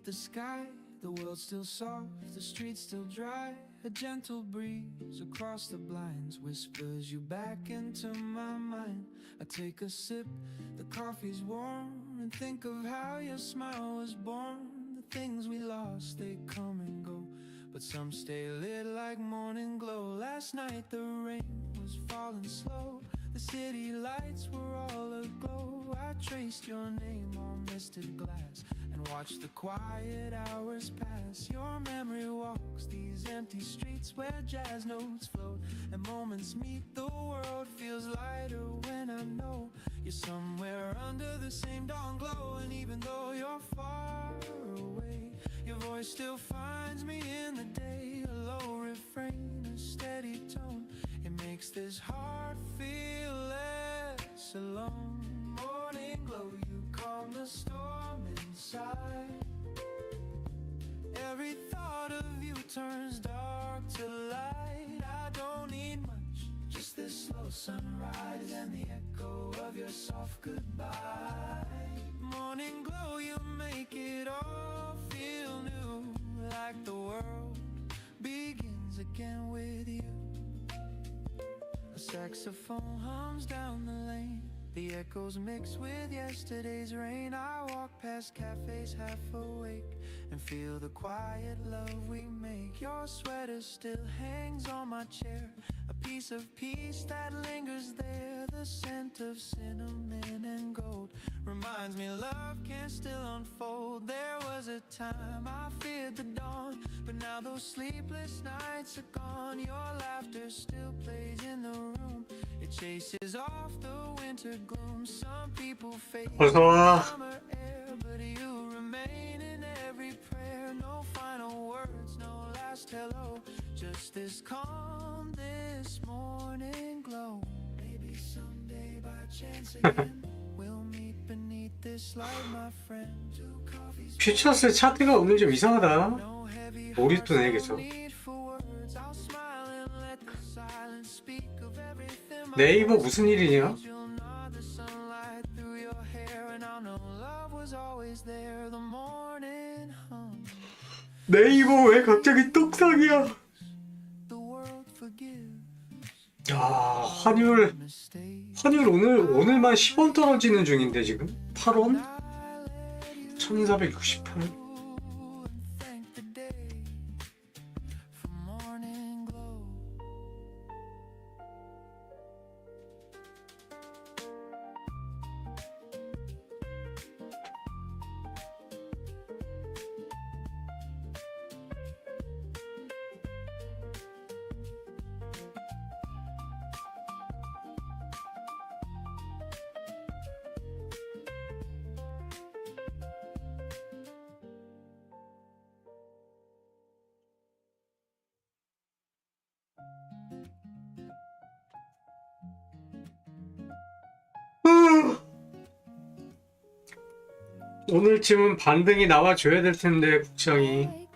the sky, the world's still soft, the streets still dry. A gentle breeze across the blinds whispers you back into my mind. I take a sip, the coffee's warm, and think of how your smile was born. The things we lost, they come and go, but some stay lit like morning glow. Last night the rain was falling slow, the city lights were all aglow. I traced your name on misted glass and watched the quiet hours pass. Your memory walks these empty streets where jazz notes float and moments meet. The world feels lighter when I know you're somewhere under the same dawn glow. And even though you're far away, your voice still finds me in the day. A low refrain, a steady tone, it makes this heart feel less alone. Morning glow, you calm the storm inside. Every thought of you turns dark to light. I don't need much, just this slow sunrise and the echo of your soft goodbye. Morning glow, you make it all feel new, like the world begins again with you. A saxophone hums down the lane, the echoes mix with yesterday's rain. I walk past cafes half awake and feel the quiet love we make. Your sweater still hangs on my chair, a piece of peace that lingers there. The scent of cinnamon and gold reminds me love can still unfold. There was a time I feared the dawn, but now those sleepless nights are gone. Your laughter still plays in the room, it chases off the winter gloom. Some people face summer air, but you remain in every prayer. No final words, no last hello, just this calm, this morning glow. Maybe someday by chance again we'll meet beneath this light, my friend. 퓨처스 차트가 오늘 좀 이상하다. 몰입도네 계속. 네이버 무슨 일이냐? 네이버 왜 갑자기 떡상이야? 야, 환율 오늘만 10원 떨어지는 중인데 지금 8원? 1468. 오늘쯤은 반등이 나와줘야 될 텐데 국장이.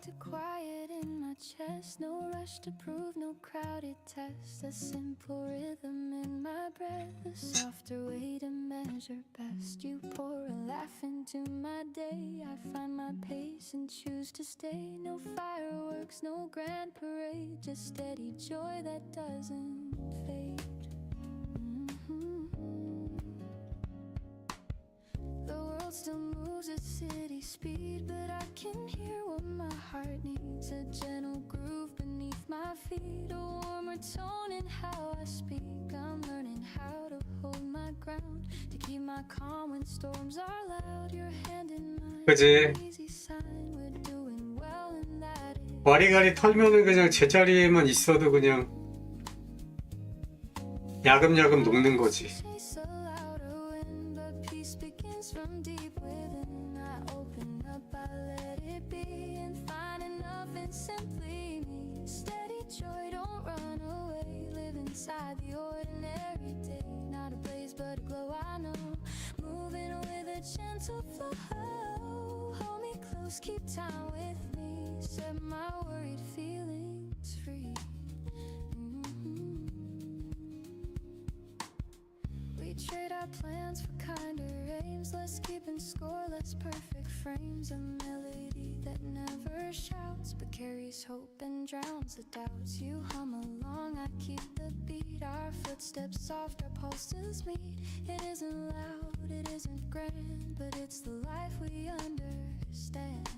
Still moves at city speed, but I can hear what my heart needs. A gentle groove beneath my feet, a warmer tone in how I speak. I'm learning how to hold my ground, to keep my calm when storms are loud. Your hand in mine, 그지? easy sign we're doing well, and that is 와리가리 털면은 그냥 제자리에만 있어도 그냥 야금야금 녹는 거지. inside the ordinary day. Not a blaze but a glow, I know. Moving with a gentle flow. Hold me close, keep time with me. Set my worried feelings free. We trade our plans for kinder aims, less keeping score, less perfect frames. A melody that never shouts, but carries hope and drowns the doubts. You hum along, I keep the beat. Our footsteps soft, our pulses meet. It isn't loud, it isn't grand, but it's the life we understand.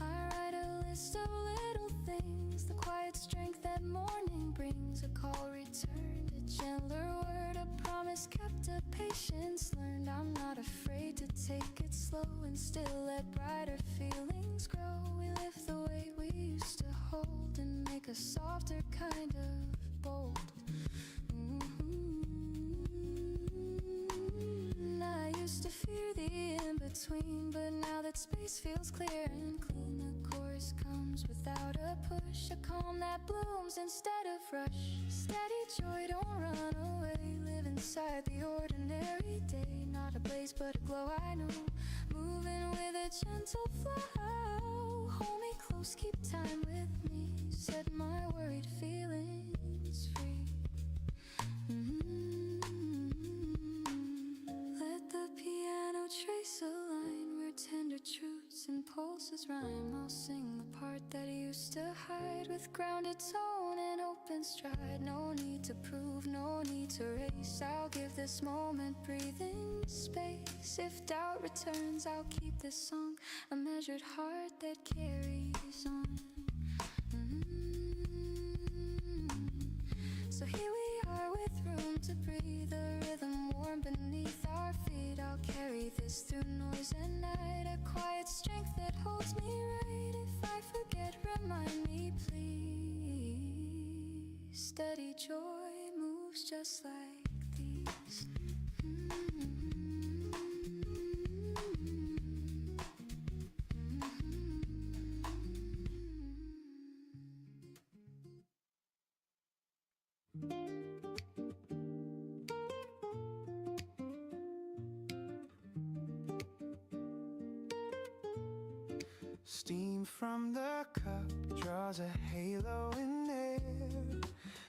I write a list of little things, the quiet strength that morning brings. A call returned, a gentler word, a promise kept, a patience learned. I'm not afraid to take it slow and still let brighter feelings grow. We lift the weight we used to hold and make a softer kind of bold. I used to fear the in-between, but now that space feels clear and clean, the course comes without a push, a calm that blooms instead of rush. Steady joy, don't run away, live inside the ordinary day. Not a blaze but a glow, I know, moving with a gentle flow. Hold me close, keep time with me, set my worried feelings free. Let the piano trace a line where tender truths and pulses rhyme. I'll sing the part that used to hide with grounded tone and open stride. No need to prove, no need to race. I'll give this moment breathing space. If doubt returns, I'll keep this song, a measured heart that carries on. So here we are with room to breathe, a rhythm warm beneath our feet. I'll carry this through noise and night, a quiet strength that holds me right. If I forget, remind me please. Steady joy moves just like these. Steam from the cup draws a halo in air,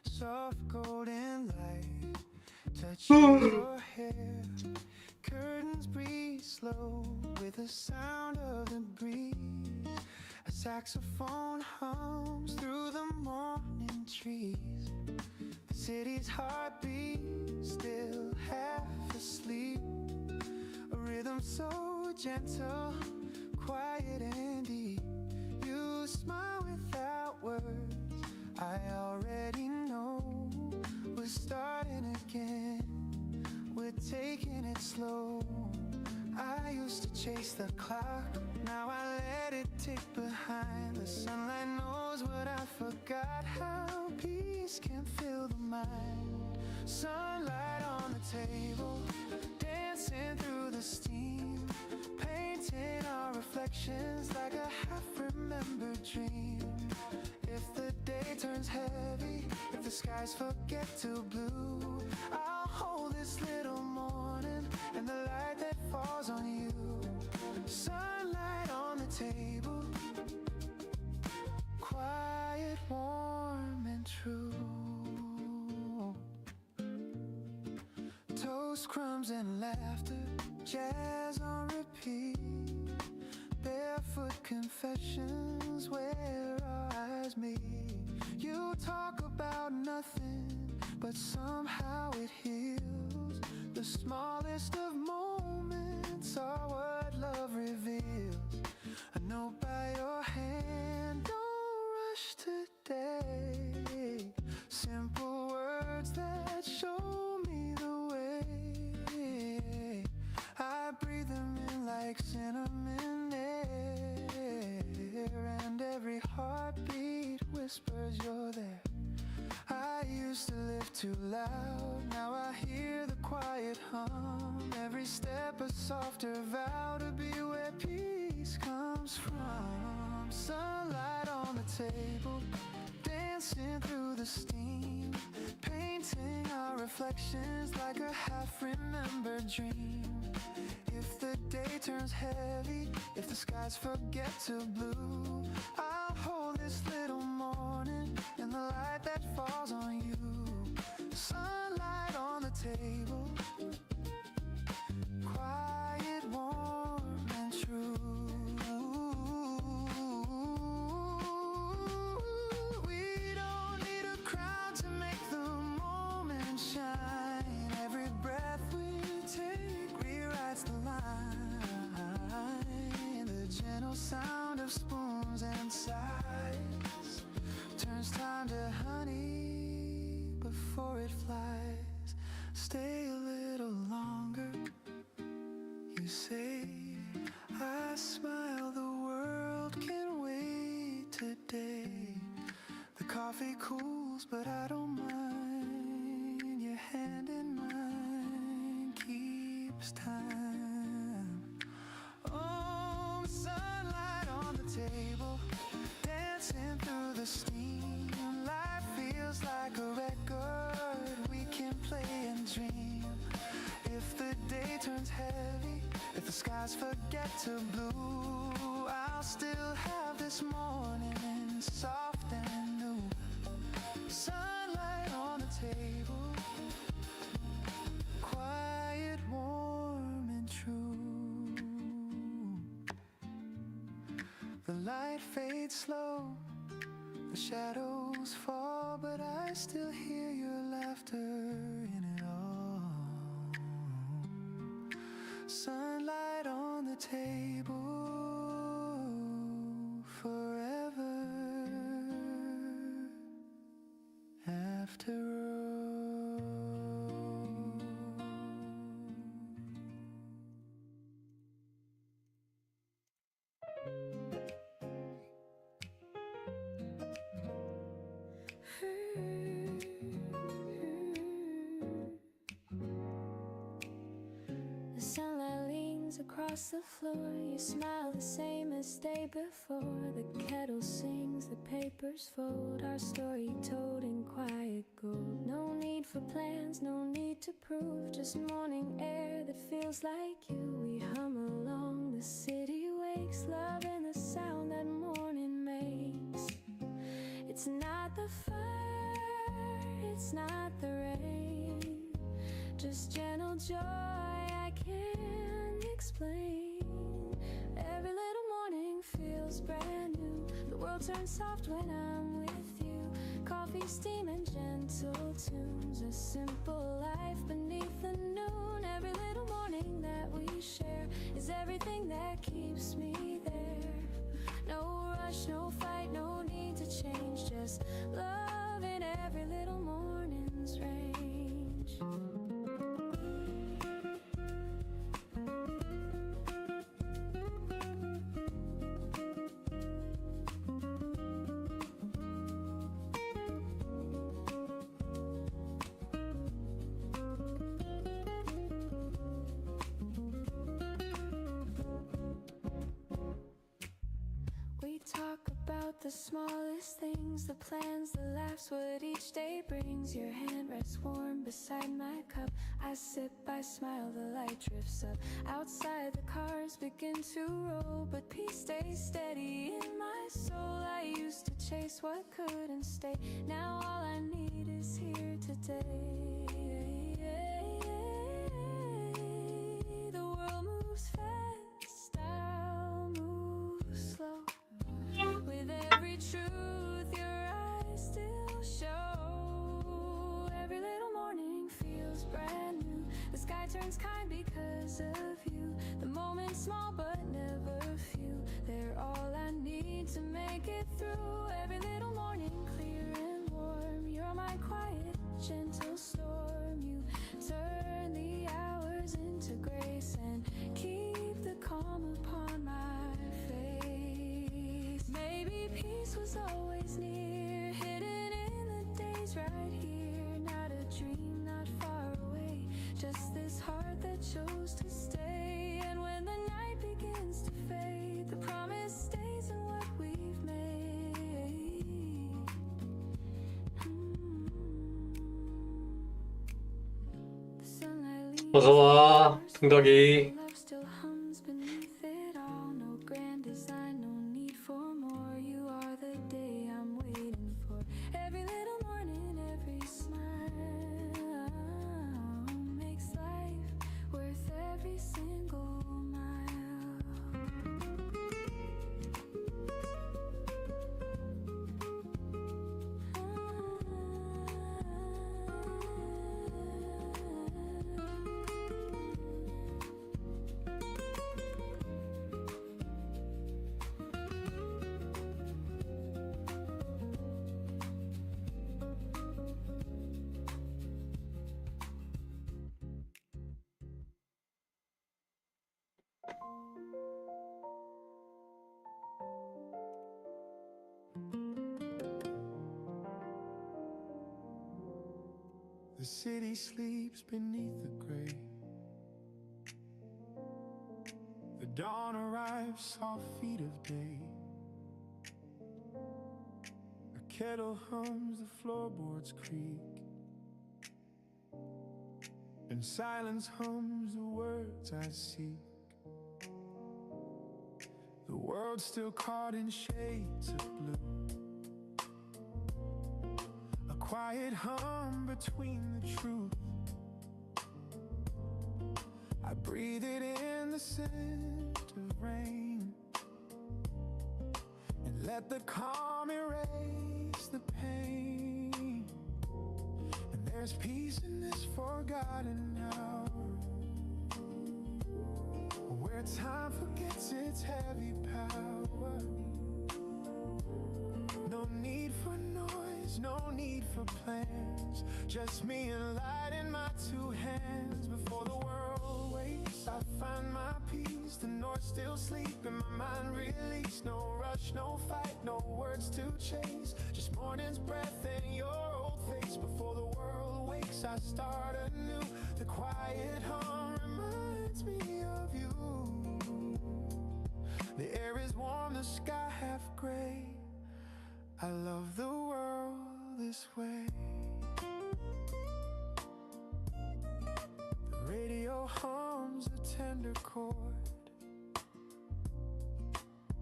soft golden light touching your hair. Curtains breathe slow with the sound of the breeze. A saxophone hums through the morning trees. The city's heartbeat still half asleep. A rhythm so gentle, quiet and deep. You smile without words, I already know. We're starting again, we're taking it slow. I used to chase the clock, now I let it tick behind. The sunlight knows what I forgot, how peace can fill the mind. Sunlight on the table, dancing through the steam, painting our reflections like a half-remembered dream. If the day turns heavy, if the skies forget to blue, I'll hold this little morning and the light that falls on you. Sunlight on the table, quiet, warm and true. Toast, crumbs and laughter, jazz on repeat. Barefoot confessions where our eyes meet. You talk about nothing, but somehow it heals. The smallest of moments are what love reveals. A note by your hand, don't rush today. Simple words that show me the way. I breathe them in like cinnamon air, and every heartbeat whispers you're there. I used to live too loud, now I hear the quiet hum. Every step a softer vow to be where peace comes from. Sunlight on the table, dancing through the steam, painting our reflections like a half-remembered dream. If the day turns heavy, if the skies forget to blue, I'll hold this little morning in the light that falls on you. Sunlight on the table, quiet, warm The gentle sound of spoons and sighs turns time to honey before it flies. Stay a little longer, you say. I smile, the world can wait today. The coffee cools, but I don't mind. Your hand in mine keeps time. Oh, sunlight on the table, dancing through the steam. Life feels like a record we can play and dream. If the day turns heavy, if the skies forget to blue, I'll still have this morning soft and new. Sunlight on the table, quiet, warm and true. The light fades slow, the shadows fall, but I still hear your laughter in it all. Sunlight on the table, forever after all. The sunlight leans across the floor. You smile the same as day before. The kettle sings, the papers fold. Our story told in quiet gold. No need for plans, no need to prove. Just morning air that feels like you. We hum along, the city wakes. Love in the sound that morning makes. It's not the fire, it's not the rain, just gentle joy I can't explain. Every little morning feels brand new. The world turns soft when I'm with you. Coffee, steam and gentle tunes. A simple life beneath the noon. Every little morning that we share is everything that keeps me there. No rush, no fight, no need to change. Just love in every little morning's range. We talk about the smallest things, the plans, the laughs, what each day brings. Your hand rests warm beside my cup. I sip, I smile, the light drifts up. Outside the cars begin to roll, but peace stays steady in my soul. I used to chase what couldn't stay. Now all I need is here today. The world moves fast, I'll move slow. With every truth your eyes still show. Every little morning feels brand new. The sky turns kind because of you. The moment's small but never few. They're all I need to make it through. Every little morning clear and warm. You're my quiet, gentle storm. You turn the hours into grace and keep the calm upon my face. Maybe peace was always near, hidden in the days right here. Not a dream, not far away, just this heart that chose to stay. And when the night begins to fade, the promise stays in what we've made. The sunlight leaves 어서와, 동덕이. love still hums beneath it all. No grand design, no need for more. You are the day I'm waiting for. Every little morning, every smile makes life worth every single mile. The city sleeps beneath the gray. The dawn arrives, soft feet of day. A kettle hums, the floorboards creak, and silence hums the words I seek. The world's still caught in shades of blue. A quiet hum between the truth. I breathe it in the scent of rain, and let the calm erase the pain. And there's peace in this forgotten hour, where time forgets its heavy power. No need for noise, no need for plans, just me and light in my two hands. Before the world wakes, I find my peace. The north still sleeping, my mind released. No rush, no fight, no words to chase, just morning's breath and your old face. Before the world wakes, I start anew. The quiet hum reminds me of you. The air is warm, the sky half gray. I love the world this way. The radio hums a tender chord,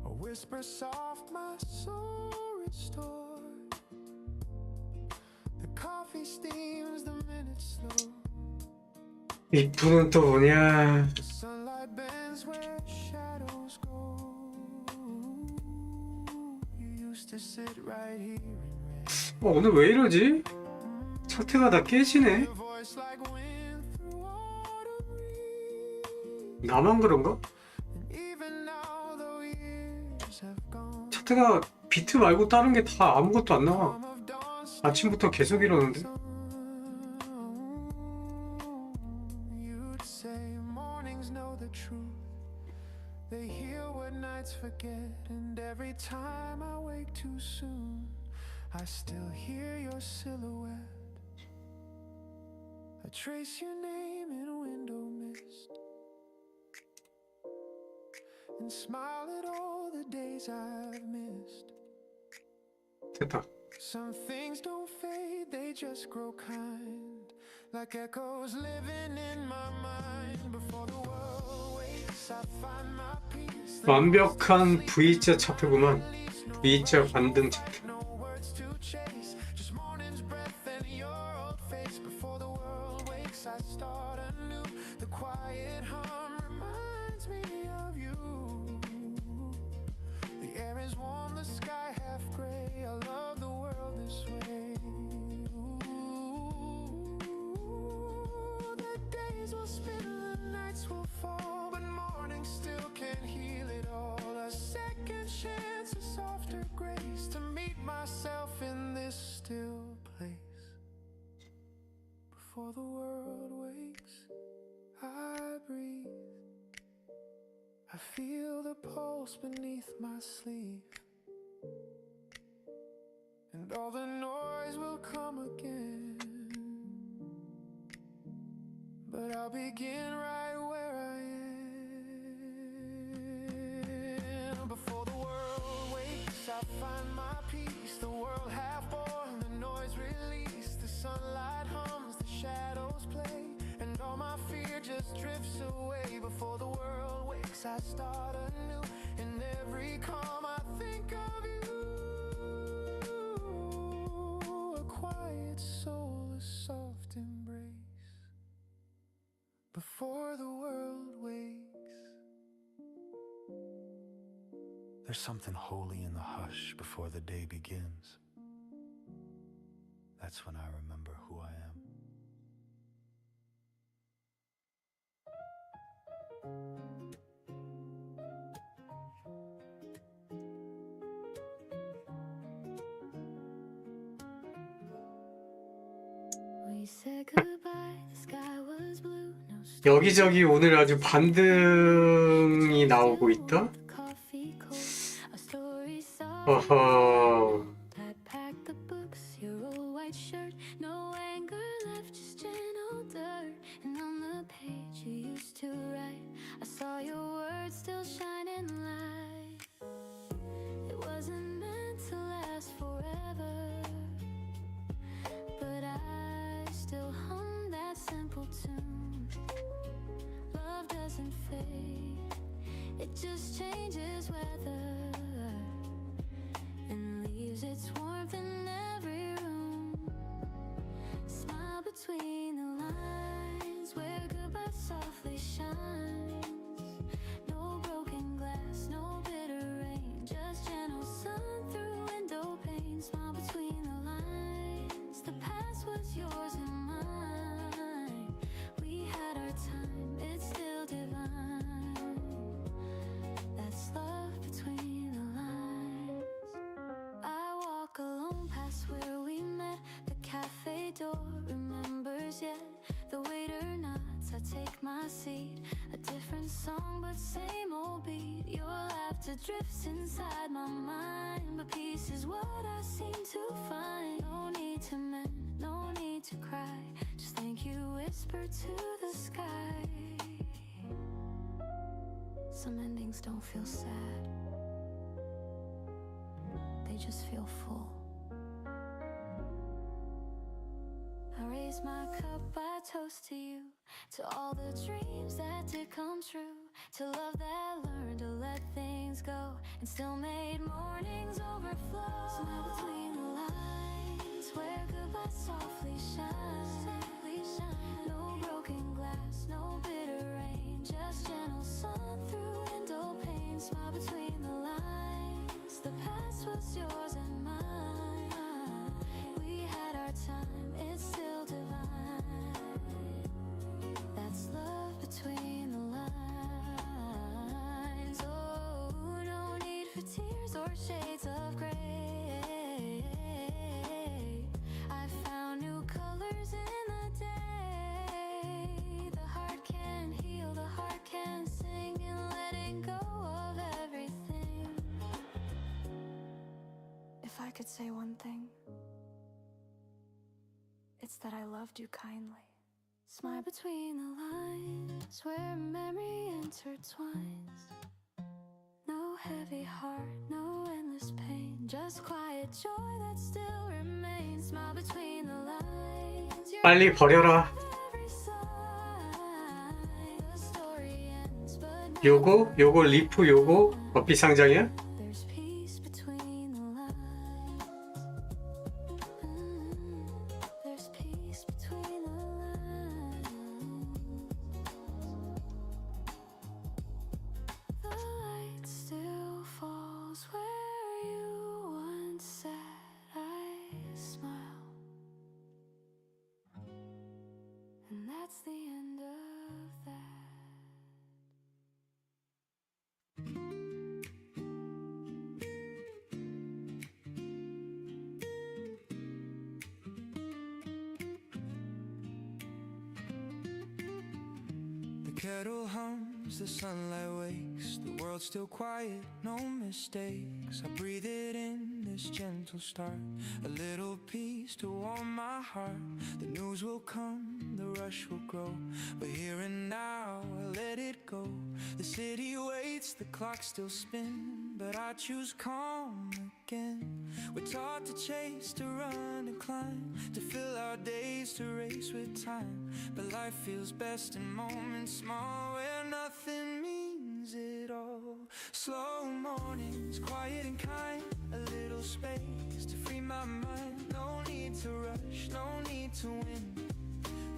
a whisper soft, my soul restored. The coffee steams, the minutes slow. 이 분은 또 뭐냐? The sunlight bends where shadows go. You used to sit right here in rain. 오늘 왜 이러지? 차트가 다 깨지네. Your voice like wind through autumn breeze. 나만 그런가? And even now though years have gone, 차트가 비트 말고 다른 게 다 아무것도 안 나와. hum of dawn 아침부터 계속 이러는데. you'd say mornings know the truth. They heal what nights forget. And every time I wake too soon, I still hear your silhouette. I trace your name in window mist and smile at all the days I've missed. 됐다. Some things don't fade, they just grow kind, like echoes living in my mind. Before the world wakes, I find my peace. 완벽한 V자 차트구만. V자 반등 차트. No words to chase, just morning's breath and your old face. Before the world wakes, I start anew. The quiet hum reminds me of you. The air is warm, the sky half gray. I love the world this way. Ooh, the days will spin, the nights will fall, but morning still can't heal it all. A second chance, a softer grace, to meet myself in this still place. Before the world wakes, I breathe. I feel the pulse beneath my sleeve, and all the noise will come again, but I'll begin right where I am. Before the world wakes, I find my peace. The world half born, the noise released. The sunlight hums, the shadows play, and all my fear just drifts away. Before the world wakes, I start anew. In every calm, I think of you. A quiet soul, a soft embrace. Before the world wakes. There's something holy in the hush before the day begins. That's when I remember who I am. We said goodbye, the sky was blue. No 여기저기 오늘 아주 반등이 나오고 있다. coffee cold. Our story soft. 어허. I packed the books, your old white shirt. No anger left, just still shining light. It wasn't meant to last forever, but I still hum that simple tune. Love doesn't fade, it just changes weather and leaves its warmth in every room. Smile between the lines where goodbye softly shines. No broken glass, no bitter rain, just gentle sun through window pane. Smile between the lines, the past was yours and mine. We had our time, it's still divine. That's love between the lines. I walk alone past where we met, the cafe door remembers yet. The waiter nods, I take my seat. A different song but same old beat. Your laughter drifts inside my mind, but peace is what I seem to find. No need to mend, no need to cry, just thank you whisper to the sky. Some endings don't feel sad, they just feel full. I raise my cup, I toast to you, to all the dreams that did come true, to love that learned to let things go and still made mornings overflow. Smile between the lines where goodbye softly shines. No broken glass, no bitter rain, just gentle sun through window pane. Smile between the lines, the past was yours and mine. We had our time, it's still divine. That's love between the lines. Oh, no need for tears or shades of gray. I found new colors in the day. The heart can heal, the heart can sing, and letting go of everything. If I could say one thing, it's that I loved you kindly. Smile between the lines where memory intertwines. No heavy heart, no endless pain, just quiet joy that still remains. Smile between the lines. 빨리 버려라. Every sign, the story ends, but 요거 리프 요거 비상장이야? there's peace between the lines. There's peace between the lines. The light still falls where you once sat. I smile, and that's the end of that. The kettle hums, the sunlight wakes, the world's still quiet, no mistakes. I breathe it in, this gentle start, a little peace to warm my heart. The news will come, the rush will grow, but here and now I let it go. The city waits, the clock still spins, but I choose calm again. We're taught to chase, to run, to climb, to fill our days, to race with time. But life feels best in moments small, where nothing means it all. Slow mornings, quiet and kind, a little space to free my mind. No need to rush, no need to win,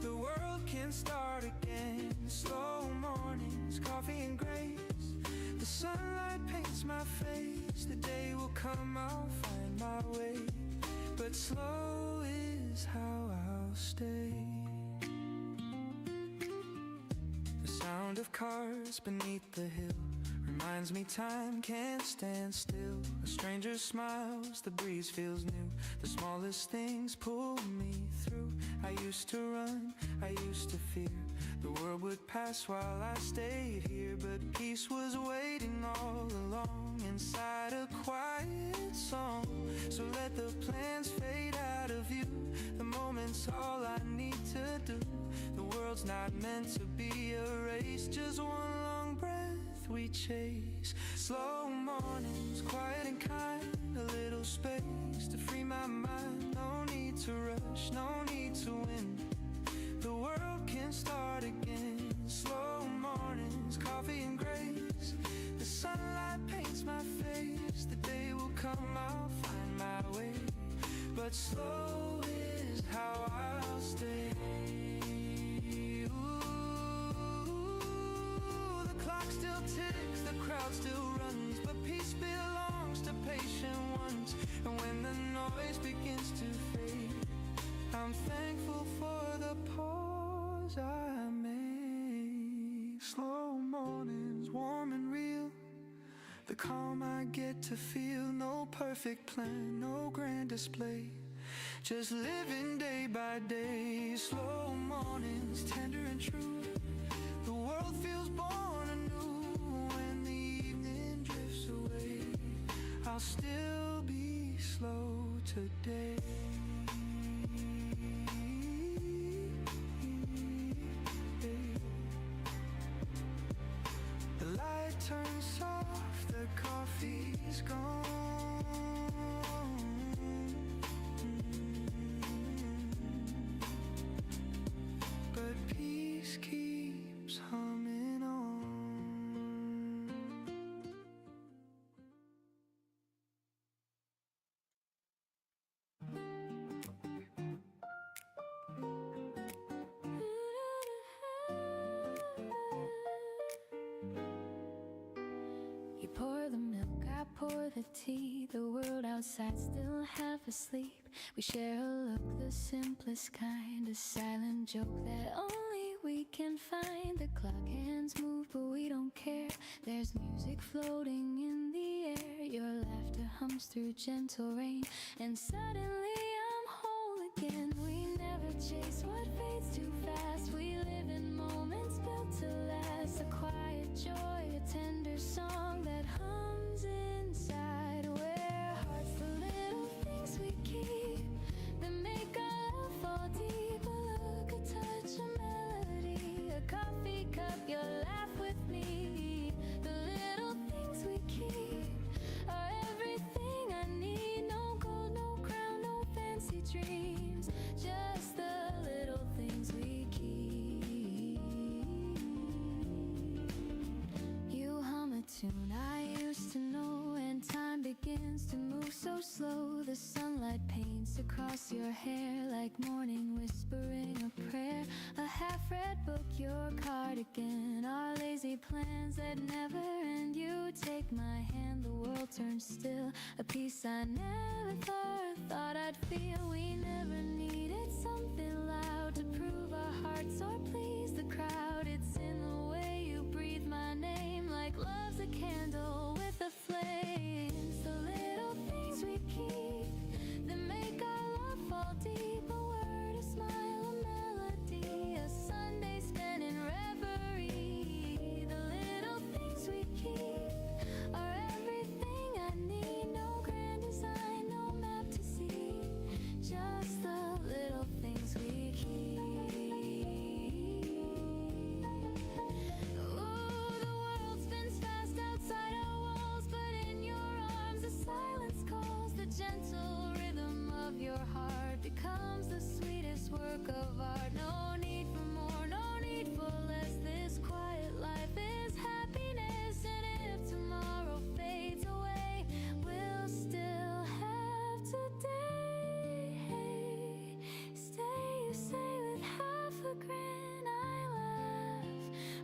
the world can start again. Slow mornings, coffee and grace, the sunlight paints my face. The day will come, I'll find my way, but slow is how I'll stay. The sound of cars beneath the hill reminds me time can't stand still. A stranger smiles, the breeze feels new, the smallest things pull me through. I used to run, I used to fear the world would pass while I stayed here, but peace was waiting all along inside a quiet song. So let the plans fade out of view, the moment's all I need to do. The world's not meant to be a race, just one long breath we chase. Slow mornings, quiet and kind, a little space to free my mind. No need to rush, no need to win. The world can start again. Slow mornings, coffee and grace. The sunlight paints my face. The day will come, I'll find my way. But slow is how I'll stay. Ooh, the clock still ticks, the crowd still runs, but peace belongs to patient ones. And when the noise begins to fade, I'm thankful for the pause I made. Slow mornings, warm and real, the calm I get to feel. No perfect plan, no grand display, just living day by day. Slow mornings, tender and true, the world feels born anew. When the evening drifts away, I'll still be slow today. The light turns soft, the coffee's gone, but peace keeps humming on. You pour the milk, I pour the tea. The world outside still half asleep. We share a look, the simplest kind, a silent joke that only we can find. The clock hands move, but we don't care. There's music floating in the air. Your laughter hums through gentle rain, and suddenly I'm whole again. We never chase what fades too fast. We live in moments built to last. A quiet joy, a tender song that hums inside. Where hearts, the little things we keep that make our love fall deep. A look, a touch, a melody, a coffee cup, your laugh with me. The little things we keep are everything I need. No gold, no crown, no fancy dreams, just the little things we keep. You hum a tune I used to know, and time begins to move so slow. The sunlight paints across your hair like morning whispering a prayer. A half-read book, your cardigan, our lazy plans that never end. You take my hand, the world turns still. A peace I never thought I'd feel. We never needed something loud to prove our hearts or please the crowd. It's in the way you breathe my name, like love's a candle with a flame. The little things we keep that make our love fall deep. A word, a smile, a melody, a Sunday spent in reverie. The little things we keep are everything I need. No grand design, no map to see, just the little things we keep. Ooh, the world spins fast outside our walls, but in your arms the silence calls. The gentle rhythm of your heart becomes the sweetest work of art. No need for more, no need for less. This quiet life is happiness, and if tomorrow fades away, we'll still have today. Stay, you say with half a grin. I laugh,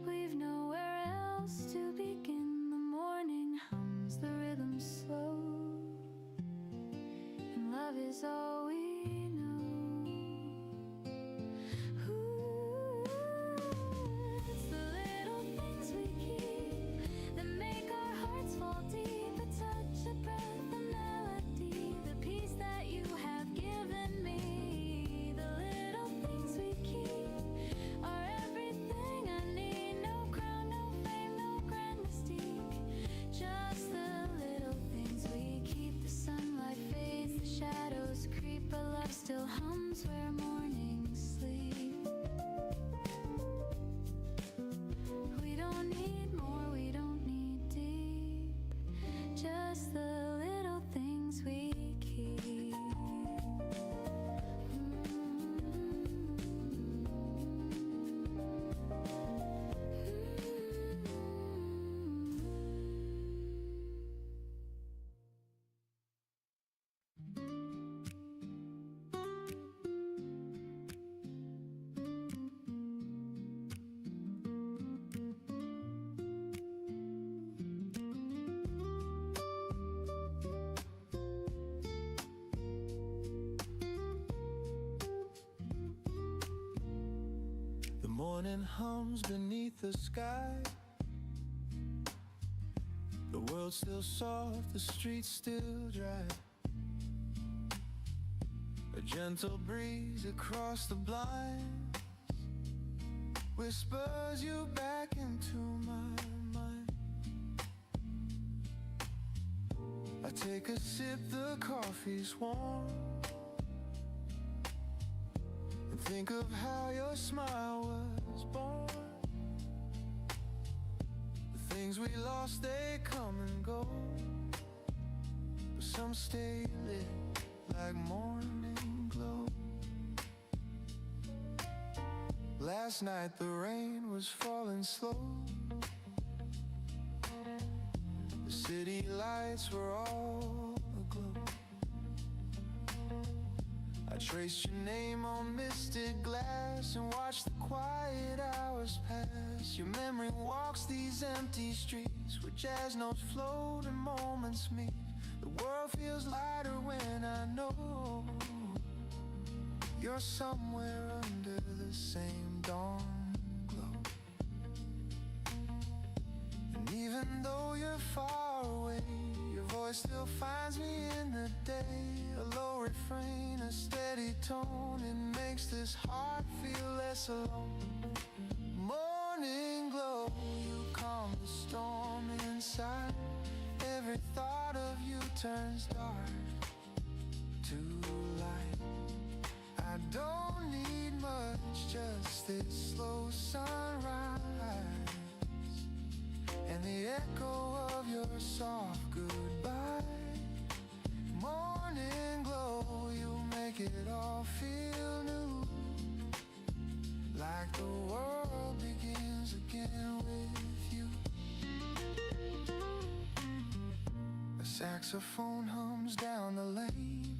we've nowhere else to begin. The morning hums, the rhythm slow, and love is all we know. Ooh, it's the little things we keep that make our hearts fall deep. A touch, a breath, a melody, the peace that you have given me. The little things we keep are everything I need. No crown, no fame, no grand mystique, just the little things we keep. The sunlight fades, the shadows creep. morning hums beneath the sky. The world's still soft, the streets still dry. A gentle breeze across the blinds whispers you back into my mind. I take a sip, the coffee's warm, and think of how your smile was born. The things we lost, they come and go, but some stay lit like morning glow. Last night the rain was falling slow. The city lights were all aglow. I traced your name on misted glass and watched the quiet hours pass. Your memory walks these empty streets where jazz notes float and moments meet. The world feels lighter when I know you're somewhere under the same dawn glow. And even though you're far away, your voice still finds me in the day. A low refrain, a steady tone, it makes this heart feel less alone. Morning glow, you calm the storm inside. Every thought of you turns dark to light. I don't need much, just this slow sunrise and the echo of your soft goodbye. Morning glow, you make it all feel new, like the world begins again with you. A saxophone hums down the lane.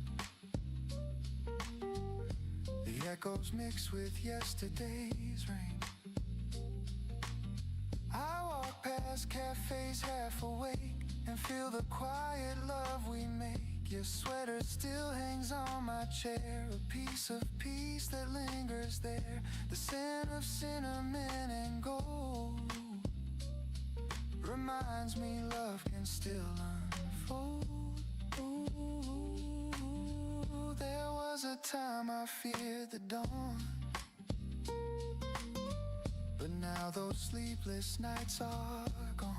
The echoes mix with yesterday's rain. I walk past cafes half awake and feel the quiet love we make. Your sweater still hangs on my chair, a piece of peace that lingers there. The scent of cinnamon and gold reminds me love can still unfold. Ooh, there was a time I feared the dawn, but now those sleepless nights are gone.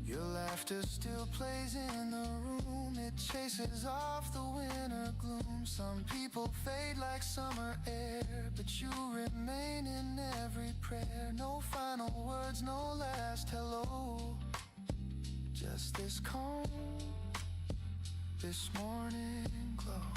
Your laughter still plays in the room, it chases off the winter gloom. Some people fade like summer air, but you remain in every prayer. No final words, no last hello, just this calm, this morning glow.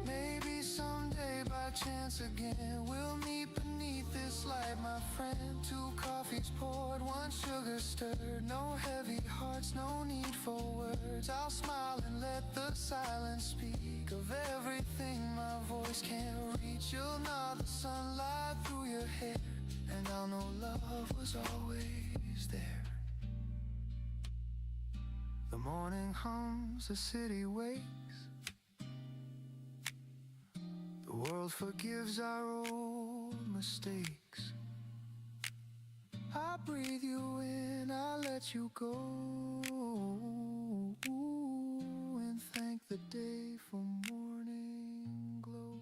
Maybe someday by chance again we'll meet beneath this light, my friend. 2 coffees poured, 1 sugar stirred. No heavy hearts, no need for words. I'll smile and let the silence speak of everything my voice can't reach. You'll nod the sunlight through your hair, and I'll know love was always there. The morning hums, the city wakes. The world forgives our old mistakes. I breathe you in, I let you go, and thank the day for morning glow.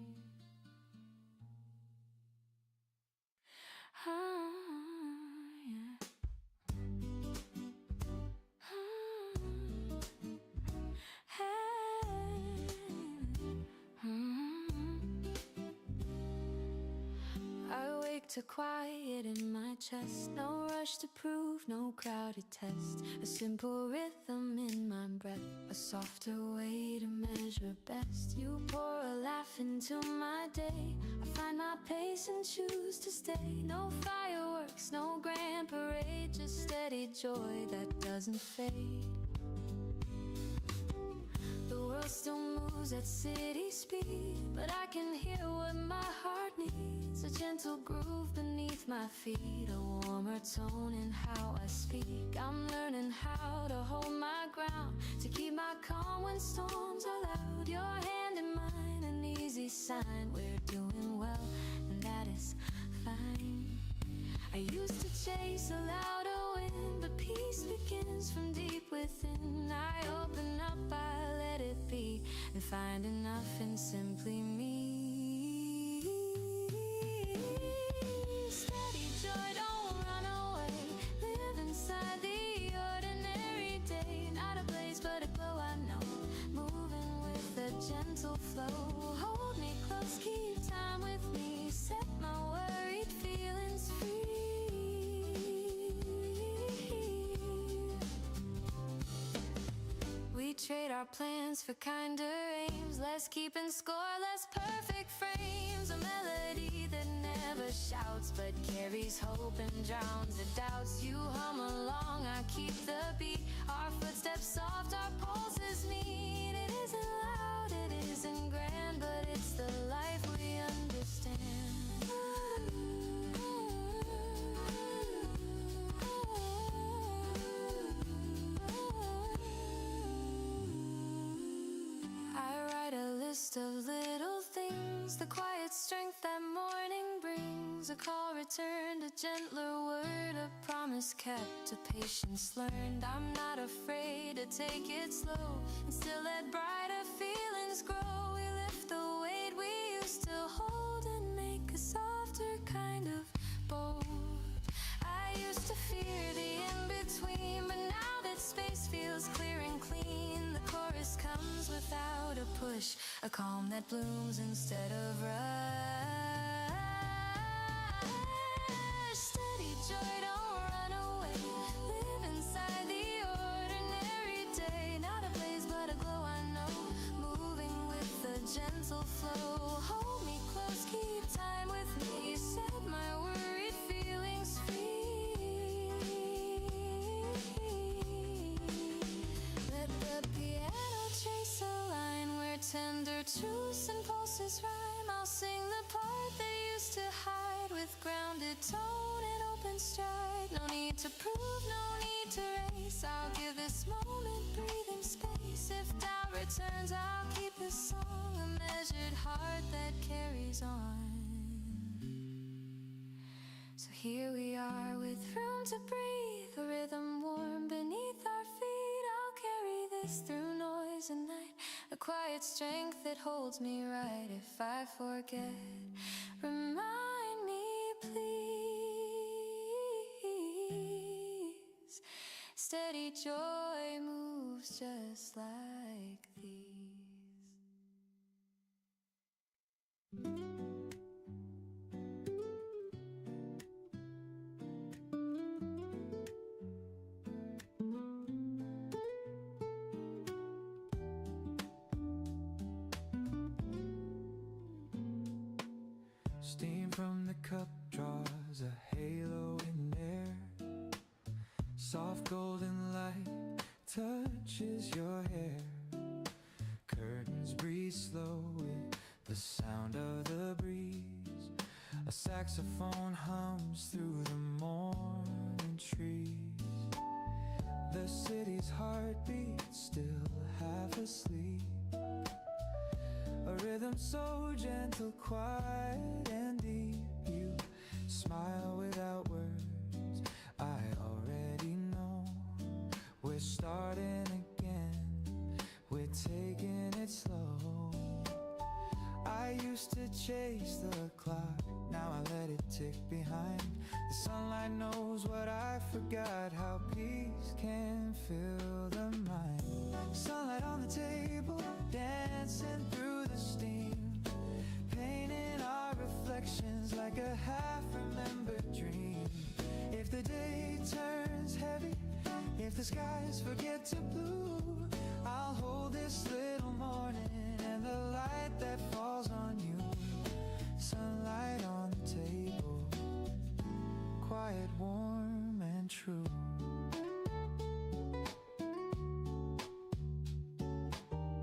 To quiet in my chest, no rush to prove, no crowded test. A simple rhythm in my breath, a softer way to measure best. You pour a laugh into my day, I find my pace and choose to stay. No fireworks, no grand parade, just steady joy that doesn't fade. The world still moves at city speed, but I can hear what my heart needs. A gentle groove beneath my feet, a warmer tone in how I speak. I'm learning how to hold my ground, to keep my calm when storms are loud. Your hand in mine, an easy easy sign we're doing well, and that is fine. I used to chase a louder wind, but peace begins from deep within. I open up, I let it be, and find enough in simply me. Steady joy, don't run away. Live inside the ordinary day. Not a blaze, but a glow, I know. Moving with a gentle flow. Hold me close, keep time with me. Set my worried feelings free. We trade our plans for kinder aims, less keeping score, less perfect frames. A melody that never shouts but carries hope and drowns the doubts. You hum along, I keep the beat. Our footsteps soft, our pulses meet. It isn't loud, it isn't grand, but it's the life we understand. Of little things, the quiet strength that morning brings. A call returned, a gentler word, a promise kept, a patience learned. I'm not afraid to take it slow and still let brighter feelings grow. We lift the weight we used to hold and make a softer kind of bold. I used to fear the in-between, but now that space feels clear and clean, the chorus comes without a push, a calm that blooms instead of rush. Steady joy, don't run away. Live inside the ordinary day. Not a blaze, but a glow, I know. Moving with a gentle flow. Hold me close, keep time with me. Set my worried feelings free. Let the piano chase a line where tender truths and pulses rhyme. I'll sing the part that used to hide with grounded tone and open stride. No need to prove, no need to race. I'll give this moment breathing space. If doubt returns, I'll keep this song a measured heart that carries on. So here we are with room to breathe, a rhythm warm beneath our feet. I'll carry this through noise and night, a quiet strength that holds me right. If I forget, remind me please. Steady joy moves just like these. Steam from the cup draws a halo in air. Soft golden light touches your hair. Curtains breathe slow with the sound of the breeze. A saxophone hums through the morning trees. The city's heartbeat still half asleep. A rhythm so gentle, quiet and deep. You smile without words, I already know. We're starting again, we're taking it slow. I used to chase the clock, now I let it tick behind. The sunlight knows what I forgot, how peace can fill the mind. Sunlight on the table, dancing through the steam, painting our reflections like a half-remembered dream. If the day turns heavy, if the skies forget to blue, I'll hold this little morning and the light that falls on you. Sunlight on the table, quiet, warm and true.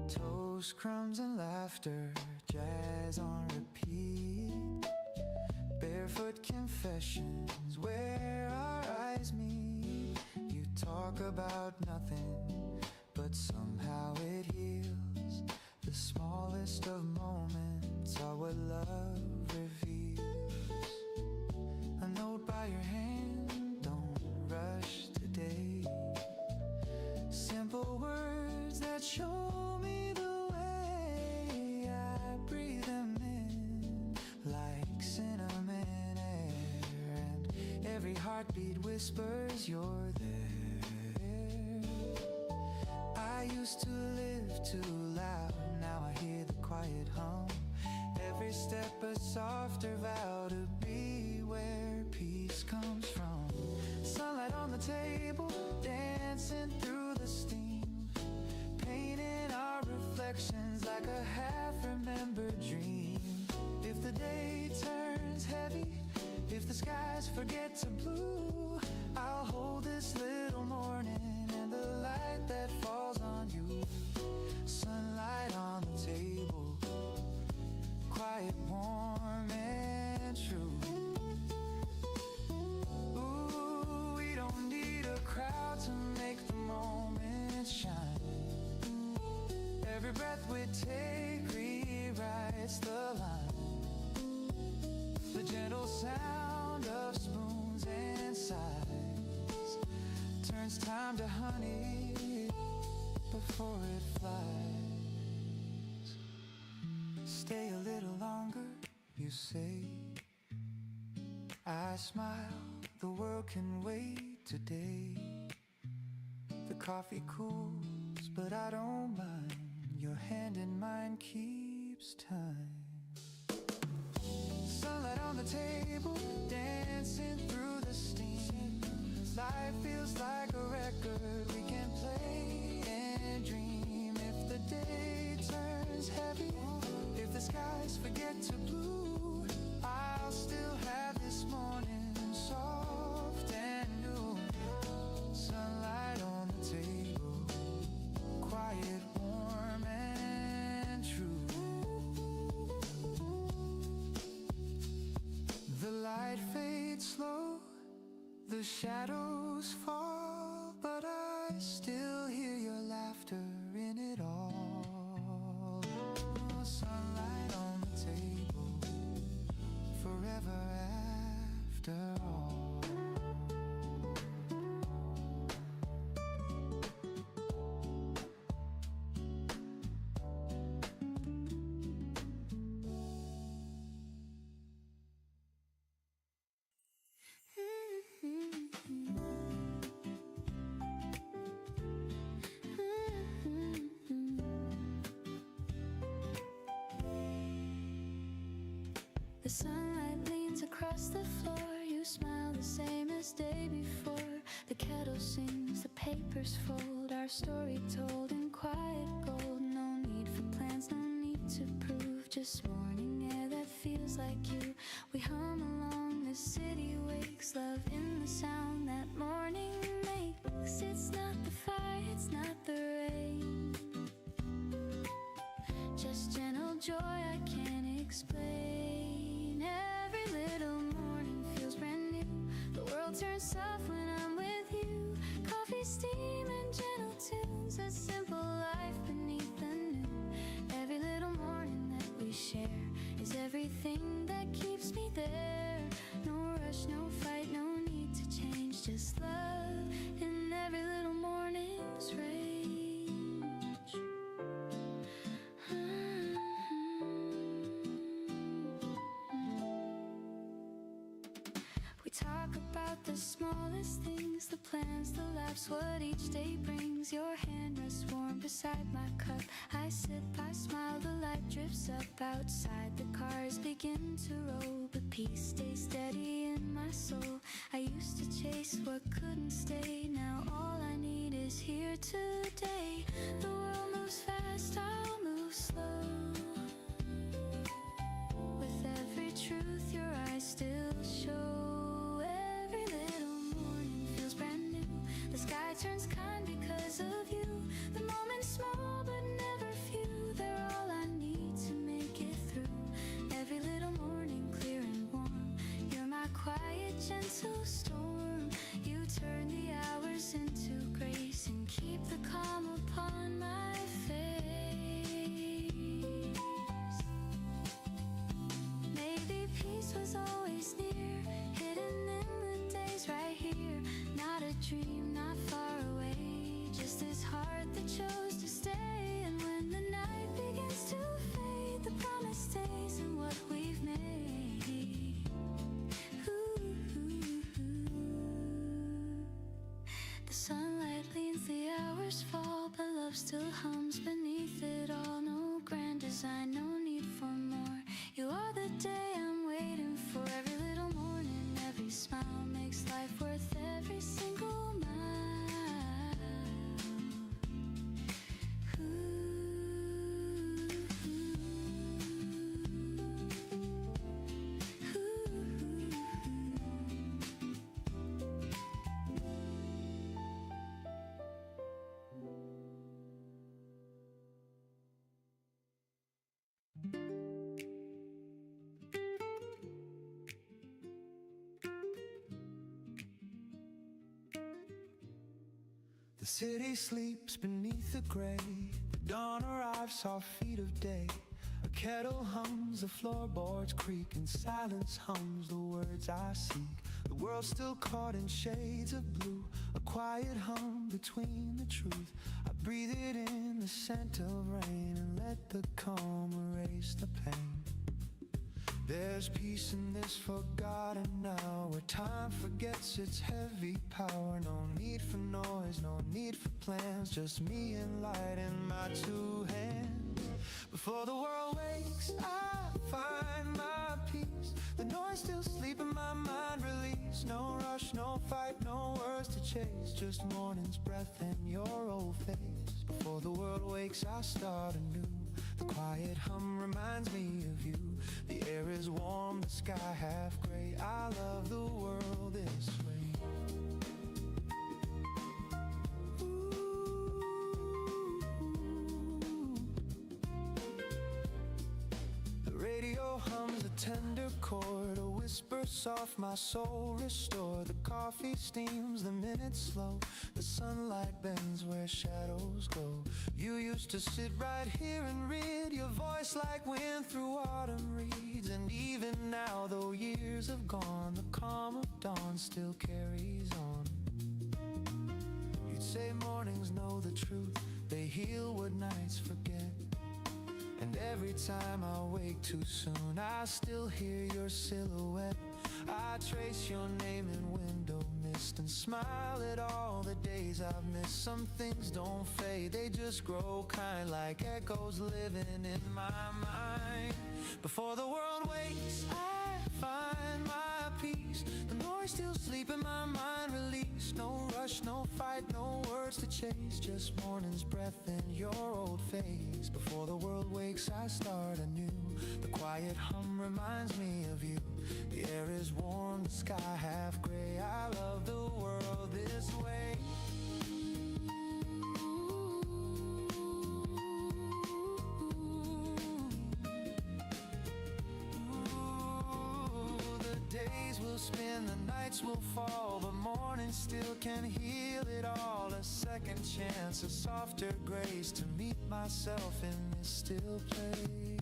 Toast, crumbs and laughter, jazz on repeat. Barefoot confessions where our eyes meet. You talk about nothing, but somehow it heals. The smallest of moments heartbeat whispers you're there. I used to live too loud, now I hear the quiet hum. Every step a softer vow to be where peace comes from. Sunlight on the table, dancing through the steam, painting our reflections like a half-remembered dream. If the day turns heavy, if the skies forget to blue, I'll hold this little morning and the light that falls on you. Sunlight on the table, quiet, warm, and true. Ooh, we don't need a crowd to make the moment shine. Every breath we take rewrites the line. The gentle sound of spoons and sighs turns time to honey before it flies. Stay a little longer, you say. I smile, the world can wait today. The coffee cools, but I don't mind. Your hand in mine keeps time. Sunlight on the table, dancing through the steam. Life feels like a record we can play and dream. If the day turns heavy, if the skies forget to blue, I'll still have this morning soft and new. Sunlight on the table, quiet, warm, and true. The light fades slow, the shadows fall, but I still hear your laughter in it all. Oh, sunlight on the table, forever after all. The sunlight leans across the floor. You smile the same as day before. The kettle sings, the papers fold. Our story told in quiet gold. No need for plans, no need to prove. Just morning air that feels like you. We hum along, the city wakes. Love in the sound that morning makes. It's not the fire, it's not the rain. Just gentle joy I can't explain. Every little morning feels brand new. The world turns soft when I'm with you. Coffee, steam, and gentle tunes. A simple life beneath the noon. Every little morning that we share is everything that keeps me there. No rush, no fight, no need to change. Just love in every little morning's range. We talk about the smallest things, the plans, the laughs, what each day brings. Your hand rests warm beside my cup. I sip, I smile, the light drifts up. Outside the cars begin to roll, but peace stays steady in my soul. I used to chase what couldn't stay. Now all I need is here today. The world moves fast, I'll move slow. With every truth your eyes still show. Sky turns kind because of you. The moment's small but never few. They're all I need to make it through. Every little morning clear and warm. You're my quiet, gentle storm. You turn the hours into grace and keep the calm upon my face. Maybe peace was always near, hidden in the days right here. Not a dream, not far away, just this heart that chose to stay. And when the night begins to fade, the promise stays in what we've made. Ooh, ooh, ooh. The sunlight leans, the hours fall, but love still hums beneath it all. No grand design, no need for more. You are the day I'm waiting for. Every little morning, every smile makes life worth every single mile. The city sleeps beneath the gray. The dawn arrives, soft feet of day. A kettle hums, the floorboards creak, and silence hums the words I seek. The world's still caught in shades of blue, a quiet hum between the truth. I breathe it in, the scent of rain, and let the calm erase the pain. There's peace in this forgotten now, where time forgets its heavy power. No need for noise, no need for plans, just me and light in my two hands. Before the world wakes, I find my peace. The noise still sleep in my mind, release. No rush, no fight, no words to chase, just morning's breath and your old face. Before the world wakes, I start anew. The quiet hum reminds me of you. The air is warm, the sky half gray. I love the world this way. Ooh. The radio hums a tender chord, a whisper soft, my soul restored. The coffee steams, the minutes slow. The sunlight bends where shadows go. You used to sit right here and read, your voice like wind through autumn reeds. And even now, though years have gone, the calm of dawn still carries on. You'd say mornings know the truth, they heal what nights forget. And every time I wake too soon, I still hear your silhouette. I trace your name in window mist and smile at all the days I've missed. Some things don't fade, they just grow kind, like echoes living in my mind. Before the world wakes, I find my peace. The noise still sleep in my mind, release. No rush, no fight, no words to chase, just morning's breath and your old face. Before the world wakes, I start anew. The quiet hum reminds me of you. The air is warm, the sky half gray. I love the world this way. Days will spin, the nights will fall, but morning still can heal it all. A second chance, a softer grace to meet myself in this still place.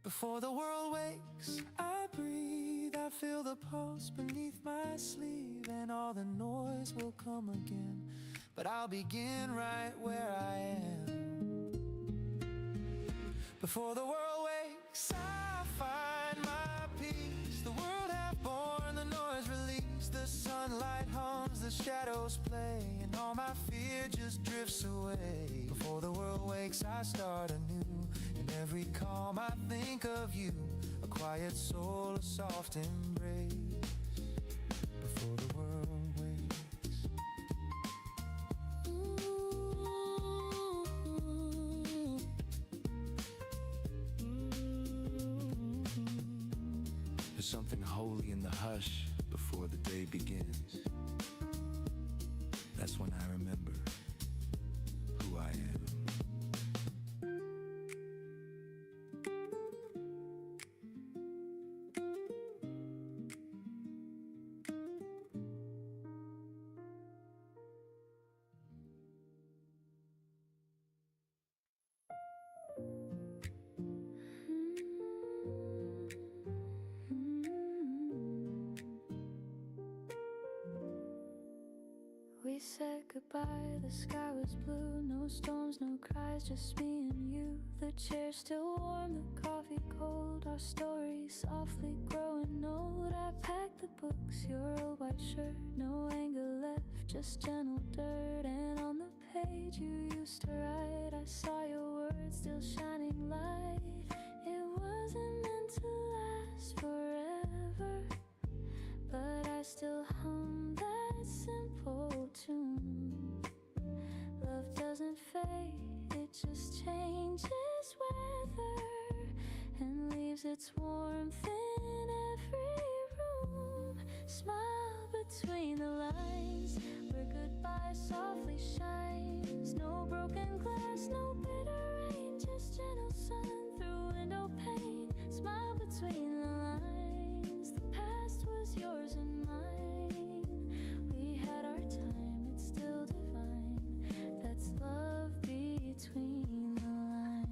Before the world wakes, I breathe, I feel the pulse beneath my sleeve, and all the noise will come again, but I'll begin right where I am. Before the world wakes, I find my peace. The world hath born, the noise released. The sunlight hums, the shadows play, and all my fear just drifts away. Before the world wakes, I start anew. In every calm I think of you, a quiet soul, a soft embrace. Before the world wakes. There's something holy in the hush before the day begins. That's when I remember who I am. We said goodbye, the sky was blue. No storms, no cries, just me and you. The chair still warm, the coffee cold. Our story softly growing old. I packed the books, your old white shirt. No anger left, just gentle dirt. And on the page you used to write, I saw your words still shining light. It wasn't meant to last forever, but I still hum that simple tune. Love doesn't fade, it just changes weather and leaves its warmth in every room. Smile between the lines where goodbye softly shines. No broken glass, no bitter rain, just gentle sun through window pane. Smile between the lines, the past was yours and mine. We had our time, it's still divine. That's love between the lines.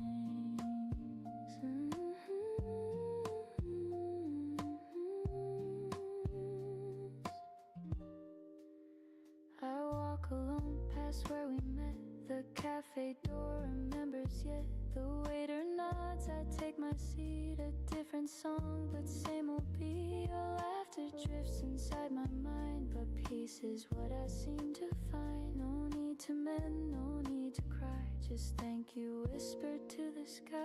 I walk alone past where we met. The cafe door remembers yet. The waiter nods, I take my seat. A different song, but same old beat. Your laughter drifts inside my mind, but peace is what I seem to find. No need to mend, no need to cry. Just thank you whispered to the sky.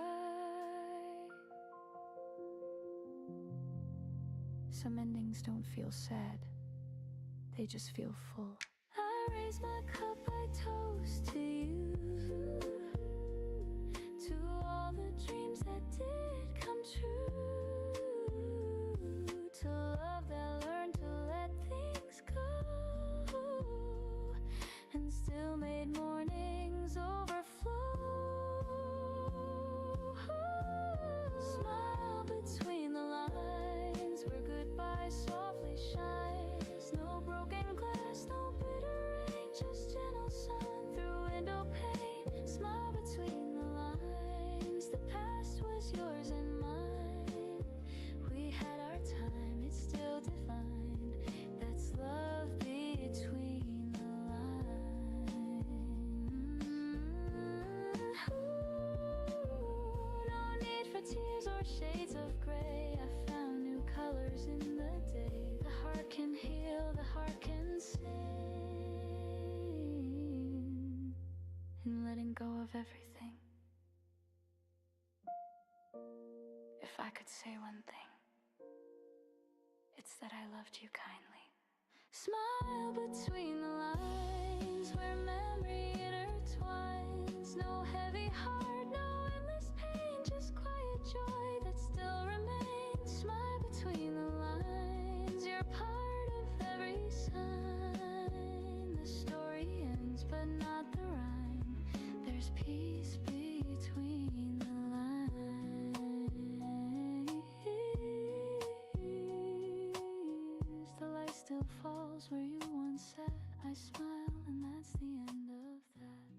Some endings don't feel sad, they just feel full. I raise my cup, I toast to you, to all the dreams that did come true, to love that learned to let things go and still made mornings overflow. Smile between the lines where goodbye softly shines. No broken glass, no bitter rain, just gentle sun through window pane. Smile between the lines, the past was yours and mine. We had our time, it's still defined. That's love between the lines. No need for tears or shades of gray. I found new colors in the day. The heart can heal, the heart can sing. And letting go of everything. If I could say one thing, it's that I loved you kindly. Smile between the lines where memory intertwines. No heavy heart, no endless pain, just quiet joy that still remains. Smile between the lines, you're part of every sign. The story ends, but not the rhyme. There's peace between the lines. The light still falls where you once sat. I smile, and that's the end of that.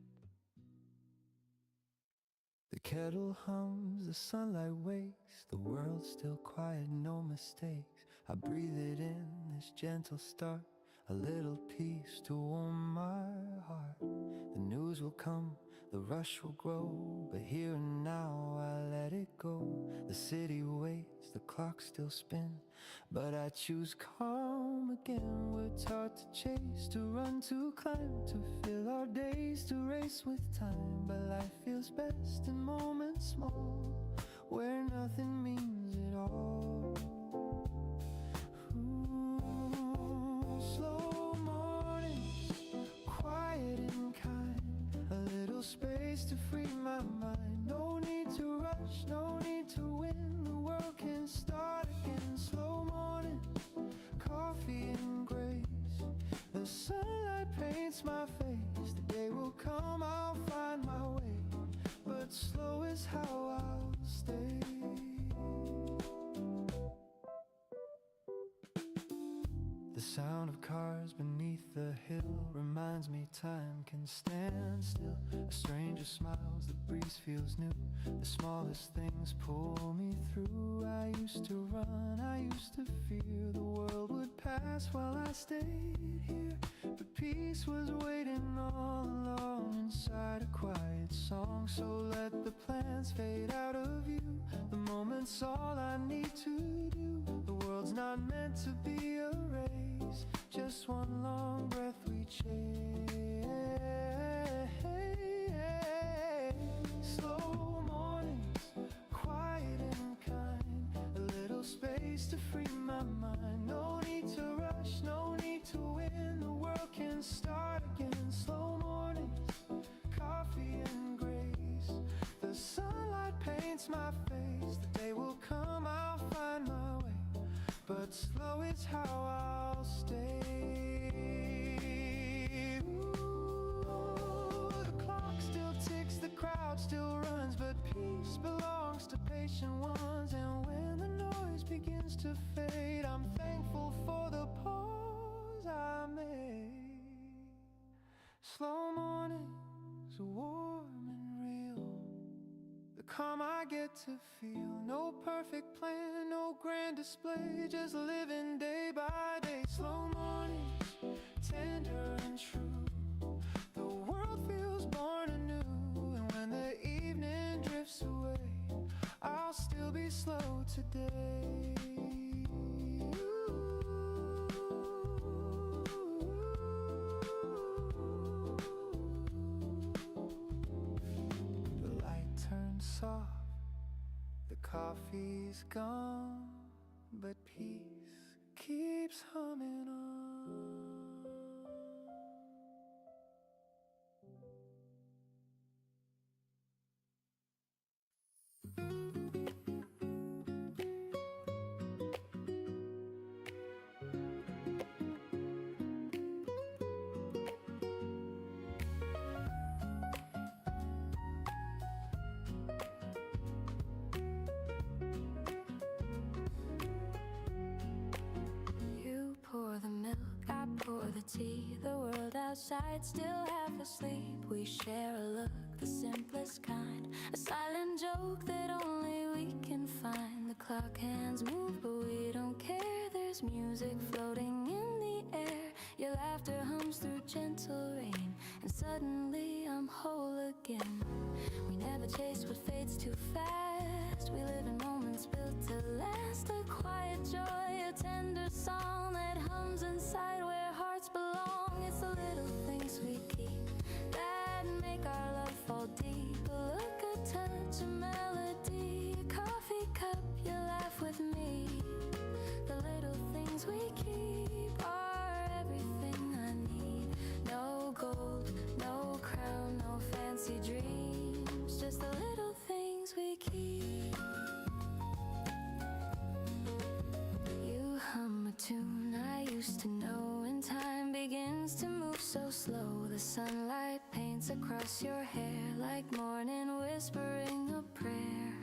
The kettle hums, the sunlight wakes, the world's still quiet, no mistakes. I breathe it in, this gentle start, a little peace to warm my heart. The news will come, the rush will grow, but here and now I let it go. The city waits, the clock still spins, but I choose calm again. We're taught to chase, to run, to climb, to fill our days, to race with time. But life feels best in moments small, where nothing means it all. Slow mornings, quiet and kind, a little space to free my mind. No need to rush, no need to win, the world can start again. Slow mornings, coffee and grace, the sunlight paints my face. The day will come, I'll find my way, but slow is how I'll stay. The sound of cars beneath the hill reminds me time can stand still. A stranger smiles, the breeze feels new, the smallest things pull me through. I used to run, I used to fear the world would pass while I stayed here, but peace was waiting all along inside a quiet song. So let the plans fade out of view, the moment's all I need to do. The world world's not meant to be a race, just one long breath we chase. Slow mornings, quiet and kind, a little space to free my mind. No need to rush, no need to win, the world can start again. Slow mornings, coffee and grace, the sunlight paints my face. The day will come, I'll find my way, but slow is how I'll stay. Ooh, the clock still ticks, the crowd still runs, but peace belongs to patient ones. And when the noise begins to fade, I'm thankful for the pause I made. Slow mornings, warm and real, the calm I get to feel. No perfect plan, no grand display, just living day by day. Slow mornings, tender and true, the world feels born anew. And when the evening drifts away, I'll still be slow today. The light turns soft, the coffee's gone, but peace keeps humming on. You pour the milk, I pour the tea. The world outside still half asleep. We share a look, the simplest kind, a silent joke that only we can find. The clock hands move, but we don't care. There's music floating in the air. Your laughter hums through gentle rain, and suddenly I'm whole again. We never chase what fades too fast. We live in moments built to last. A quiet joy, a tender song that hums inside where hearts belong. It's the little things we keep that make our love fall deep. A look, a touch, a melody, a coffee cup, you laugh with me. The little things we keep are everything I need. No gold, no crown, no fancy dreams, just the little things we keep. You hum a tune I used to know, and time begins to move so slow. The sunlight paints across your hair like morning whispering a prayer.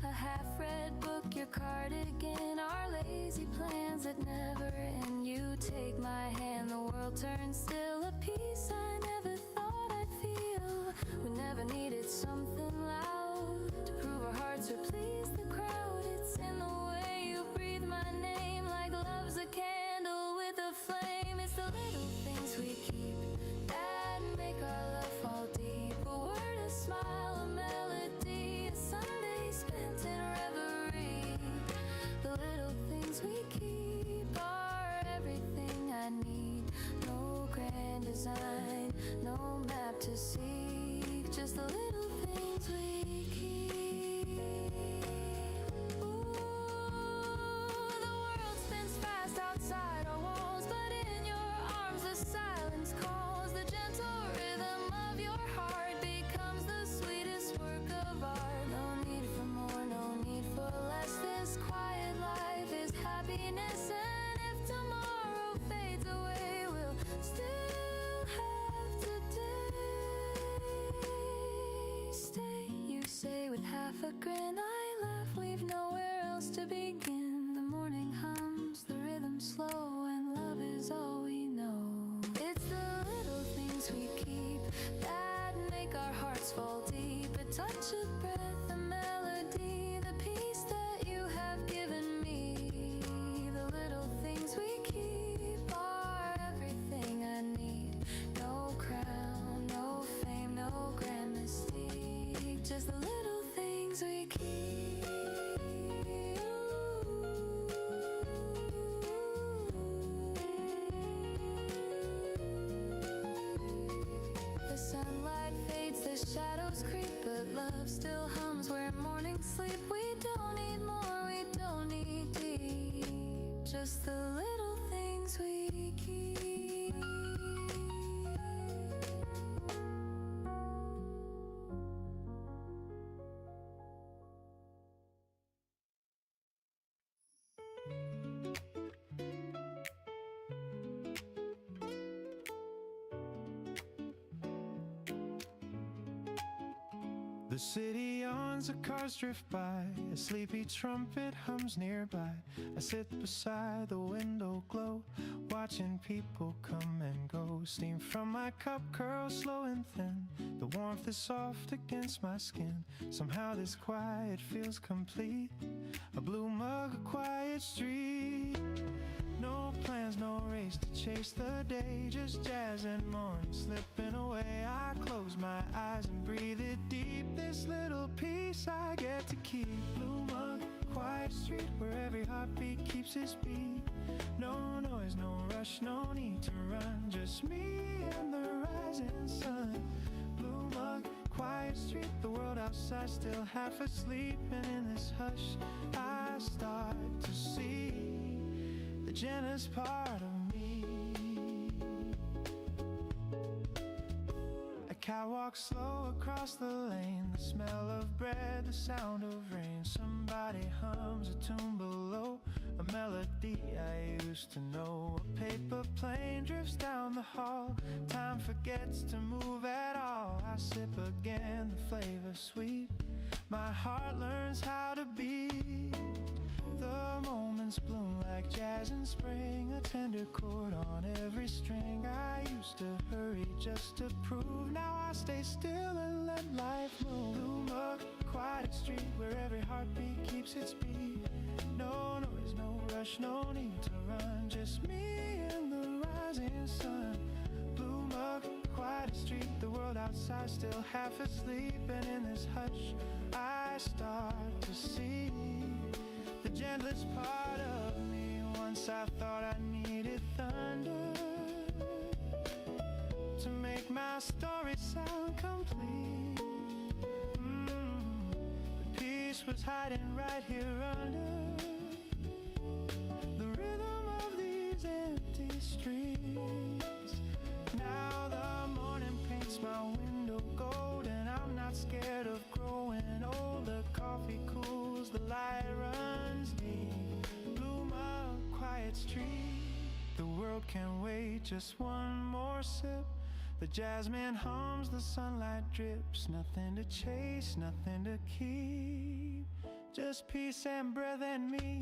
A half-read book, your cardigan, our lazy plans that never end. You take my hand, the world turns still. A peace I never thought I'd feel. We never needed something loud to prove our hearts are pleased. The crowd, it's in the way you breathe my name, like love's a candle with a flame. It's the little things we keep that make our love fall deep. A word, a smile, a melody, a Sunday spent in reverie. The little things we keep are everything I need. No grand design, no map to seek, just the little things we keep. Ooh, the world spins fast outside our walls, but in your arms the silence calls. The gentle rhythm of your heart becomes the sweetest work of art. No need for more, no need for less. This quiet life is happiness, and if tomorrow fades away, we'll still have today. Stay, you say with half a grin. I laugh, we've nowhere else to begin. The morning hums, the rhythm slow, and love is all we know. It's the little things we keep that make our hearts fall deep. A touch of breath, a melody, the peace that you have given me. The little things we keep are everything I need. No crown, no fame, no grand mystique, just the little things we keep. shadows creep, but love still hums where mornings sleep. We don't need more, we don't need deep, just the little things we keep. The city yawns, the cars drift by, a sleepy trumpet hums nearby. I sit beside the window glow, watching people come and go. Steam from my cup curls slow and thin, the warmth is soft against my skin. Somehow this quiet feels complete, a blue mug, a quiet street. No plans, no race to chase the day, just jazz and morning slipping away. I close my eyes and breathe it deep, this little piece I get to keep. Blue mug, quiet street where every heartbeat keeps its beat. No noise, no rush, no need to run, just me and the rising sun. Blue mug, quiet street, the world outside still half asleep, and in this hush I start to see the gentlest part of me. A cat walks slow across the lane, the smell of bread, the sound of rain. Somebody hums a tune below, a melody I used to know. A paper plane drifts down the hall, time forgets to move at all. I sip again, the flavor sweet, my heart learns how to beat. The moments bloom like jazz in spring, a tender chord on every string. I used to hurry just to prove, now I stay still and let life move. Blue mug, quiet street where every heartbeat keeps its beat. No noise, no rush, no need to run, just me and the rising sun. Blue mug, quiet street, the world outside still half asleep, and in this hush I start to see the gentlest part of me. Once I thought I needed thunder to make my story sound complete. But peace was hiding right here under the rhythm of these empty streets. Now the morning paints my window gold, and I'm not scared of growing old. The coffee cools, the light runs deep. Blue mug, quiet street, the world can wait just one more sip. The jasmine hums, the sunlight drips, nothing to chase, nothing to keep, just peace and breath and me.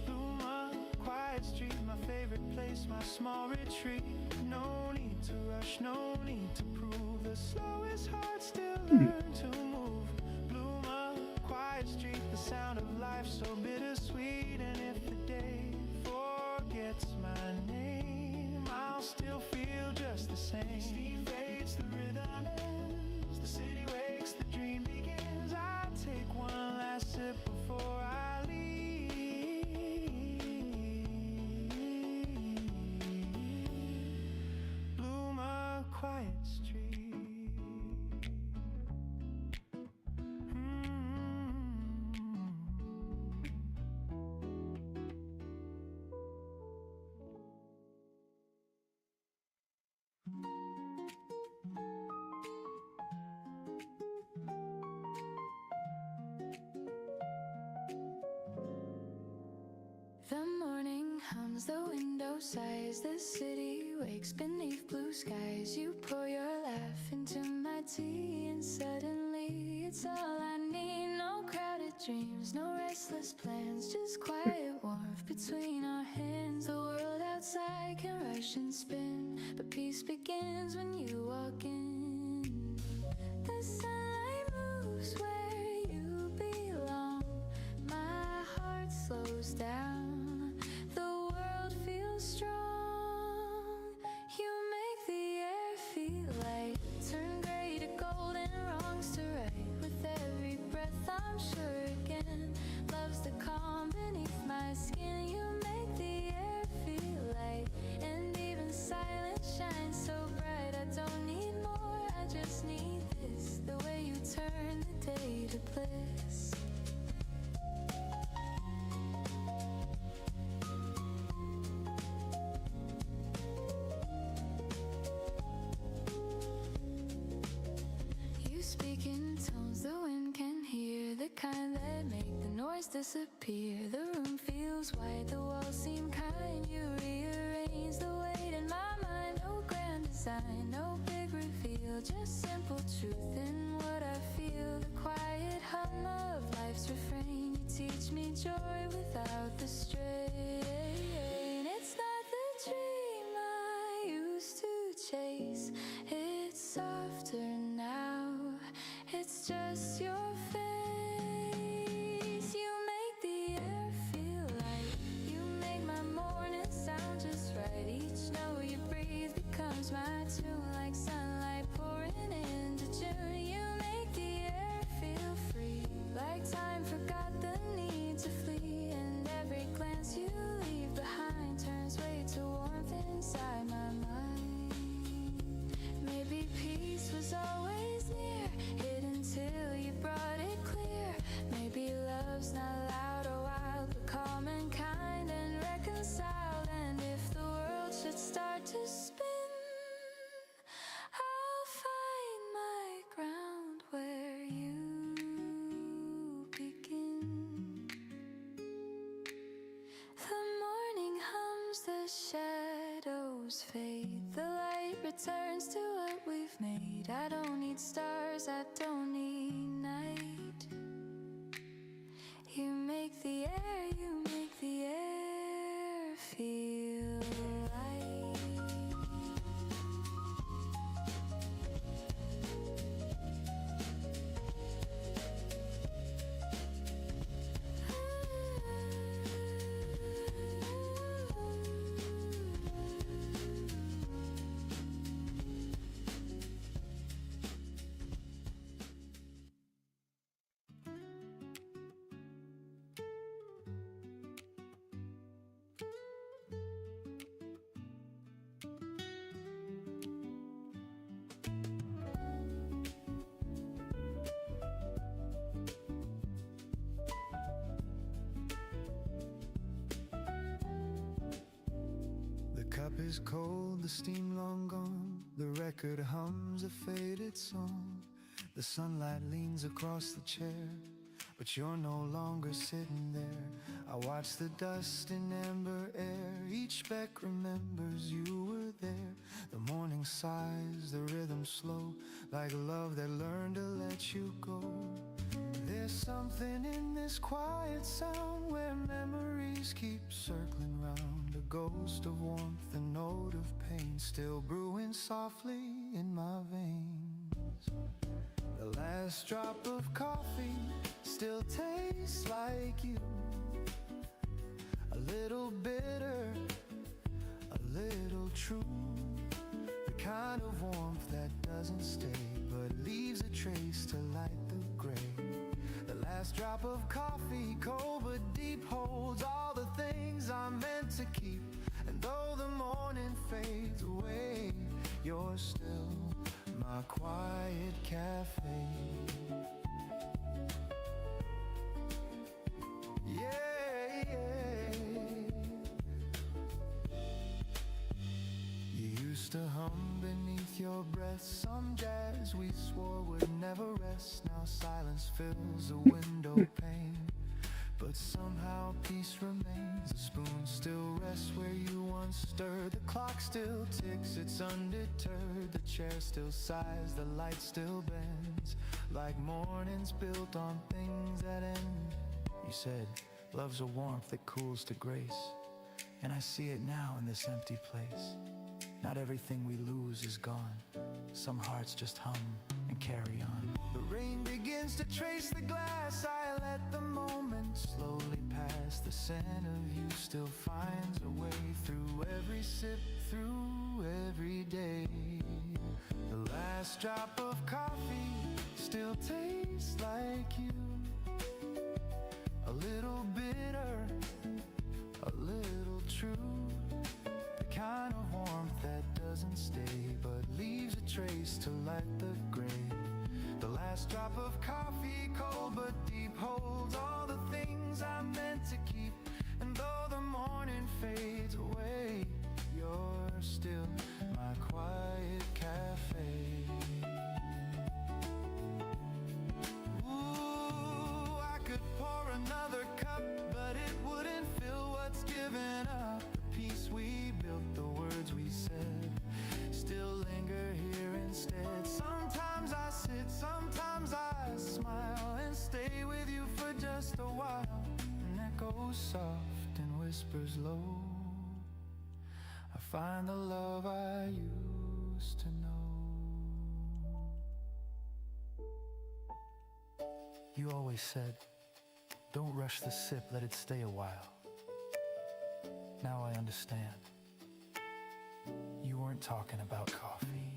Blue mug, quiet street, my favorite place, my small retreat. No need to rush, no need to prove, the slowest heart still learn to move. Blue mug, quiet street, the sound of life so bittersweet. And if the day forgets my name, I'll still feel just the same. Steam fades, the rhythm ends, the city wakes, the dream begins. I take one last sip before I leave. Blue mug, quiet street. The morning hums, the window sighs, the city wakes beneath blue skies. You pour your laugh into my tea, and suddenly it's all I need. No crowded dreams, no restless plans, just quiet warmth between our hands. The world outside can rush and spin, but peace begins when you walk in. The sunlight moves where you belong, my heart slows down, the world feels strong. You make the air feel light, turn gray to gold and wrongs to right. With every breath I'm sure again, love's the calm beneath my skin. You make the air feel light, and even silence shines so bright. I don't need more, I just need this, the way you bliss. You speak in tones the wind can hear, the kind that make the noise disappear. The room feels white, the walls seem kind. You rearrange the weight in my mind. No grand design, no big reveal, just simple truth in what I feel. The quiet hum of life's refrain. You teach me joy without the strain. It's not the dream I used to chase. It's softer now. It's just your face. You make the air feel light. You make my morning sound just right. Each note you breathe becomes my tune, like sunlight pouring into June. You make the air feel free, like time forgot the need to flee. And every glance you leave behind turns weight to warmth inside my mind. Maybe peace was always near, hidden till you brought it clear. Maybe love's not loud or wild, but calm and kind and reconciled. And if the world should start to spin, I'll find my ground where you begin. The morning hums, the shadows fade, the light returns to what we've made. I don't need stars, I don't need night. You make the air feel light. The cup is cold, the steam long gone. The record hums a faded song. The sunlight leans across the chair, but you're no longer sitting there. I watch the dust in amber air. Each speck remembers you were there. The morning sighs, the rhythm slow, like love that learned to let you go. There's something in this quiet sound where memories keep circling round. A ghost of warmth, a note of pain, still brewing softly in my veins. The last drop of coffee still tastes like you. A little bitter, a little true. The kind of warmth that doesn't stay, but leaves a trace to light the gray. The last drop of coffee, cold but deep, holds all the things I meant to keep. And though the morning fades away, you're still my quiet cafe. Yeah, yeah. You used to hum beneath your breath some jazz we swore would never rest. Now silence fills the window pane, but somehow peace remains. The spoon still rests where you once stirred. The clock still ticks, it's undeterred. The chair still sighs, the light still bends, like mornings built on things that end. You said, love's a warmth that cools to grace, and I see it now in this empty place. Not everything we lose is gone. Some hearts just hum and carry on. The rain begins to trace the glass. I let the moment slowly pass. The scent of you still finds a way through every sip, through every day. The last drop of coffee still tastes like you. A little bitter, a little true. The kind of warmth that doesn't stay, but leaves a trace to light the gray. The last drop of coffee, cold but deep, holds all the things I meant to keep. And though the morning fades away, you're still my quiet cafe. Ooh, I could pour another cup, but it wouldn't fill what's given up. The peace we built, the words we said, still linger here instead. Sometimes I sit, sometimes I smile, and stay with you for just a while. An echo soft and whispers low, I find the love I used to know. You always said, don't rush the sip, let it stay a while. Now I understand. You weren't talking about coffee.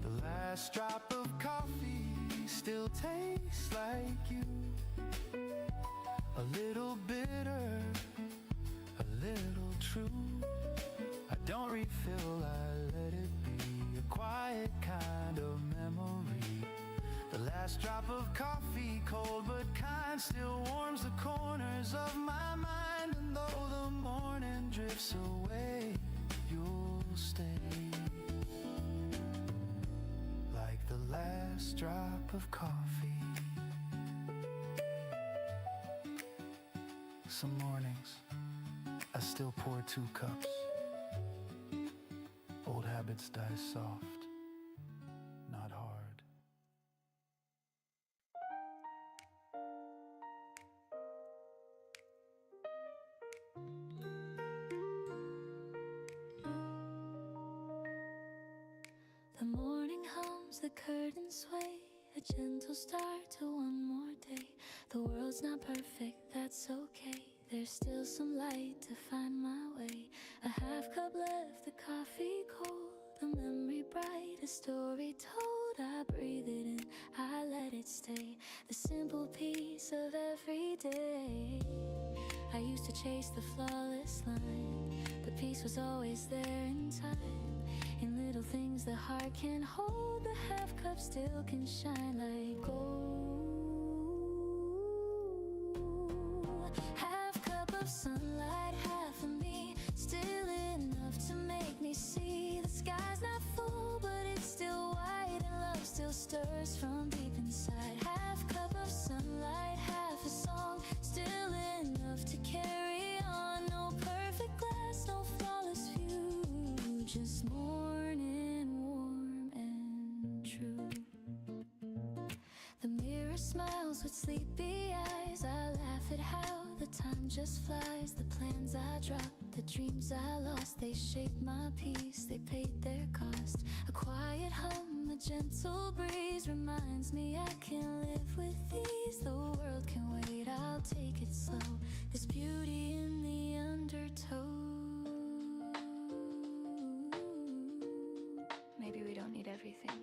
The last drop of coffee still tastes like you. A little bitter, a little true. I don't refill, I let it be a quiet kind of memory. The last drop of coffee, cold but kind, still warms the corners of my mind. And though the morning drifts away, you'll stay, like the last drop of coffee. Some mornings, I still pour 2 cups. Old habits die soft, not hard. The morning hums, the curtains sway, a gentle start to one more day. The world's not perfect, that's okay. There's still some light to find my way. A half cup left, the coffee cold, a memory bright, a story told. I breathe it in, I let it stay, the simple peace of every day. I used to chase the flawless line, but peace was always there in time. In little things the heart can hold, the half cup still can shine like gold. Half cup of sunlight, half of me, still enough to make me see. The sky's not full, but it's still white, and love still stirs from deep inside. Half cup of sunlight, half a song, still enough to carry on. No perfect glass, no flawless view, just morning warm and true. The mirror smiles with sleepy eyes. I laugh at how the time just flies. The plans I dropped, the dreams I lost, they shaped my peace, they paid their cost. A quiet hum, a gentle breeze reminds me I can live with these. The world can wait, I'll take it slow. There's beauty in the undertow. Maybe we don't need everything.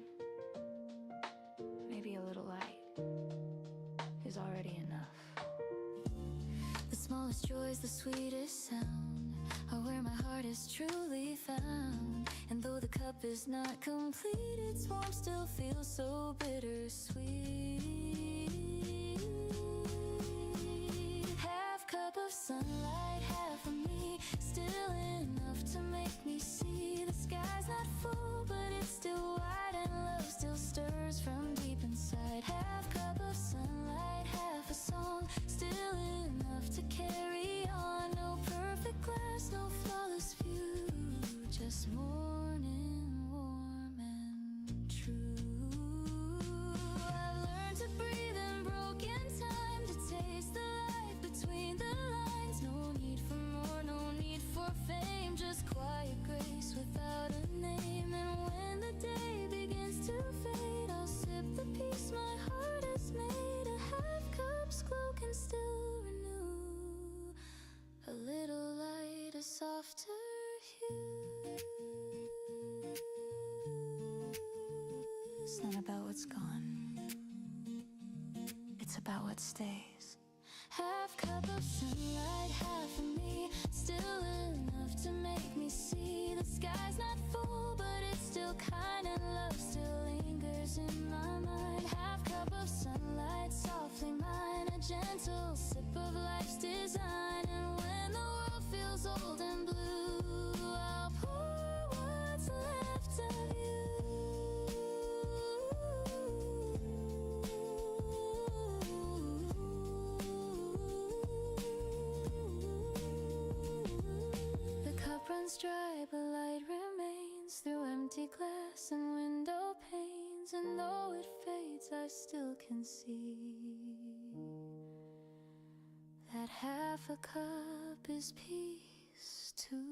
Maybe a little light is already enough. The smallest joys, the sweetest sound, are where my heart is truly found. And though the cup is not complete, its warmth still feels so bittersweet. Half cup of sunlight, half of me, still enough to make me see. The sky's not full, but it's still wide, and love still stirs from deep inside. Half cup of sunlight, half a song, still enough to carry on. No perfect glass, no flawless view, just morning warm and true. I've learned to breathe in broken time, to taste the light between the lines. No need for more, no need for fame, just quiet grace without a name. And when the day begins to fade, I'll sip the peace my heart has made. A half cup's glow can still renew a little light, a softer hue. It's not about what's gone, it's about what stays. Half cup of sunlight, half of me, still enough to make me see. The sky's not full, but it's still kind, and love still lingers colors in my mind. Half cup of sunlight, softly mine. A gentle sip of life's design. And when the world feels old and blue, I'll pour what's left of you. The cup runs dry, but light remains through empty glass and window panes. And though it fades, I still can see that half a cup is peace to me.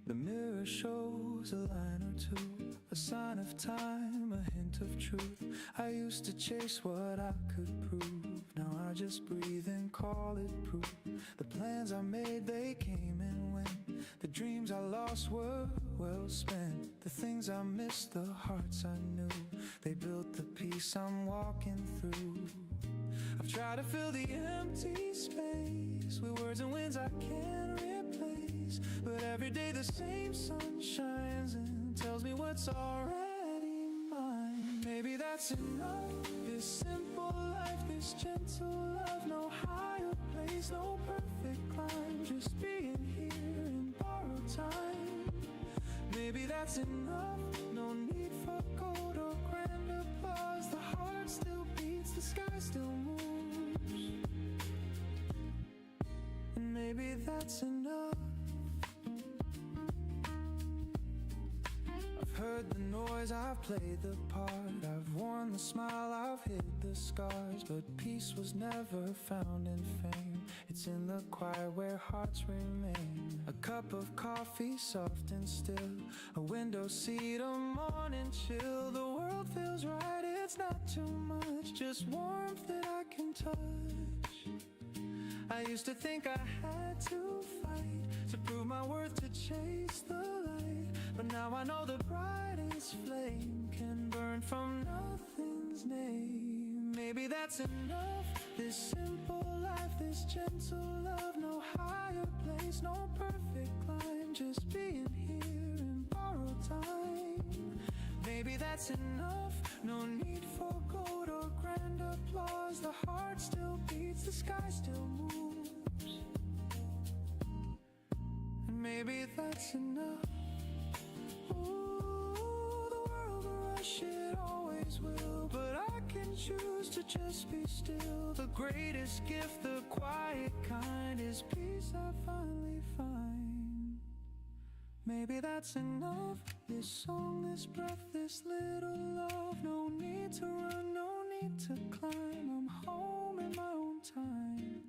The mirror shows a line or two, a sign of time, a hint of truth. I used to chase what I could prove. Now I just breathe and call it proof. The plans I made, they came and went. The dreams I lost were well spent. The things I missed, the hearts I knew, they built the peace I'm walking through. I've tried to fill the empty space with words and winds I can't replace, but every day the same sun shines and tells me what's already mine. Maybe that's enough, this simple life, this gentle love. No higher place, no perfect climb, just being here in borrowed time. Maybe that's enough, no need for gold or grand applause. The heart still beats, the sky still moves, and maybe that's enough. I've heard the noise, I've played the part, I've worn the smile, I've hid the scars, but peace was never found in fame. It's in the quiet where hearts remain. A cup of coffee, soft and still, a window seat, a morning chill. The world feels right, it's not too much, just warmth that I can touch. I used to think I had to fight to prove my worth, to chase the light, but now I know the brightest flame can burn from nothing's name. Maybe that's enough, this simple life, this gentle love. No higher place, no perfect climb, just being here in borrowed time. Maybe that's enough, no need for gold or grand applause. The heart still beats, the sky still moves, and maybe that's enough. Ooh, the world will rush, it always will, but I can choose to just be still. The greatest gift, the quiet kind, is peace I finally find. Maybe that's enough, this song, this breath, this little love. No need to run, no need to climb, I'm home in my own time.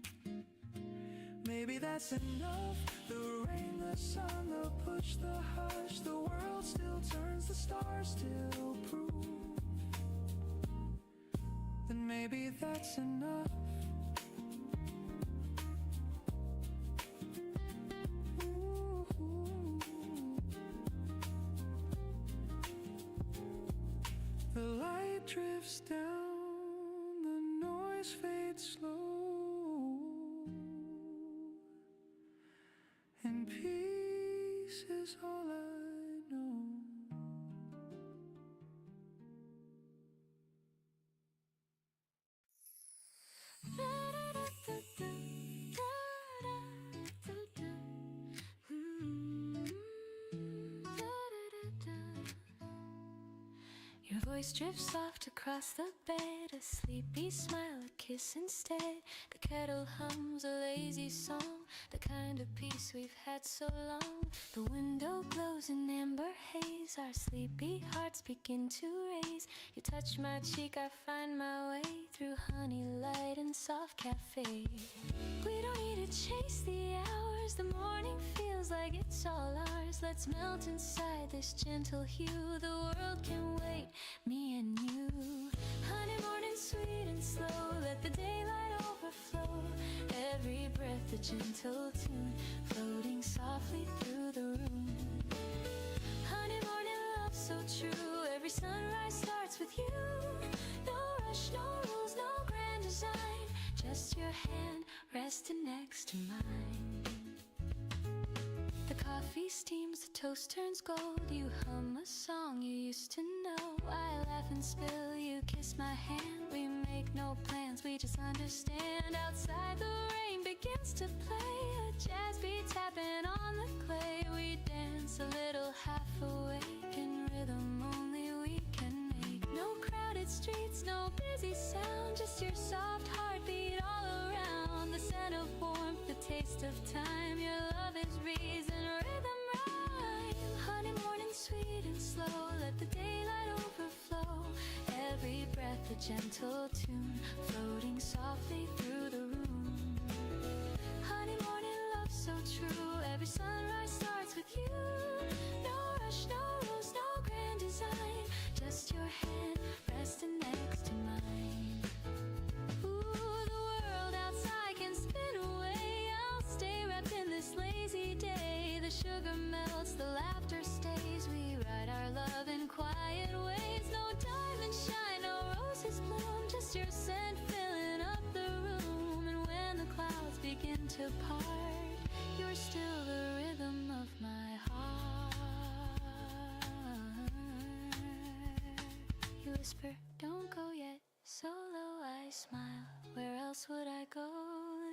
Maybe that's enough, the rain, the sun, the push, the hush. The world still turns, the stars still prove. Then maybe that's enough. Ooh. The light drifts down, the noise fades slow, and peace is all I know. Your voice drifts soft across the bed, a sleepy smile, a kiss instead. The kettle hums a lazy song, the kind of peace we've had so long. The window glows in amber haze, our sleepy hearts begin to raise. You touch my cheek, I find my way through honey, light, and soft cafe. We don't need to chase the hours, the morning feels like it's all ours. Let's melt inside this gentle hue, the world can wait, me and you. Honey, morning sweet and slow, let the daylight overflow. Every breath a gentle tune, floating soft softly through the room. Honey, morning love so true. Every sunrise starts with you. No rush, no rules, no grand design. Just your hand resting next to mine. The coffee steams, the toast turns gold. You hum a song you used to know. I laugh and spill, you kiss my hand. We make no plans, we just understand. Outside the rain begins to play. A jazz beat tapping on the clay. We dance a little half awake in rhythm only we can make. No crowded streets, no busy sound. Just your soft heartbeat all around. The scent of warmth, the taste of time. Your love is reason, rhythm, rhyme. Honey, morning sweet and slow. Let the daylight overflow. Every breath a gentle tune, floating softly through the room. Honey, morning love so true. Every sunrise starts with you. No rush, no rules, no grand design. Just your hand resting next to mine. Ooh, the world outside can spin away. I'll stay wrapped in this lazy day. The sugar melts, the laughter stays. We write our love in quiet ways. No diamond shine, no roses bloom. Just your scent filling up the room. And when the clouds begin to part, you're still the rhythm of my heart. You whisper, don't go yet. Solo, I smile. Where else would I go?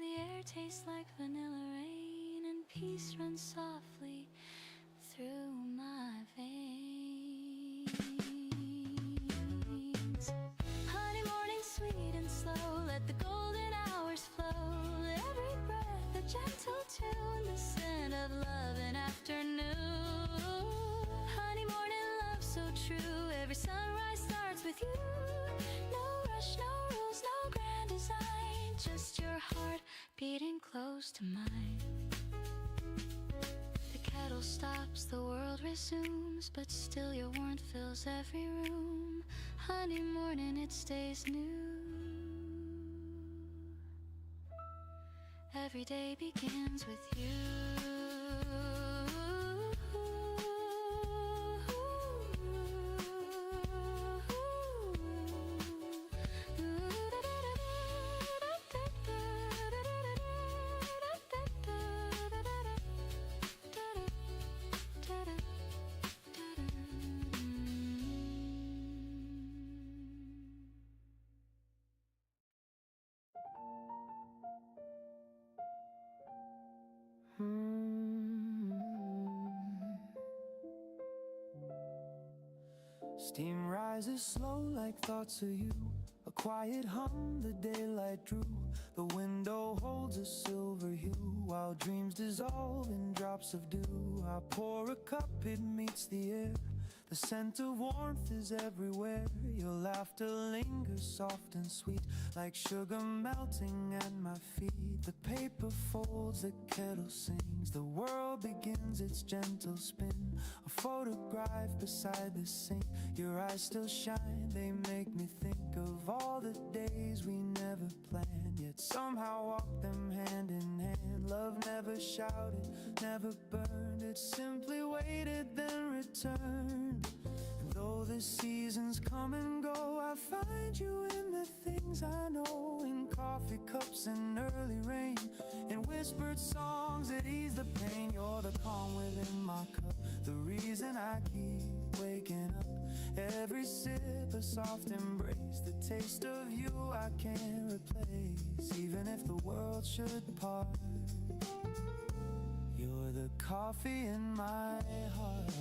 The air tastes like vanilla rain, and peace runs softly through my veins. Honey, morning sweet and slow. Let the golden hours flow. Every breath a gentle tune. The scent of love in afternoon. Honey, morning love so true. Every sunrise starts with you. No rush, no rules, no grand design. Just your heart beating close to mine. The kettle stops, the world resumes, but still your warmth fills every room. Honey, morning it stays new. Every day begins with you. Steam rises slow like thoughts of you. A quiet hum the daylight drew. The window holds a silver hue, while dreams dissolve in drops of dew. I pour a cup, it meets the air. The scent of warmth is everywhere. Your laughter lingers soft and sweet, like sugar melting at my feet. The paper folds, the kettle sings. The world begins its gentle spin. A photograph beside the sink. Your eyes still shine, they make me think of all the days we never planned, yet somehow walk them hand in hand. Love never shouted, never burned. It simply waited, then returned. And though the seasons come and go, I find you in the things I know. In coffee cups and early rain, in whispered songs that ease the pain. You're the calm within my cup, the reason I keep waking up. Every sip a soft embrace. The taste of you I can't replace, even if the world should part. You're the coffee in my heart.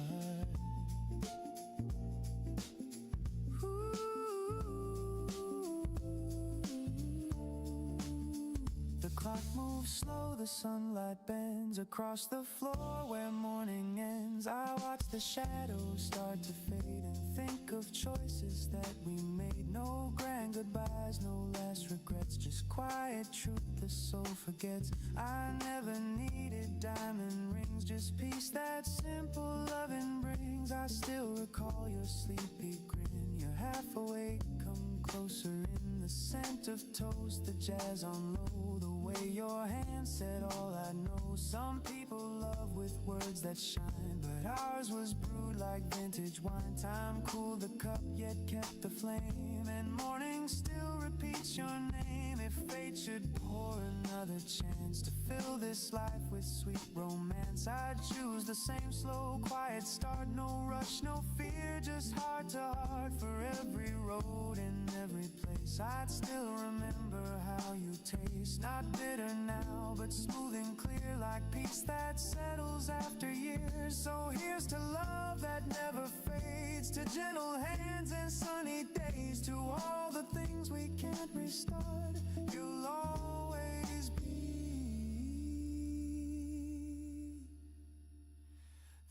The clock moves slow, the sunlight bends across the floor where morning ends. I watch the shadows start to fade and think of choices that we made. No grand goodbyes, no last regrets, just quiet truth the soul forgets. I never needed diamond rings, just peace that simple loving brings. I still recall your sleepy grin. You're half awake, come closer in the scent of toast, the jazz on low. The way your hand said all I know. Some people love with words that shine, but ours was brewed like vintage wine. Time cooled the cup, yet kept the flame, and morning still repeats your name. If fate should pour another chance to fill this life with sweet romance, I'd choose the same slow, quiet start. No rush, no fear, just heart to heart. For every road and every place, I'd still remember how you taste. Not bitter now, but smooth and clear, like peace that settles after years. So here's to love that never fades, to gentle hands and sunny days, to all the things we can't restart. You'll always be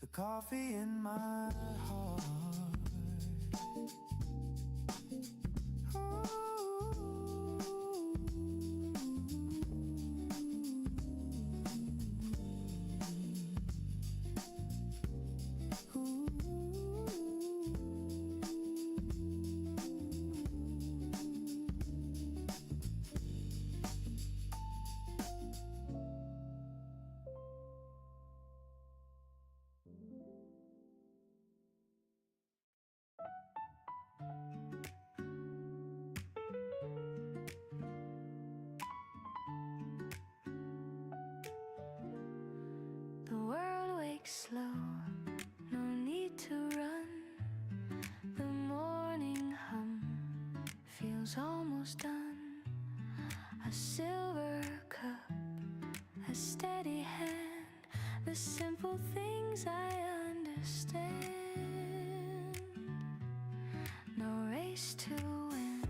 the coffee in my heart. The world wakes slow, no need to run. The morning hum feels almost done. A silver cup, a steady hand, the simple things I understand. No race to win,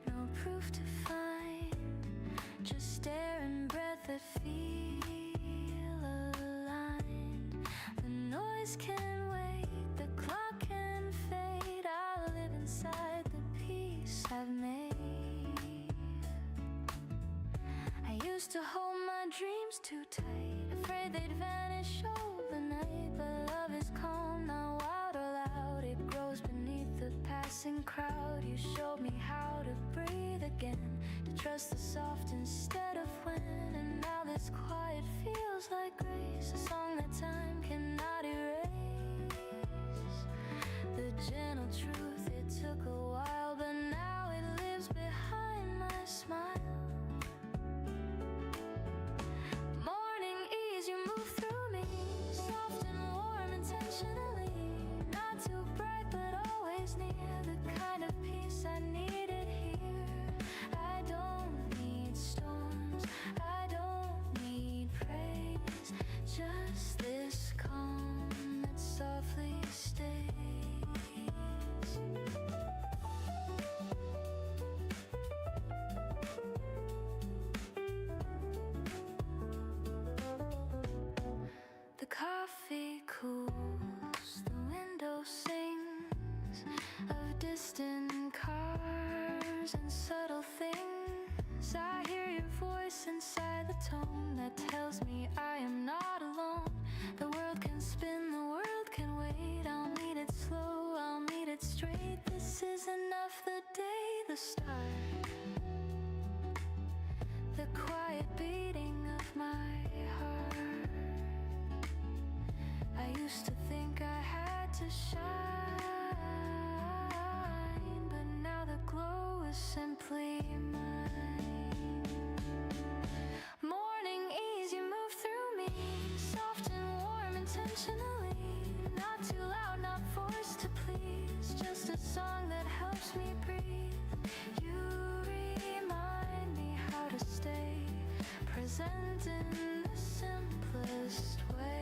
no proof to find, just air and breath that feel aligned. The noise can wait, the clock can fade. I'll live inside the peace I've made. I used to hold my dreams too tight, afraid they'd vanish overnight. But love is calm, not wild or loud. It grows beneath the passing crowd. You showed me how to breathe again, to trust the soft instead of when. And now this quiet feels like grace, a song that time cannot erase. The gentle truth, it took a while, but now it lives behind my smile. Morning ease, you move through me, soft and warm intentionally. Not too bright, but always near, the kind of peace I needed here. I don't need storms, I don't need praise, just this calm that softly stays. The coffee cools, the window sings of distant cars and subtle things. I hear your voice inside the tone that tells me I am not alone. The world can spin, the world can wait. I'll meet it slow, I'll meet it straight. This is enough, the day, the start, the quiet beating of my heart. I used to think I had to shine, but now the glow is simply mine. Morning ease, you move through me, soft and warm intentionally. Not too loud, not forced to please, just a song that helps me breathe. You remind me how to stay present in the simplest way.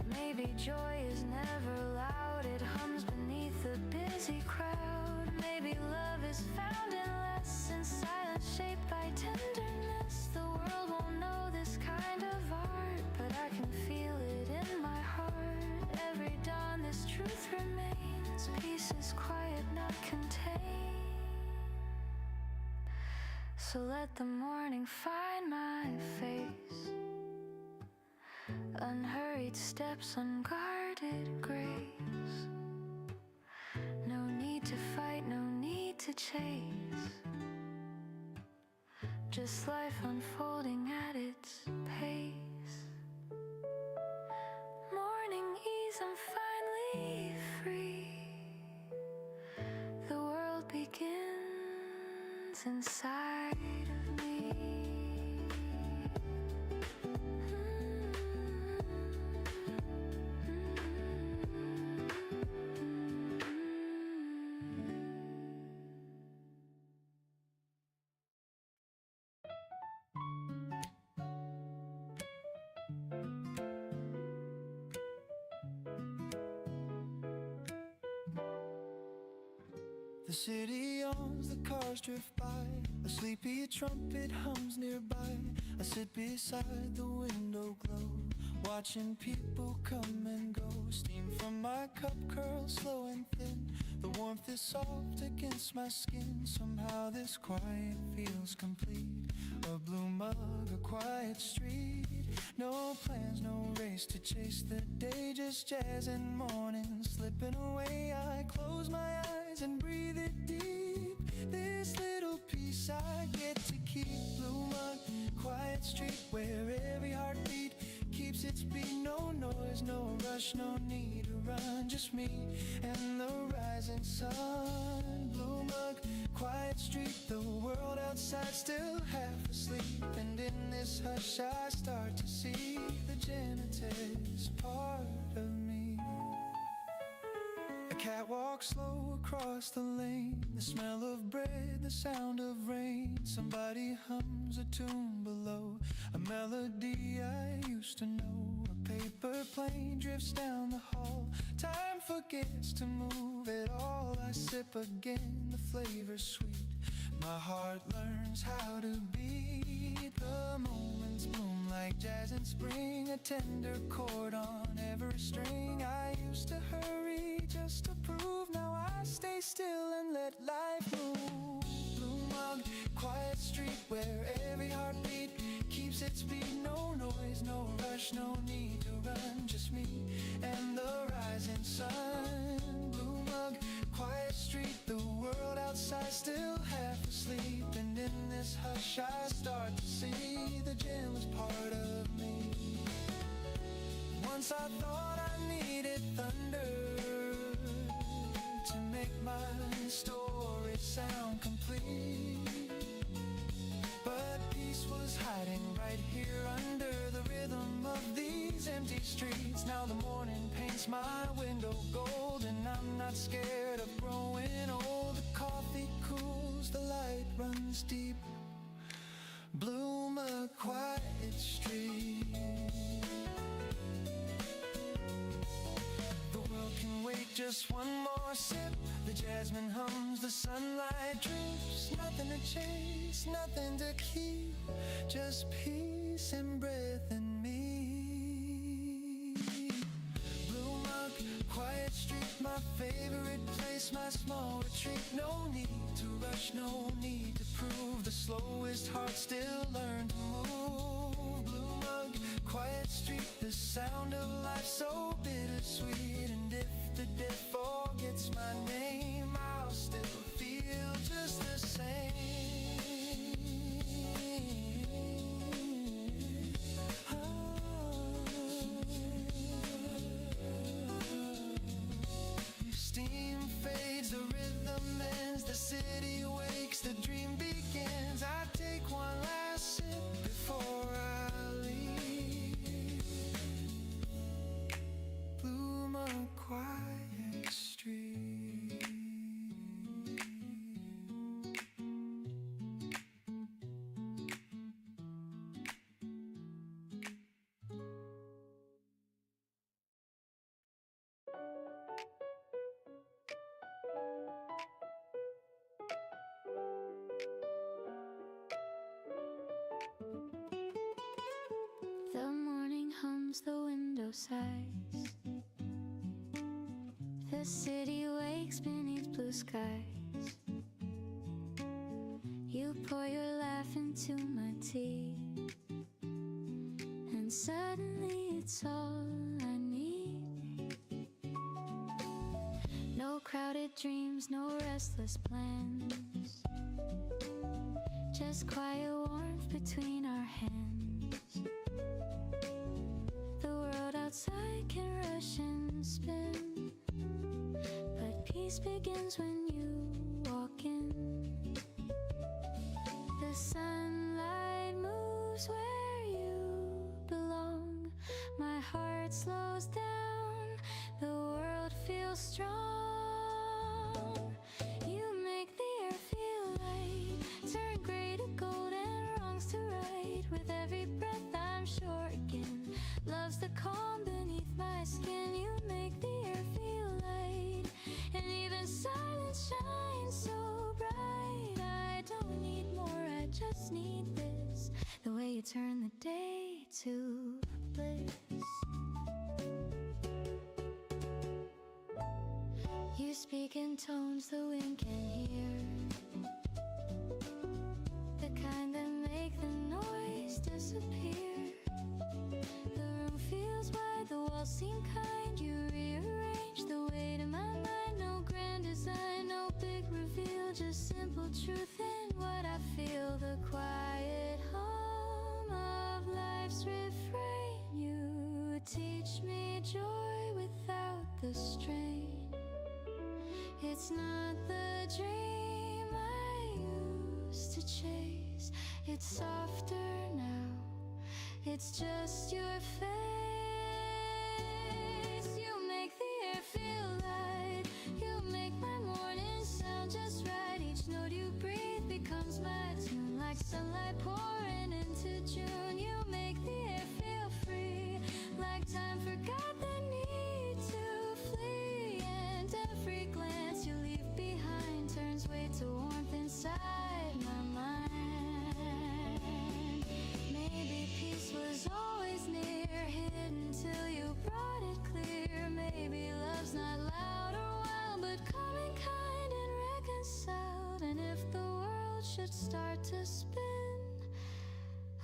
Maybe joy is never loud, it hums beneath the busy crowd. Maybe love is found in less, in silence shaped by tenderness. The world won't know this kind of art, but I can feel it in my heart. Every dawn this truth remains, peace is quiet, not contained. So let the morning find my face, unhurried steps, unguarded grace. No need to fight, no need to chase, just life unfolding at its pace. what's inside of me. The city yawns, the cars drift by. A sleepy trumpet hums nearby. I sit beside the window glow, watching people come and go. Steam from my cup curls slow and thin. The warmth is soft against my skin. Somehow this quiet feels complete. A blue mug, a quiet street. No plans, no race to chase the day. Just jazz and morning slipping away. I close my eyes and breathe it deep. This little piece I get to keep. Blue mug, quiet street where every heartbeat keeps its beat. No noise, no rush, no need to run. Just me and the rising sun. Blue mug, quiet street, the world outside still half asleep. And in this hush I start to see the Genesis part of me. A cat walks slow across the lane. The smell of bread, the sound of rain. Somebody hums a tune below, a melody I used to know. A paper plane drifts down the hall. Time forgets to move at all. I sip again, the flavor's sweet. My heart learns how to beat. The moments bloom like jazz in spring. A tender chord on every string. I used to hurry just to prove. Now I stay still and let life move. Blue mug, quiet street where every heartbeat keeps its beat. No noise, no rush, no need to run. Just me and the rising sun. Blue mug, quiet street, the world outside still half asleep. And in this hush I start to see the gentlest part of me. Once I thought I needed thunder to make my story sound complete, but peace was hiding right here under the rhythm of these empty streets. Now the morning paints my window gold, and I'm not scared of growing old. The coffee cools, the light runs deep. Bloom a quiet street. The world can wait just one more sip. The jasmine hums, the sunlight drips. Nothing to chase, nothing to keep. Just peace and breath in me. Blue mug, quiet street, my favorite place, my small retreat. No need to rush, no need to prove. The slowest heart still learn to move. Blue mug, quiet street, the sound of life so bittersweet. And if the death forgets my name, I'll still feel just the same. Steam fades, the rhythm ends, the city wakes, the dream begins. I take one last sip before I leave. Bloom a quiet street. The morning hums, the window sighs. The city wakes beneath blue skies. You pour your laugh into my tea, and suddenly it's all I need. No crowded dreams, no restless plans, just quiet warmth between our hands. The world outside can rush and spin, but peace begins when you walk in. sunlight moves where you belong. My heart slows down, the world feels strong. You make the air feel light, turn gray to gold and wrongs to right. With every breath I'm sure again, love's the calm beneath my skin. You make the air feel light, and even silence shines so bright. I don't need more, I just need this, the way you turn the day to bliss. You speak in tones the wind can hear, the kind that make the noise disappear. The room feels wide, the walls seem kind. You rearrange the weight in my mind. No grand design, no big reveal, just simple truth in what I feel. The quiet hum of life's refrain. You teach me joy without the strain. It's not the dream I used to chase. It's softer now, it's just your face. You make the air feel light, you make my morning sound just right. Each note you breathe becomes my tune, like sunlight pouring into June. You make the air feel free, like time forgot the need to flee. And every glance you leave behind turns weight to warmth inside my mind. Maybe peace was always near, hidden till you brought it clear. Maybe love's not loud or wild, but coming kind and reconciled. And if the world should start to spin,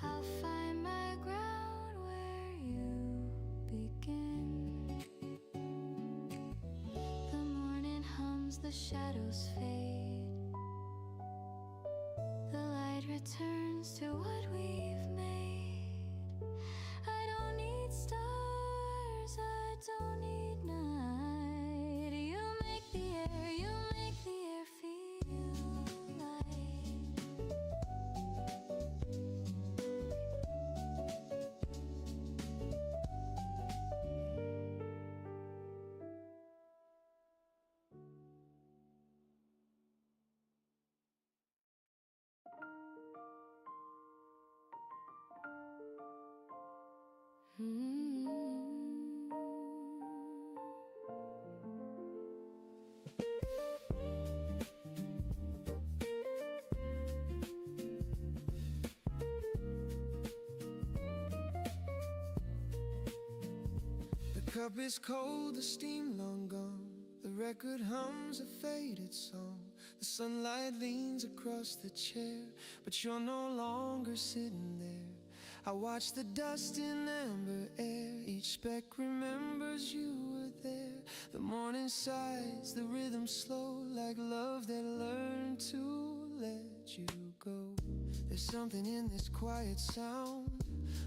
I'll find my ground where you begin. The morning hums, the shadows fade, the light returns to what we've made. I don't need stars, I don't need night. You make the air, you make the air feel light. The cup is cold, the steam long gone. The record hums a faded song. The sunlight leans across the chair, but you're no longer sitting there. I watch the dust in amber air. Each speck remembers you were there. The morning sighs, the rhythm slow, like love that learned to let you go. There's something in this quiet sound,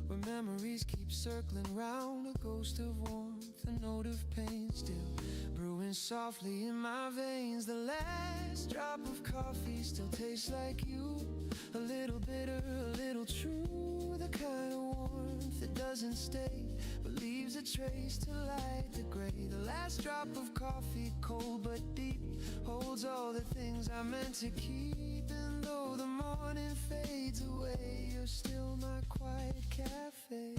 where memories keep circling round. A ghost of warmth, a note of pain, still brewing softly in my veins. The last drop of coffee still tastes like you, a little bitter, a little true. The kind of warmth that doesn't stay, but leaves a trace to light the gray. The last drop of coffee, cold but deep, holds all the things I meant to keep. And though the morning fades away, you're still my quiet cafe.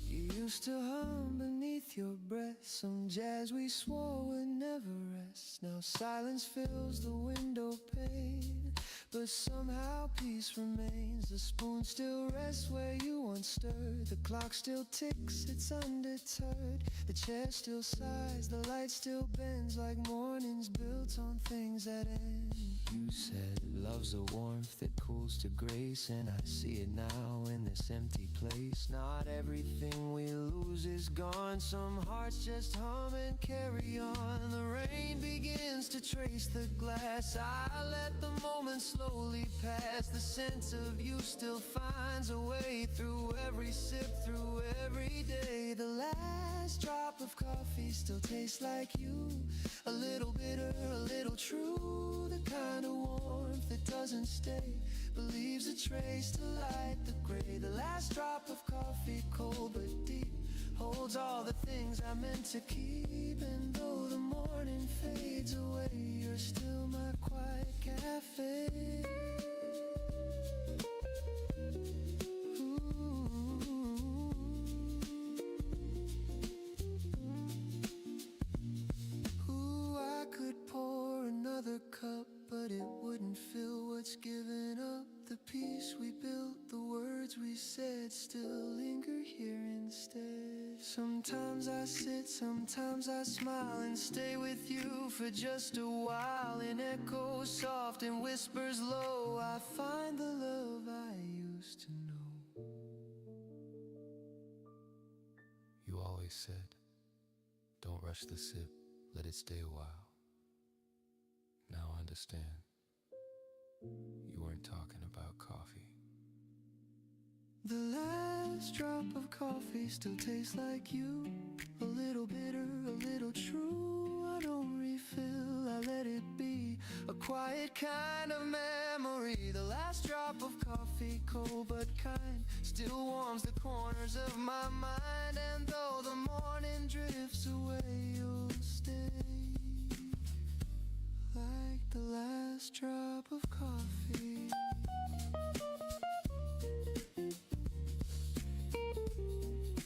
You used to hum beneath your breath, some jazz we swore would never rest. Now silence fills the window pane, but somehow peace remains. The spoon still rests where you once stirred. The clock still ticks, it's undeterred. The chair still sighs, the light still bends, like mornings built on things that end. You said love's a warmth that cools to grace, and I see it now in this empty place. Not everything we lose is gone. Some hearts just hum and carry on. The rain begins to trace the glass. I let the moment slowly slowly pass. The sense of you still finds a way through every sip, through every day. The last drop of coffee still tastes like you. A little bitter, a little true. The kind of warmth that doesn't stay, but leaves a trace to light the gray. The last drop of coffee, cold but deep, holds all the things I meant to keep. And though the morning fades away, you're still my quiet cafe. Ooh, I could pour another cup, but it wouldn't fill what's given up. The peace we built, the words we said, still linger here instead. Sometimes I sit, sometimes I smile and stay with you for just a while. In echoes soft and whispers low, I find the love I used to know. You always said, don't rush the sip, let it stay a while. Now I understand. You weren't talking about coffee. The last drop of coffee still tastes like you. A little bitter, a little true. I don't refill, I let it be. A quiet kind of memory. The last drop of coffee, cold but kind, still warms the corners of my mind. And though the morning drifts away, you'll stay. Like the last drop of coffee.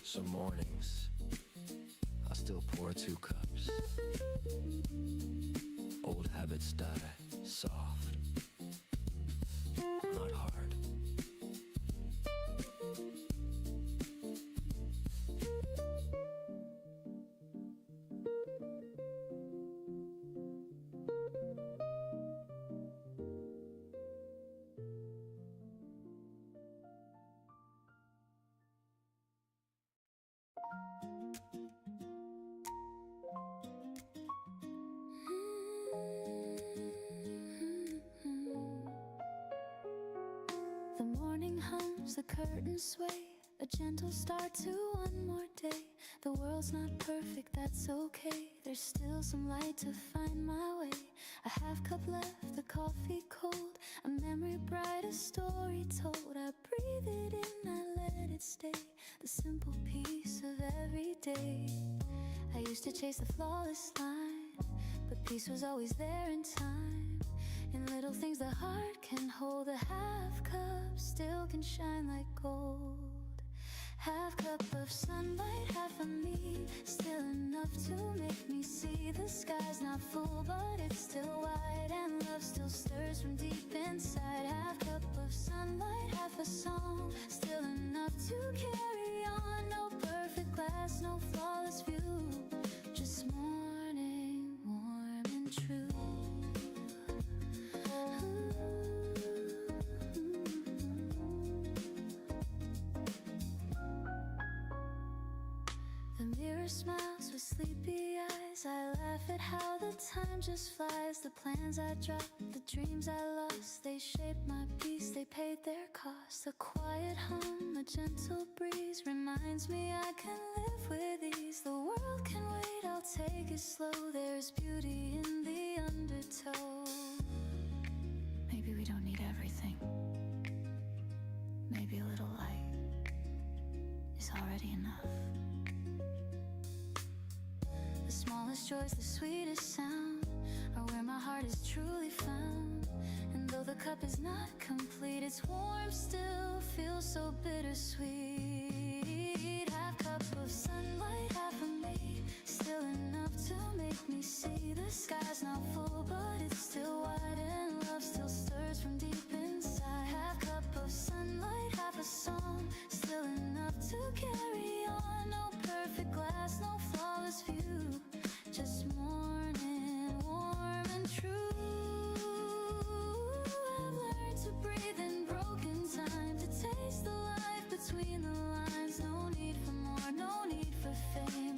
Some mornings I still pour 2 cups. Old habits die soft, not hard. The morning hums, the curtains sway, a gentle start to one more day. The world's not perfect, that's okay. There's still some light to find my way. A half cup left, the coffee cold, a memory bright, a story told. I breathe it in, I let it stay, the simple peace of every day. I used to chase the flawless line, but peace was always there in time. In little things the heart can hold, a half cup still can shine like gold. Half cup of sunlight, half of me, still enough to make me see. The sky's not full, but it's still wide, and love still stirs from deep inside. Half cup of sunlight, half a song, still enough to carry on. No perfect glass, no flawless view, just morning, warm and true. The mirror smiles with sleepy eyes. I laugh at how the time just flies. The plans I dropped, the dreams I lost, they shaped my peace, they paid their cost. A quiet hum, a gentle breeze reminds me I can live with ease. The world can wait, I'll take it slow. There's beauty in the undertow. Maybe we don't need everything. Maybe a little light is already enough. The smallest joys, the sweetest sound, are where my heart is truly found. And though the cup is not complete, its warmth still feels so bittersweet. Half cup of sunlight, half of me, still enough to make me see. The sky's not full, but it's still wide, and love still stirs from deep inside. Half cup of sunlight, half a song, still enough to carry on. No perfect glass, no flawless view, just morning, warm and true. I've learned to breathe in broken time, to taste the life between the lines. No need for more, no need for fame.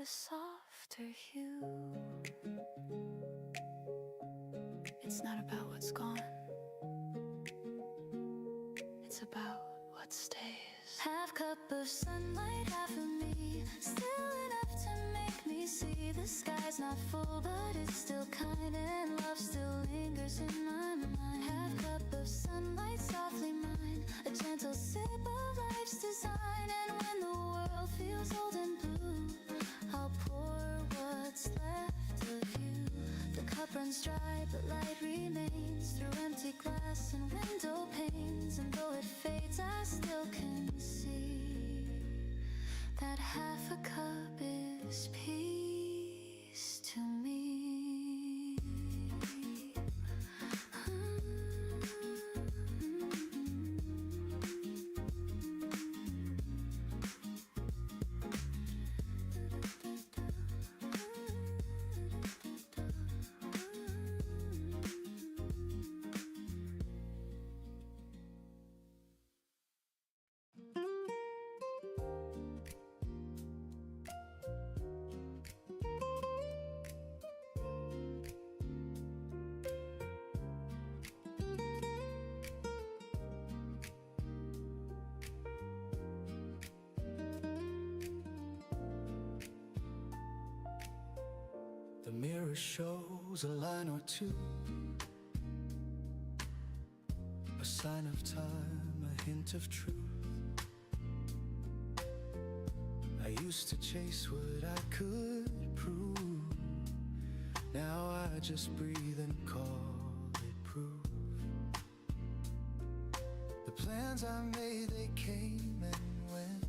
softer hue. It's not about what's gone, it's about what stays. Half cup of sunlight, half of me, still enough to make me see the sky's not full, but it's still kind, and love still lingers in my mind. Half cup of sunlight, softly mine, a gentle sip of life's design. And when the world feels old and blue, I'll pour what's left of you. The cup runs dry, but light remains through empty glass and window panes. And though it fades, I still can see that half a cup is peace to me. The mirror shows a line or two, a sign of time, a hint of truth. I used to chase what I could prove. Now I just breathe and call it proof. The plans I made, they came and went.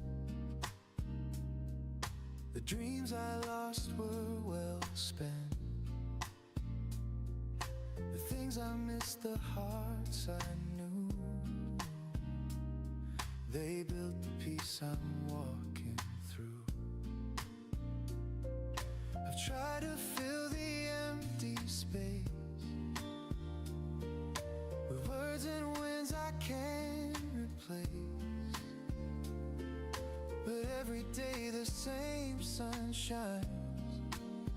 The dreams I lost were well spent. The things I missed, the hearts I knew, they built the peace I'm walking through. I've tried to fill the empty space with words and winds I can't replace. But every day the same sun shines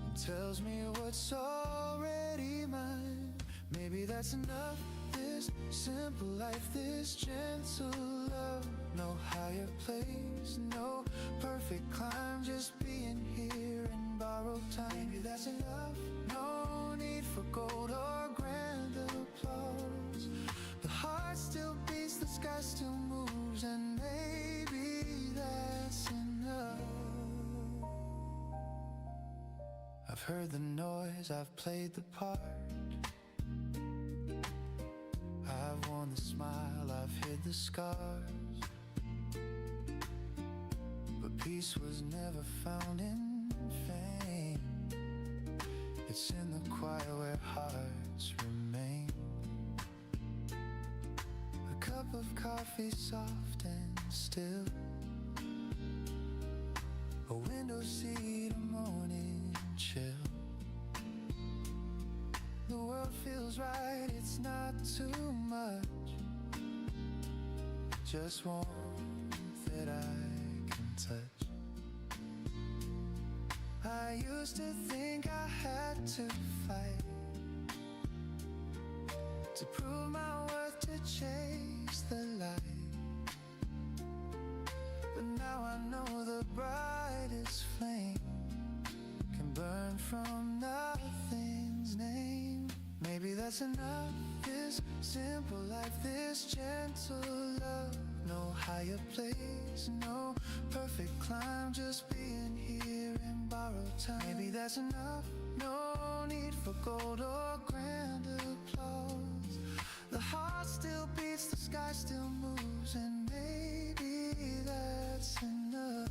and tells me what's already mine. Maybe that's enough, this simple life, this gentle love. No higher place, no perfect climb, just being here in borrowed time. Maybe that's enough, no need for gold or grand applause. The heart still beats, the sky still moves, and maybe that's enough. I've heard the noise, I've played the part, I've worn the smile, I've hid the scars. But peace was never found in fame. It's in the quiet where hearts remain. A cup of coffee soft and still, a window seat, a morning chill. The world feels right, it's not too much, just warmth that I can touch. I used to think I had to fight to prove my worth, to chase the light. But now I know the brightest flame can burn from nothing's name. Maybe that's enough, this simple life, this gentle love. No higher place, no perfect climb, just being here in borrowed time. Maybe that's enough, no need for gold or grand applause. The heart still beats, the sky still moves, and maybe that's enough.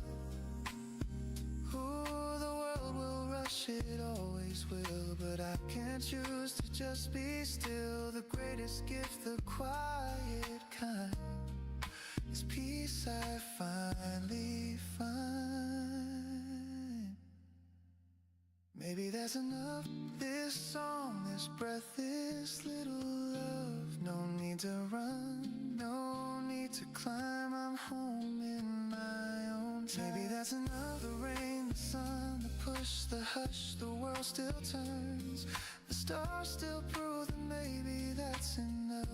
Ooh, the world will rush, it always will, but I can't choose to just be still. The greatest gift, the quiet kind, is peace I finally find. Maybe that's enough, this song, this breath, this little love. No need to run, no need to climb, I'm home in my own time. Maybe that's enough, the rain, the sun, the push, the hush, the world still turns. The stars still prove that maybe that's enough.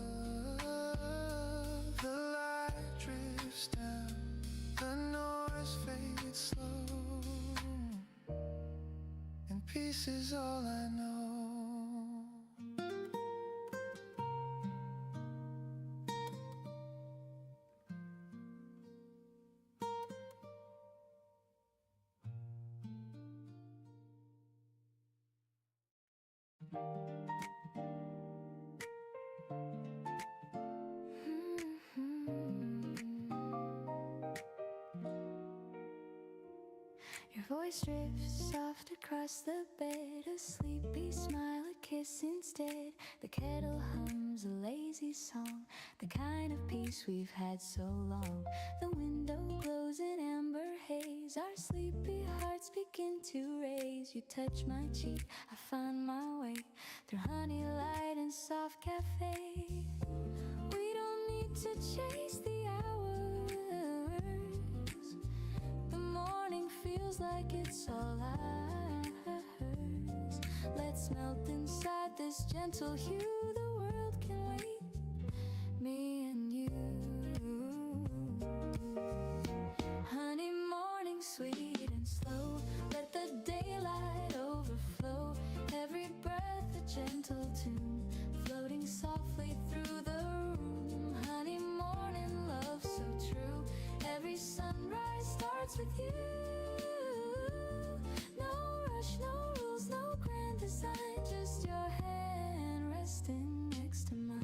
The light drifts down, the noise fades slow, and peace is all I know. Your voice drifts soft across the bed, a sleepy smile, a kiss instead. The kettle hums a lazy song, the kind of peace we've had so long. The window glows in amber haze, our sleepy hearts begin to raise. You touch my cheek, I find my way through honey light and soft cafe. We don't need to chase the hours, the morning feels like it's all ours. Let's melt inside this gentle hue, the world can wait, me and you. Honey morning, sweet and slow, let the daylight overflow. Every breath a gentle tune, floating softly through the room. Honey morning, love so true, every sunrise starts with you. No rush, no rules, no grand design, just your hand resting next to mine.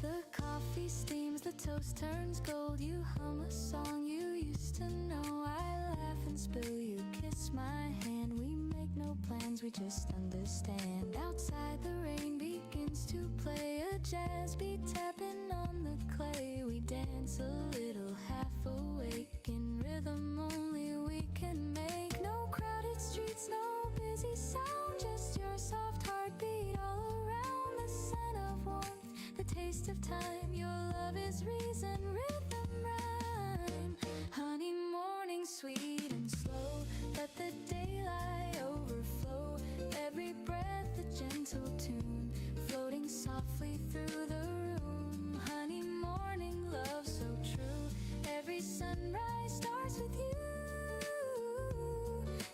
The coffee steams, the toast turns gold. You hum a song you used to know. I laugh and spill, you kiss my hand. We make no plans, we just understand. Outside the rain begins to play, a jazz beat tapping on the clay. We dance a little half awake, in rhythm only we can make. No crowded streets, no busy sound, just your soft heartbeat all around. The scent of warmth, the taste of time, your love is reason, rhythm, rhyme. Honey morning, sweet and slow, let the daylight overflow. Every breath a gentle tune, floating softly through the room. Honey morning, love so true, every sunrise starts with you.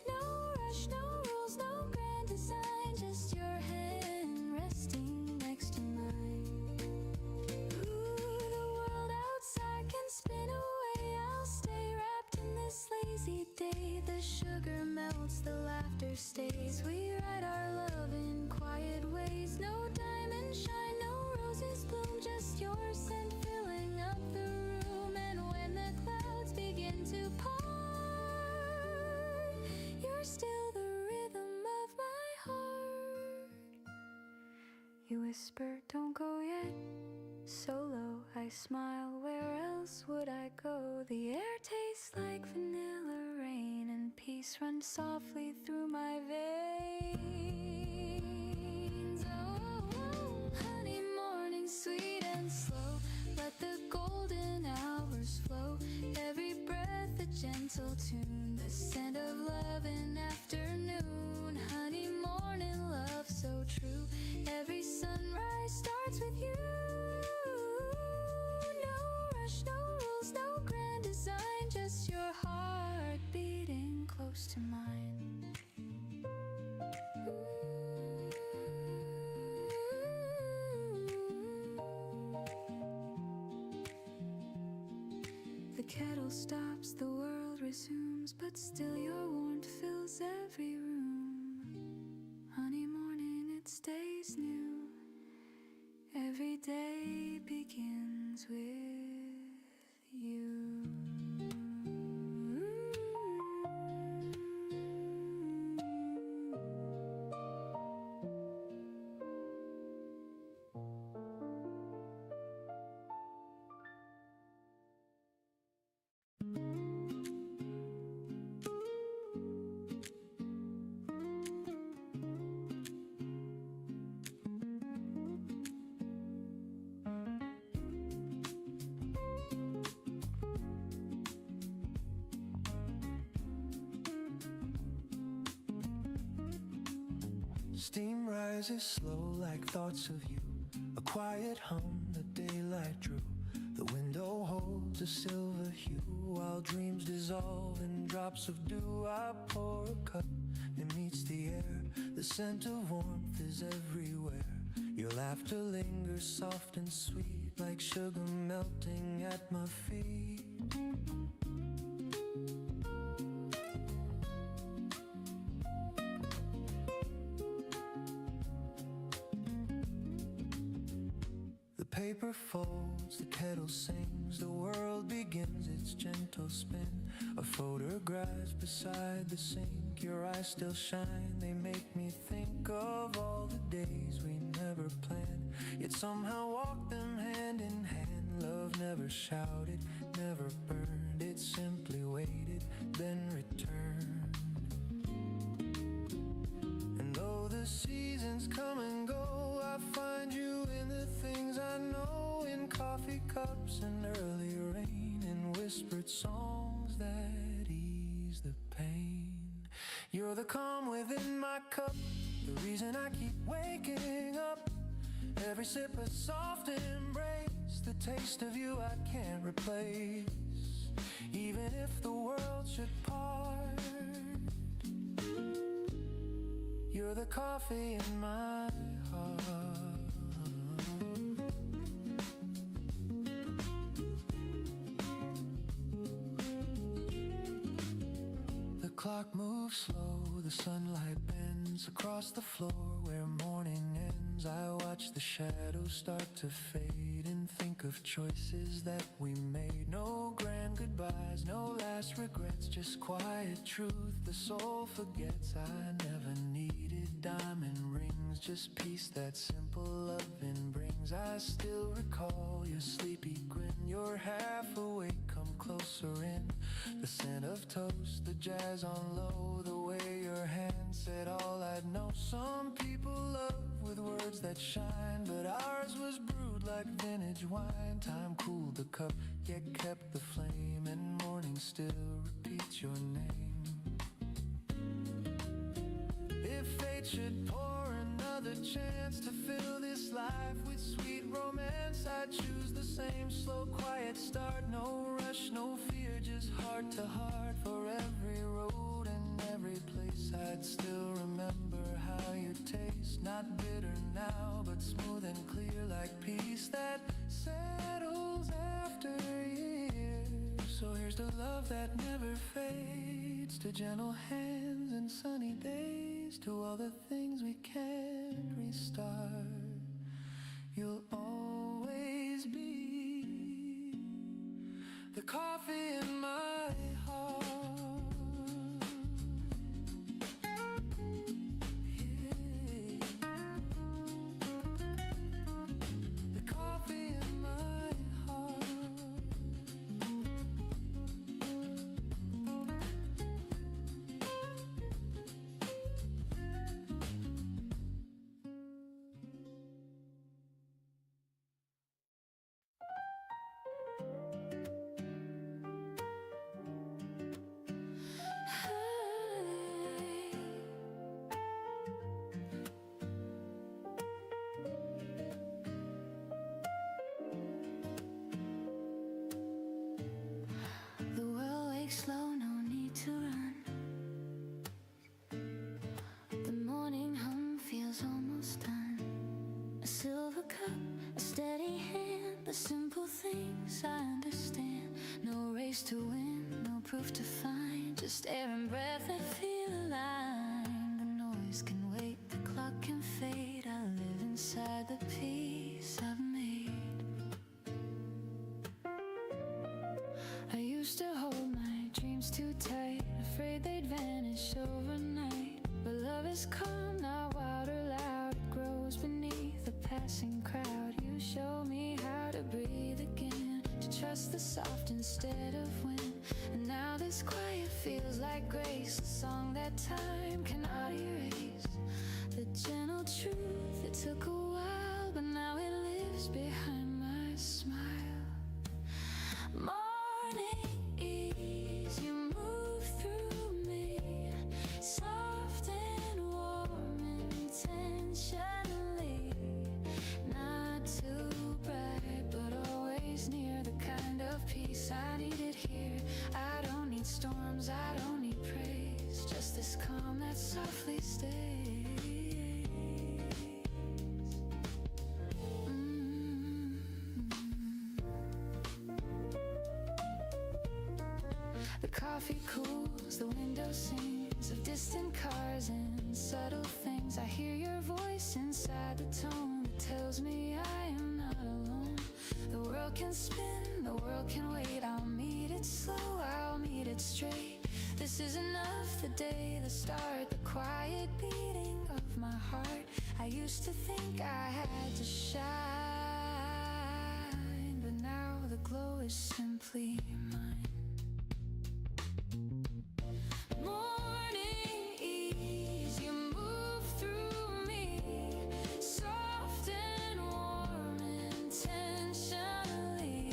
No rush, no rules, no grand design, just your hand resting next to mine. Ooh, the world outside can spin away, I'll stay wrapped in this lazy day. The sugar melts, the laughter stays, we write our love in quiet ways. No diamond shine, no roses bloom, just your scent filling up the room. And when the clouds begin to part, you're still the rhythm of my heart. You whisper, don't go yet, so low. I smile, where else would I go? The air tastes like vanilla rain, and peace runs softly through my veins. Oh, honey morning, sweet and slow, let the golden hours flow. Every breath a gentle tune, the scent of love in afternoon. Honey morning, love so true, every sunrise starts with you. No rush, no rules, no grand design, just your heart beating close to mine. The kettle stops, the world resumes, but still your warmth fills every room. Honey morning, it stays new, every day begins with you. Steam rises slow like thoughts of you. A quiet hum the daylight drew. The window holds a silver hue while dreams dissolve in drops of dew. I pour a cup, it meets the air. The scent of warmth is everywhere. Your laughter lingers soft and sweet like sugar melting at my feet. The paper folds, the kettle sings, the world begins its gentle spin. A photograph beside the sink, your eyes still shine, they make me think of all the days we never planned, yet somehow walked them hand in hand. Love never shouted, never burned, it simply waited, then returned. And though the seasons come and go, I find you in the things I know, in coffee cups and early rain, in whispered songs that ease the pain. You're the calm within my cup, the reason I keep waking up. Every sip a soft embrace, the taste of you I can't replace. Even if the world should part, you're the coffee in my heart. The clock moves slow, the sunlight bends across the floor where morning ends. I watch the shadows start to fade and think of choices that we made. No grand goodbyes, no last regrets, just quiet truth the soul forgets. I never needed diamond rings, just peace that simple loving brings. I still recall your sleepy grin, you're half awake, come closer in. The scent of toast, the jazz on low, the way your hand said all I'd know. Some people love with words that shine, but ours was brewed like vintage wine. Time cooled the cup, yet kept the flame, and morning still repeats your name. If fate should pour another chance to fill this life with sweet romance, I'd choose the same slow, quiet start. No rush, no fear, just heart to heart. For every road and every place, I'd still remember how you taste. Not bitter now, but smooth and clear like peace that settles after years. So here's to love that never fades, to gentle hands and sunny days, to all the things we can't restart. You'll always be the coffee in my heart. The coffee in my heart. The world wakes slow, no need to run. The morning hum feels almost done. A silver cup, a steady hand, the simple things I understand. No race to win, no proof to find, just air and breath that feel aligned. The noise can wait, the clock can fade, I live inside the peace I've made. I used to hold my dreams too tight, afraid they'd vanish overnight. But love is calm, not wild or loud, it grows beneath the passing crowd. You show me how to breathe again, to trust the soft instead of wind. And now this quiet feels like grace, a song that time cannot erase. The gentle truth, it took a while, but now it lives behind my smile. Morning ease, you move through me, soft and warm and tender. storms, I don't need praise, just this calm that softly stays. The coffee cools, the window sings of distant cars and subtle things. I hear your voice inside the tone that tells me I am not alone. The world can spin, the world can wait. I'll meet it slow, I'll meet it straight. This is enough, the day, the start, the quiet beating of my heart. I used to think I had to shine, but now the glow is simply mine. Morning ease, you move through me, soft and warm intentionally.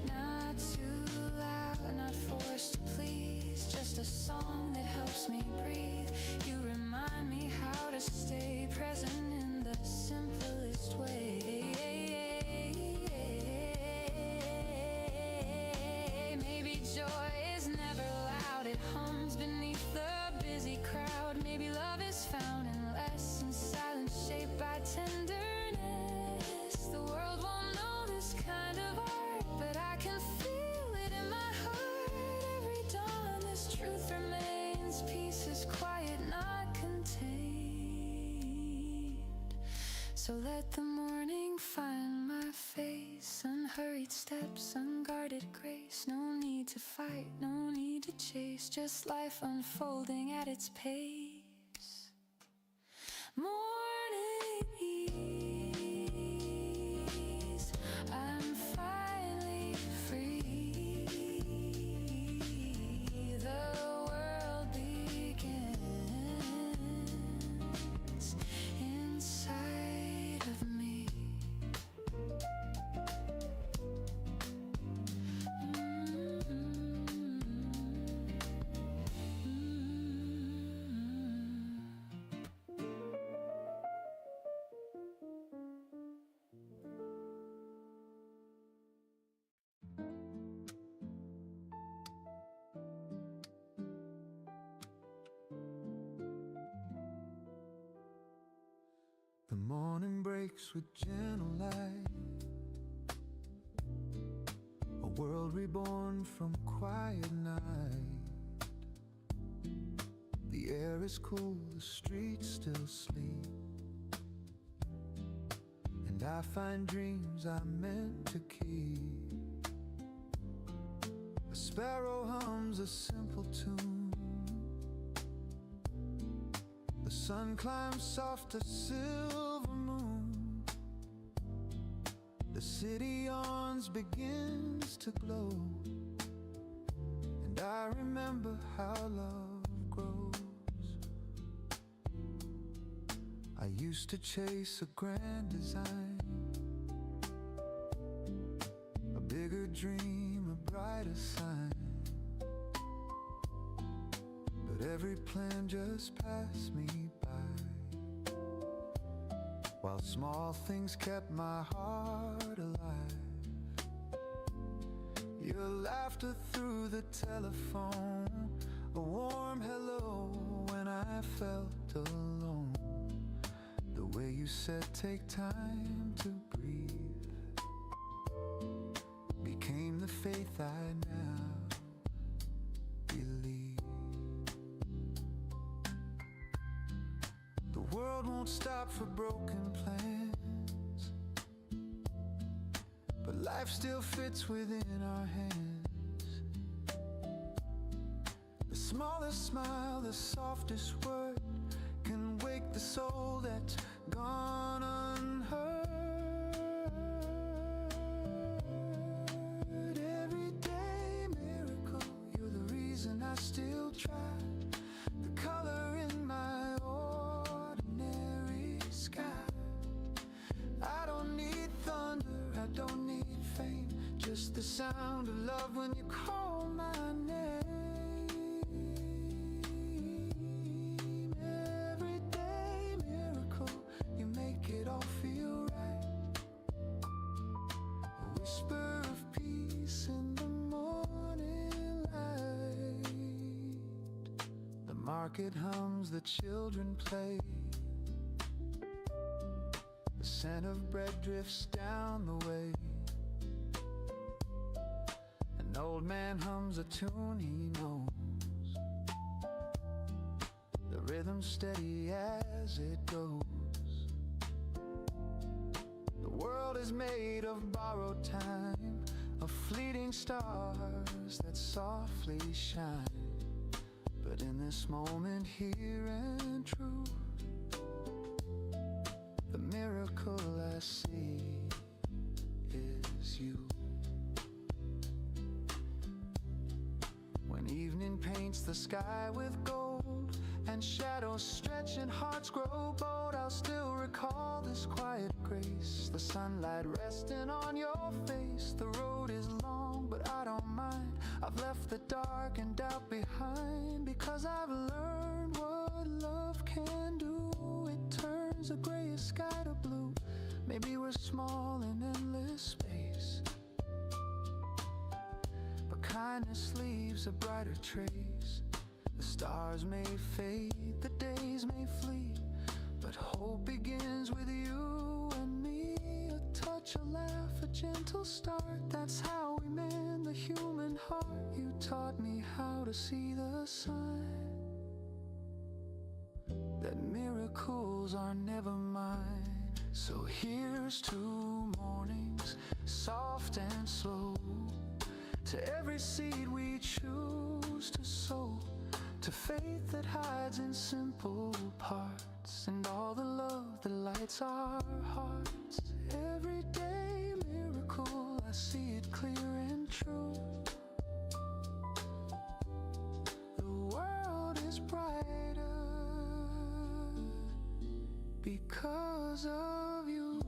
Not too loud, not forced to please, just a song that helps me breathe. You remind me how to stay present in the simplest way. Maybe joy is never loud, it hums beneath the busy crowd. Maybe love is found in lessons, silence shaped by tenderness. The world won't know this kind of art, but I can feel it in my heart. Every dawn this truth remains, peace is quiet, not contained. So let the morning find my face, unhurried steps, unguarded grace. No need to fight, no need to chase, just life unfolding at its pace. Morning ease, I'm finally free. The world begins inside of me. The morning breaks with gentle light, a world reborn from quiet night. The air is cool, the streets still sleep, and I find dreams I meant to keep. A sparrow hums a simple tune, the sun climbs soft a silver moon. The city yawns, begins to glow, and I remember how love grows. I used to chase a grand design, a bigger dream, a brighter sign. But every plan just passed me by, while small things kept my heart alive. Your laughter through the telephone, a warm hello when I felt alone. The way you said take time to breathe became the faith I now believe. The world won't stop for broken plans, but life still fits within our hands. The smallest smile, the softest word can wake the soul that's gone unheard. Everyday miracle, you're the reason I still try. The color in my ordinary sky. I don't need thunder, I don't need fame, just the sound of love when you call my name. Everyday miracle, you make it all feel right. A whisper of peace in the morning light. market hums, the children play. The scent of bread drifts down the way. An old man hums a tune he knows. The rhythm steady as it goes. The world is made of borrowed time, of fleeting stars that softly shine. But in this moment here and true, the miracle I see is you. When evening paints the sky with gold and shadows stretch and hearts grow bold, I'll still recall this quiet grace, the sunlight resting on your face. The road is long, but I don't mind. I've left the dark and doubt behind, because I've learned what love can do. It turns the grayest sky to blue. Maybe we're small in endless space, but kindness leaves a brighter trace. The stars may fade, the days may flee, but hope begins with you and me. A touch, a laugh, a gentle start, that's how we mend the human heart. You taught me how to see the sign that miracles are never mine. So here's to mornings, soft and slow, to every seed we choose to sow, to faith that hides in simple parts, and all the love that lights our hearts. Every day miracle, I see it clear and true. The world is brighter because of you.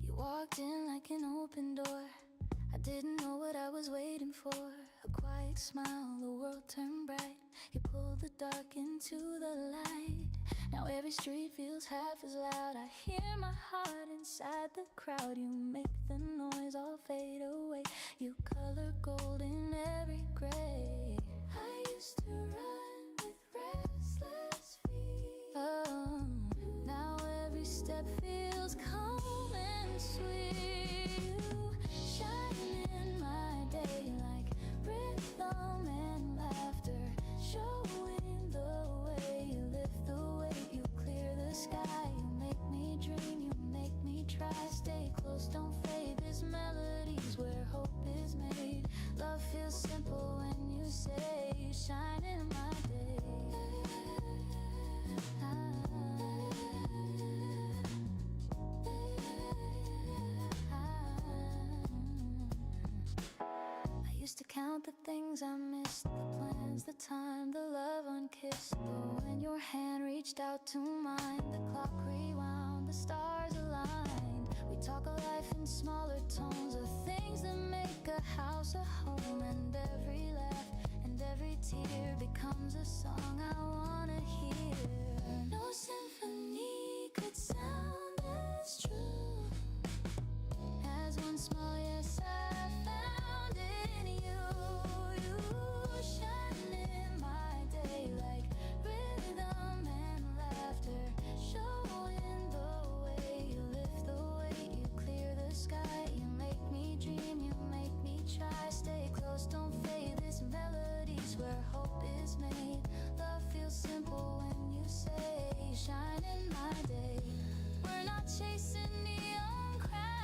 You walked in like an open door. I didn't know what I was waiting for. A quiet smile, the world turned bright. You pulled the dark into the light. Now every street feels half as loud. I hear my heart inside the crowd. You make the noise all fade away. You color gold in every gray. I used to run with restless feet. Oh, now every step feels calm and sweet. You shine in my day like rhythm and laughter, showing the way. You lift the weight, you clear the sky. You make me dream, you make me try. Stay close, don't fade. This melody's where hope is made. Love feels simple when you say you shine in my day. I used to count the things I missed, the plans, the time, the love unkissed. But when your hand reached out to mine, the clock rewound, the stars aligned. We talk of life in smaller tones, of things that make a house a home. And every laugh and every tear becomes a song I wanna hear. No symphony could sound as true as one small yes I found in you. You shine in my day like rhythm and laughter, showing the way. You lift the weight, you clear the sky. You make me dream, you make me try. Stay close, don't fade. This melody's where hope is made. Love feels simple when you say you shine in my day. We're not chasing neon crowns,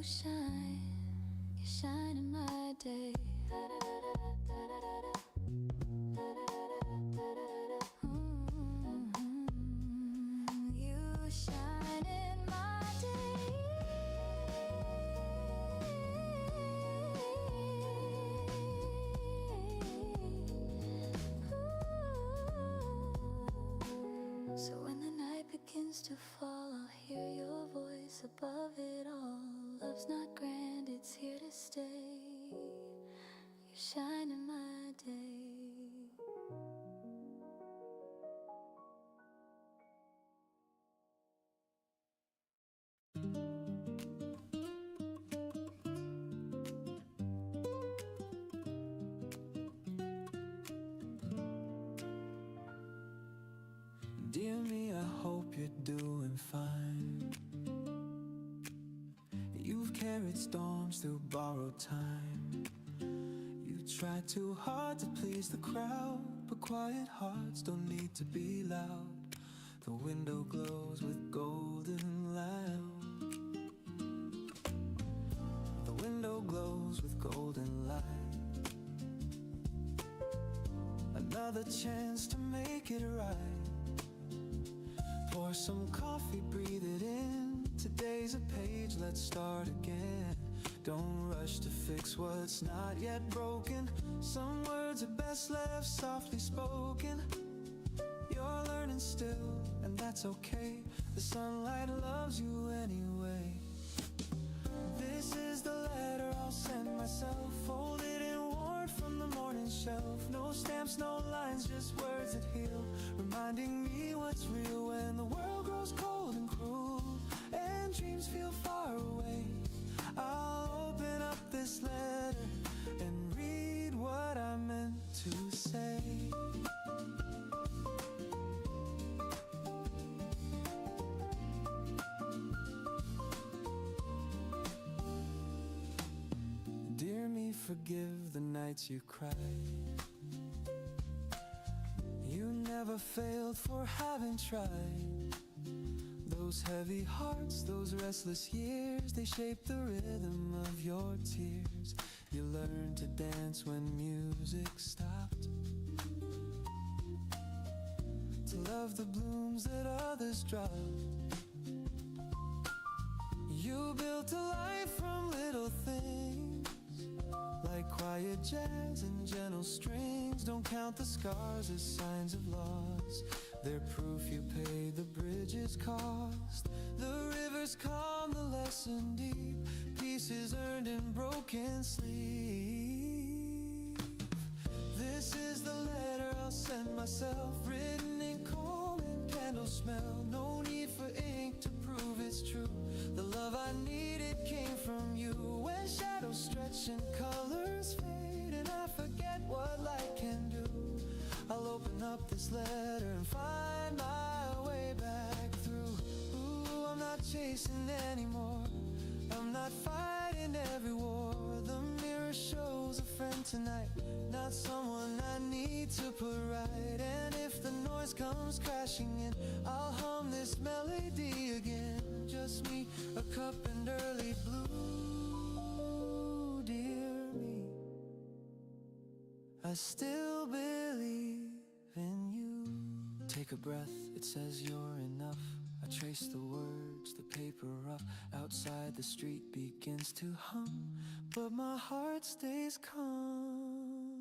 You shine in my day. You shine in my day. So when the night begins to fall, I'll hear your voice above it all. Love's not grand, it's here to stay. You shine in my day. Dear me, I hope you're doing fine. You've carried storms through borrowed time. You tried too hard to please the crowd, but quiet hearts don't need to be loud. The window glows with golden light. The window glows with golden light. Another chance to make it right. Pour some coffee, breathe it in. Today's a page, let's start again. Don't rush to fix what's not yet broken. Some words are best left softly spoken. You're learning still, and that's okay. The sunlight loves you anyway. This is the letter I'll send myself, folded and worn from the morning shelf. No stamps, no lines, just words that heal, reminding me what's real when the world grows cold and cruel and dreams feel far away. I'll open up this letter and read what I meant to say. Dear me, forgive the nights you cried. You never failed for having tried. Those heavy hearts, those restless years, they shape the rhythm of your tears. You learned to dance when music stopped, to love the blooms that others dropped. You built a life from little things, like quiet jazz and gentle strings. Don't count the scars as signs of loss, they're proof you paid the bridge's cost. The rivers calm, the lesson deep, pieces earned in broken sleep. This is the letter I'll send myself, written in cold and candle smell. No need for ink to prove it's true. The love I needed came from you. When shadows stretch and colors fade and I forget what light can do, I'll open up this letter and find my way back through. Ooh, I'm not chasing anymore, I'm not fighting every war. The mirror shows a friend tonight, not someone I need to put right. And if the noise comes crashing in, I'll hum this melody again. Just me, a cup and early blue. Dear me, I still believe in you. Take a breath, it says you're enough. I trace the words, the paper rough. Outside the street begins to hum, but my heart stays calm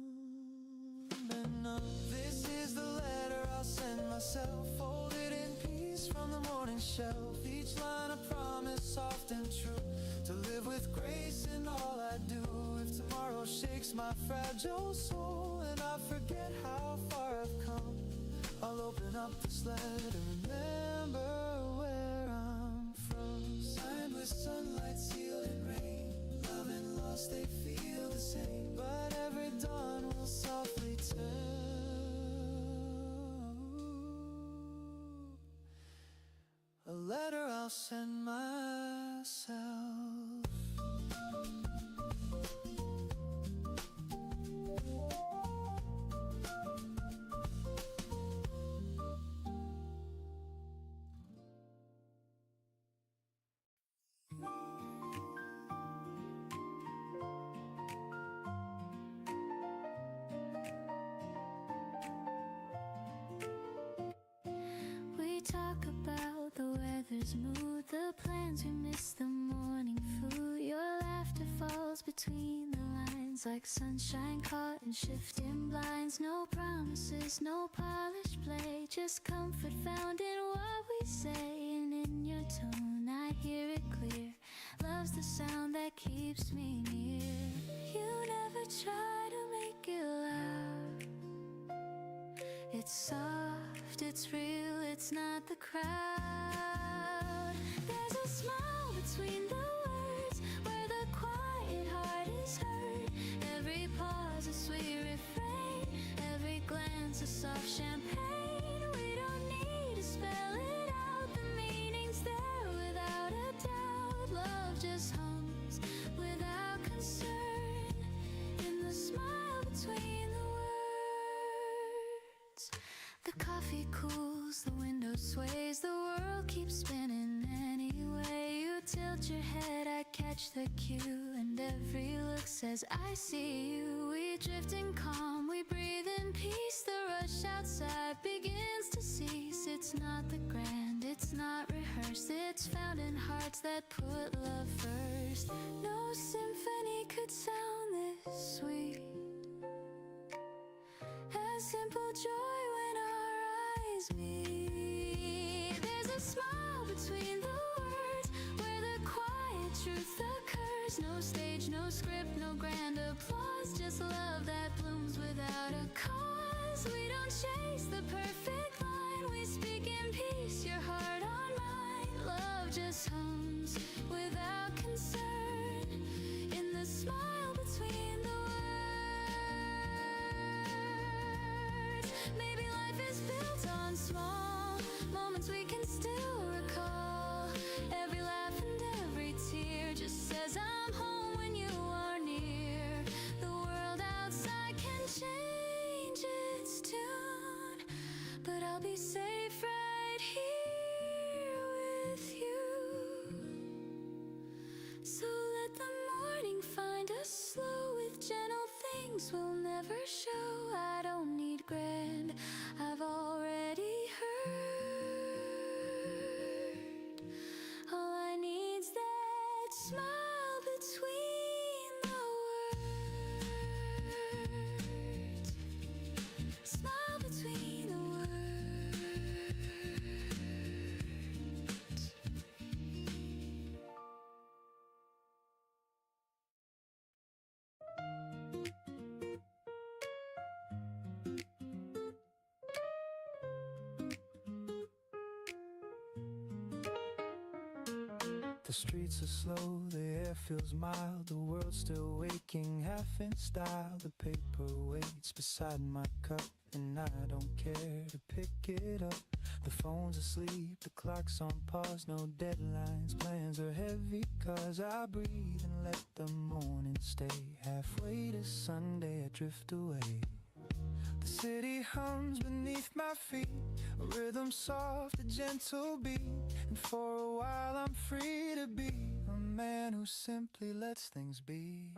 and numb. This is the letter I'll send myself, folded in peace from the morning shelf. Each line a promise, soft and true, to live with grace in all I do. If tomorrow shakes my fragile soul and I forget how far I've come, I'll open up this letter and remember where I'm from. Signed with sunlight, sealed in rain. Love and loss, they feel the same, but every dawn will softly tell a letter I'll send myself. talk about the weather's mood, the plans we miss, the morning food. Your laughter falls between the lines like sunshine caught in shifting blinds. No promises, no polished play, just comfort found in what we say. And in your tone I hear it clear, love's the sound that keeps me near. You never try to make it loud, it's soft, it's real, it's not the crowd. There's a smile between the words, where the quiet heart is heard. Every pause a sweet refrain, every glance a soft champagne. We don't need to spell it out, the meaning's there without a doubt. Love just hums without concern, in the smile between the words. The coffee cools, the window sways, the world keeps spinning anyway. You tilt your head, I catch the cue, and every look says I see you. We drift in calm, we breathe in peace, the rush outside begins to cease. It's not the grand, it's not rehearsed, it's found in hearts that put love first. No symphony could sound this sweet, as simple joy when our eyes meet. There's a smile between the words, where the quiet truth occurs. No stage, no script, no grand applause, just love that blooms without a cause. We don't chase the perfect line, we speak in peace, your heart on mine. Love just hums without concern, in the smile between the words. Maybe life is built on small moments we can still recall. Every laugh and every tear just says I'm home when you are near. The world outside can change its tune, but I'll be safe right here with you. So let the morning find us slow, with gentle things we'll never show. I don't need grand, I've already heard. All I need's that smile between the words. Smile between the words. The streets are slow, the air feels mild, the world's still waking, half in style. The paper waits beside my cup, and I don't care to pick it up. The phone's asleep, the clock's on pause, no deadlines, plans are heavy, cause I breathe and let the morning stay. Halfway to Sunday, I drift away. The city hums beneath my feet, a rhythm soft, a gentle beat, and for a while I'm free to be a man who simply lets things be.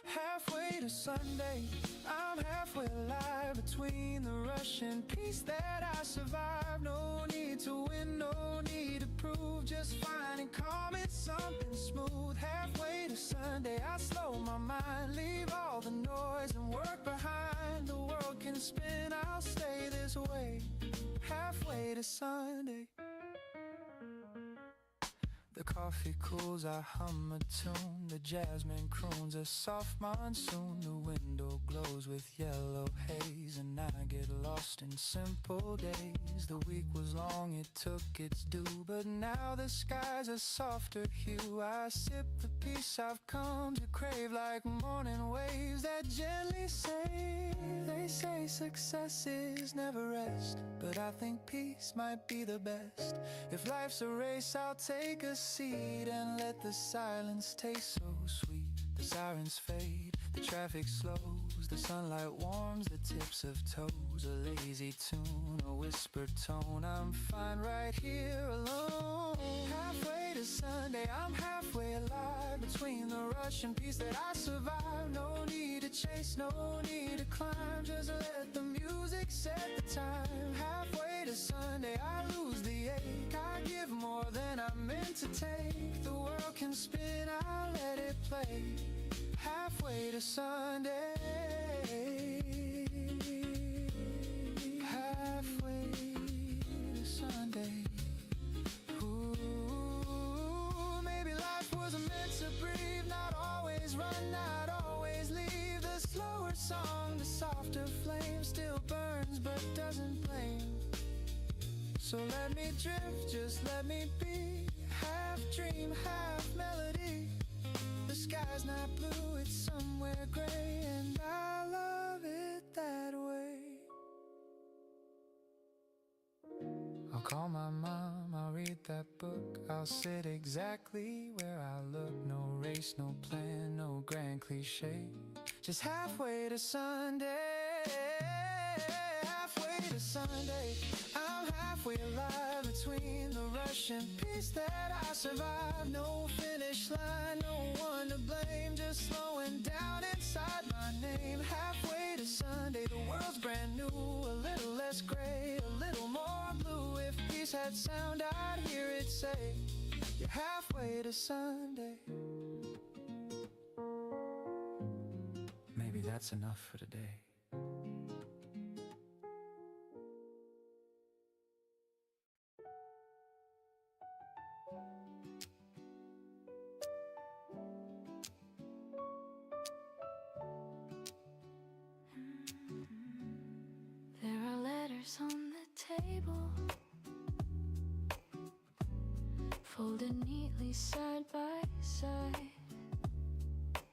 Halfway to Sunday, I'm halfway alive, between the rush and peace that I survive. No need to win, no need to prove, just finding calm in something smooth. Halfway to Sunday, I slow my mind, leave all the noise and work behind. The world can spin, I'll stay this way. Halfway to Sunday. The coffee cools, I hum a tune, the jasmine croons a soft monsoon. The window glows with yellow haze, and I get lost in simple days. The week was long, it took its due, but now the sky's a softer hue. I sip the peace I've come to crave, like morning waves that gently say. They say success is never rest, but I think peace might be the best. If life's a race, I'll take a seat and let the silence taste so sweet. The sirens fade, the traffic slows, the sunlight warms the tips of toes. A lazy tune, a whispered tone, I'm fine right here alone. Halfway to Sunday, I'm halfway alive, between the rush and peace that I survive. No need to chase, no need to climb. Just let the music set the time. Halfway to Sunday, I lose the ache. I give more than I meant to take. The world can spin, I let it play. Halfway to Sunday. Halfway to Sunday. Ooh, maybe life wasn't meant to breathe. Not always run, not always leave. The slower song, the softer flame still burns but doesn't blame. So let me drift, just let me be. Half dream, half melody. The sky's not blue, it's somewhere gray, and I love it that way. I'll call my mom, I'll read that book. I'll sit exactly where I look. No race, no plan, no grand cliche. Just halfway to Sunday. Halfway to Sunday. I'm halfway alive between the rush and peace that I survive. No finish line, no one to blame. Just slowing down inside my name. Halfway to Sunday, the world's brand new. A little less gray, a little more blue. If peace had sound, I'd hear it say, you're halfway to Sunday. Maybe that's enough for today. There are letters on the table, folded neatly side by side.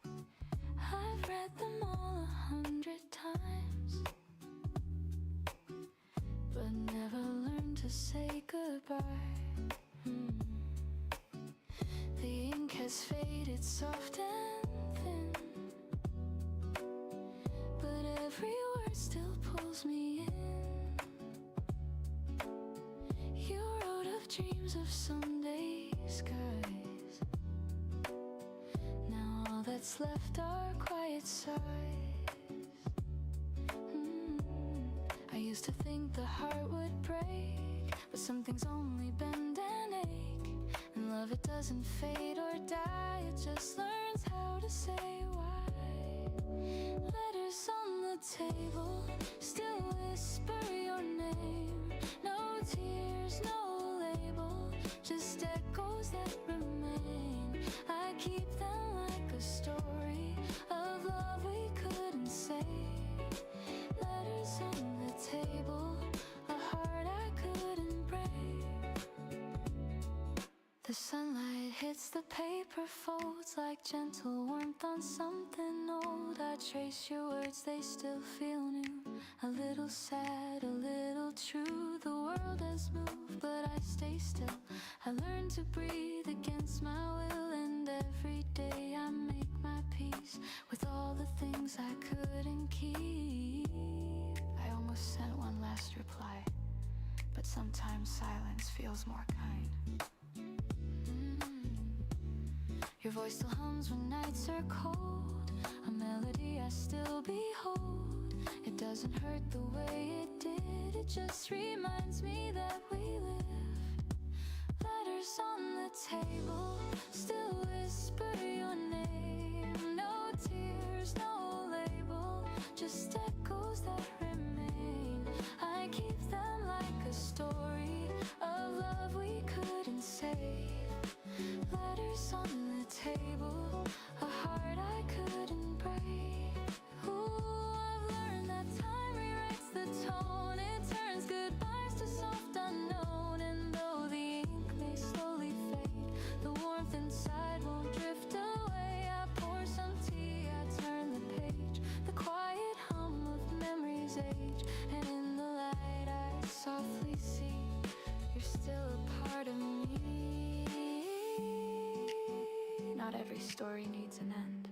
I've read them all 100 times, but never learned to say goodbye. The ink has faded soft and thin, but every word still pulls me in. You wrote of dreams of someday skies. Now all that's left are quiet sighs. I used to think the heart would break, but some things only bend and ache. And love, it doesn't fade or die, it just learns how to say why. Letters on the table still whisper your name. No tears, no label, just echoes that remain. I keep them like a story of love we couldn't say. Letters on the table, a heart I couldn't break. The sunlight hits the paper folds like gentle warmth on something old. I trace your words, they still feel new. A little sad, a little true. The world has moved, but I stay still. I learn to breathe against my will, and every day I make my peace with all the things I couldn't keep. I almost sent one last reply, but sometimes silence feels more kind. Your voice still hums when nights are cold, a melody I still behold. It doesn't hurt the way it did, it just reminds me that we lived. Letters on the table still whisper your name. No tears, no label, just echoes that remain. I keep them like a story of love we couldn't save. Letters on the table, a heart I couldn't break. Ooh, I've learned that time rewrites the tone. It turns goodbyes to soft unknown. And though the ink may slowly fade, the warmth inside won't drift away. I pour some tea, I turn the page. The quiet hum of memories age, and in the light I softly see you're still a part of me. Not every story needs an end.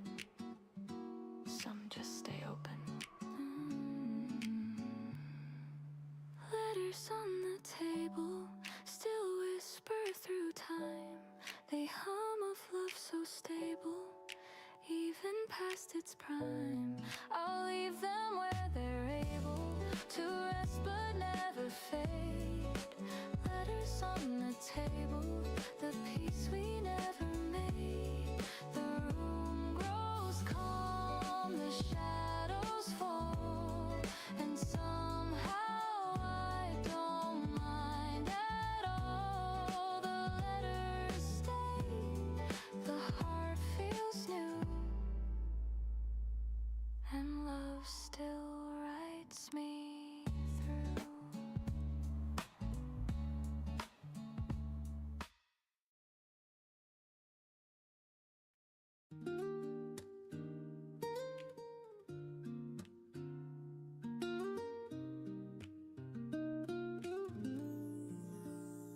Some just stay open. Letters on the table still whisper through time. They hum of love so stable. past its prime. I'll leave them where they're able to rest but never fade. Letters on the table, the peace we never made. The room grows calm, the shadows fall, and somehow I don't mind at all. The letters stay, the heart feels new, and love still writes me through.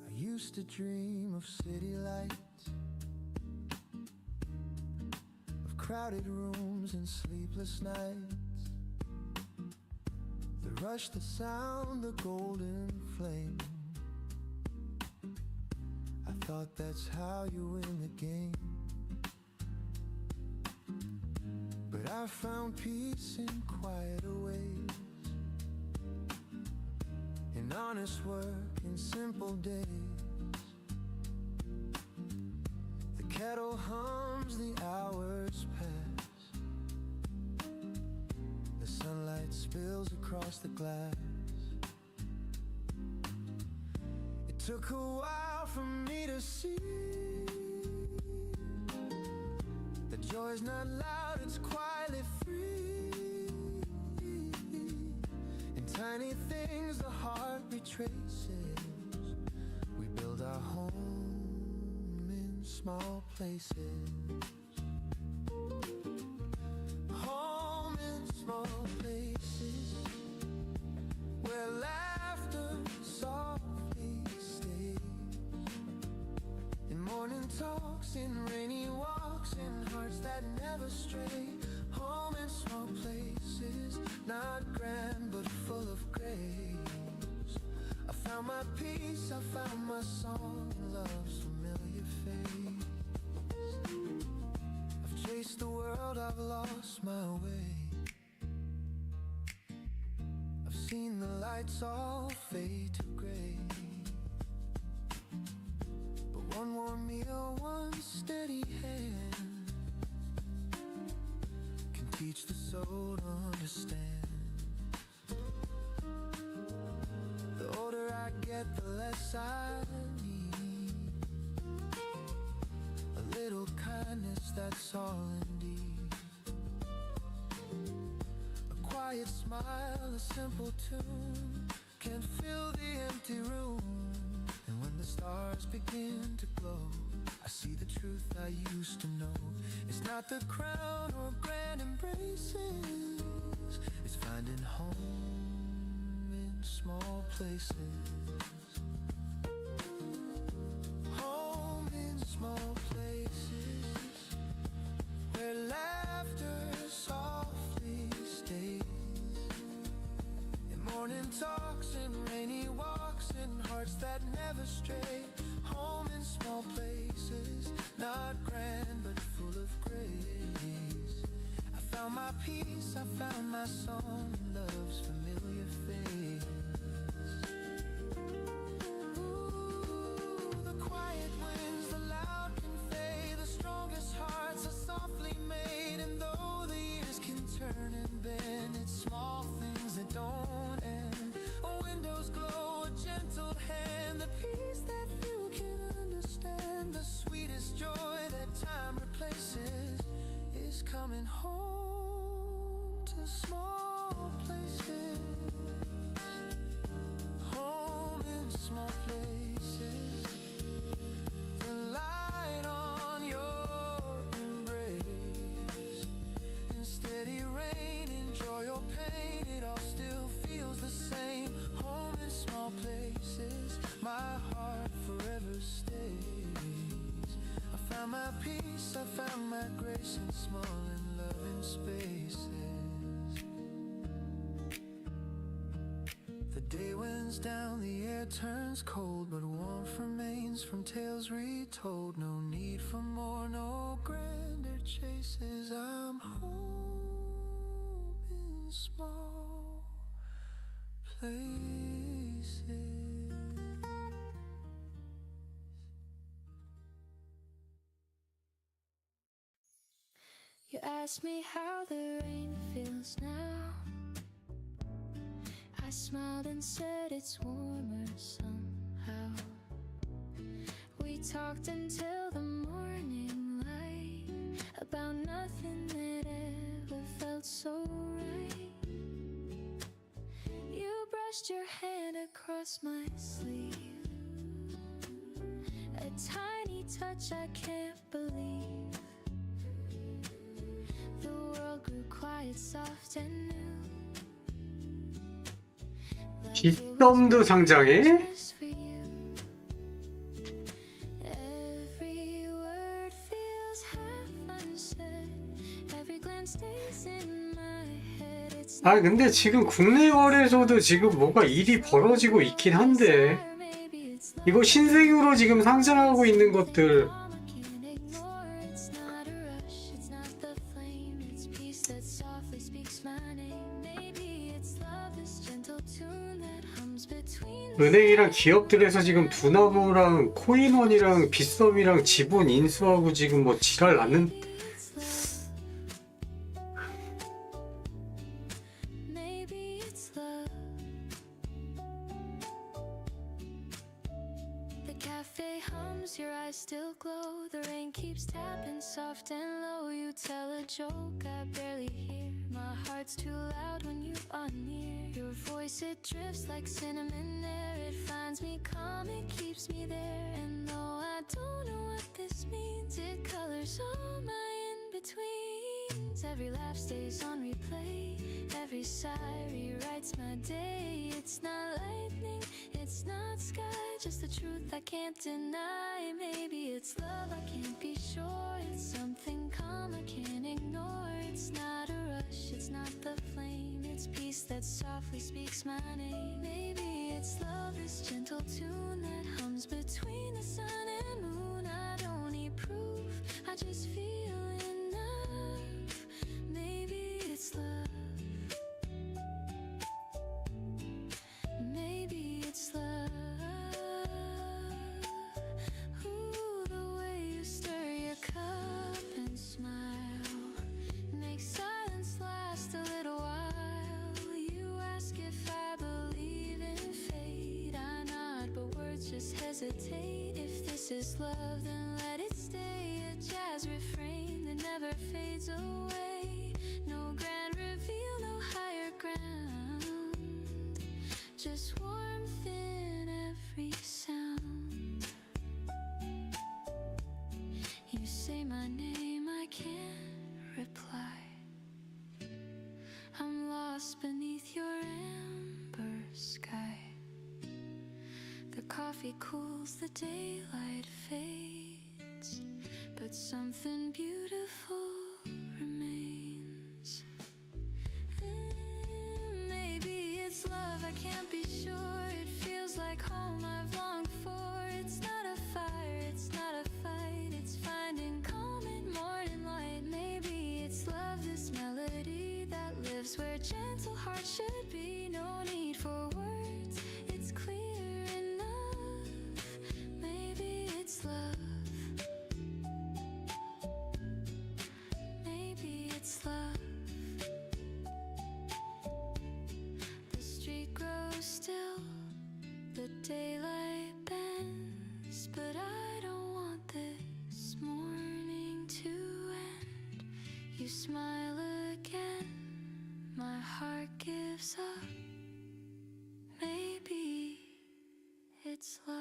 I used to dream of city lights, of crowded rooms and sleepless nights. The rush, the sound, the golden flame. I thought that's how you win the game. But I found peace in quieter ways, in honest work, in simple days. The kettle hums, the hours pass, the sunlight spills across the glass. It took a while for me to see that joy's not loud, it's quietly free. In tiny things the heart retraces. We build our home in small places. Home in small places, where laughter softly stays. In morning talks, in rainy walks, in hearts that never stray. Home in small places, not grand but full of grace. I found my peace, I found my song in love's familiar face. I've chased the world, I've lost my way. I've seen the lights all fade to gray. But one warm meal, one steady hand can teach the soul to understand. The older I get, the less I need. A little kindness, that's all indeed. A quiet smile, a simple tune can fill the empty room. And when the stars begin to glow, I see the truth I used to know. It's not the crown or grand embraces, it's finding home in small places. Home in small places, where laughter softly stays. In morning talks, in rainy walks, in hearts that never stray. Home in small places, not grand but full of grace. I found my peace, I found my song in love's familiar face. Ooh, the quiet winds, the loud convey. The strongest hearts are softly made. And though the years can turn and bend, it's small things that don't end. Windows glow, a gentle hand, the peace that you can understand. The sweetest joy that time replaces is coming home to small places. Home in small places, the light on your embrace. In steady rain, in joy or pain, it all still feels the same. Home in small places, my heart forever stays. I found my peace, I found my grace in small and loving spaces. The day winds down, the air turns cold, but warmth remains from tales retold. No need for more, no grander chases. I'm home. small places. You asked me how the rain feels now. I smiled and said it's warmer somehow. We talked until the morning light about nothing that ever felt so right. You brushed your hand across my sleeve, a tiny touch I can't believe. The world grew quiet, soft and new. 빗썸도 상장해? Just for you. Every word feels half unsaid. Every glance stays in my head. It's 아 근데 지금 국내 거래소도 지금 뭐가 일이 벌어지고 있긴 한데 maybe it's 이거 신생으로 지금 상장하고 있는 것들 calm, I can't ignore. It's not a rush, it's not the flame. It's peace that softly speaks my name. Maybe it's love, this gentle tune that hums between the 은행이랑 기업들에서 지금 두나무랑 코인원이랑 빗썸이랑 지분 인수하고 지금 뭐 지랄 났는 maybe it's love. The cafe hums, your eyes still glow. The rain keeps tapping soft and low. You tell a joke I barely hear. My heart's too loud when you are near. Your voice, it drifts like cinnamon air. It finds me calm, it keeps me there. And though I don't know what this means, it colors all my in-betweens. Every laugh stays on replay. Every sigh rewrites my day. It's not lightning, it's not sky, just the truth I can't deny. Maybe it's love, I can't be sure. It's something calm I can't ignore. It's not a rush, it's not the flame. It's peace that softly speaks my name. Maybe it's love, this gentle tune that hums between the sun and moon. I don't need proof, I just feel enough. Maybe it's love. Maybe it's love. Ooh, the way you stir your cup and smile makes silence last a little while. You ask if I believe in fate. I nod, but words just hesitate. If this is love, then let it stay. A jazz refrain that never fades away. No grand reveal, no higher ground. Just warmth in every sound. You say my name, I can't reply. I'm lost beneath your amber sky. The coffee cools, the daylight fades, but something beautiful remains. Maybe it's love, I can't be sure. It feels like home I've longed for. It's not a fire, it's not a fight. It's finding calm in morning light. Maybe it's love, this melody that lives where gentle hearts should be. No need for words, it's clear enough. Maybe it's love. Maybe it's love. The street grows still, the daylight bends, but I don't want this morning to end. You smile again, my heart gives up. Maybe it's love.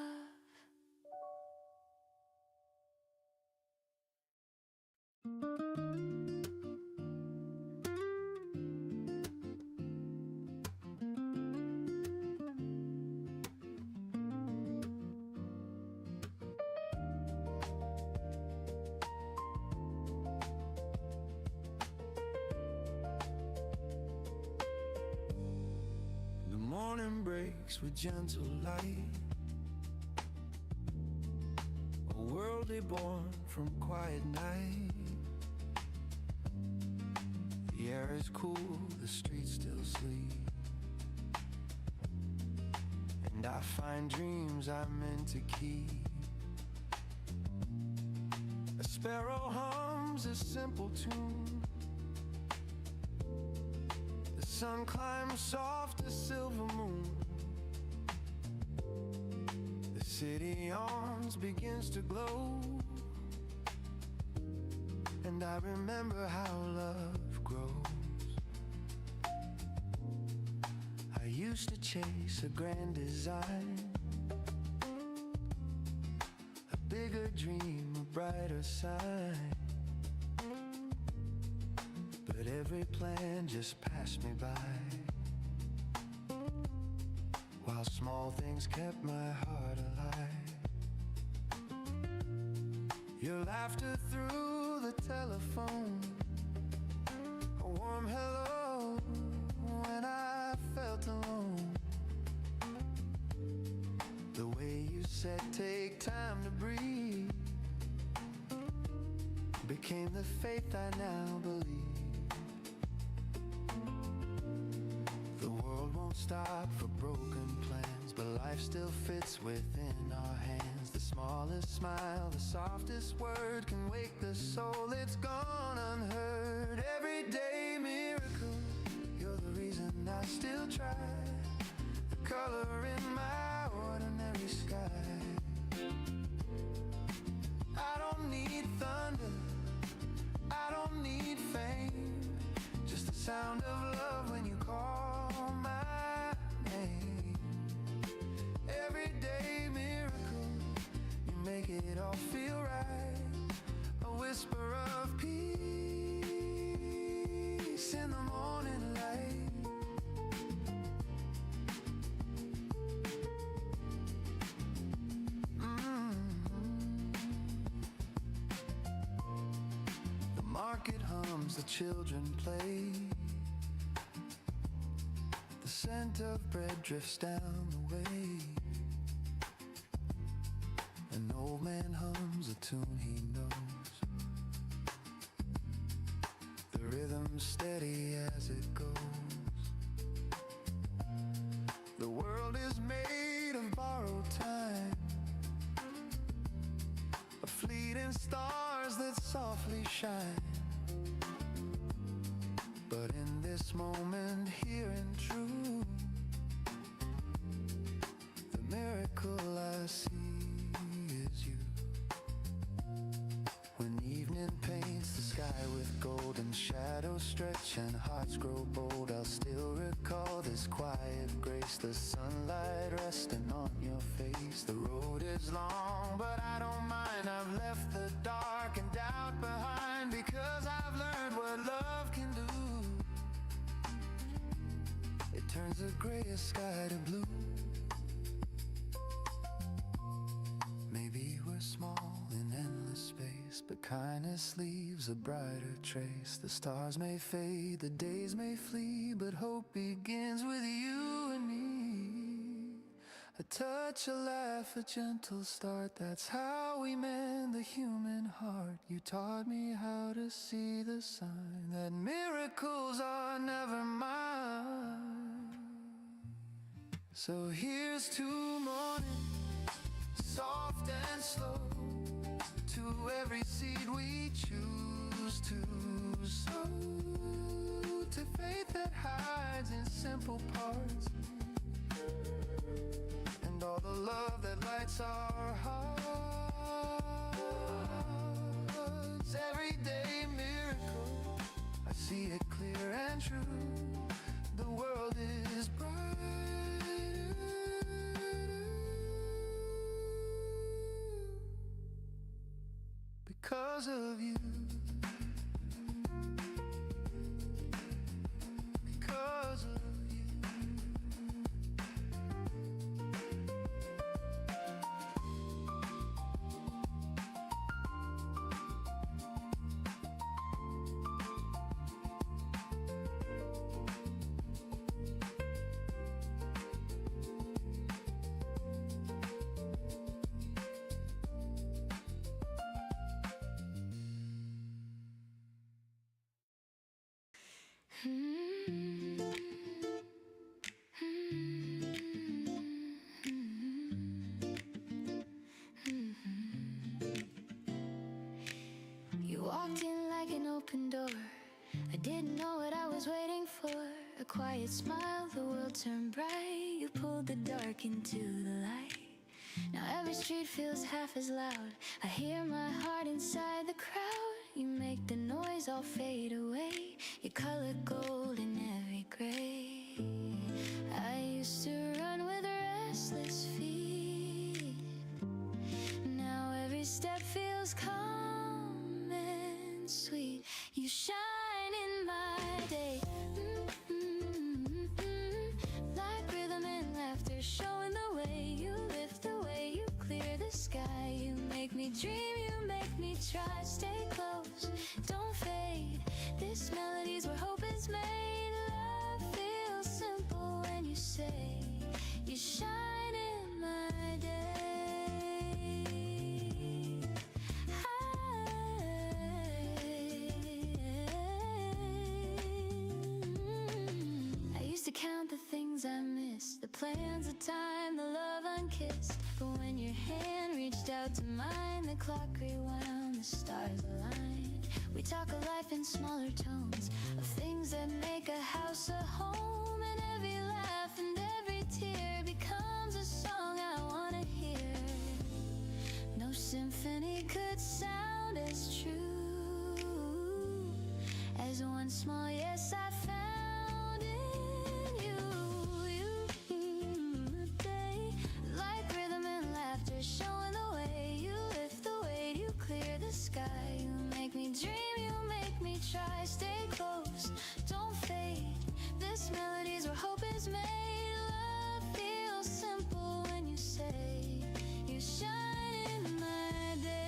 The morning breaks with gentle light. A worldly born from quiet night. The air is cool, the streets still sleep, and I find dreams I'm meant to keep. A sparrow hums a simple tune, the sun climbs soft as silver moon, the city yawns, begins to glow, and I remember how love grows. I used to chase a grand design, a bigger dream, a brighter sign, but every plan just passed me by, while small things kept my heart alive. Your laughter through the telephone, a warm hello when I felt alone, the way you said take time to breathe became the faith I now believe. The world won't stop for broken plans, but life still fits within our hands. The smallest smile, the softest word can wake the soul, it's gone unheard. Everyday miracle, you're the reason I still try, the color in my ordinary sky. I don't need thunder, I don't need fame, just the sound of love when you call my name. Everyday miracle, you make it all feel right, a whisper of peace in the morning light. The market hums, the children play, the scent of bread drifts down the way, an old man hums a tune he knows, the rhythm steady as it goes. The world is made of borrowed time, of fleeting stars that softly shine, but in this moment, here and true, the miracle I see is you. When evening paints the sky with gold and shadows stretch and hearts grow bold, I'll still recall this quiet grace, the sunlight resting on your face. The road is long, but I don't mind. I've left the dark and doubt behind, because I've learned what love can do. It turns the grayest sky to blue. Maybe we're small in endless space, but kindness leaves a brighter trace. The stars may fade, the days may flee, but hope begins with you and me. A touch, a laugh, a gentle start, that's how we mend the human heart. You taught me how to see the sign that miracles are never mine. So here's to morning, soft and slow, to every seed we choose to sow, to faith that hides in simple parts, and all the love that lights our hearts. Everyday miracle, I see it clear and true, the world is bright because of you. Because of you. You walked in like an open door. I didn't know what I was waiting for. A quiet smile, the world turned bright. You pulled the dark into the light. Now every street feels half as loud. I hear my heart inside the crowd. You make the noise all fade away. You color gold in every gray. I used to run with restless feet. Now every step feels calm and sweet. You shine in my day. Like rhythm and laughter, showing the way. You lift the way, you clear the sky. You make me dream, you make me try. Stay close, don't fade. This melody's where hope is made. Love feels simple when you say you shine in my day. I used to count the things I missed, the plans of time, the love unkissed. But when your hand reached out to mine, the clock rewound, the stars aligned. We talk of life in smaller tones, of things that make a house a home. And every laugh and every tear becomes a song I wanna hear. No symphony could sound as true as one small yes I found in you. Like rhythm and laughter, showing the way. You lift the weight, you clear the sky. You make me dream, you make me try. Stay close, don't fade. This melody's where hope is made. Love feels simple when you say you shine in my day.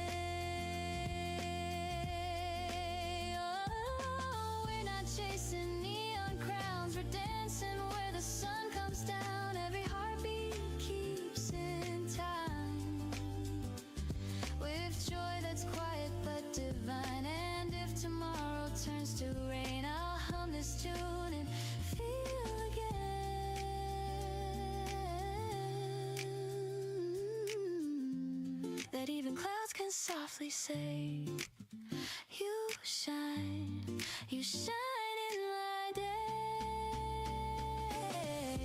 Oh, we're not chasing neon crowns, we're dancing where the sun comes down. Every heartbeat keeps in time, with joy that's quiet but divine. And if tomorrow turns to rain, I'll hum this tune and feel again that even clouds can softly say you shine in my day.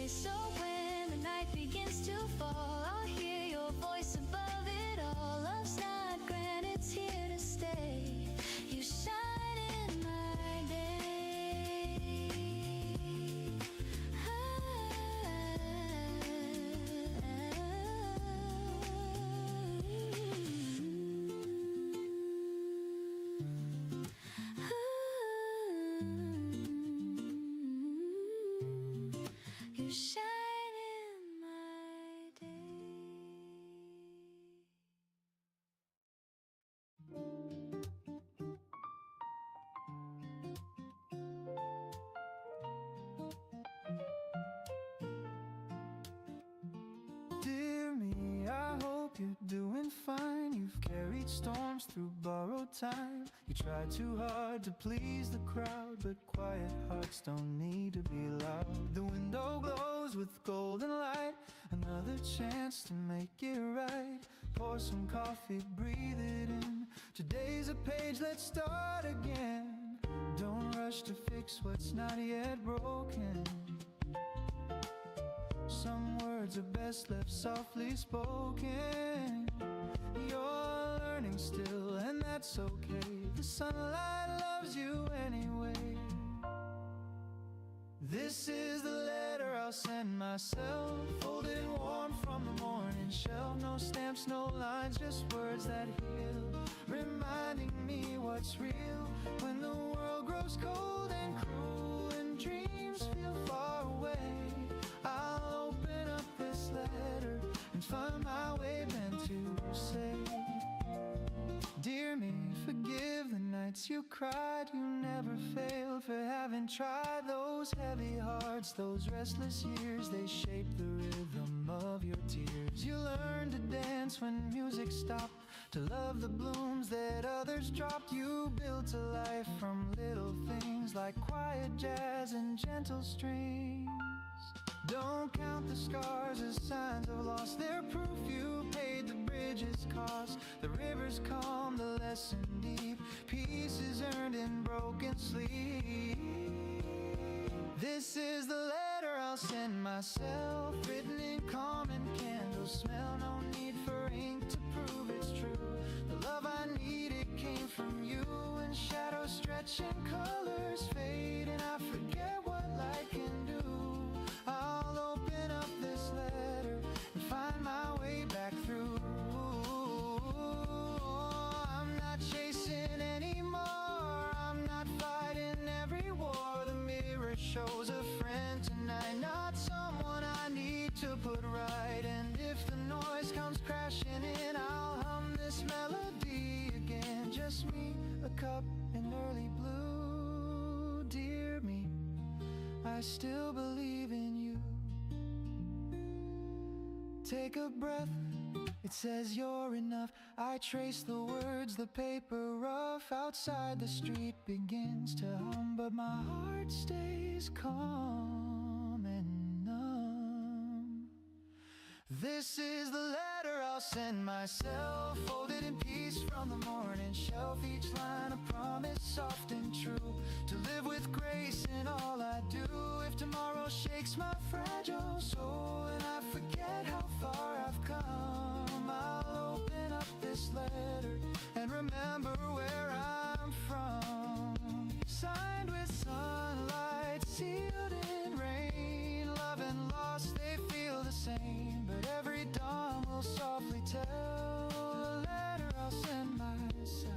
So when the night begins to fall, I'll hear your voice above it all. Love's not grand, it's here to stay. You shine in my day. You shine in my day. Dear me, I hope you're doing fine. You've carried storms through borrowed time. You try too hard to please the crowd, but quiet hearts don't need to be loud. The window glows with golden light, another chance to make it right. Pour some coffee, breathe it in. Today's a page, let's start again. Don't rush to fix what's not yet broken. Some words are best left softly spoken. You're learning still, and that's okay. The sunlight loves you anyway. This is the letter I'll send myself, folded warm from the morning shelf. No stamps, no lines, just words that heal, reminding me what's real. When the world grows cold and cruel and dreams feel far away, I'll open up this letter and find my way meant to say, dear me, forgive the nights you cried. You never failed for having tried. Those heavy hearts, those restless years, they shape the rhythm of your tears. You learned to dance when music stopped, to love the blooms that others dropped. You built a life from little things like quiet jazz and gentle strings. Don't count the scars as signs of loss, they're proof you paid the bridge's cost. The river's calm, the lesson deep, peace is earned in broken sleep. This is the letter I'll send myself, written in calm and candle smell. No need for ink to prove it's true. The love I needed came from you, and shadows stretch and colors fade, and I forget what light can do. I'll open up this letter and find my way back through. I'm not chasing anymore, I'm not fighting every war. The mirror shows a friend tonight, not someone I need to put right. And if the noise comes crashing in, I'll hum this melody again. Just me, a cup, and early blue. Dear me, I still believe in you. Take a breath, it says you're enough. I trace the words, the paper rough. Outside the street begins to hum, but my heart stays calm and numb. This is the letter I'll send myself, folded in peace from the morning shelf. Each line a promise, soft and true, to live with grace in all I do. If tomorrow shakes my fragile soul and I forget how far I've come, I'll open up this letter and remember where I'm from. Signed with sunlight, sealed in rain. Love and loss, they feel the same, but every dawn will softly tell the letter I'll send myself.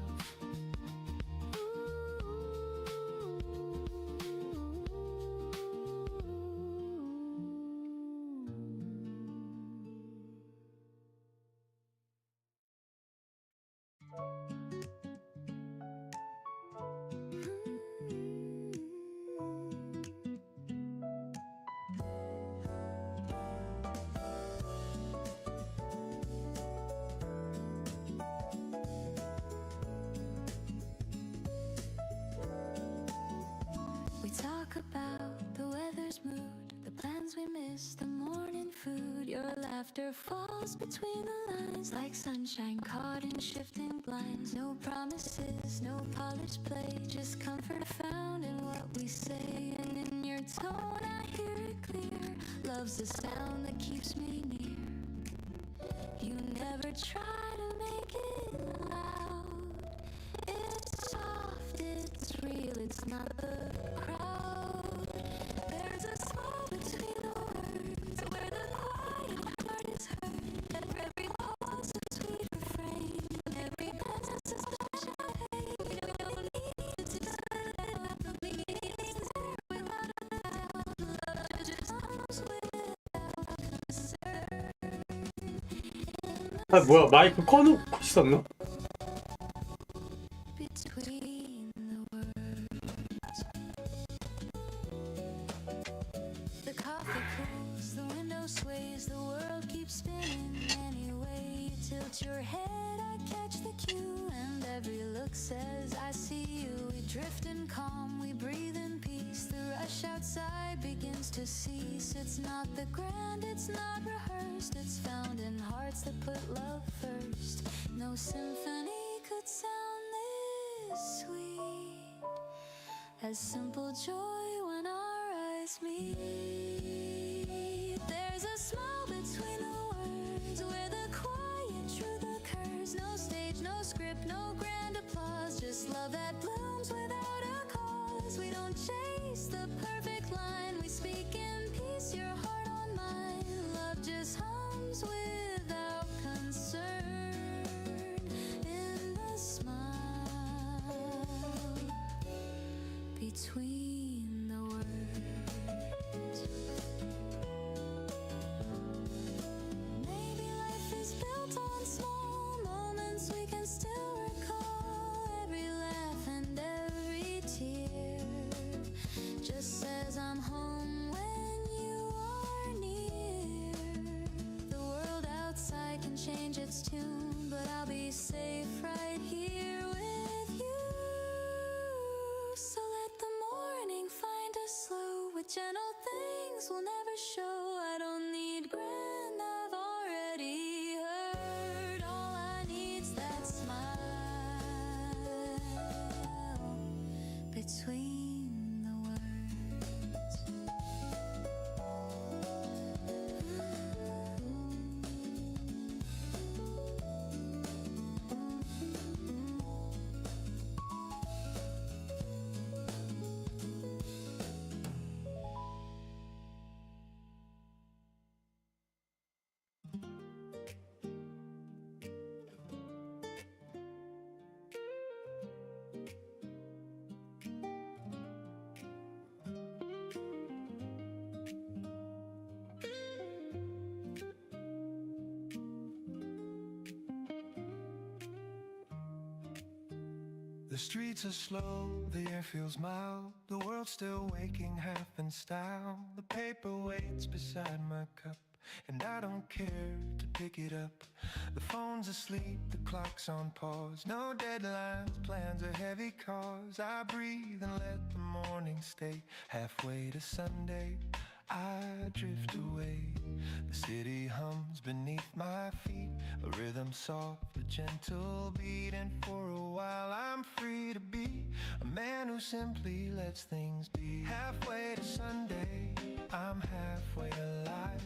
We talk about the weather's mood, the plans we miss, the morning food. Your laughter falls between the lines like sunshine caught in shifting blinds. No promises, no polished play, just comfort found in what we say. And in your tone I hear it clear, love's the sound that keeps me near. You never try to make it loud, it's soft, it's real, it's not the crowd. There's a smile between the words, where the quiet heart is heard, and for every pause a sweet refrain, and every glance a splash of pain. We don't need to spell it out, the meaning's there without a doubt. Love just comes without concern. 아 뭐야, 마이크 꺼놓고 있었나? Between the words, the coffee cools, the window sways, the world keeps spinning anyway. You tilt your head, I catch the cue, and every look says I see you. We drift in calm, we breathe in peace. The rush outside begins to cease. It's not the grand, it's not rehearsed, it's found in hearts that put love first. No symphony could sound this sweet, as simple joy when our eyes meet. There's a smile between the words, where the quiet truth occurs. No stage, no script, no grand applause, just love that blooms without a cause. We don't chase the perfect line, we speak in peace, your heart on mine. Love just hums without concern in the smile between the words. Maybe life is built on small moments we can still recall. Every laugh and every tear just says I'm home when you are near. The world outside can change its tune, but I'll be safe between the words. The streets are slow, the air feels mild. The world's still waking half in style. The paper waits beside my cup, and I don't care to pick it up. The phone's asleep, the clock's on pause. No deadlines, plans are heavy cause. I breathe and let the morning stay. Halfway to Sunday, I drift away. The city hums beneath my feet, a rhythm soft, a gentle beat. And for a while I'm free to be a man who simply lets things be. Halfway to Sunday, I'm halfway alive.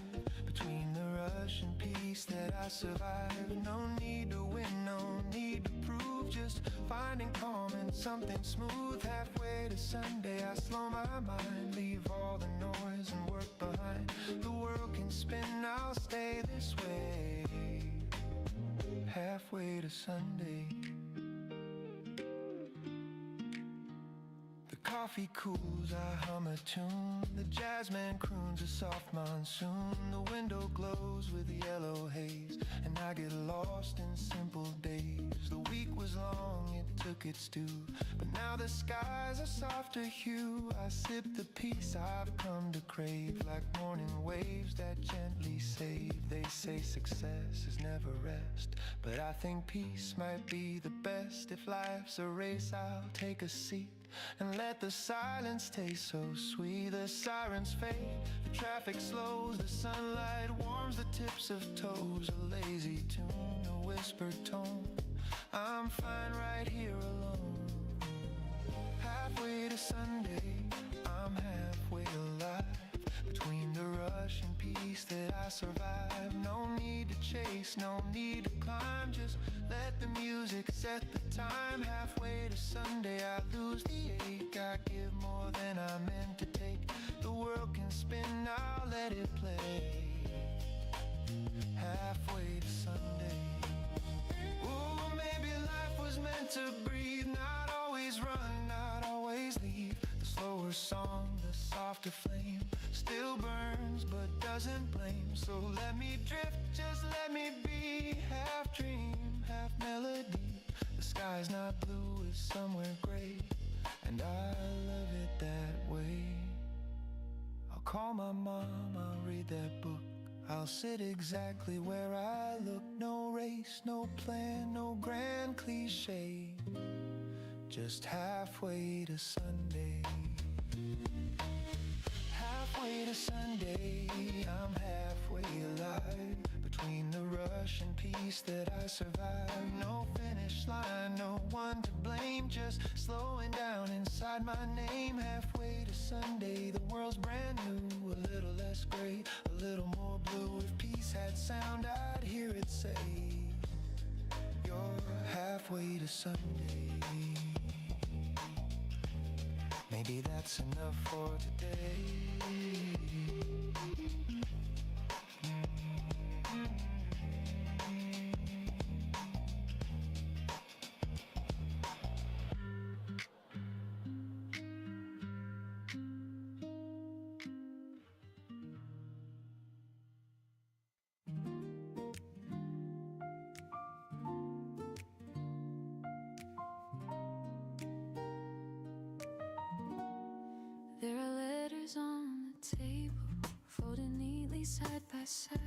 Between the rush and peace that I survive. No need to win, no need to prove, just finding calm in something smooth. Halfway to Sunday, I slow my mind, leave all the noise and work behind. The world can spin, I'll stay this way. Halfway to Sunday. The coffee cools, I hum a tune. The jazzman croons a soft monsoon. The window glows with yellow haze, and I get lost in simple days. The week was long, it took its due, but now the skies are softer hue. I sip the peace I've come to crave, like morning waves that gently save. They say success is never rest, but I think peace might be the best. If life's a race, I'll take a seat and let the silence taste so sweet. The sirens fade, the traffic slows, the sunlight warms the tips of toes. A lazy tune, a whispered tone, I'm fine right here alone. Halfway to Sunday, I'm halfway alive. Between the rush and peace that I survive. No need to chase, no need to climb, just let the music set the time. Halfway to Sunday, I lose the ache. I give more than I meant to take. The world can spin, I'll let it play. Halfway to Sunday. Ooh, maybe life was meant to breathe, not always run, not always leave. The slower song, the softer flame, still burns but doesn't blame. So let me drift, just let me be. Half dream, half melody. The sky's not blue, it's somewhere gray, and I love it that way. I'll call my mom, I'll read that book. I'll sit exactly where I look. No race, no plan, no grand cliche, just halfway to Sunday. Halfway to Sunday, I'm halfway alive. Between the rush and peace that I survive. No finish line, no one to blame, just slowing down inside my name. Halfway to Sunday, the world's brand new. A little less gray, a little more blue. If peace had sound, I'd hear it say, you're halfway to Sunday. Maybe that's enough for today. There are letters on the table, folded neatly side by side.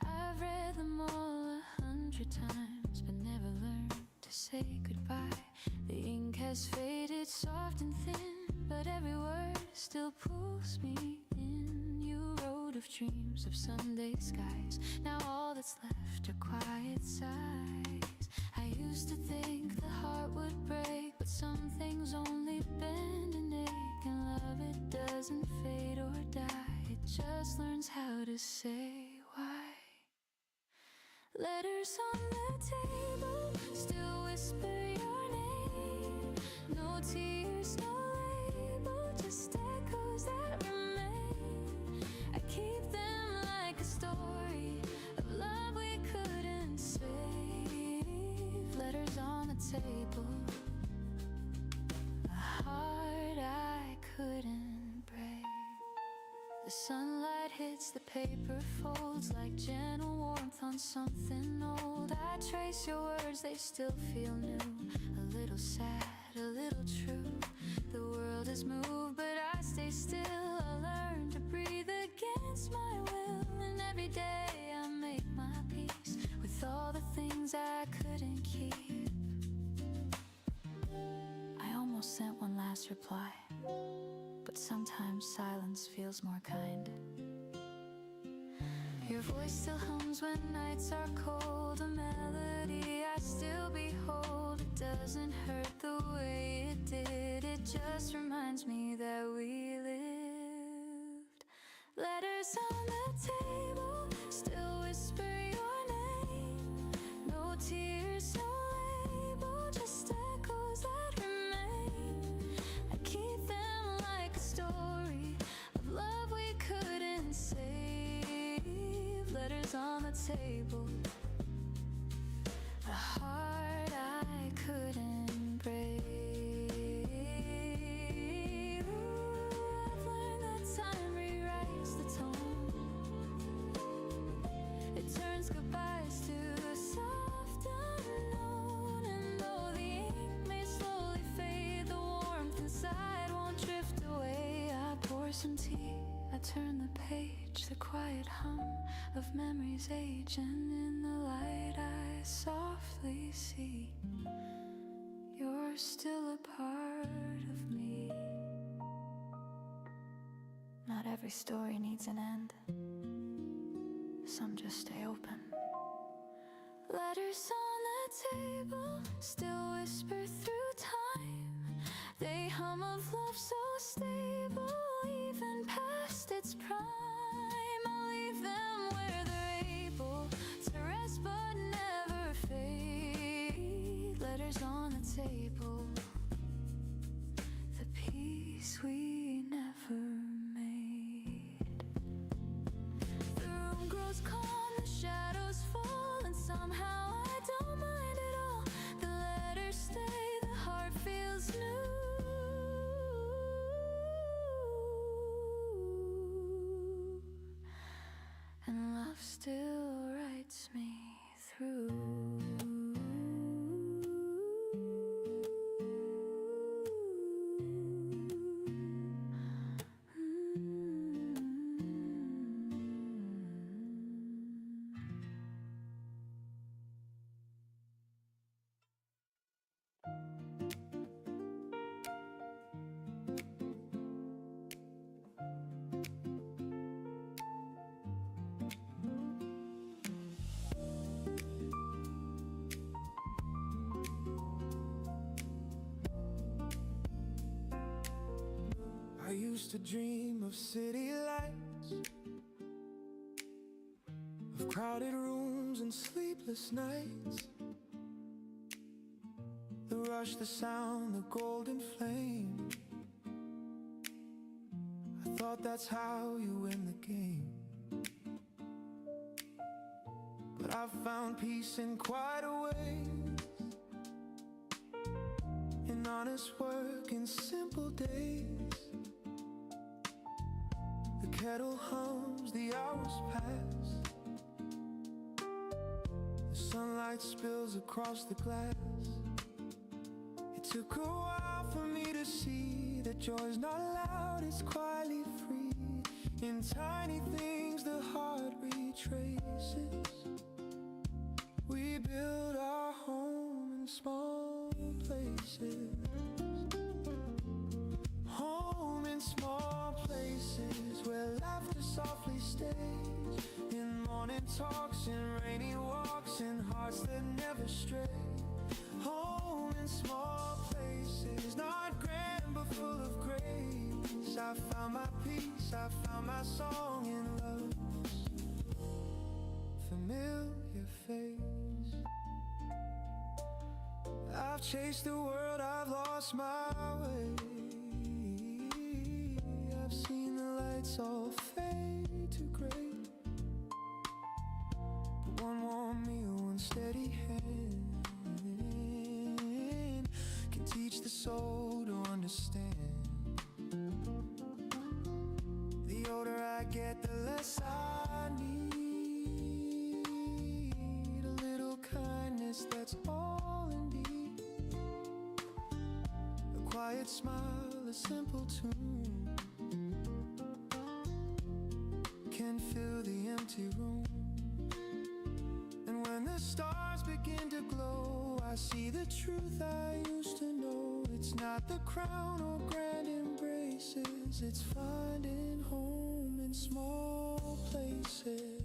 I've read them all 100 times, but never learned to say goodbye. The ink has faded soft and thin, but every word still pulls me in. You wrote of dreams of Sunday skies. Now all that's left are quiet sighs. I used to think the heart would break, but some things only only bend and ache, and love it doesn't fade or die. It just learns how to say why. Letters on the table still whisper your name. No tears, no label, just echoes that remain. I keep them like a story of love we couldn't save. Letters on the table, a heart I couldn't break. The sunlight hits the paper folds like gentle warmth on something old. I trace your words, they still feel new. A little sad, a little true. The world has moved, but I stay still. I learn to breathe against my will. And every day I make my peace with all the things I couldn't keep. I almost sent one last reply, but sometimes silence feels more kind. Your voice still hums when nights are cold, a melody I still behold. It doesn't hurt the way it did, it just reminds me that we lived. Letters on the table still whisper your name. No tears, no label, just echoes that remain. I keep them like a story of love we couldn't save. Letters on the table, a heart I couldn't break. Ooh, I've learned that time rewrites the tone. It turns goodbyes to a soft unknown. And though the ink may slowly fade, the warmth inside won't drift away. I pour some tea, I turn the page, the quiet hum of memories age, and in the light I softly see you're still a part of me. Not every story needs an end, some just stay open. Letters on the table still whisper through time. They hum of love so stable, even past its prime. I'll leave them where they're able to rest but never fade. Letters on the table, the peace we never made. The room grows calm, the shadows fall, and somehow I don't mind at all. The letters stay, the heart feels new. And love still writes me through. I used to dream of city lights, of crowded rooms and sleepless nights. The rush, the sound, the golden flame. I thought that's how you win the game. But I've found peace in quieter ways, in honest work, in simple days. The kettle hums, the hours pass, the sunlight spills across the glass. It took a while for me to see that joy's not loud, it's quietly free. In tiny things the heart retraces. We build our home in small places. Home in small places where laughter softly stays. In morning talks, in rainy walks, in hearts that never stray. Home in small places, not grand found my peace, I found my song in love's familiar face. I've chased the world, I've lost my way. I've seen the lights all fade to gray, but one warm meal, one steady hand can teach the soul to understand. The older I get, the less I need. A little kindness, that's all indeed. A quiet smile, a simple tune can fill the empty room. And when the stars begin to glow, I see the truth I used to know. It's not the crown or grand embraces, it's finding home in small places.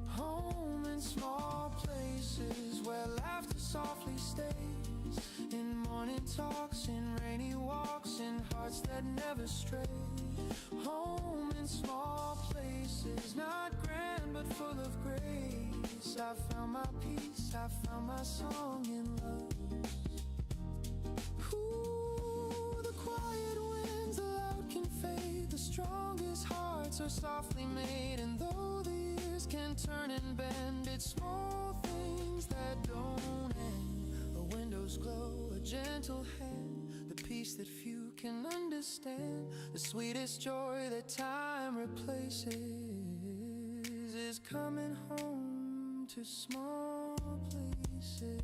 Home in small places where laughter softly stays. In morning talks, in rainy walks, in hearts that never stray. Home in small places, not grand but full of grace. I found my peace, I found my song in love. Ooh, the quiet winds, the loud can fade. The strongest hearts are softly made. And though the years can turn and bend, it's small things that don't end. A window's glow, a gentle hand, the peace that few can understand. The sweetest joy that time replaces is coming home to small places.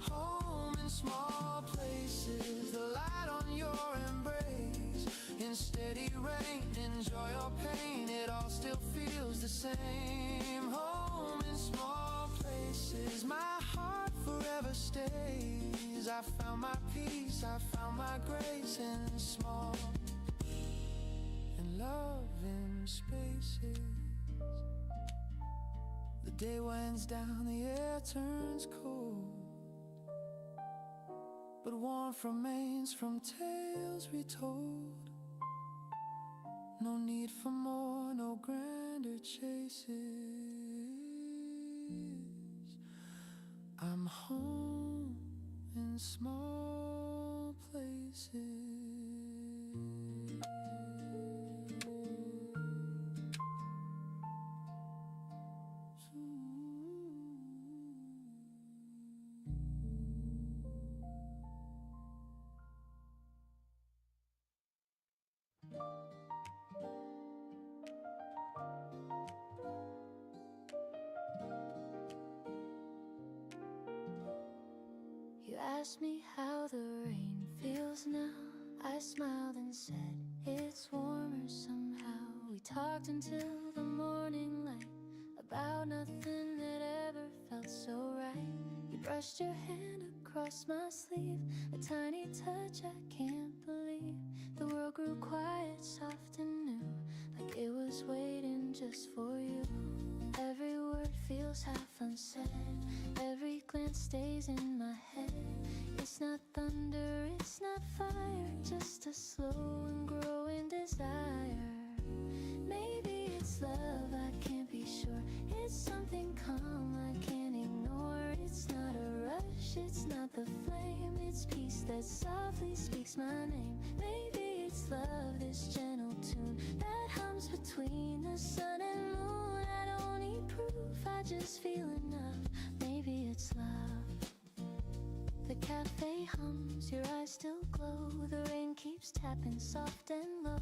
Home in small places, the light on your embrace. In steady rain, in joy or pain, it all still feels the same. Home in small places, my heart forever stays. I found my peace, I found my grace in small and loving spaces. The day winds down, the air turns cold, but warmth remains from tales retold. No need for more, no grander chases. I'm home in small places. You asked me how the rain feels now. I smiled and said it's warmer somehow. We talked until the morning light about nothing that ever felt so right. You brushed your hand across my sleeve, a tiny touch I can't believe. The world grew quiet, soft and new, like it was waiting just for you. Every word feels half unsaid, every glance stays in my head. It's not thunder, it's not fire, just a slow and growing desire. Maybe it's love, I can't be sure. It's something calm I can't ignore. It's not a rush, it's not the flame, it's peace that softly speaks my name. Maybe it's love, this gentle tune that hums between the sun and moon. I don't need proof, I just feel enough. Maybe it's love. The cafe hums, your eyes still glow. The rain keeps tapping soft and low.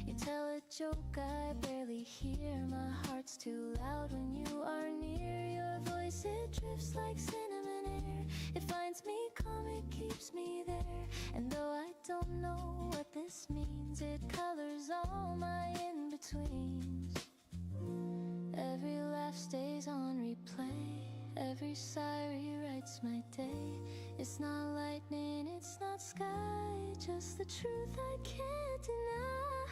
You tell a joke I barely hear. My heart's too loud when you are near. Your voice, it drifts like cinnamon air. It finds me calm, it keeps me there. And though I don't know what this means, it colors all my in-betweens. Every laugh stays on replay, every sigh rewrites my day. It's not lightning, it's not sky, just the truth I can't deny.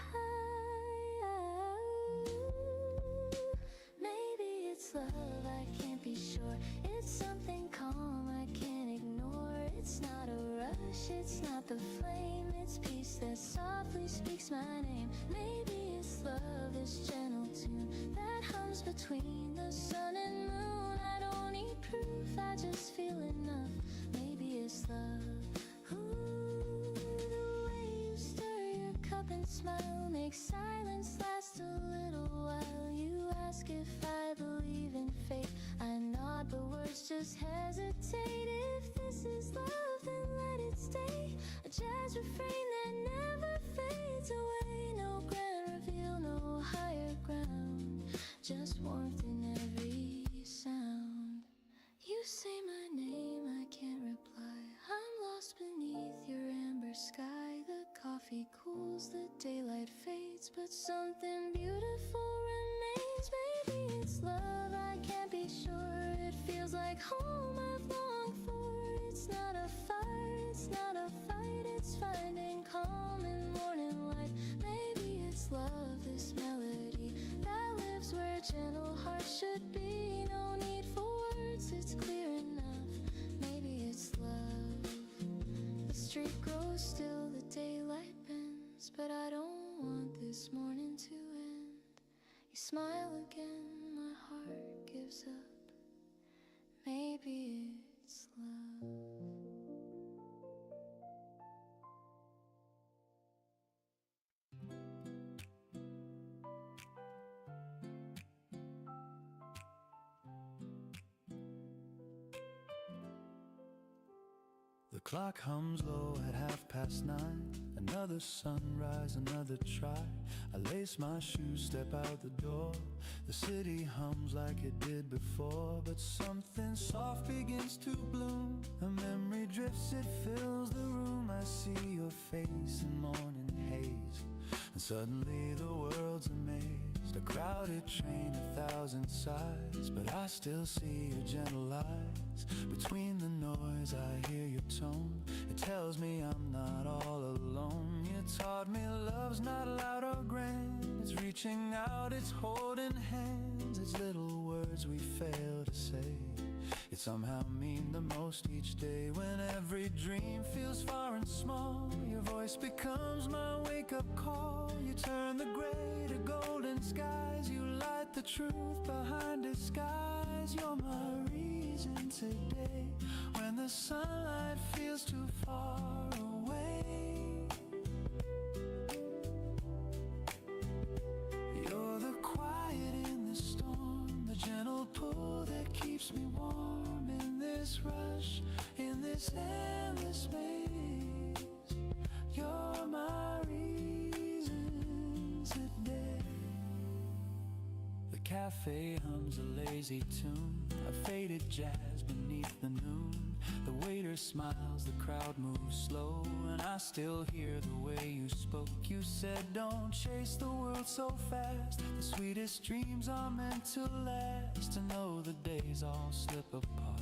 Maybe it's love, I can't be sure. It's something calm I can't ignore. It's not a rush, rush, it's not the flame, it's peace that softly speaks my name. Maybe it's love, this gentle tune that hums between the sun and moon. I don't need proof, I just feel enough. Maybe it's love. Ooh, the way you stir your cup and smile makes silence last a little while. You ask if I believe in fate, I nod, but words just hesitate. If this is love, then let it stay. A jazz refrain that never fades away. No grand reveal, no higher ground, just warmth in every sound. You say my name, I can't reply. I'm lost beneath your amber sky. The coffee cools, the daylight fades, but something beautiful remains. Maybe it's love, I can't be sure. It feels like home I've longed for. It's not a fire, it's not a fight, it's finding calm in morning light. Maybe it's love, this melody that lives where gentle hearts should be. No need for words, it's clear enough. Maybe it's love. The street grows still, the daylight bends, but I don't want this morning to end. You smile again, my heart gives up. Maybe it's love. The clock hums low at 9:30. Another sunrise, another try. I lace my shoes, step out the door. The city hums like it did before, but something soft begins to bloom. A memory drifts, it fills the room. I see your face in morning haze, and suddenly the world's amazed. A crowded train, 1,000 sighs, but I still see your gentle eyes. Between the noise I hear your tone. It tells me I'm not all alone. You taught me love's not loud or grand. It's reaching out, it's holding hands. It's little words we fail to say. It somehow mean the most each day. When every dream feels far and small, your voice becomes my wake-up call. You turn the gray to golden skies. You light the truth behind disguise. You're my reason today, when the sunlight feels too far away. You're the quiet in the storm, the gentle pull that keeps me warm. In this rush, in this endless maze, you're my reason today. The cafe hums a lazy tune, a faded jazz beneath the noon. The waiter smiles, the crowd moves slow, and I still hear the way you spoke. You said don't chase the world so fast. The sweetest dreams are meant to last. To know the days all slip apart,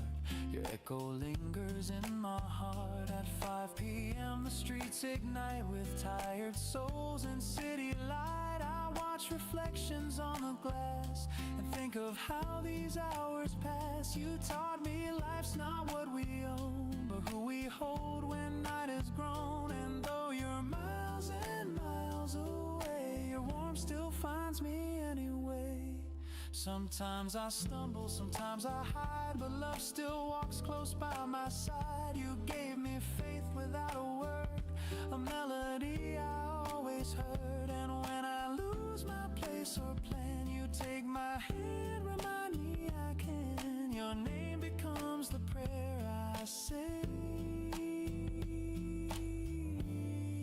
your echo lingers in my heart. At 5 p.m. the streets ignite with tired souls and city light. I watch reflections on the glass and think of how these hours pass. You taught me life's not what we own, but who we hold when night is grown. And though you're miles and miles away, your warmth still finds me anyway. Sometimes I stumble, sometimes I hide, but love still walks close by my side. You gave me faith without a word, a melody I always heard. And when I lose my place or plan, you take my hand, remind me I can. Your name becomes the prayer I say.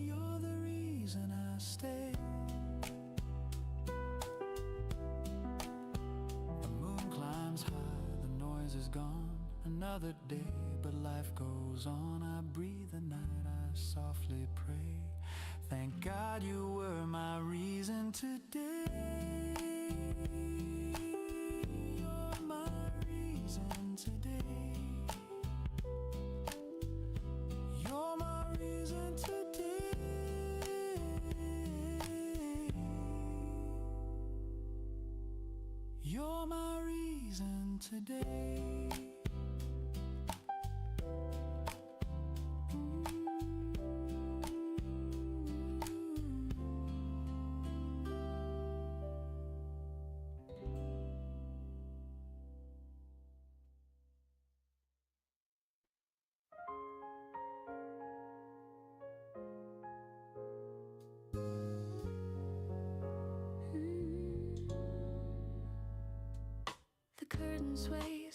You're the reason I stay. The moon climbs high, the noise is gone. Another day, but life goes on. I breathe the night, I softly pray. Thank God you were my reason today. You're my reason today. You're my reason today. You're my reason today.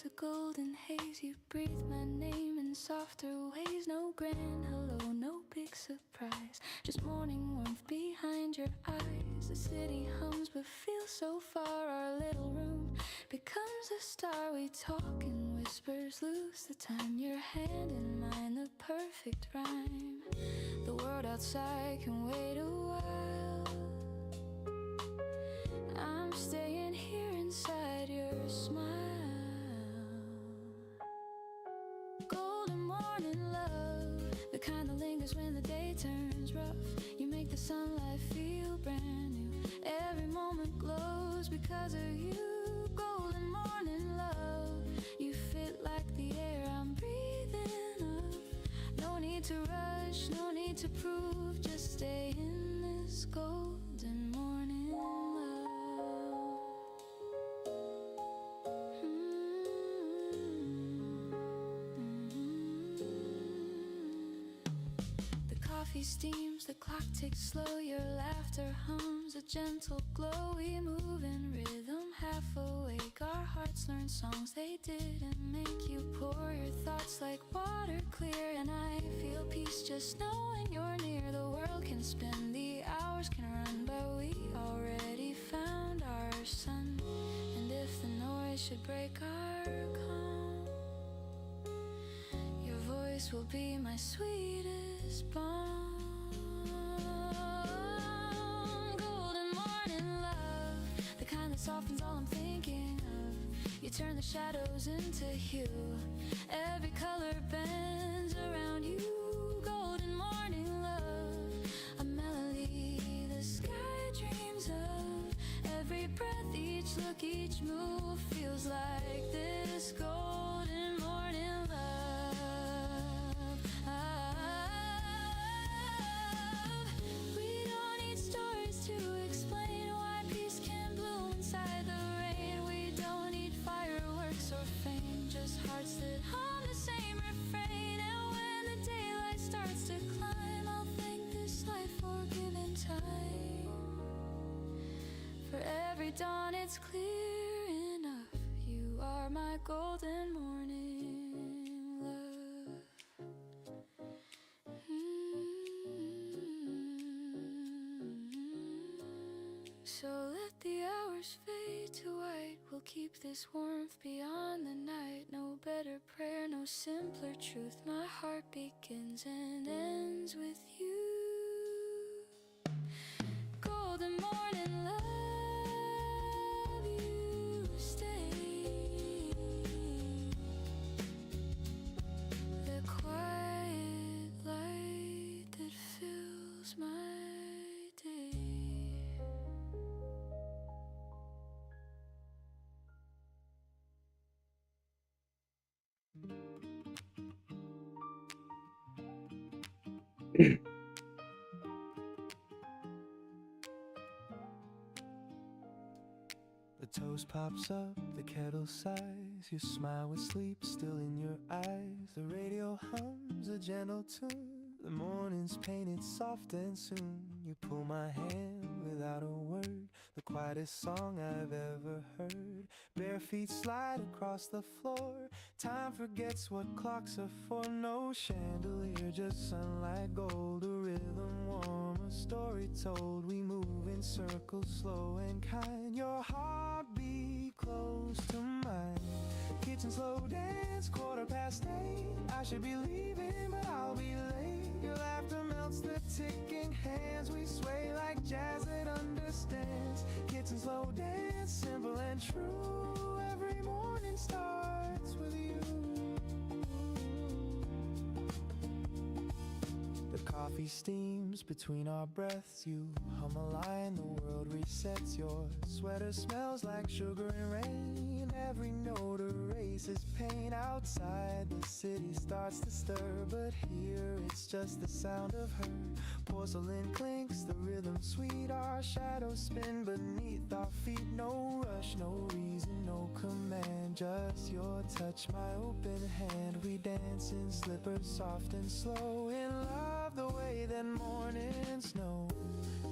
days, a golden haze. You breathe my name in softer ways. No grand hello, no big surprise. Just morning warmth behind your eyes. The city hums but feels so far. Our little room becomes a star. We talk in whispers, lose the time. Your hand in mine, the perfect rhyme. The world outside can wait a while. I'm staying here inside your smile. Golden morning love, the kind that lingers when the day turns rough. You make the sunlight feel brand new. Every moment glows because of you. Golden morning love, you fit like the air I'm breathing up. No need to rush, no need to prove. Just stay in this golden morning love. The coffee steams, the clock ticks slow. Your laughter hums, a gentle glow. We move in rhythm, half awake. Our hearts learn songs they didn't make. You pour your thoughts like water clear, and I feel peace just knowing you're near. The world can spin, the hours can run, but we already found our sun. And if the noise should break our calm, your voice will be my sweetest balm. Golden morning love, the kind that softens all I'm thinking of. You turn the shadows into hue. Every color bends around you. Golden morning love, a melody the sky dreams of. Every breath, each look, each move feels like this golden morning love. We don't need stories to explain why peace can bloom inside the rain. We don't need fireworks or fame, just hearts that hum the same refrain. And when the daylight starts to climb, I'll thank this life for giving time. For every dawn it's clear enough, you are my golden morning love. So let the hours fade to white. We'll keep this warmth beyond the night. No better prayer, no simpler truth. My heart begins and ends with you. Golden morning love, you stay. The quiet light that fills my day. The toast pops up, the kettle sighs. You smile with sleep still in your eyes. The radio hums a gentle tune. The morning's painted soft and soon you pull my hand without a word. The quietest song I've ever heard. Bare feet slide across the floor. Time forgets what clocks are for. No chandelier, just sunlight gold. A rhythm warm, a story told. We move in circles, slow and kind. Your heartbeat close to mine. Kitchen slow dance, 8:15. I should be leaving, but I'll be late. Your laughter melts the ticking hands. We sway like jazz that understands. Kitchen slow dance, simple and true. Every morning starts with you. The coffee steams between our breaths. You hum a line, the world resets. Your sweater smells like sugar and rain. Every note erases pain. Outside the city starts to stir, but here it's just the sound of her. Porcelain clinks, the rhythm sweet. Our shadows spin beneath our feet. No rush, no reason, no command. Just your touch, my open hand. We dance in slippers, soft and slow. In love, the away, then morning snow.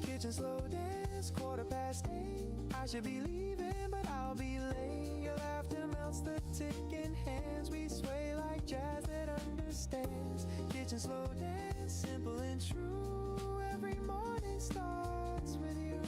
Kitchen slow dance, 8:15. I should be leaving, but I'll be late. Your laughter melts the ticking hands. We sway like jazz that understands. Kitchen slow dance, simple and true. Every morning starts with you.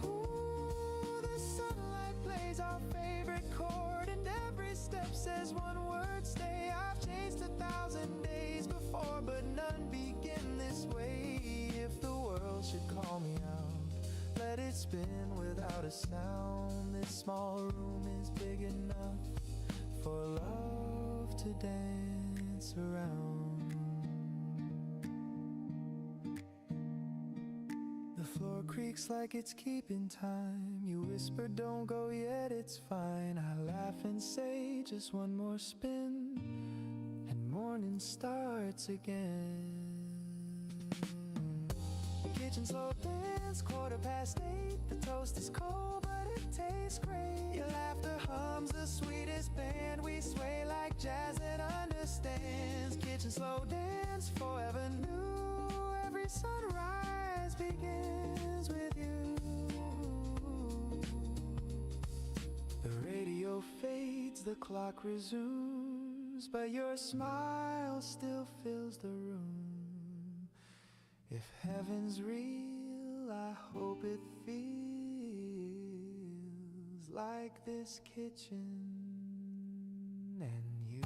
Ooh, the sunlight plays our favorite chord, and every step says one word, stay. I've chased 1,000 days before, but none begin this way. If the world should call me out, let it spin without a sound. This small room is big enough for love to dance around. The floor creaks like it's keeping time. You whisper, don't go yet, it's fine. I laugh and say, just one more spin, and morning starts again. Kitchen slow dance, 8:15. The toast is cold, but it tastes great. Your laughter hums the sweetest band. We sway like jazz that understands. Kitchen slow dance, forever new. Every sunrise begins with you. The radio fades, the clock resumes, but your smile still fills the room. If heaven's real, I hope it feels like this kitchen and you.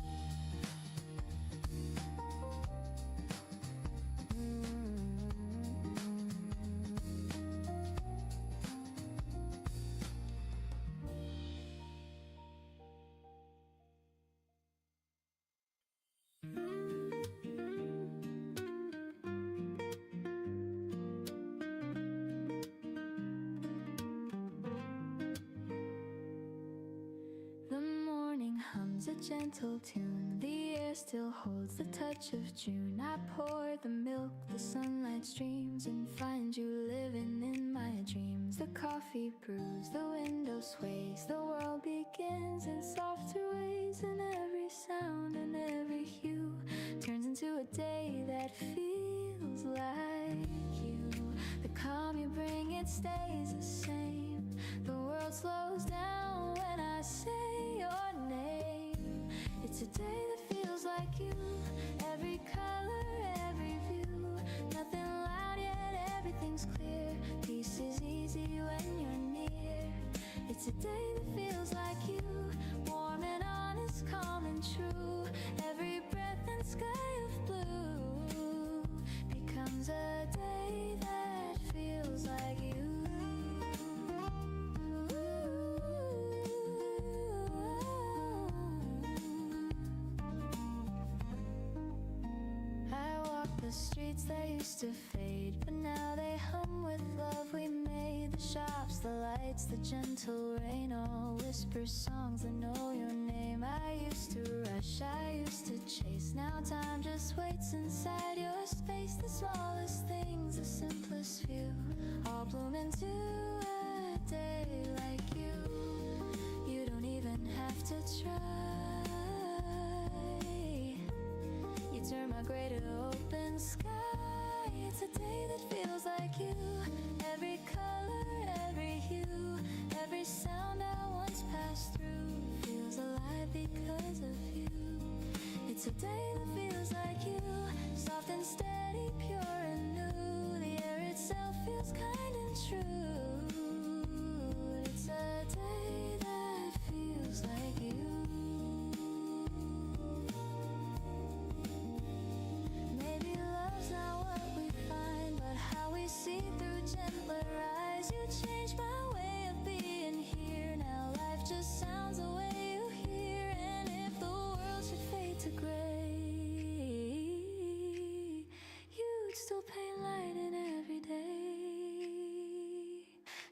The morning hums a gentle tune. The air still holds the touch of June. I pour the milk, the sunlight streams, and find you living in my dreams. The coffee brews, the window sways, the world begins in softer ways, and every sound and every hue turns into a day that feels like you. The calm you bring, it stays the same. The world slows down when I say your name. It's a day that feels like you. Every color, every view. Nothing loud yet, everything's clear. Peace is easy when you're near. It's a day that feels like you. Warm and honest, calm and true. Every breath and sky of blue becomes a day that feels like you. The streets that used to fade, but now they hum with love we made. The shops, the lights, the gentle rain, all whisper songs that know your name. I used to rush, I used to chase. Now time just waits inside your space. The smallest things, the simplest few, all bloom into a day like you. You don't even have to try. You turn my gray to open sky. It's a day that feels like you. Every color, every hue, every sound I once passed through feels alive because of you. It's a day that feels like you. Soft and steady, pure and new. The air itself feels kind and true. It's a day that feels like you. Maybe love's not what we find, but how we see through gentler eyes. You changed my way of being here. Now life just sounds the way you hear. And if the world should fade to gray, you'd still paint light in every day.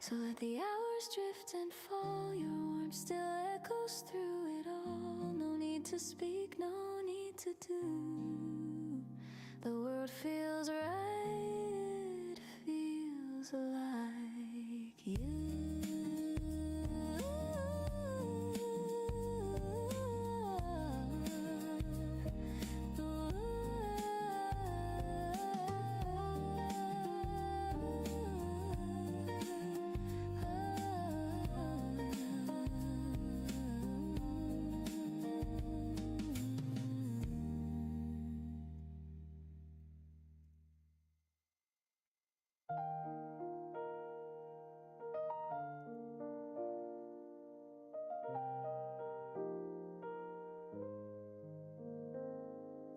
So let the hours drift and fall. Your warmth still echoes through it all. No need to speak, no need to do. The world feels right, feels like you. Ooh.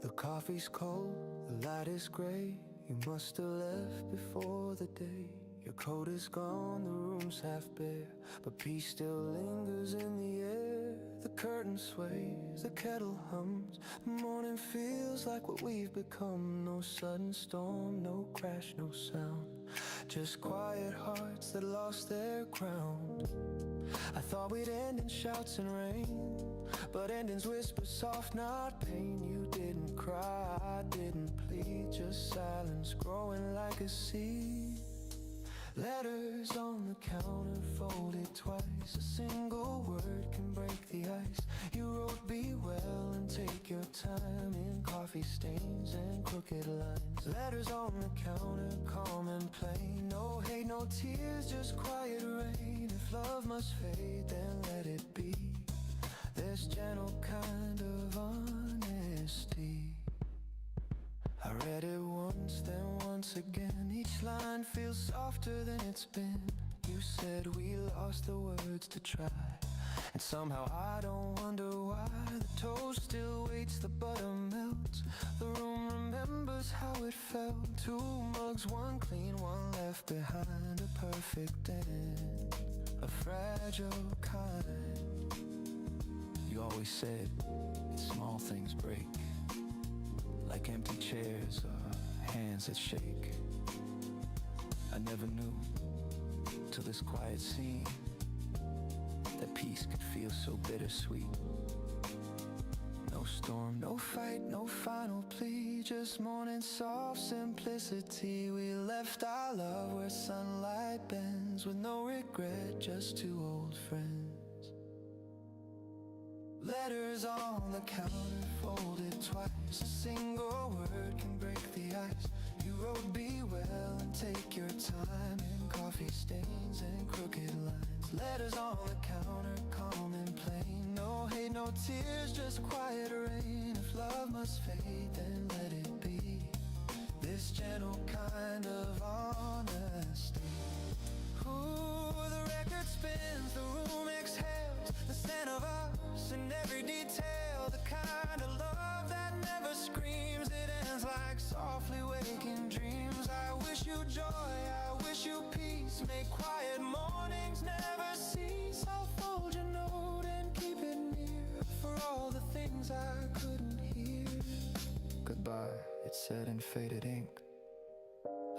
The coffee's cold, the light is gray. You must have left before the day. Your coat is gone, the room's half bare, but peace still lingers in the air. The curtain sways, the kettle hums. The morning feels like what we've become. No sudden storm, no crash, no sound. Just quiet hearts that lost their ground. I thought we'd end in shouts and rain, but endings whisper soft, not pain. You didn't cry, didn't plead, just silence growing like a seed. Letters on the counter folded twice. A single word can break the ice. You wrote be well and take your time in coffee stains and crooked lines. Letters on the counter, calm and plain. No hate, no tears, just quiet rain. If love must fade, then let it be. There's gentle kind of honesty. I read it once, then once again. Each line feels softer than it's been. You said we lost the words to try, and somehow I don't wonder why. The toast still waits, the butter melts. The room remembers how it felt. 2 mugs, one clean, one left behind. A perfect end, a fragile kind. You always said small things break, like empty chairs or hands that shake. I never knew till this quiet scene that peace could feel so bittersweet. No storm, no fight, no final plea, just morning soft simplicity. We left our love where sunlight bends, with no regret, just 2 old friends. Letters on the counter folded twice. A single word can break the ice. You wrote be well and take your time in coffee stains and crooked lines. Letters on the counter, calm and plain. No hate, no tears, just quiet rain. If love must fade, then let it be. This gentle kind of honesty. Ooh, the record spins, the room exhales, the scent of us in every detail. The kind of love that never screams, it ends like softly waking dreams. I wish you joy, I wish you peace. Make quiet mornings never cease. I'll fold your note and keep it near, for all the things I couldn't hear. Goodbye, it said in faded ink.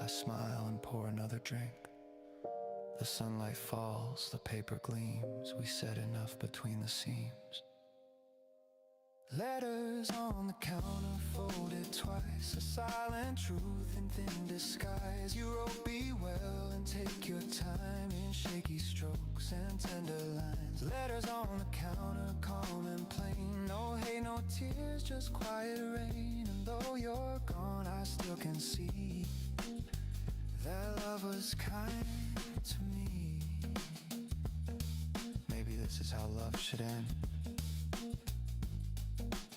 I smile and pour another drink. The sunlight falls, the paper gleams. We said enough between the seams. Letters on the counter folded twice. A silent truth in thin disguise. You wrote be well and take your time in shaky strokes and tender lines. Letters on the counter, calm and plain. No hate, no tears, just quiet rain. And though you're gone, I still can see that love was kind to me. Maybe this is how love should end.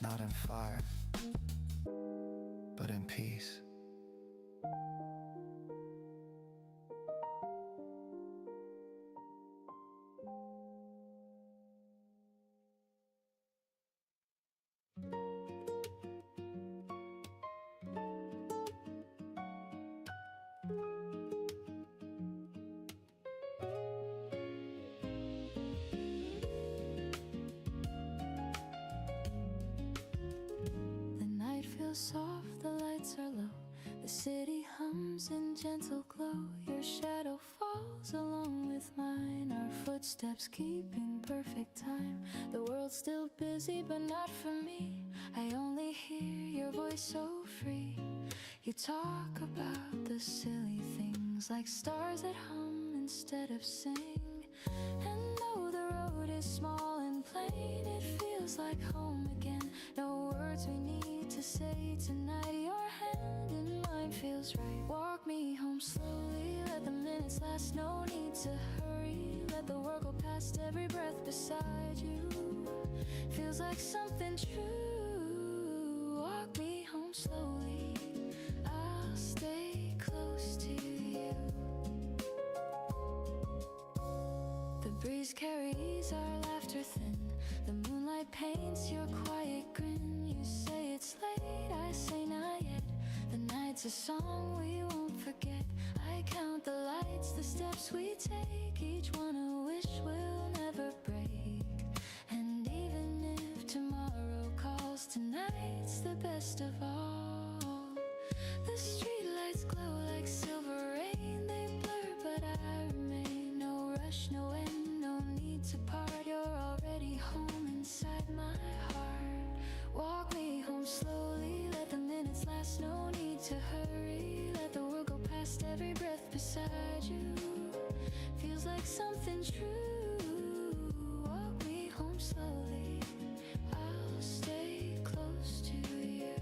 Not in fire, but in peace. Soft, the lights are low. The city hums in gentle glow. Your shadow falls along with mine. Our footsteps keep in perfect time. The world's still busy, but not for me. I only hear your voice so free. You talk about the silly things, like stars that hum instead of sing. And though the road is small and plain, it feels like home again. No words we need to say tonight. Your hand in mine feels right. Walk me home slowly, let the minutes last. No need to hurry, let the world go past. Every breath beside you feels like something true. Walk me home slowly, I'll stay close to you. The breeze carries our laughter thin. The moonlight paints your quiet grin. You say it's late, I it's a song we won't forget. I count the lights, the steps we take, each one a wish we'll never break. And even if tomorrow calls, tonight's the best of all. The streetlights glow like silver rain, they blur but I remain. No rush, no end, no need to part. You're already home inside my heart. Walk me home slowly, let the minutes last, no need to hurry. Let the world go past every breath beside you. Feels like something true. Walk me home slowly, I'll stay close to you.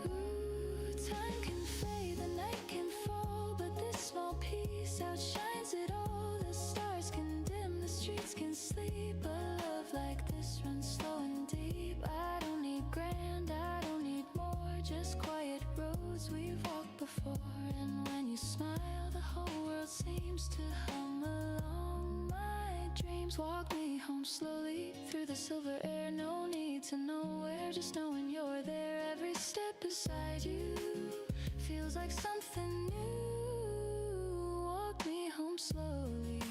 Ooh, time can fade, the night can fall, but this small piece outshines it all. The stars can dim, the streets can sleep, but love like this runs slow and deep. I don't need grand, I don't need more, just quiet roads we've walked before. And when you smile, the whole world seems to hum along. My dreams walk me home slowly through the silver air. No need to know where, just knowing you're there. Every step beside you feels like something new. Walk me home slowly,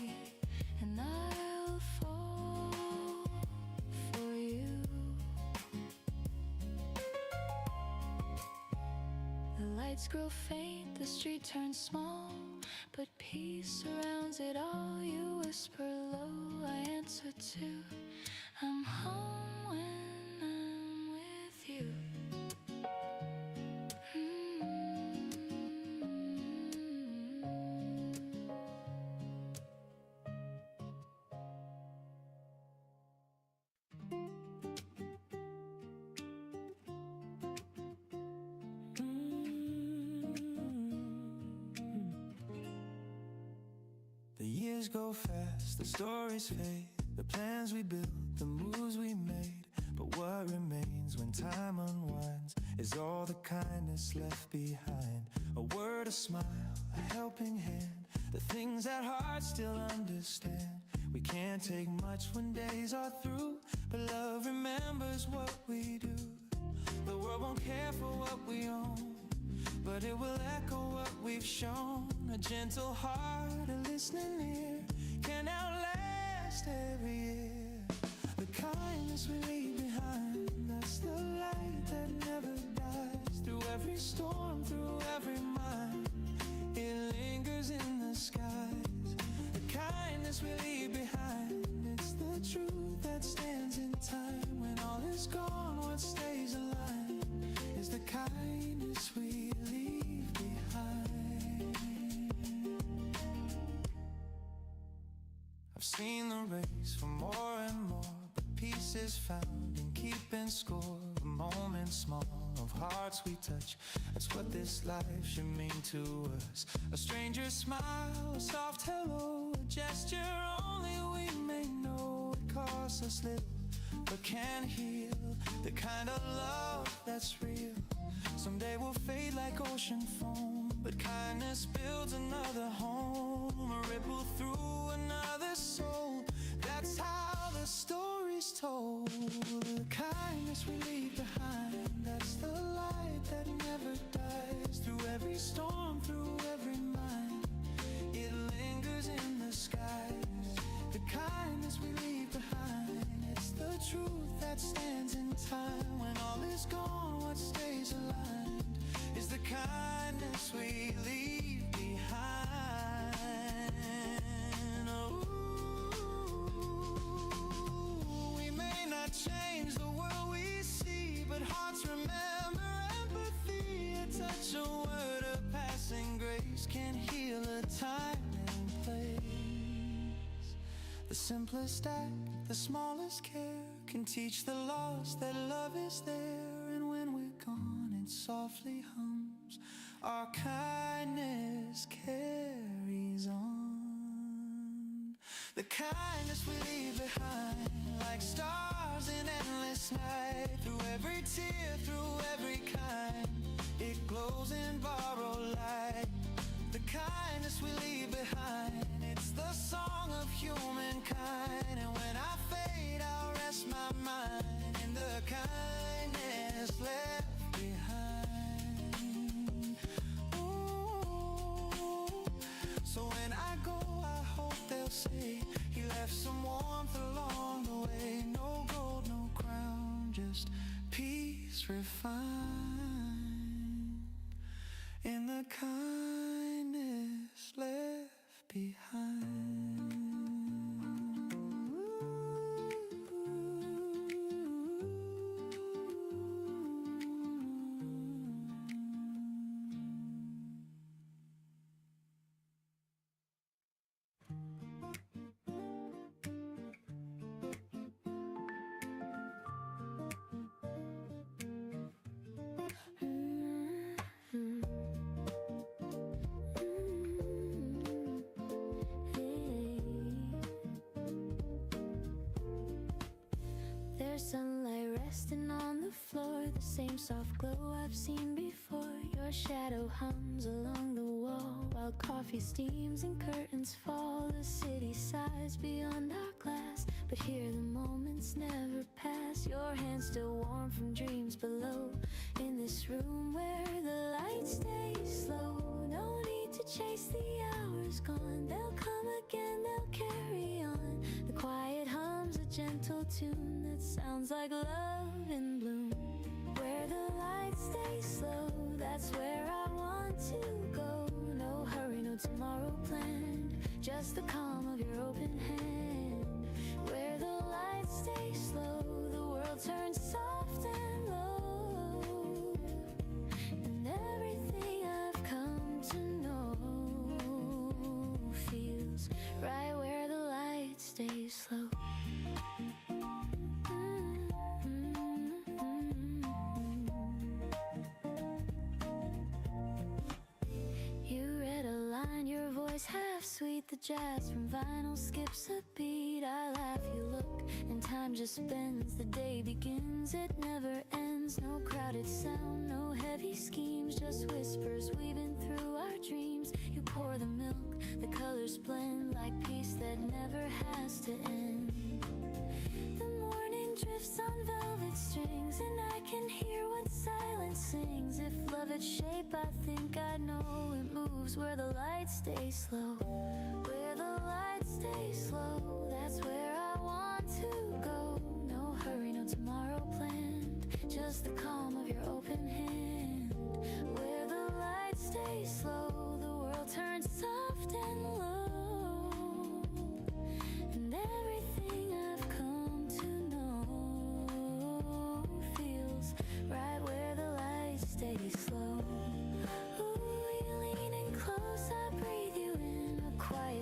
and I'll fall for you. The lights grow faint, the street turns small, but peace surrounds it all. You whisper low, I answer too. I'm home when I'm with you. The years go fast, the stories fade, the plans we built, the moves we made. But what remains when time unwinds is all the kindness left behind. A word, a smile, a helping hand, the things that hearts still understand. We can't take much when days are through, but love remembers what we do. The world won't care for what we own, but it will echo what we've shown. A gentle heart, a listening ear, can outlast every year. The kindness we leave behind, that's the light that never dies. Through every storm, through every mind, it lingers in the skies. The kindness we leave behind, it's the truth that stands in time. When all is gone, what stays alive is the kindness we leave behind. I've seen the race for more and more, but peace is found in keeping score of moments small, of hearts we touch. That's what this life should mean to us. A stranger's smile, a soft hello, a gesture only we may know. It costs us little, but can heal. The kind of love that's real. Someday we'll fade like ocean foam, but kindness builds another home. A ripple through another soul. That's how the story's told. The kindness we leave behind, that's the light that never dies. Through every storm, through every mind, it lingers in the skies. The kindness we leave behind, it's the truth that stands in time. When all is gone, what stays aligned is the kindness we leave behind. Oh, we may not change the world we see, but hearts remember empathy. A touch, a word, a passing grace can heal a time and place. The simplest act, the smallest care can teach the lost that love is there. And when we're gone, it softly hums. Our kindness carries on. The kindness we leave behind, like stars in endless night. Through every tear, through every kind, it glows in borrowed light. The kindness we leave behind, it's the song of humankind. And when I fade, I'll rest my mind in the kindness left behind. just peace refined in the kindness left behind. There's sunlight resting on the floor, the same soft glow I've seen before. Your shadow hums along the wall while coffee steams and curtains fall. The city sighs beyond our glass, but here the moments never pass. Your hands still warm from dreams below, in this room where the lights stay slow. No need to chase the hours gone, they'll come again, they'll carry on. The quiet hums a gentle tune that sounds like love in bloom. Where the lights stay slow, that's where I want to go. No hurry, no tomorrow planned, just the calm of your open hand. Where the lights stay slow, the world turns soft and low, and everything I've come to know feels right where the lights stay slow. Half sweet, the jazz from vinyl skips a beat. I laugh, you look, and time just bends. The day begins, it never ends. No crowded sound, no heavy schemes, just whispers weaving through our dreams. You pour the milk, the colors blend like peace that never has to end. The morning drifts on velvet strings, and I can hear what silence sings. If love had shape, I think I know it moves where the lights stay slow. Where the lights stay slow, that's where I want to go. No hurry, no tomorrow planned, just the calm of your open hand. Where the lights stay slow, the world turns soft and low, and everything I've come to know feels right where the lights stay slow.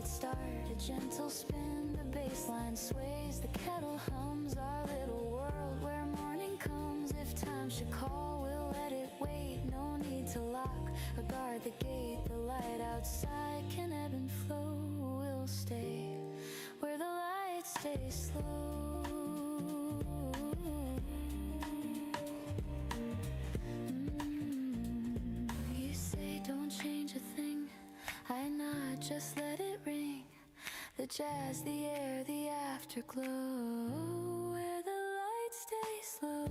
Start a gentle spin, the bass line sways, the kettle hums, our little world where morning comes. If time should call, we'll let it wait. No need to lock or guard the gate. The light outside can ebb and flow. We'll stay where the lights stay slow. You say don't change a thing, I nod, just let it ring. The jazz, the air, the afterglow. Where the lights stay slow,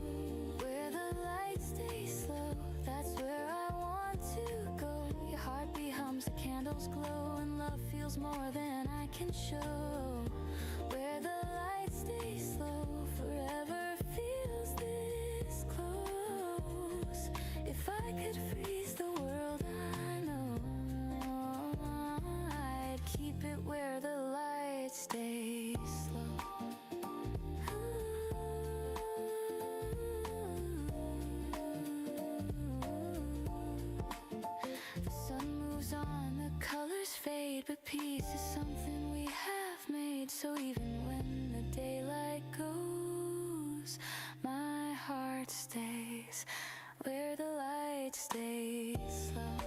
where the lights stay slow, that's where I want to go. Your heartbeat hums, the candles glow, and love feels more than I can show. Where the lights stay slow, forever feels this close. If I could freeze the world, I know I'd keep it where the lights stay slow. The sun moves on, the colors fade, but peace is something we have made. So even when the daylight goes, my heart stays where the light stays slow.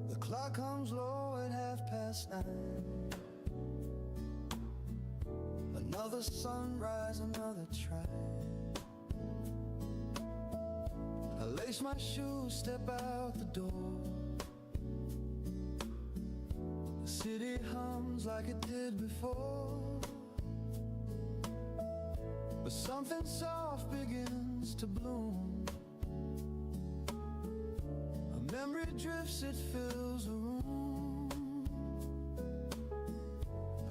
The clock comes low at 9:30. Another sunrise, another track. lace my shoes, step out the door. The city hums like it did before, but something soft begins to bloom. A memory drifts, it fills the room.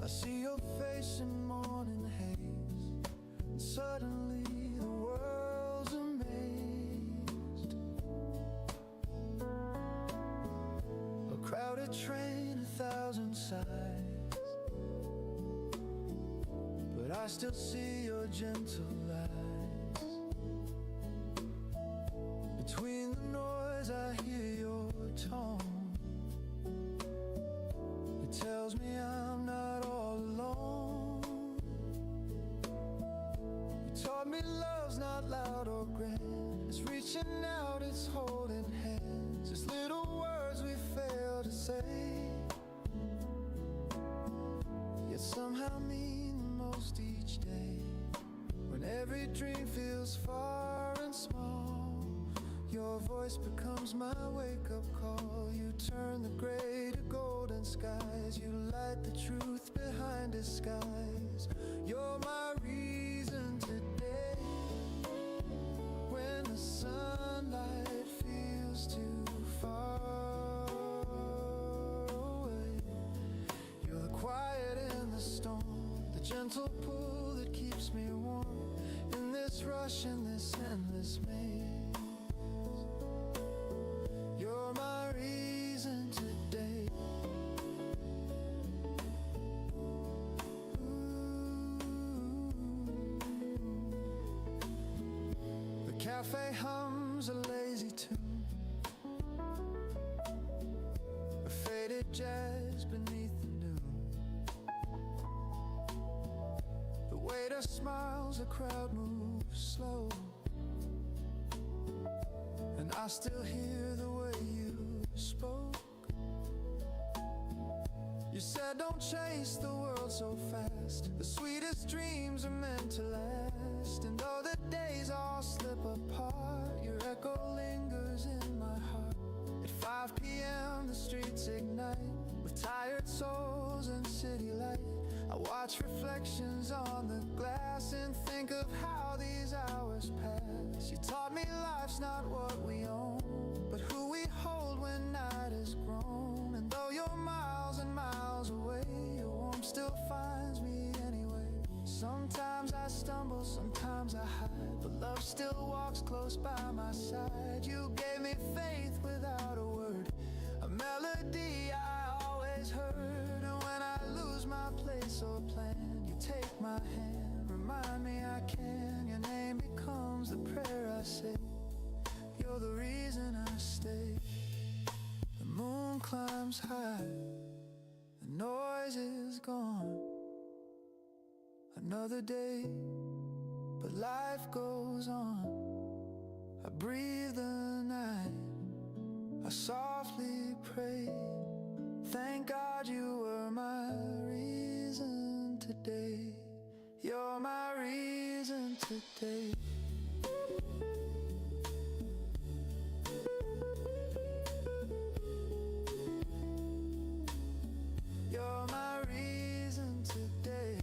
I see your face in morning haze, and suddenly the world's amazed. A crowded train, 1,000 sighs, but I still see your gentle eyes. Between the noise I hear your tone. It tells me I'm not all alone. You taught me love's not loud or grand. It's reaching out, it's holding hands. It's little words we fail to say, yet somehow mean the most each day. When every dream feels far and small, your voice becomes my wake-up call. You turn the gray to golden skies. You light the truth behind disguise. You're my reason today. When the sunlight feels too far away, you're the quiet in the storm, the gentle pull that keeps me warm in this rush, in this endless maze. You're my reason today. Ooh. The cafe hums a lazy tune, a faded jazz beneath the noon. The waiter smiles, the crowd moves slow, and I still hear the way you spoke. You said don't chase the world so fast. The sweetest dreams are meant to last. And though the days all slip apart, your echo lingers in my heart. At 5 p.m. the streets ignite with tired souls and city light. I watch reflections on the glass and think of how these hours pass. You taught me life's not what we own, but who we hold when night is grown. And though you're miles and miles away, your warmth still finds me anyway. Sometimes I stumble, sometimes I hide, but love still walks close by my side. You gave me faith without a word, a melody I always heard. And when I lose my place or plan, you take my hand, remind me I can. Your name becomes the prayer I say. You're the reason I stay. The moon climbs high, the noise is gone. Another day, but life goes on. I breathe the night, I softly pray. Thank God you were my reason today. You're my reason today. You're my reason today.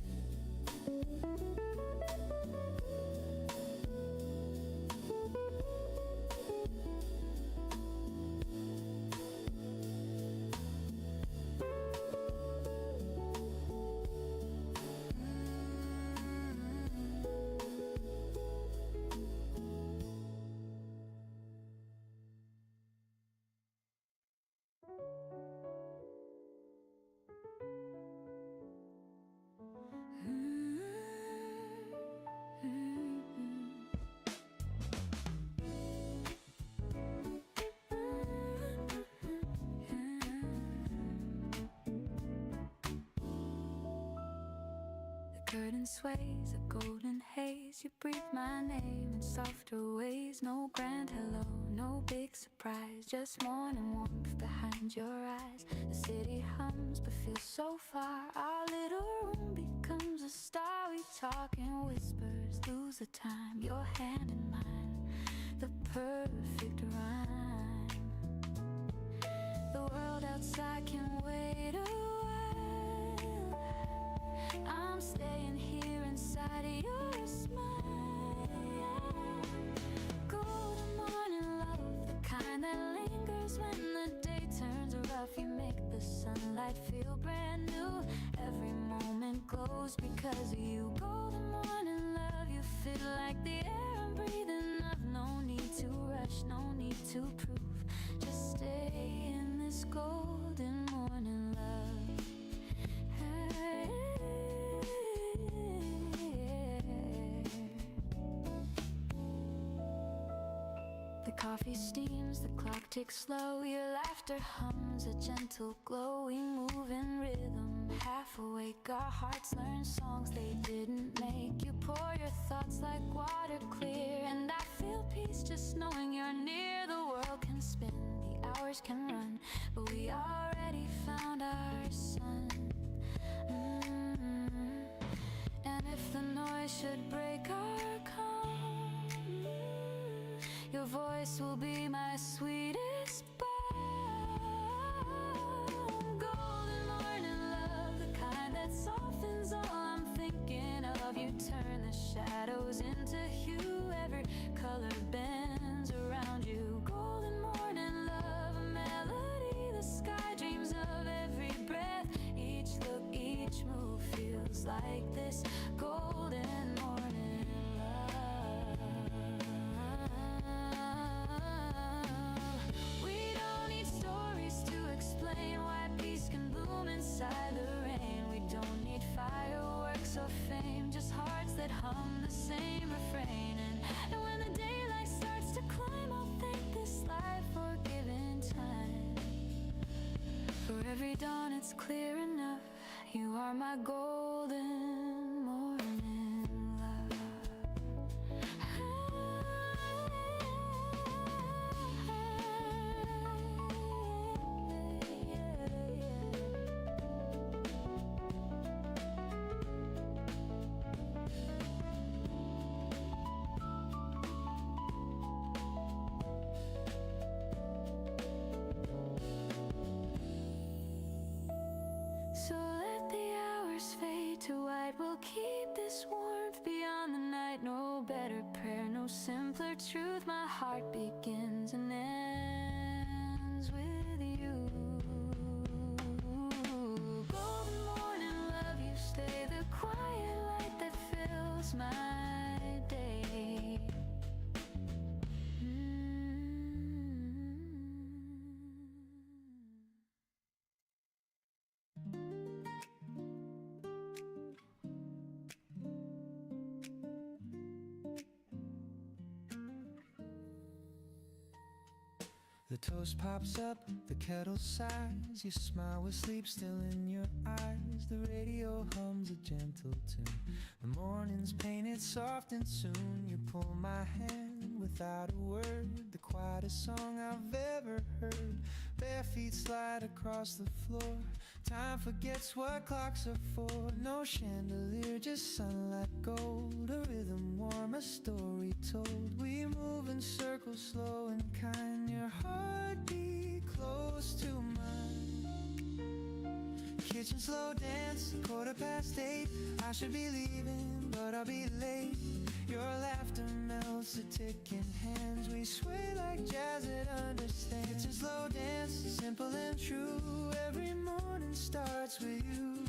Curtain sways, a golden haze. You breathe my name in softer ways. No grand hello, no big surprise, just morning warmth behind your eyes. The city hums but feels so far. Our little room becomes a star. We talk in whispers, lose the time, your hand in mine. the perfect rhyme. The world outside can wait a while. I'm staying here inside of your smile. Golden morning love, the kind that lingers when the day turns rough. You make the sunlight feel brand new. Every moment glows because of you. Golden morning love, you fit like the air I'm breathing up. No need to rush, no need to prove. Just stay in this golden morning love. Hey. The coffee steams, the clock ticks slow. Your laughter hums a gentle glow. We move in rhythm, half awake. Our hearts learn songs they didn't make. You pour your thoughts like water clear, and I feel peace just knowing you're near. The world can spin, the hours can run, but we already found our sun. And if the noise should break our calm, your voice will be my sweetest balm. Golden morning love, the kind that softens all I'm thinking of. You turn the shadows into hue, every color bends around you. Golden morning love, a melody the sky dreams of. Every breath, each look, each move feels like this golden morning love. We don't need stories to explain why peace can bloom inside the rain. We don't need fireworks or fame, just hearts that hum the same refrain. And when the daylight starts to climb, I'll thank this life for giving time. For every dawn it's clear enough, you are my golden morning love. So let the hours fade to white. We'll keep this warmth beyond the night. No better prayer, no simpler truth. My heart begins and ends with you. Golden morning love, you stay the quiet light that fills my day. The toast pops up, the kettle sighs. You smile with sleep still in your eyes. The radio hums a gentle tune. The morning's painted soft and soon you pull my hand without a word. The quietest song I've ever heard. Bare feet slide across the floor. Time forgets what clocks are for. No chandelier, just sunlight gold. A rhythm warm, a story told. We move in circles, slow and kind. Your heartbeat close to mine. Kitchen slow dance, 8:15. I should be leaving, but I'll be late. Your laughter melts the ticking hands. We sway like jazz that understands. Kitchen slow dance, simple and true. Every morning starts with you.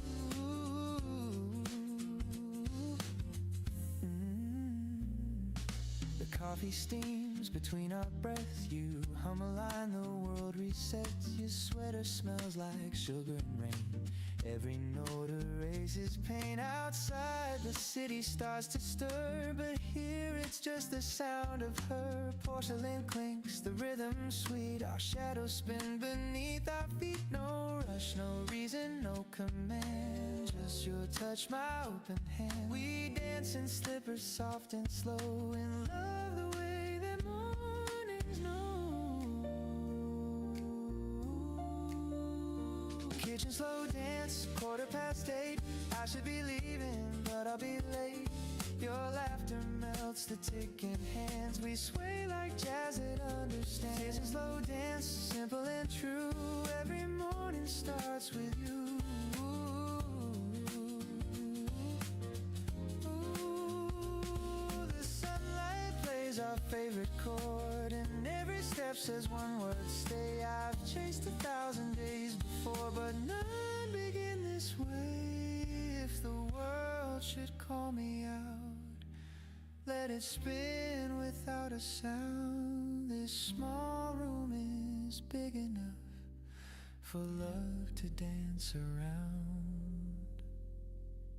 The coffee steams between our breaths. You hum a line, the world resets. Your sweater smells like sugar and rain. Every note erases pain. Outside the city starts to stir, but here it's just the sound of her. Porcelain clinks, the rhythm sweet. Our shadows spin beneath our feet. No rush, no reason, no command. Just your touch, my open hand. We dance in slippers, soft and slow. In love the way that mornings know. Kitchen slow dance, 8:15. I should be leaving, but I'll be late. Your laughter melts melts the ticking hands. We sway like jazz, it understands. It's a slow dance, simple and true. Every morning starts with you. Ooh, the sunlight plays our favorite chord, and every step says one word, stay. I've chased 1,000 days before, but none begin this way. If the world should call me out, let it spin without a sound. This small room is big enough for love to dance around.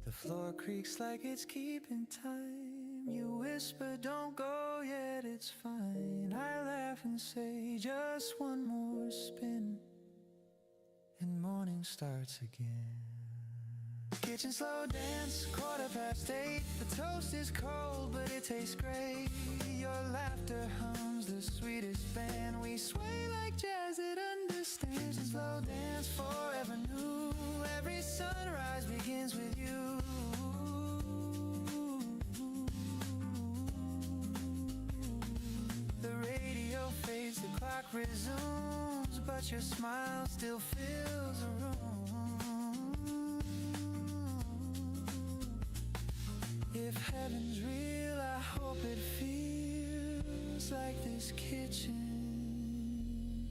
The floor creaks like it's keeping time. You whisper, don't go yet, it's fine. I laugh and say, just one more spin, and morning starts again. Kitchen slow dance, 8:15. The toast is cold, but it tastes great. Your laughter hums the sweetest band. We sway like jazz, it understands. Kitchen slow dance, forever new. Every sunrise begins with you. The radio fades, the clock resumes, but your smile still fills the room. If heaven's real, I hope it feels like this kitchen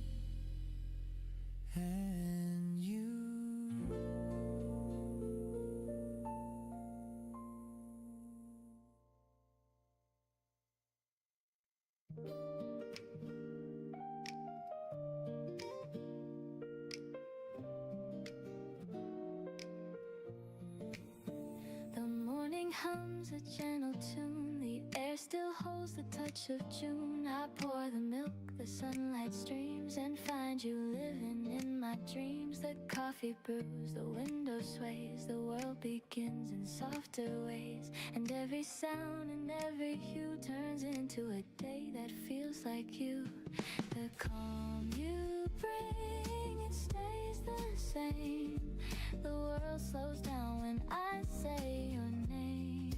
and you. The morning hums a gentle tune. The air still holds the touch of June. I pour the milk, the sunlight streams, and find you living in my dreams. The coffee brews, the window sways, the world begins in softer ways. And every sound and every hue turns into a day that feels like you. The calm you bring, it stays the same. The world slows down when I say your name.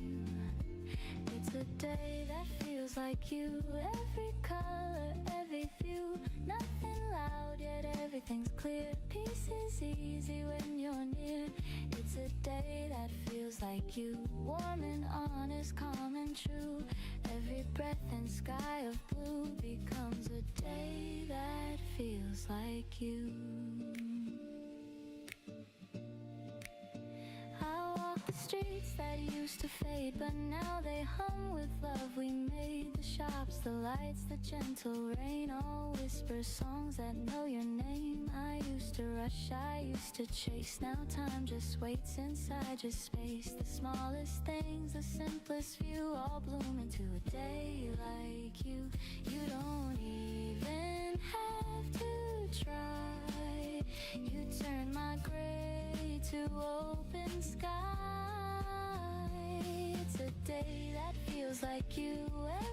It's a day that feels like you. Every color, every view, nothing loud yet everything's clear. Peace is easy when you're near. It's a day that feels like you. Warm and honest, calm and true. Every breath and sky of blue becomes a day that feels like you. The streets that used to fade, but now they hum with love we made. The shops, the lights, the gentle rain, all whisper songs that know your name. I used to rush, I used to chase. Now time just waits inside your space. The smallest things, the simplest view, all bloom into a day like you. You don't even have to try. You turn my gray to open sky. It's a day that feels like you.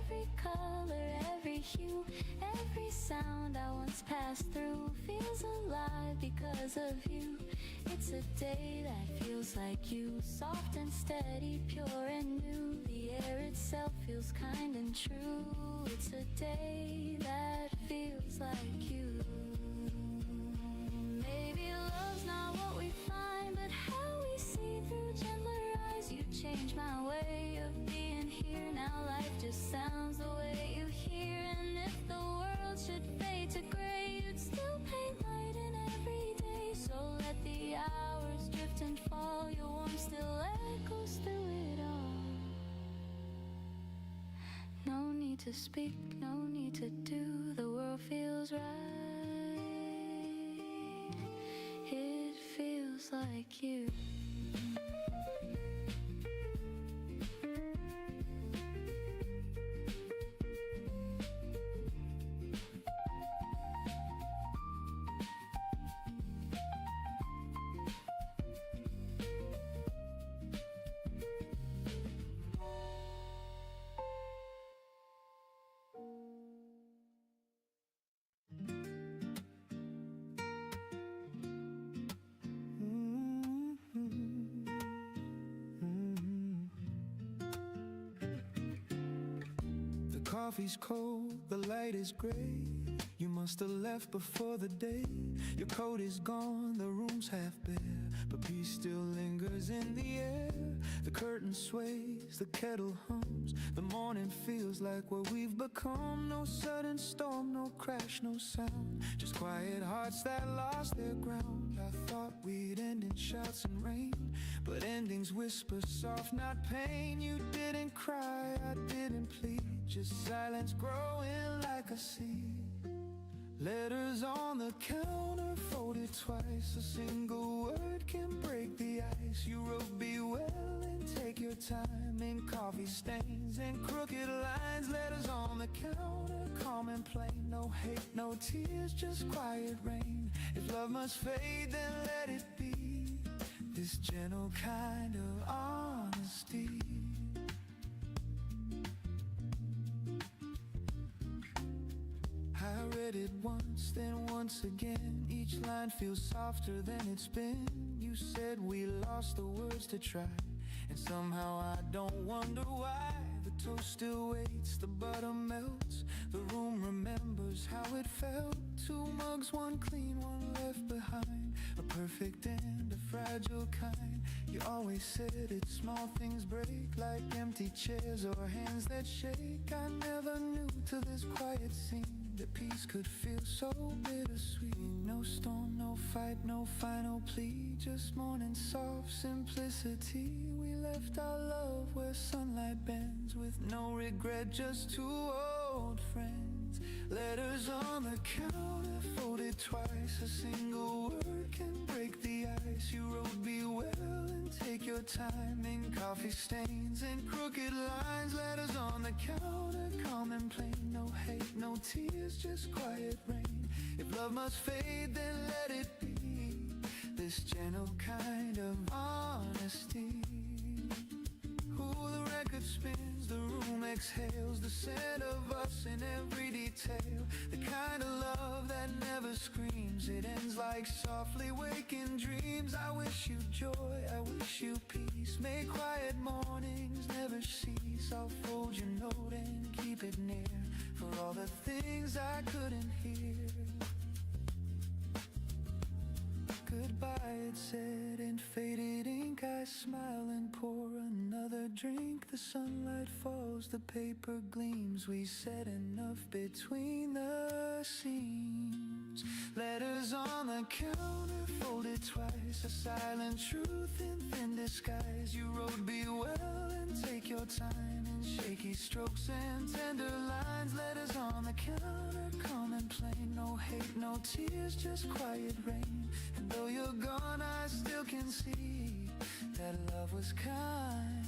Every color, every hue, every sound I once passed through feels alive because of you. It's a day that feels like you. Soft and steady, pure and new. The air itself feels kind and true. It's a day that feels like you. Maybe love's not what we find, but how we see through gentler eyes. You changed my way of being here. Now life just sounds the way you hear. And if the world should fade to gray, you'd still paint light in every day. So let the hours drift and fall. Your warmth still echoes through it all. No need to speak, no need to do. The world feels right. It feels like you. coffee's cold, the light is gray. You must have left before the day. Your coat is gone, the room's half bare, but peace still lingers in the air. The curtain sways, the kettle hums. The morning feels like what we've become. No sudden storm, no crash, no sound, just quiet hearts that lost their ground. I thought we'd end in shouts and rain, but endings whisper soft, not pain. You didn't cry, I didn't plead, just silence growing like a seed. Letters on the counter folded twice. A single word can break the ice. You wrote be well and take your time, in coffee stains and crooked lines. Letters on the counter, calm and plain. No hate, no tears, just quiet rain. If love must fade, then let it be. This gentle kind of honesty. I read it once, then once again. Each line feels softer than it's been. You said we lost the words to try, and somehow I don't wonder why. The toast still waits, the butter melts. The room remembers how it felt. Two mugs, one clean, one left behind. A perfect and a fragile kind. You always said it, small things break, like empty chairs or hands that shake. I never knew till this quiet scene that peace could feel so bittersweet. No storm, no fight, no final plea, just morning soft simplicity. We left our love where sunlight bends, with no regret, just two old friends. Letters on the counter folded twice. A single word can break the ice. You wrote be well and take your time, in coffee stains and crooked lines. Letters on the counter, calm and plain. No hate, no tears, just quiet rain. If love must fade, then let it be. This gentle kind of honesty. Ooh, the record spins, the room exhales, the scent of us in every detail. The kind of love that never screams, it ends like softly waking dreams. I wish you joy, I wish you peace. May quiet mornings never cease. I'll fold your note and keep it near, for all the things I couldn't hear. Goodbye, it said in faded ink. I smile and pour another drink. The sunlight falls, the paper gleams. We said enough between the seams. Letters on the counter folded twice. A silent truth in thin disguise. You wrote be well and take your time, in shaky strokes and tender lines. Letters on the counter, calm and plain. No hate, no tears, just quiet rain. And though you're gone, I still can see that love was kind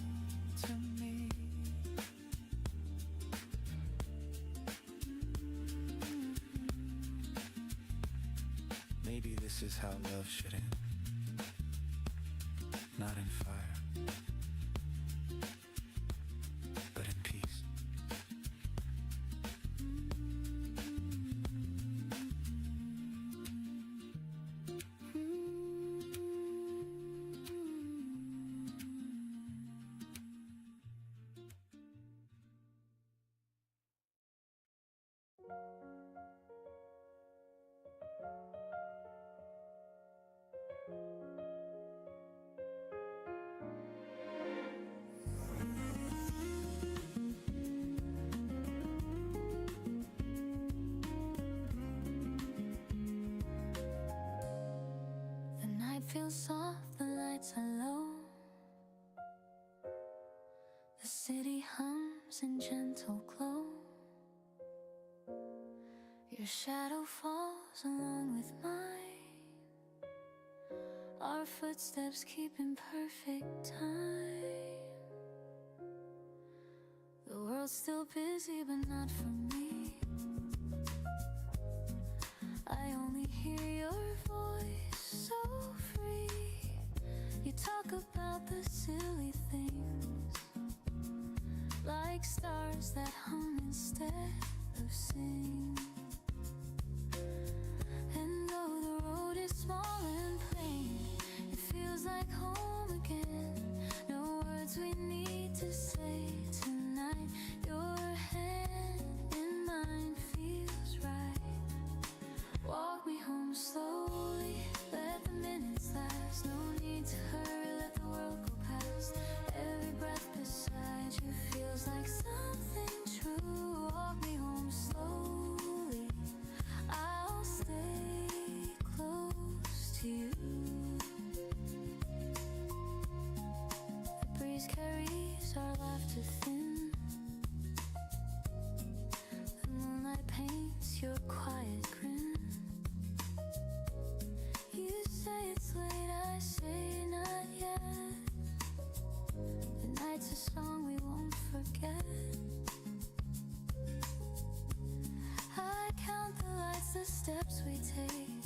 to me. Maybe this is how love should end, not in fire, but in peace. The night feels soft, the lights are low. The city hums in gentle glow. Your shadow falls along with mine. Our footsteps keep in perfect time. The world's still busy, but not for me. I only hear your voice, so free. You talk about the silly things, like stars that hum instead of sing. And though the road is small and plain, it feels like home again. No words we need to say tonight. Your hand steps we take,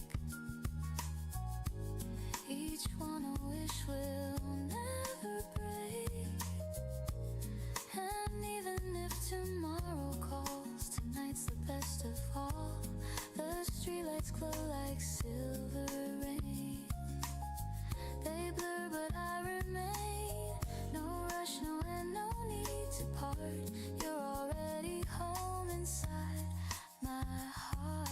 each one a wish will never break. And even if tomorrow calls, tonight's the best of all. The streetlights glow like silver rain. They blur but I remain. No rush, no end, no need to part. You're already home inside my heart.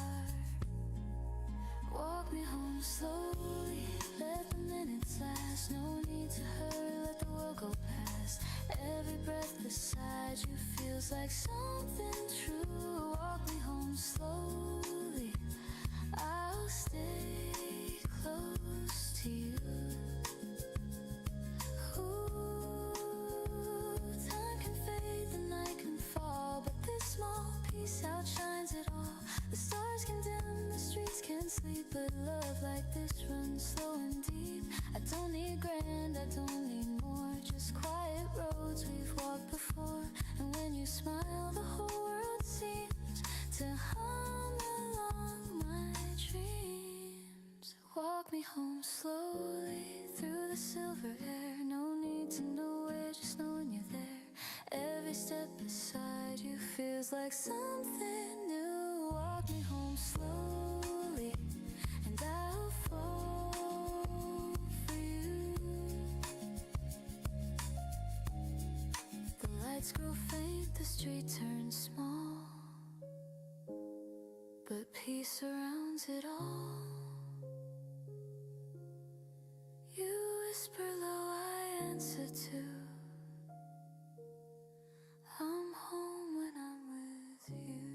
Walk me home slowly, let the minutes last. No need to hurry, let the world go past. Every breath beside you feels like something true. Walk me home slowly, I'll stay close to you. Ooh, time can fade, the night can fall, but this small piece outshines it all. The stars can dim, the streets can sleep, but love like this runs slow and deep. I don't need grand, I don't need more, just quiet roads we've walked before. And when you smile, the whole world seems to hum along my dreams. Walk me home slowly through the silver air. No need to know where, just knowing you're there. Every step beside you feels like something new. Walk me home slowly, and I'll fall for you. The lights grow faint, the street turns small, but peace surrounds it all. You whisper low, I answer to. I'm home when I'm with you.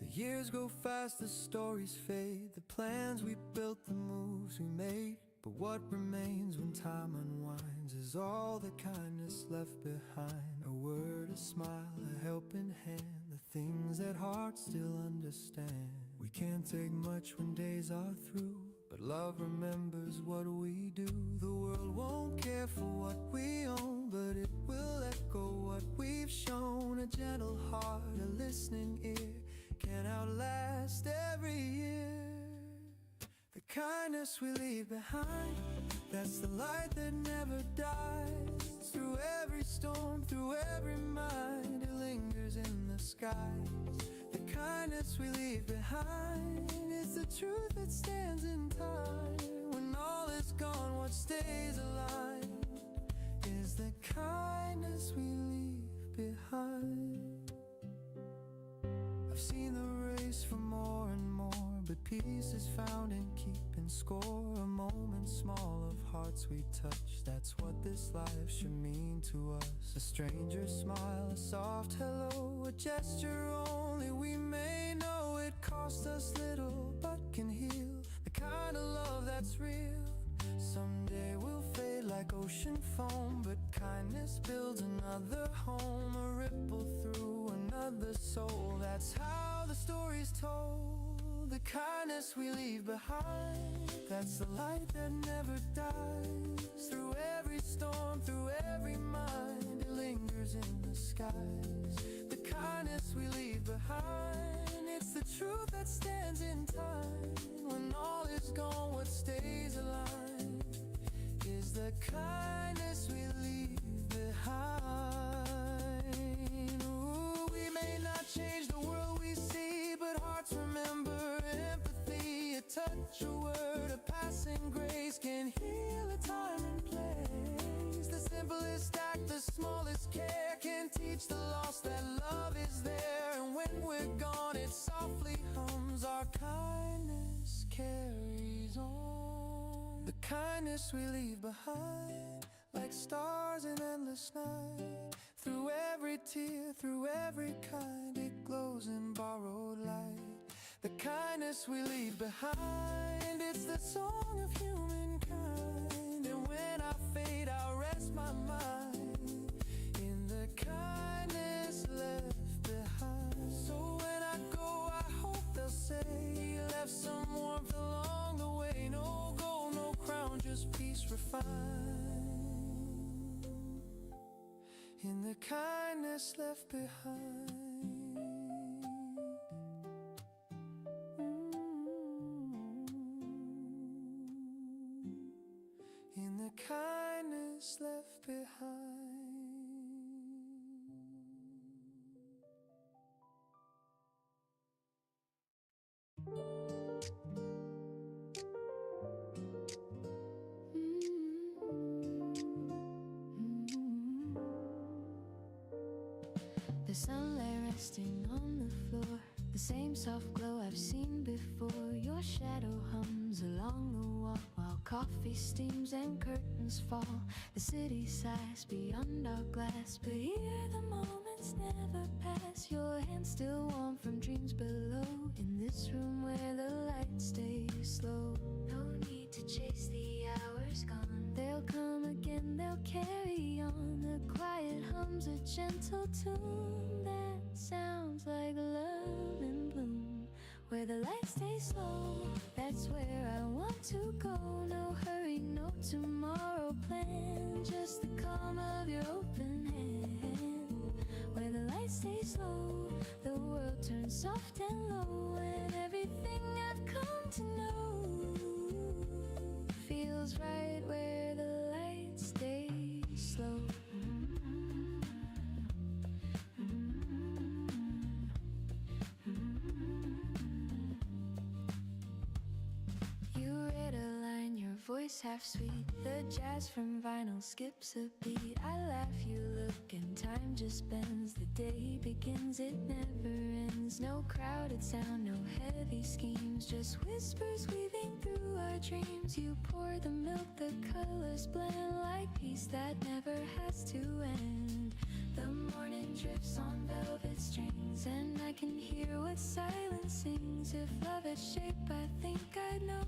The years go fast, the stories fade, the plans we built, the moves we made. But what remains when time unwinds is all the kindness left behind. A word, a smile, a helping hand, the things that hearts still understand. We can't take much when days are through, but love remembers what we do. The world won't care for what we own, but it will echo what we've shown. A gentle heart, a listening ear, can outlast every year. The kindness we leave behind, that's the light that never dies. Through every storm, through every mind, it lingers in the skies. The kindness we leave behind is the truth that stands in time. When all is gone, what stays alive is the kindness we leave behind. I've seen the race for more and more, but peace is found in keeping score. A moment small of hearts we touch, that's what this life should mean to us. A stranger's smile, a soft hello, a gesture only we may know. It cost us little but can heal, the kind of love that's real. Someday we'll fade like ocean foam, but kindness builds another home. A ripple through another soul, that's how the story's told. The kindness we leave behind, that's the light that never dies. Through every storm, through every mind, it lingers in the skies. The kindness we leave behind, it's the truth that stands in time. When all is gone, what stays alive is the kindness we leave behind. Ooh, we may not change the world we see, but hearts remember. Empathy, a touch, a word, a passing grace can heal a time and place. The simplest act, the smallest care can teach the lost that love is there. And when we're gone, it softly hums. Our kindness carries on. The kindness we leave behind, like stars in endless night. Through every tear, through every kind, it glows in borrowed light. The kindness we leave behind, it's the song of humankind. And when I fade, I'll rest my mind in the kindness left behind. So when I go, I hope they'll say he left some in the kindness left behind. In the kindness left behind. The sunlight resting on the floor, the same soft glow I've seen before. Your shadow hums along the wall while coffee steams and curtains fall. The city sighs beyond our glass, but here the moments never pass. Your hands still warm from dreams below, in this room where the light stays slow. No need to chase the hours gone, they'll come again, they'll carry on. The quiet hums a gentle tune that sounds like love in bloom. Where the light stays slow, that's where I want to go. No hurry, no tomorrow plan, just the calm of your open hand. Where the light stays slow, the world turns soft and low, and everything I've come to know feels right where the light stays slow. Voice half sweet, the jazz from vinyl skips a beat. I laugh, you look, and time just bends. The day begins, it never ends. No crowded sound, no heavy schemes, just whispers weaving through our dreams. You pour the milk, the colors blend like peace that never has to end. The morning drifts on velvet strings, and I can hear what silence sings. If love had shape, I think I'd know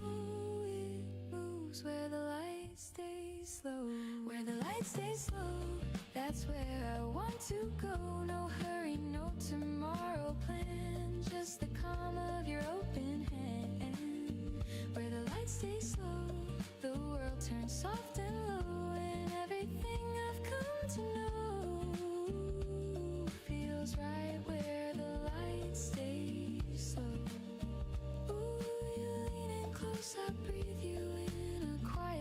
where the light stays slow. Where the light stays slow, that's where I want to go. No hurry, no tomorrow plan, just the calm of your open hand. Where the light stays slow, the world turns soft and low, and everything I've come to know feels right where the light stays slow. Ooh, you lean in close, I breathe you in.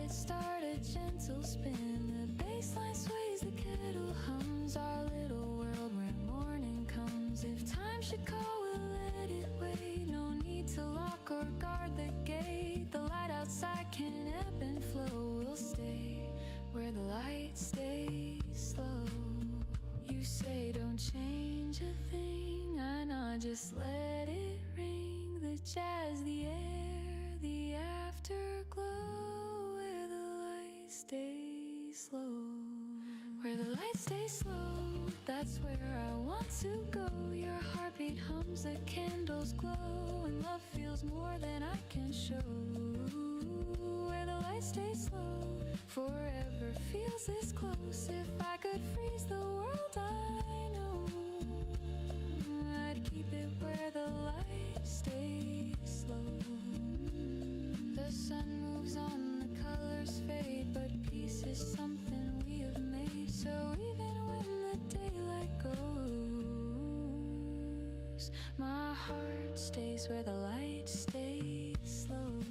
Start a gentle spin, the bass line sways, the kettle hums. Our little world where morning comes. If time should call, we'll let it wait. No need to lock or guard the gate. The light outside can ebb and flow. We'll stay where the light stays slow. You say don't change a thing, I nod, just let it ring. The jazz, the air, the afterglow. Stay slow. Where the light stays slow, that's where I want to go. Your heartbeat hums, the candles glow, and love feels more than I can show. Where the light stays slow, forever feels this close. If I could freeze the world, I know I'd keep it where the light stays slow. The sun moves on, the colors fade, but peace is something we have made. So even when the daylight goes, my heart stays where the light stays slow.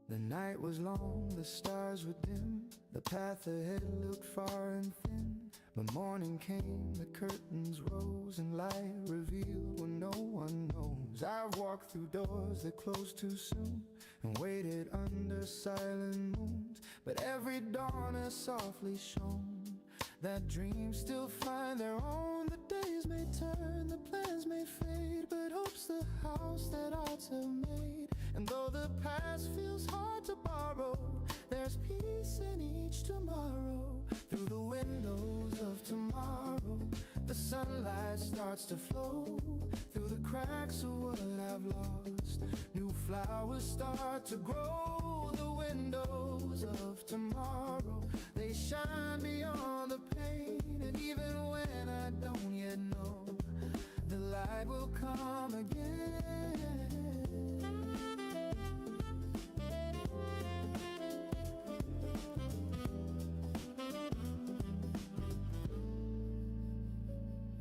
The night was long, the stars were dim, the path ahead looked far and thin. But morning came, the curtains rose, and light revealed what no one knows. I walked through doors that closed too soon, and waited under silent moons. But every dawn has softly shone, that dreams still find their own. The days may turn, the plans may fade, but hope's the house that hearts have made. And though the past feels hard to borrow, there's peace in each tomorrow. Through the windows of tomorrow, the sunlight starts to flow. cracks of what I've lost. New flowers start to grow. The windows of tomorrow, they shine beyond the pain. And even when I don't yet know, the light will come again.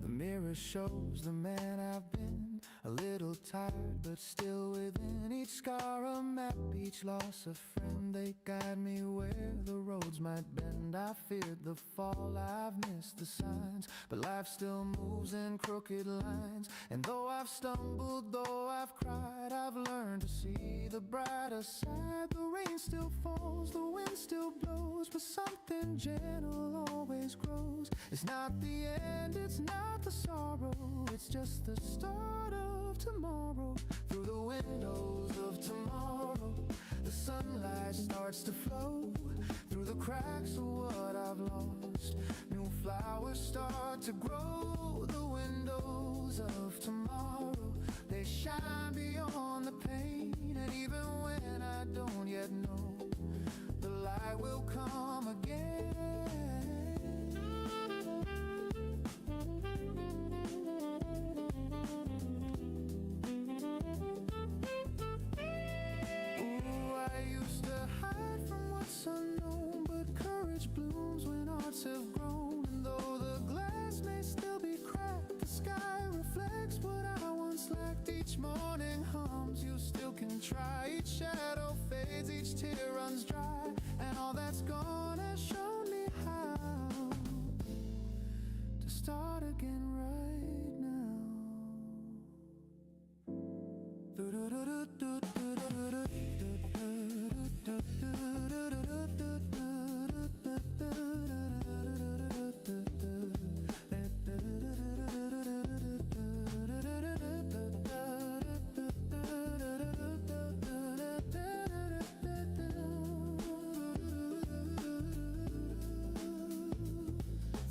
The mirror shows the man I've been, a little tired but still within. Each scar a map, each loss a friend. They guide me where the roads might bend. I feared the fall, I've missed the signs, but life still moves in crooked lines. And though I've stumbled, though I've cried, I've learned to see the brighter side. The rain still falls, the wind still blows, but something gentle always grows. It's not the end, it's not the sorrow, it's just the start of tomorrow. Through the windows of tomorrow, the sunlight starts to flow. Through the cracks of what I've lost, new flowers start to grow. The windows of tomorrow, they shine beyond the pain. And even when I don't yet know, the light will come again. Unknown, but courage blooms when hearts have grown. And though the glass may still be cracked, the sky reflects what I once lacked. Each morning hums, you still can try. Each shadow fades, each tear runs dry, and all that's gone has shown me how to start again right now.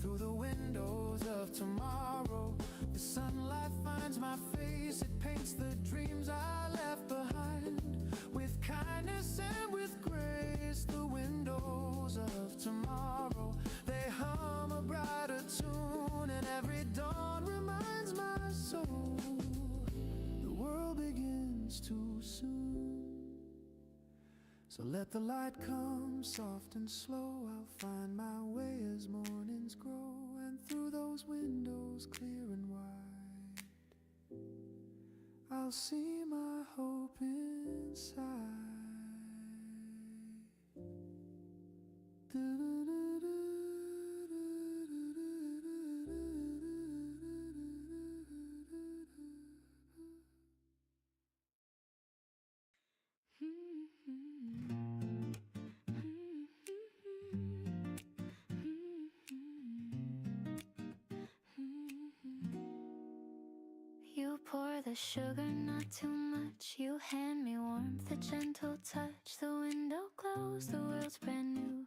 Through the windows of tomorrow, the sunlight finds my face. It paints the dreams I left behind with kindness and with grace. The windows of tomorrow, they hum a brighter tune, and every dawn reminds my soul the world begins too soon. So let the light come soft and slow. I'll find my way as mornings grow, and through those windows clear and wide, I'll see my hope inside. You pour the sugar, not too much. You hand me warmth, a gentle touch. The window glows, the world's brand new,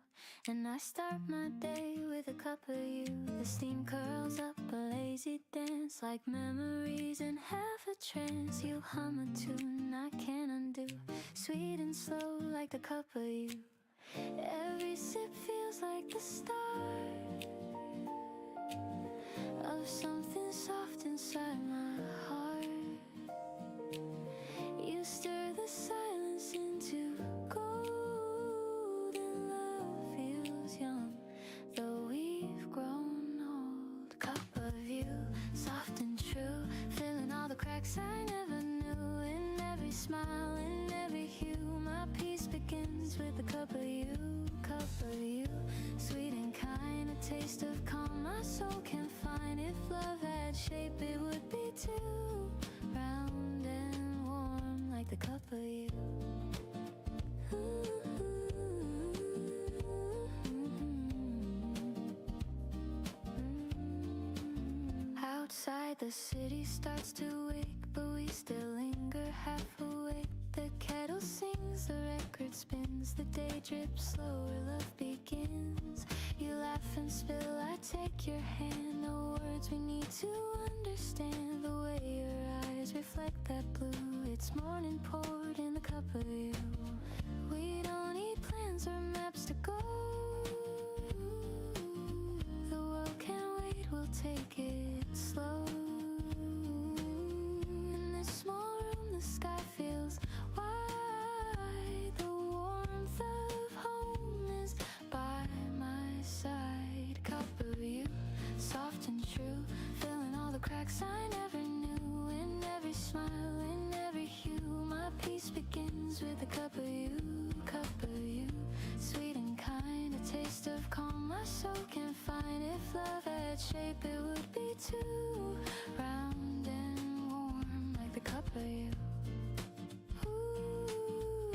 and I start my day with a cup of you. The steam curls up, a lazy dance, like memories in half a trance. You hum a tune I can't undo, sweet and slow like the cup of you. Every sip feels like the start of something soft inside my heart. You stir the silence into gold, and love feels young, though we've grown old. Cup of you, soft and true, filling all the cracks I never knew. In every smile, in every hue, my peace begins with a cup of you. Cup of you, sweet and kind, a taste of calm my soul can find. If love had shape, it would be too round and warm like the cup of you. Outside the city starts to wake, but we still linger half awake. The kettle sings, the record spins, the day drips slower, love begins. You laugh and spill, I take your hand, the words we need to understand. The way your eyes eyes reflect that blue. It's morning poured in the cup of you. We don't need plans or maps to go. The world can't wait, we'll take it slow. In this small room, the sky feels wide. The warmth of home is by my side. Cup of you, soft and true, filling all the cracks I never knew. In every smile, in every hue, my peace begins with a cup of you. Cup of you, sweet and kind, a taste of calm my soul can find. If love had shape, it would be too round and warm, like the cup of you. Ooh,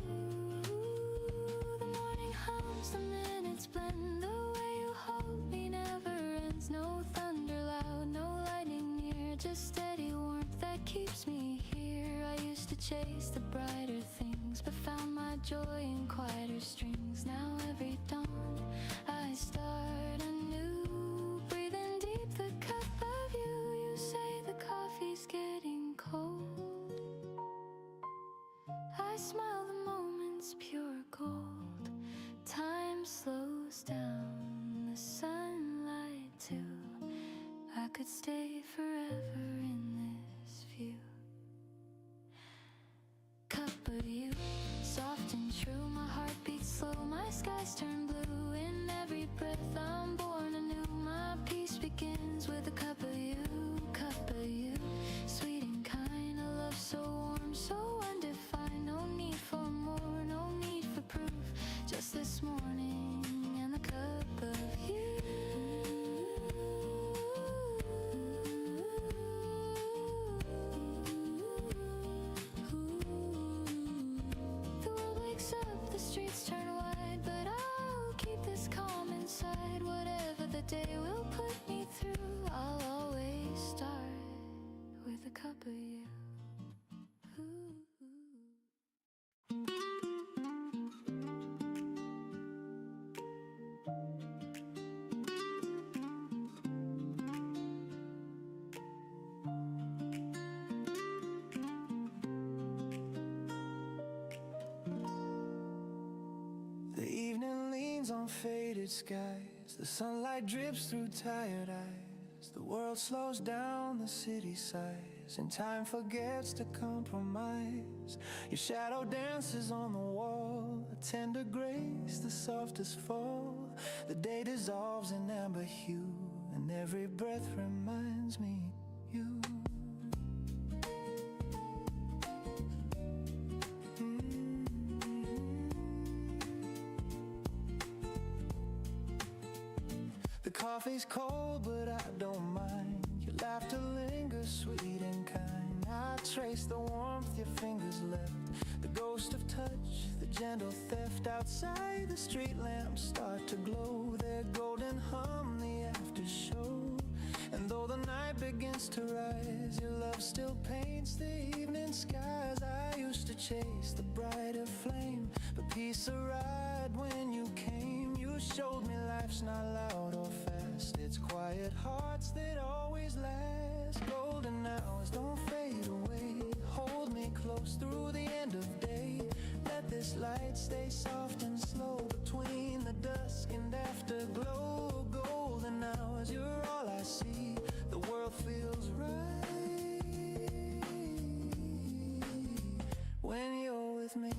the morning hums, the minutes blend. The way you hold me never ends. No thunder loud, no lightning near, just steady warmth that keeps me here. I used to chase the brighter things, but found my joy in quieter strings. Now every dawn I start anew, breathing deep the cup of you. You say the coffee's getting cold. I smile, the moment's pure gold. Time slows down, the sunlight too. I could stay forever in this view. Cup of you, soft and true, my heart beats slow, my skies turn blue. In every breath I'm born anew, my peace begins with a cup of you. Cup of you, sweet and kind, a love so warm, so undefined. No need for more, no need for proof, just this morning and the cup of you. The world wakes up, the streets turn wide, but I'll keep this calm inside. Whatever the day will put me through, I'll always start with a cup of you. The evening leans on faded skies. The sunlight drips through tired eyes. The world slows down, the city sighs, and time forgets to compromise. Your shadow dances on the wall, a tender grace, the softest fall. The day dissolves in amber hue, and every breath reminds me you. The coffee's cold, but I don't mind. Your laughter lingers sweet and kind. I trace the warmth your fingers left, the ghost of touch, the gentle theft. Outside the street lamps start to glow, their golden hum the after show. And though the night begins to rise, your love still paints the evening skies. I used to chase the brighter flame, but peace arrived when you came. You showed me life's not loud or fast, it's quiet hearts that always last. Golden hours don't fade away, hold me close through the end of day. Let this light stay soft and slow between the dusk and afterglow. Golden hours, you're all I see, the world feels right when you're with me.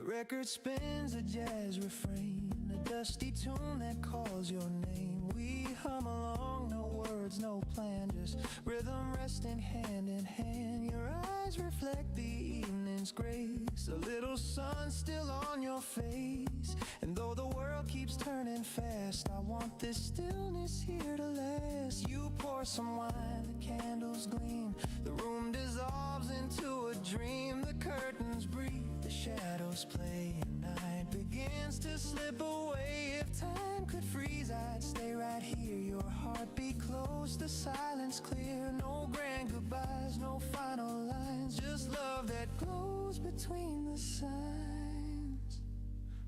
Record spins a jazz refrain, a dusty tune that calls your name. We hum along, no words, no plan, just rhythm resting hand in hand. Your eyes reflect the evening's grace, a little sun still on your face. And though the world keeps turning fast, I want this stillness here to last. You pour some wine, the candles gleam, the room dissolves into a dream. The curtains breathe, the shadows play, and night begins to slip away. If time could freeze, I'd stay right here, your heartbeat close, the silence clear. No grand goodbyes, no final love that glows between the signs.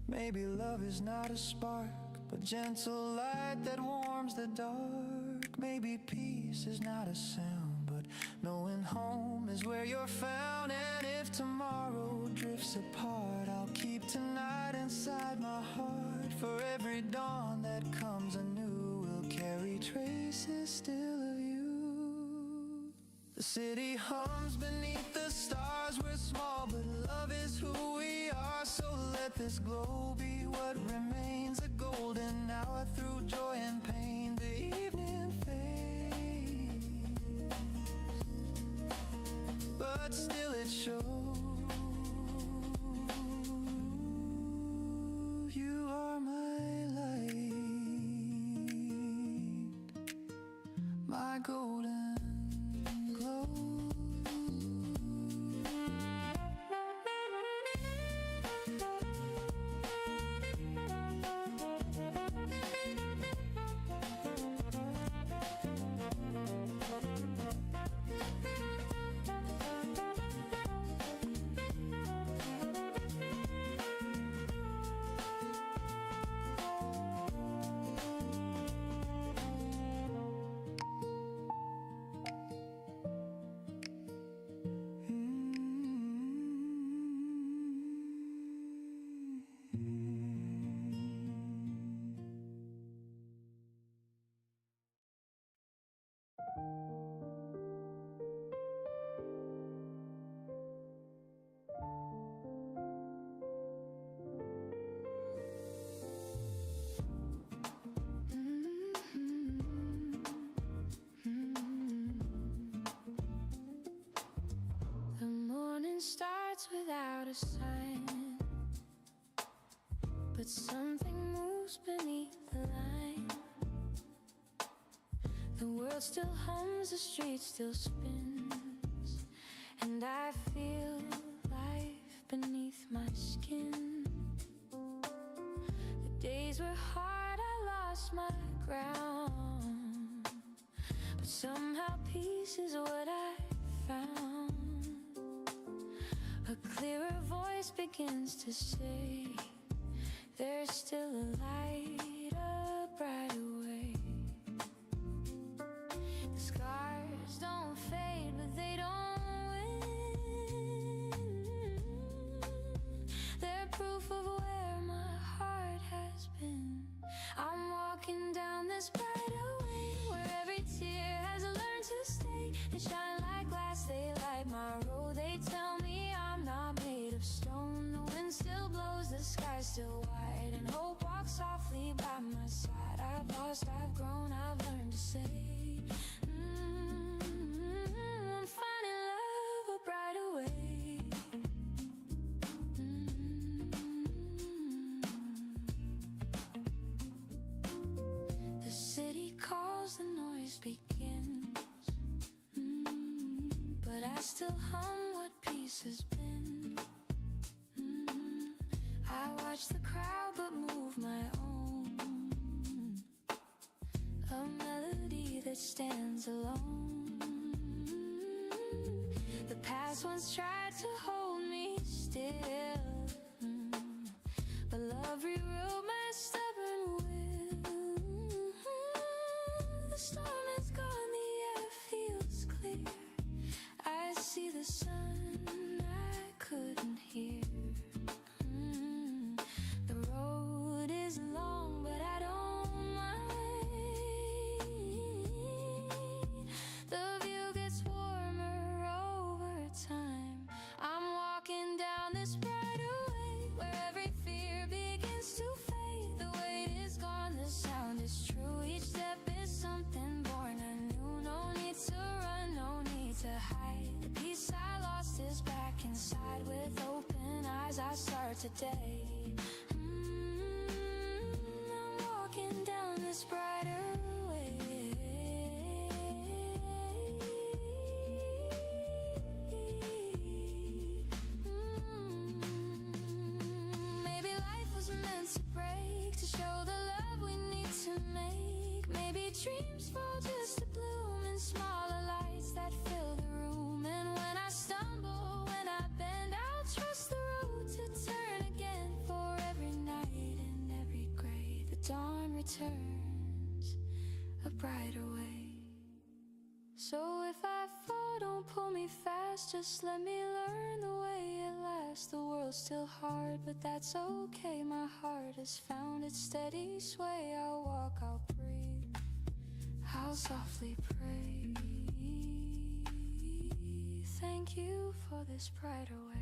Maybe love is not a spark, but gentle light that warms the dark. Maybe peace is not a sound, but knowing home is where you're found. And if tomorrow drifts apart, I'll keep tonight inside my heart. For every dawn that comes anew will carry traces still of you. The city hums beneath the stars. We're small, but love is who we are. So let this glow be what remains, a golden hour through joy and pain. The evening fades, but still it shows you are my light, my golden glow. The morning starts without a sign, but something moves beneath the line. The world still hums, the street still spins, and I feel life beneath my skin. The days were hard, I lost my ground, but somehow peace is what I found. A clearer voice begins to say, there's still a light, a brighter way. The scars don't fade, but they don't win. They're proof of where my heart has been. I'm walking down this brighter way, where every tear has learned to stay. They shine like glass, they light my road. They tell me I'm not made of stone. The wind still blows, the sky's still wide, and hope walks softly by my side. I've lost, I've grown, I've learned to say, I'm finding love a brighter way. The city calls, the noise begins, but I still hum what peace has been. I watch the crowd but move my own, a melody that stands alone. The past once tried to hold me still, but love rewrote my stubborn will. The storm is gone, the air feels clear. I see the sun I couldn't hear. The road is long, but I don't mind. The view gets warmer over time. I'm walking down this brighter way, where every fear begins to fade. The weight is gone, the sound is true. Each step is something born anew. No need to run, no need to hide. The peace I lost is back inside. With open eyes I start today. I'm walking down this brighter way. Maybe life was meant to break, to show the love we need to make. Maybe dreams fall just to bloom in smaller lights that fill the room. And when I stumble, when trust the road to turn again. For every night and every gray, the dawn returns a brighter way. So if I fall, don't pull me fast, just let me learn the way it lasts. The world's still hard, but that's okay. My heart has found its steady sway. I'll walk, I'll breathe, I'll softly pray. Thank you for this brighter way.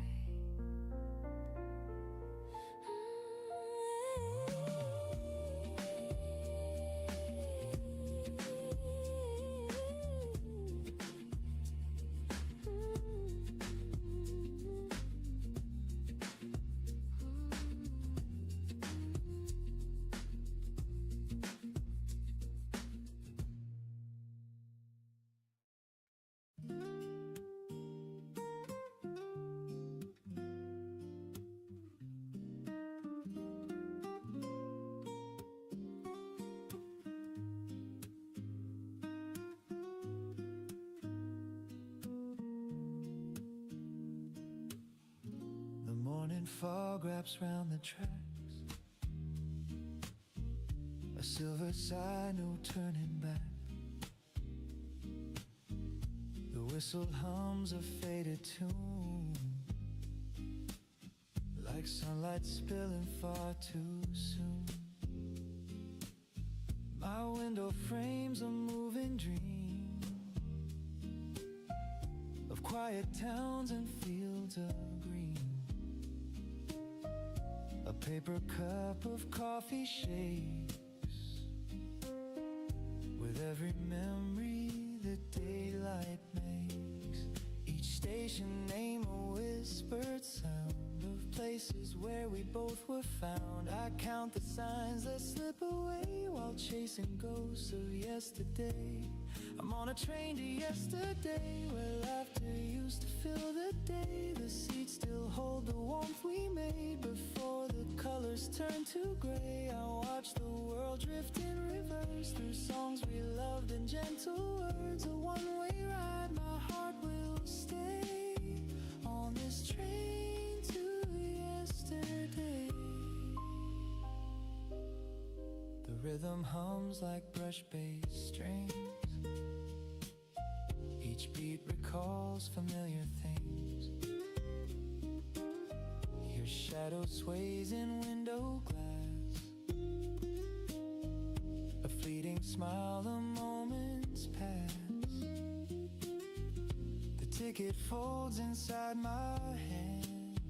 The morning fog wraps round the tracks, a silver sign, no turning back. The whistle hums a faded tune, like sunlight spilling far too soon. My window frames a moving dream of quiet towns and fields of green. A paper cup of coffee shakes with every memory the daylight makes. Each station name a whispered sound of places where we both were found. I count the signs that slip away while chasing ghosts of yesterday. I'm on a train to yesterday, where laughter used to fill the day. The seats still hold the warmth we made before the colors turn to gray. I watch the world drift in reverse through songs we loved and gentle words. A one-way ride, my heart will stay on this train to yesterday. The rhythm hums like brush-based strings. Each beat recalls familiar things. Your shadow sways in window glass, a fleeting smile, a moment's pass. The ticket folds inside my hand,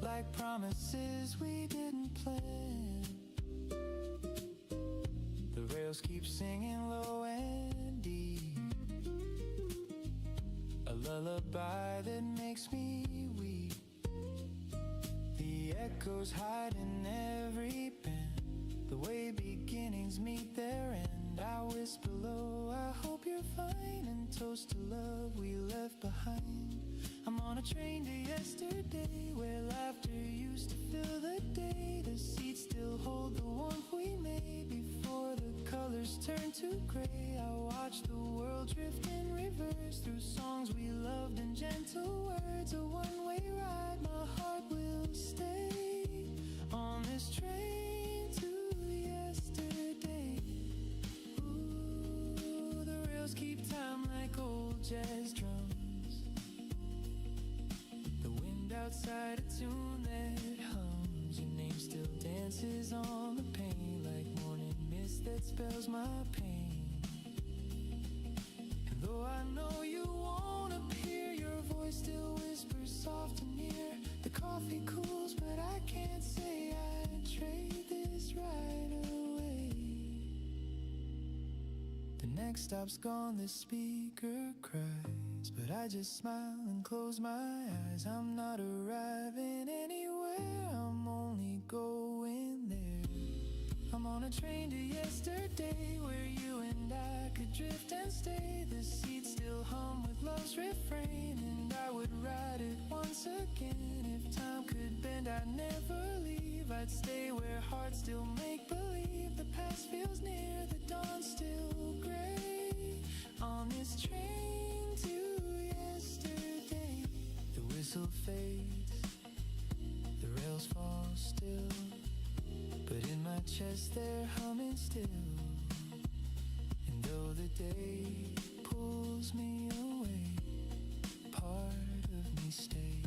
like promises we didn't plan. The rails keep singing low and deep, a lullaby that makes me weep. The echoes hide in every bend, the way beginnings meet their end. I whisper low, I hope you're fine, and toast to love we left behind. I'm on a train to yesterday, where laughter used to fill the day. The seats still hold the warmth we made before the colors turn to gray. I watch the world drift in reverse through songs we loved and gentle words. A one-way ride, my heart will stay on this train to yesterday. Ooh, the rails keep time like old jazz drums. The wind outside, a tune that hums. Your name still dances on the pane, like morning mist that spells my pain. And though I know you won't appear, your voice still whispers soft and near. The coffee cools, but I can't say I'd trade this right away. The next stop's gone, the speaker cries, but I just smile and close my eyes. I'm not arriving anywhere, I'm only going there. I'm on a train to yesterday, where you and I could drift and stay. The seats still hum with love's refrain, and I would ride it once again. If time could bend, I'd never leave. I'd stay where hearts still make believe. The past feels near, the dawn's still gray. On this train to yesterday, the whistle chest they're humming still. And though the day pulls me away, part of me stays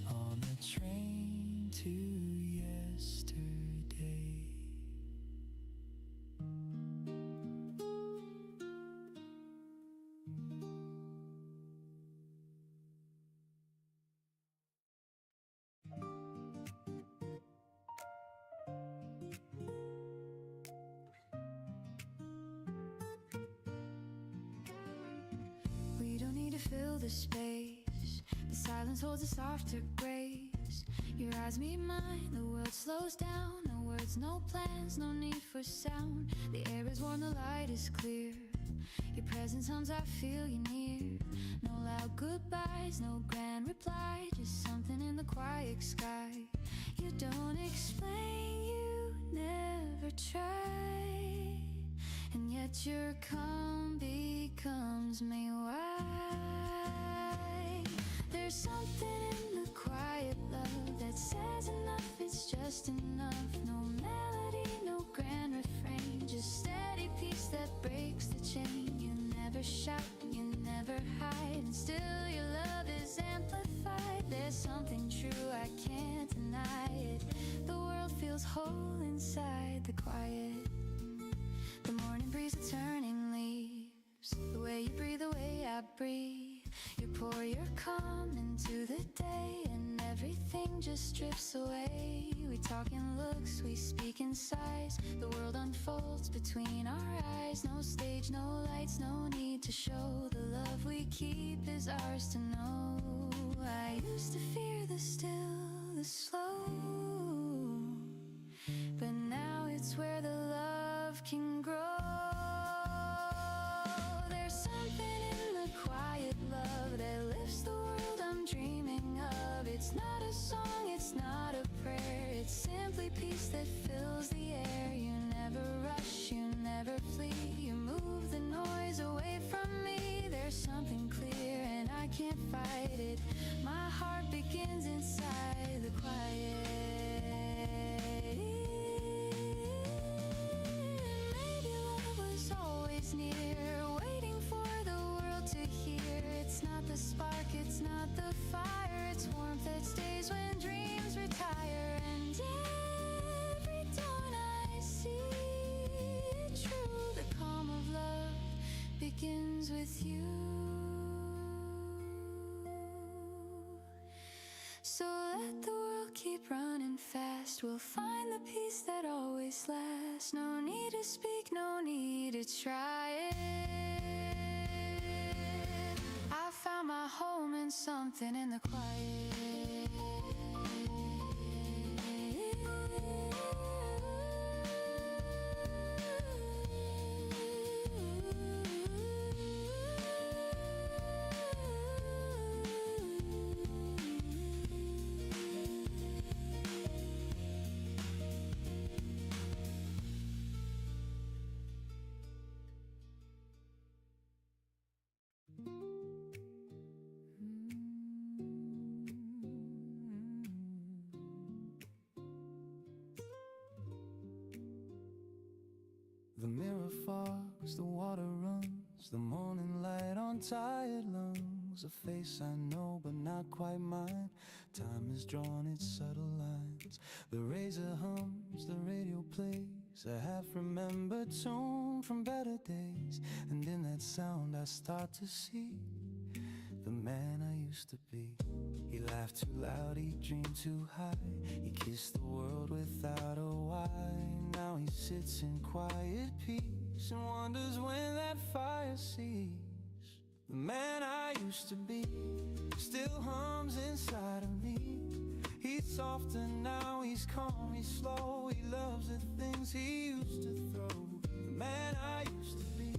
on the train to yesterday. We don't need to fill the space. The silence holds a softer grace. Your eyes meet mine, the world slows down. No words, no plans, no need for sound. The air is warm, the light is clear. Your presence hums, I feel you near. No loud goodbyes, no grand reply, just something in the quiet sky. You don't explain, you never try, and yet your calm becomes me why. There's something in the quiet love that says enough, it's just enough. No melody, no grand refrain, just steady peace that breaks the chain. You never shout, you never hide, and still your love is amplified. There's something true, I can't deny it. The world feels whole inside the quiet. The morning breeze, the turning leaves, the way you breathe, the way I breathe. You pour your calm into the day, and everything just drifts away. We talk in looks, we speak in sighs. The world unfolds between our eyes. No stage, no lights, no need to show. The love we keep is ours to know. I used to fear the still, the slow, but now it's where the love can grow. There's something in the quiet love that lifts the world I'm dreaming of. It's not a song, it's not a prayer, it's simply peace that fills the air. You never rush, you never flee, you move the noise away from me. There's something clear and I can't fight it. My heart begins inside the quiet. Maybe love was always near, waiting for the world to hear. It's not the spark, it's not the fire, it's warmth that stays when dreams retire. And every dawn I see it true, the calm of love begins with you. So let the world keep running fast, we'll find the peace that always lasts. No need to speak, no need to try it. I found my home in something in the quiet. The mirror fogs, the water runs, the morning light on tired lungs. A face I know but not quite mine. Time has drawn its subtle lines. The razor hums, the radio plays a half-remembered tune from better days. And in that sound I start to see the man I used to be. He laughed too loud, he dreamed too high, he kissed the world without a why. Now he sits in quiet peace and wonders when that fire sees. The man I used to be still hums inside of me. He's softer now, he's calm, he's slow, he loves the things he used to throw. The man I used to be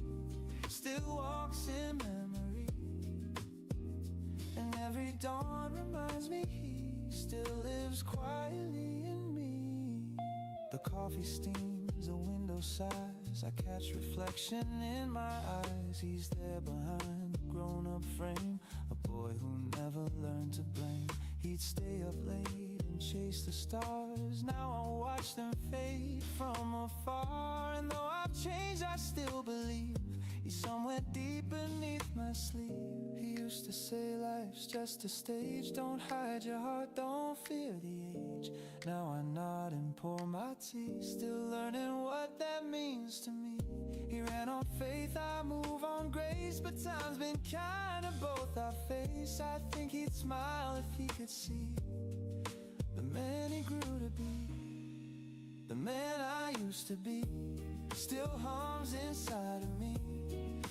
still walks in memory, and every dawn reminds me he still lives quietly in me. The coffee steams, the window sighs, I catch reflection in my eyes. He's there behind the grown-up frame, a boy who never learned to blame. He'd stay up late and chase the stars. Now I watch watch them fade from afar. And though I've changed, I still believe he's somewhere deep beneath my sleeve. He used to say life's just a stage, don't hide your heart, don't fear the age. Now I nod and pour my tea, still learning what that means to me. He ran on faith, I move on grace, but time's been kind of both our face. I think he'd smile if he could see the man he grew to be. The man I used to be still hums inside of me.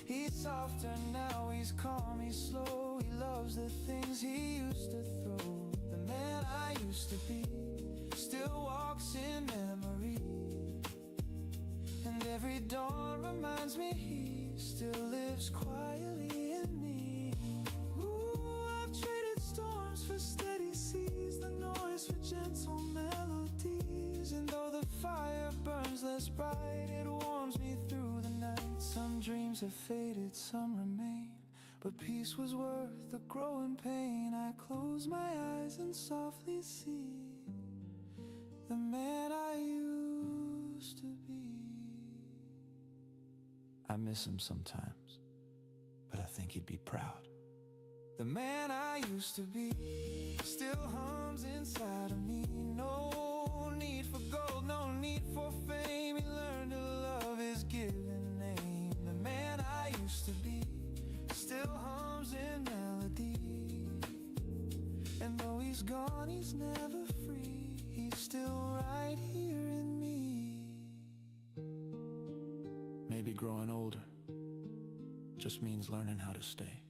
He's softer now, he's calm, he's slow. He loves the things he used to throw. The man I used to be still walks in memory. And every dawn reminds me he still lives quietly in me. Ooh, I've traded storms for steady seas, the noise for gentle melodies. And though the fire burns less bright, it warms me through the night. Some dreams have faded, some remain, but peace was worth the growing pain. I close my eyes and softly see the man I used to be. I miss him sometimes, but I think he'd be proud. The man I used to be still hums inside of me. No need for gold, no need for fame. He learned to love his given name. The man I used to be still hums in melody. And though he's gone, he's never free. He's still right here in me. Maybe growing older just means learning how to stay.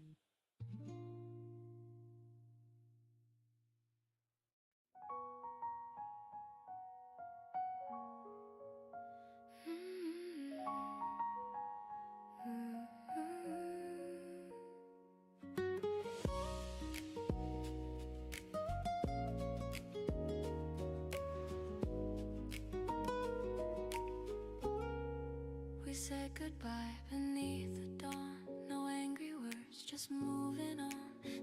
We said goodbye beneath the dawn. No angry words, just moving on.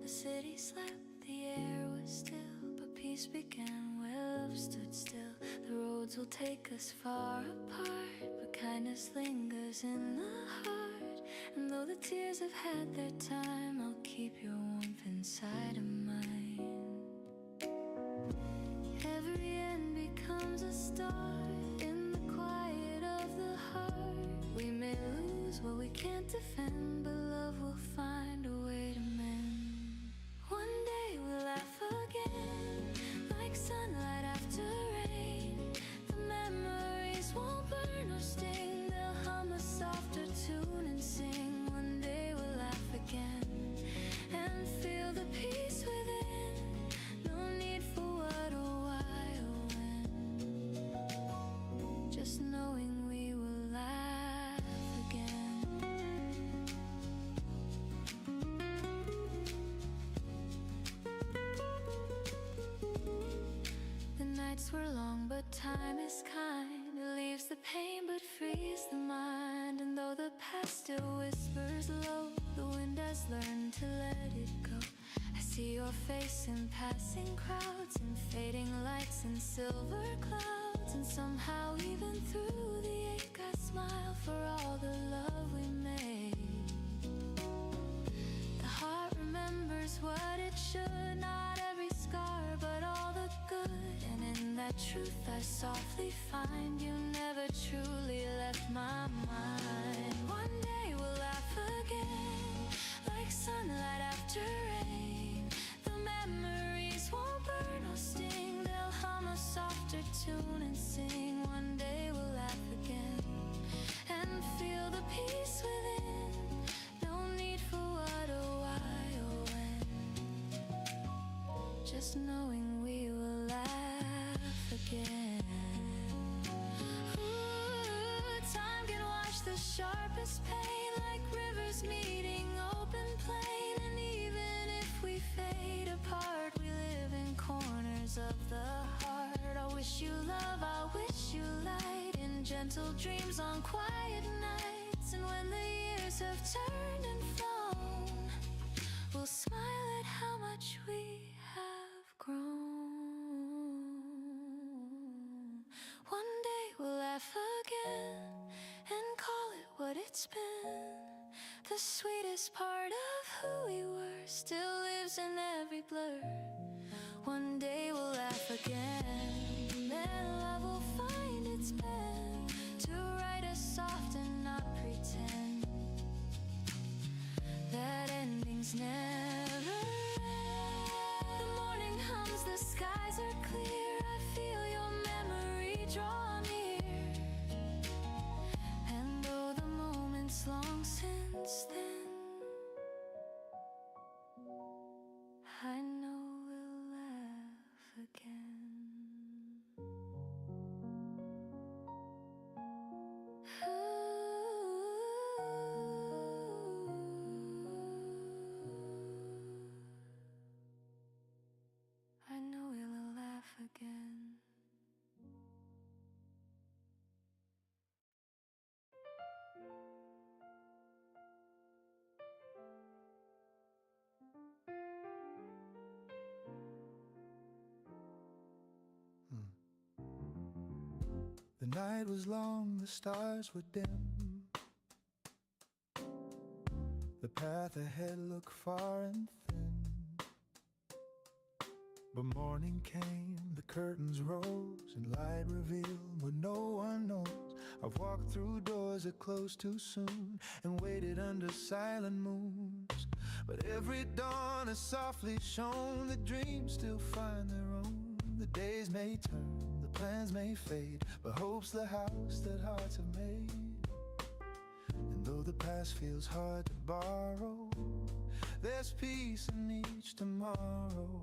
The city slept, the air was still, but peace began where love stood still. The roads will take us far apart, but kindness lingers in the heart. And though the tears have had their time, I'll keep your warmth inside of mine. Every end becomes a start in the quiet of the heart. We may lose what we can't defend, but love will find a way to mend. One day we'll laugh again, like sunlight after rain. The memories won't burn or sting, they'll hum a softer tune and sing. One day we'll laugh again and feel the peace within. No need for what or why or when, just knowing we will laugh again. The nights were long, but time is kind. It leaves the pain but frees the mind. And though the past still whispers low, the wind has learned to let it go. I see your face in passing crowds, in fading lights and silver clouds. And somehow even through the ache I smile for all the love we made. The heart remembers what it should, not every scar but all the good. And in that truth I softly find you never truly left my mind. One day we'll laugh again, like sunlight after rain. The memories won't burn or sting, they'll hum a softer tune and sing. One day we'll laugh again and feel the peace within. No need for what or why or when, just knowing we will laugh again. Ooh, time can wash the sharpest pain, like rivers meeting open plain. And even if we fade apart, we live in corners of the heart. I wish you love, I wish you light, in gentle dreams on quiet nights. And when the years have turned and flown, we'll smile at how much we have grown. sweetest part of who we were still lives in every blur. One day we'll laugh again, and love will find its pen to write us soft and not pretend that endings never end. The morning hums, the skies are clear. I feel your memory draw near, and though the moment's long since then, I know we'll laugh again. I know we'll laugh again. The night was long, the stars were dim. The path ahead looked far and thin. But morning came, the curtains rose, and light revealed what no one knows. I've walked through doors that closed too soon, and waited under silent moons. But every dawn has softly shown that dreams still find their own. The days may turn, the plans may fade, but hope's the house that hearts have made. And though the past feels hard to borrow, there's peace in each tomorrow.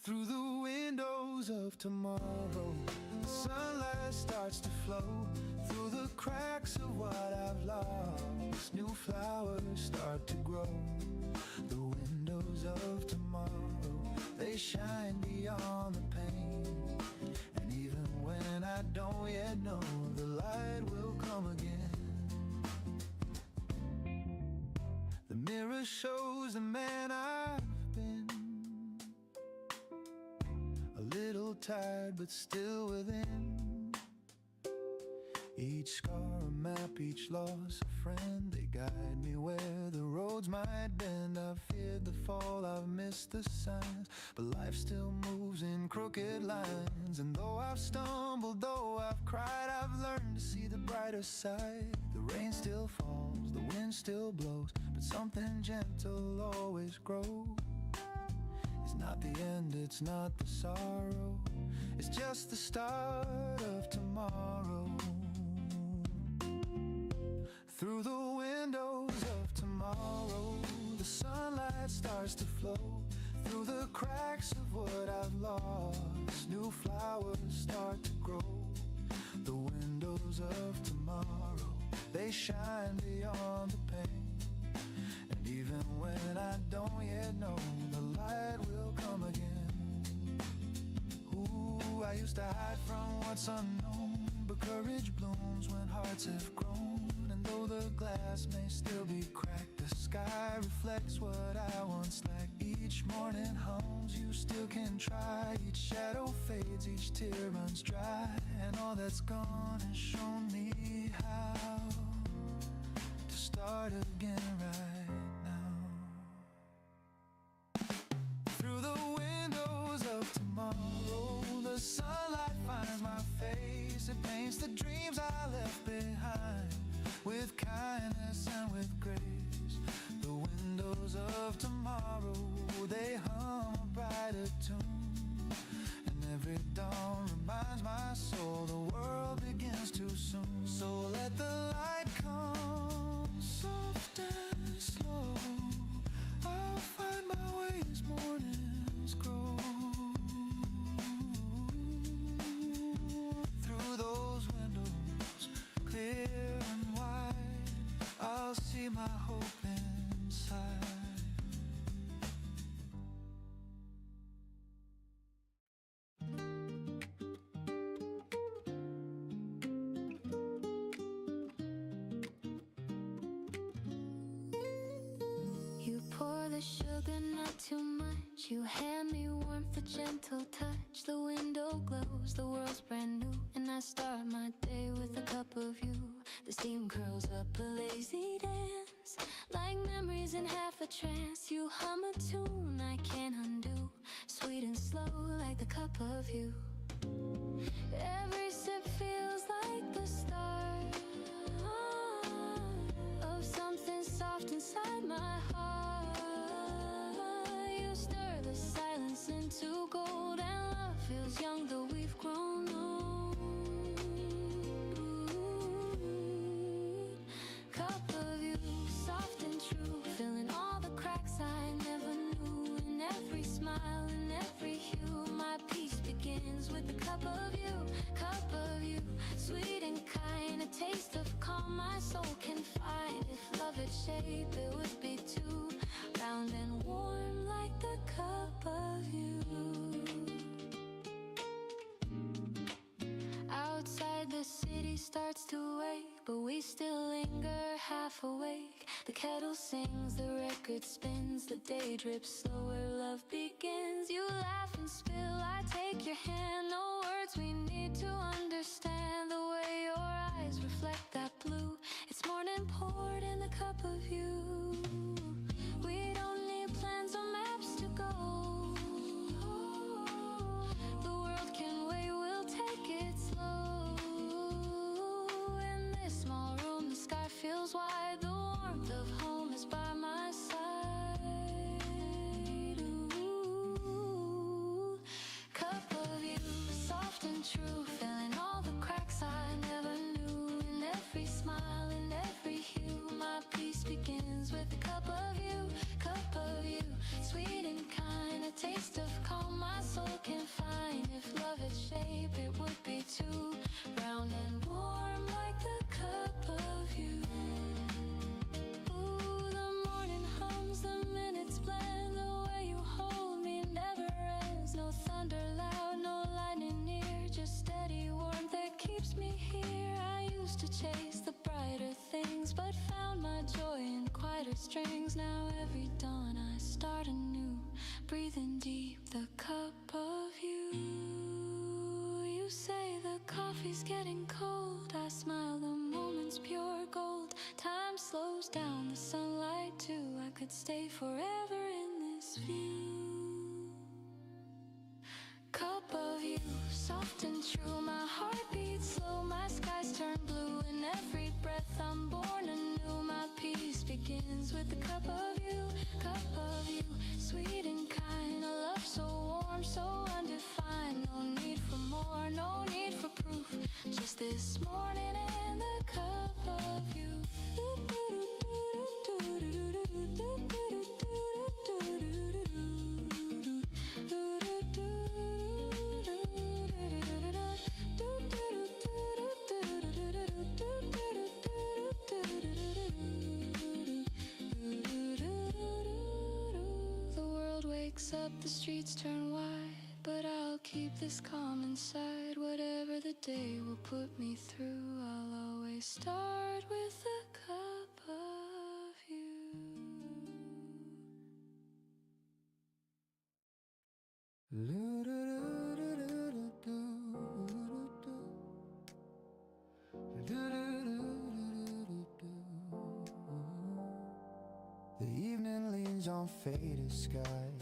Through the windows of tomorrow, the sunlight starts to flow. Through the cracks of what I've lost, new flowers start to grow. The windows of tomorrow, they shine beyond the pain. And even when I don't yet know, the light will come again. The mirror shows the man I've been, a little tired but still within. Each scar a map, each loss a friend. They guide me where the roads might bend. I've feared the fall, I've missed the signs, but life still moves in crooked lines. And though I've stumbled, though I've cried, I've learned to see the brighter side. The rain still falls, the wind still blows, but something gentle always grows. It's not the end, it's not the sorrow, it's just the start of tomorrow. Through the windows of tomorrow, the sunlight starts to flow. Through the cracks of what I've lost, new flowers start to grow. The windows of tomorrow, they shine beyond the pain. And even when I don't yet know, the light will come again. Ooh, I used to hide from what's unknown, but courage blooms when hearts have grown. And though the glass may still be cracked, the sky reflects what I once lacked. Each morning hums, you still can try. Each shadow fades, each tear runs dry. And all that's gone has shown me how to start again right now. Through the windows of tomorrow, the sunlight finds my face. It paints the dreams I left behind with kindness and with grace. The windows of tomorrow, they hum a brighter tune. And every dawn reminds my soul the world begins too soon. So let the light come, soft and slow. I'll find my way as mornings grow. Through those windows, clear and wide, I'll see my hope inside. You pour the sugar, not too much. You hand me warmth, a gentle touch. The window glows, the world's brand brand new, and I start my day with a cup of you. The steam curls up a lazy dance, like memories in half a trance. You hum a tune I can't undo, sweet and slow like the cup of you. Every sip feels like the start of something soft inside my heart. You stir the silence into gold, and love feels young though we've grown old. Cup of you, soft and true, filling all the cracks I never knew. In every smile, in every hue, my peace begins with the cup of you. Cup of you, sweet and kind, a taste of calm my soul can find. If love had shape, it would be too round and warm like the cup of you. Outside the city starts to wake, but we still linger half awake. The kettle sings, the record spins, the day drips slower, love begins. You laugh and spill, I take your hand, no words we need to understand. The way your eyes reflect that blue, it's morning poured in the cup of you. We don't need plans or maps to go, the world can wait, we'll take it slow. In this small room the sky feels wide, the warmth of home is by my side. Ooh, cup of you, soft and true, filling all the cracks I never knew. In every smile, in every hue, my peace begins with a cup of you. Cup of you, sweet and kind, a taste of calm my soul can find. If love had shape, it would be too round and warm like the cup of you. Ooh, the morning hums, the minutes blend, the way you hold me never ends. No thunder loud, no lightning near, just steady warmth that keeps me here. I used to chase the brighter things, but found my joy in quieter strings. Now every dawn I start anew, breathing deep the cup of you. You say the coffee's getting cold, I smile, the moment's pure gold. Time slows down, the sunlight too, I could stay forever in this view. Cup of you, soft and true, my heart beats slow, my skies turn blue. In every breath I'm born anew, my peace begins with the cup of you. Cup of you, sweet and kind, a love so warm, so undefined. No need for more, no need for proof, just this morning in the cup of you. The world wakes up, the streets turn wide, but I'll keep this calm inside. Whatever the day will put me through, I'll always start with a cup of you. The evening leans on faded skies,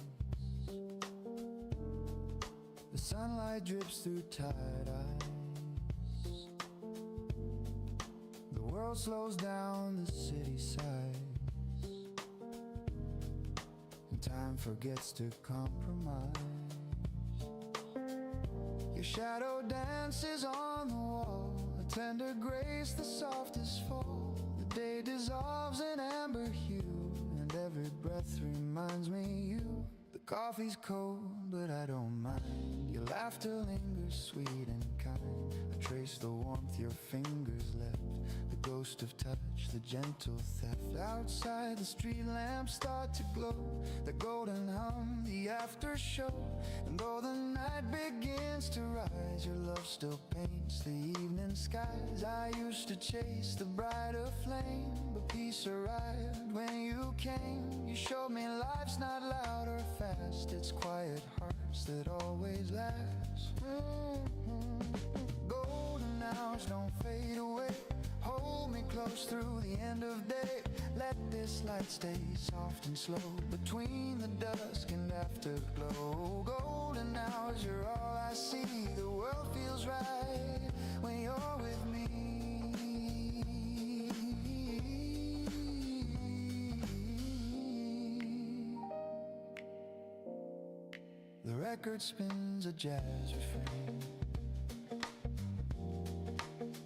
the sunlight drips through tired eyes. The world slows down, the city sighs, and time forgets to compromise. Your shadow dances on the wall, a tender grace, the softest fall. The day dissolves in amber hue, and every breath reminds me you. The coffee's cold, but I don't mind. Your laughter lingers sweet and kind. I trace the warmth your fingers left, the ghost of touch, the gentle theft. Outside the street lamps start to glow, the golden hum, the after show. And though the night begins to rise, your love still paints the evening skies. I used to chase the brighter flame, but peace arrived when you came. You showed me life's not loud or fast, it's quiet hearts promise that always lasts. Golden hours don't fade away. Hold me close through the end of day. Let this light stay soft and slow between the dusk and afterglow. Golden hours, you're all I see. The world feels right when you're with me. The record spins a jazz refrain,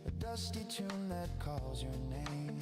a dusty tune that calls your name.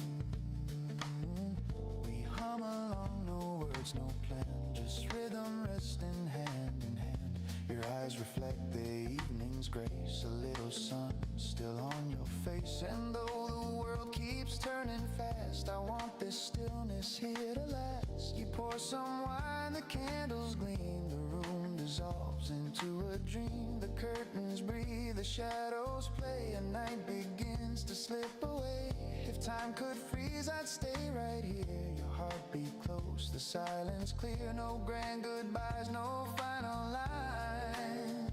We hum along, no words, no plan, just rhythm resting hand in hand. Your eyes reflect the evening's grace, a little sun still on your face. And though the world keeps turning fast, I want this stillness here to last. You pour some wine, the candles gleam, the room dissolves into a dream. The curtains breathe, the shadows play, and night begins to slip away. If time could freeze, I'd stay right here. Your heartbeat close, the silence clear. No grand goodbyes, no final line.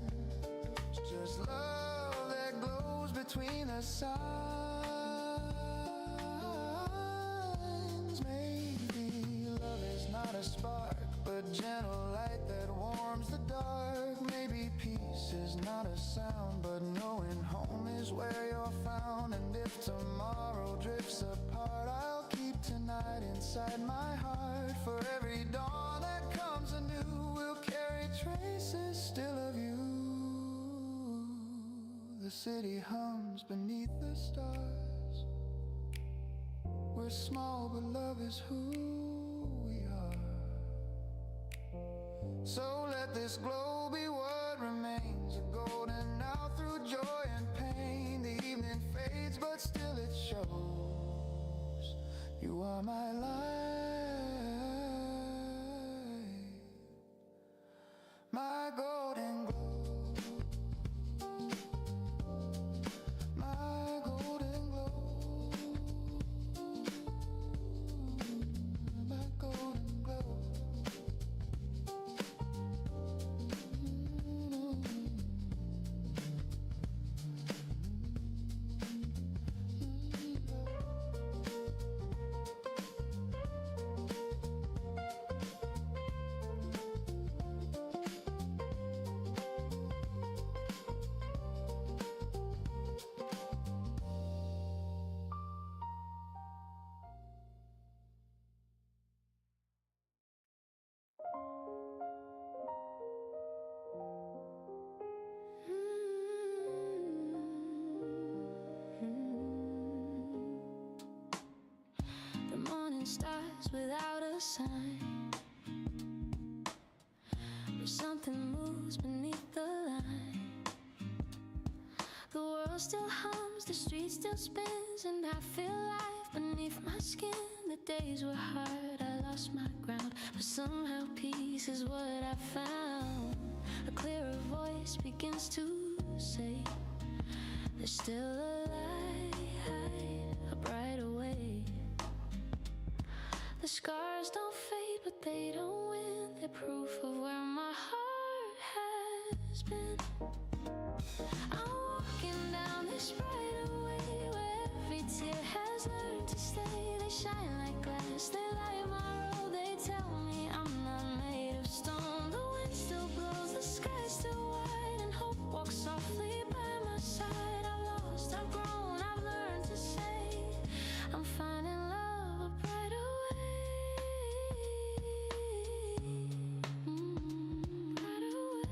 It's just love that glows between the signs. Maybe love is not a spark, but gentle light that warms the dark. Maybe peace is not a sound, but knowing home is where you're found. And if tomorrow drifts apart, I'll keep tonight inside my heart. For every dawn that comes anew, we'll carry traces still of you. The city hums beneath the stars. We're small, but love is who we are. So let this glow be what remains, a golden hour through joy and pain. The evening fades, but still it shows you are my light, my golden glow, my golden glow, my golden glow. The morning starts without a sign, but something moves beneath the line. The world still hums, the street still spins, and I feel life beneath my skin. The days were hard, I lost my ground, but somehow peace is what I found. A clearer voice begins to say, there's still a light, a brighter way. The scars don't fade, but they don't win. They're proof of where my heart has been. I'm walking down this brighter way, where every tear has learned to stay. They shine like glass, they light my road. They tell me I'm not made of stone. The wind still blows, the sky's still wide, and hope walks softly by my side. I've lost, I've grown, I've learned to say I'm finding love a brighter way. Brighter way.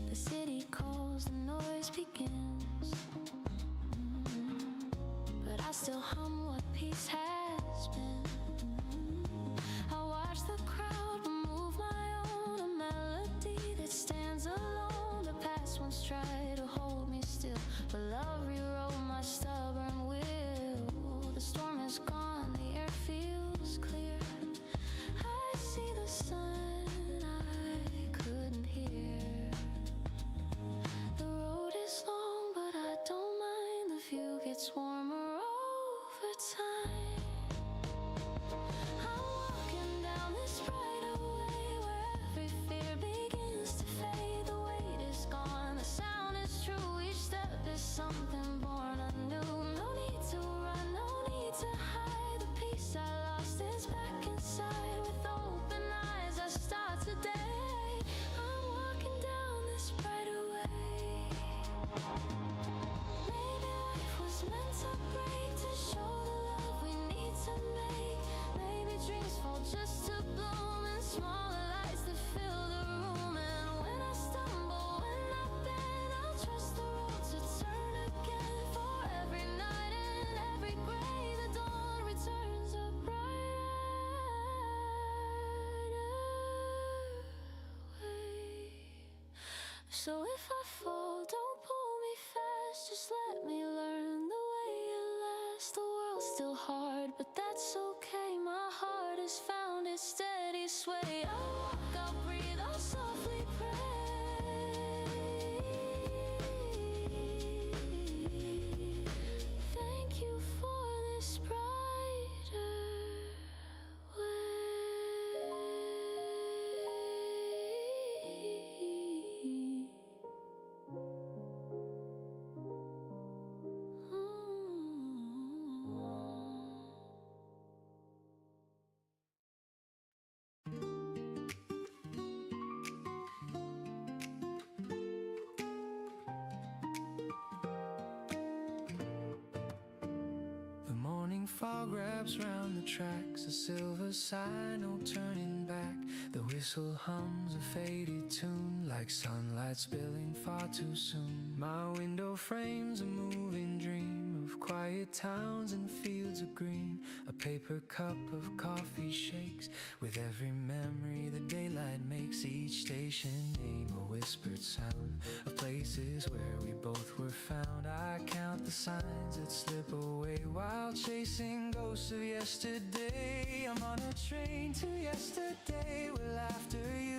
The city calls, the noise begins, but I still hum what peace has been. I watch the crowd remove my own, a melody that stands alone. The past once tried to hold me still, but love rewrote my stubborn will. The storm is gone, the air feels clear. I see the sun I couldn't hear. The road is long, but I don't mind. The view gets warmer over time. I'm fog wraps round the tracks, a silver sign, no turning back. The whistle hums a faded tune, like sunlight spilling far too soon. My window frames a moving dream of quiet towns and fields of green. A paper cup of coffee shakes with every memory the daylight makes. Each station name a whispered sound of places where we both were found. I count the signs that slip away while chasing ghosts of yesterday. I'm on a train to yesterday where laughter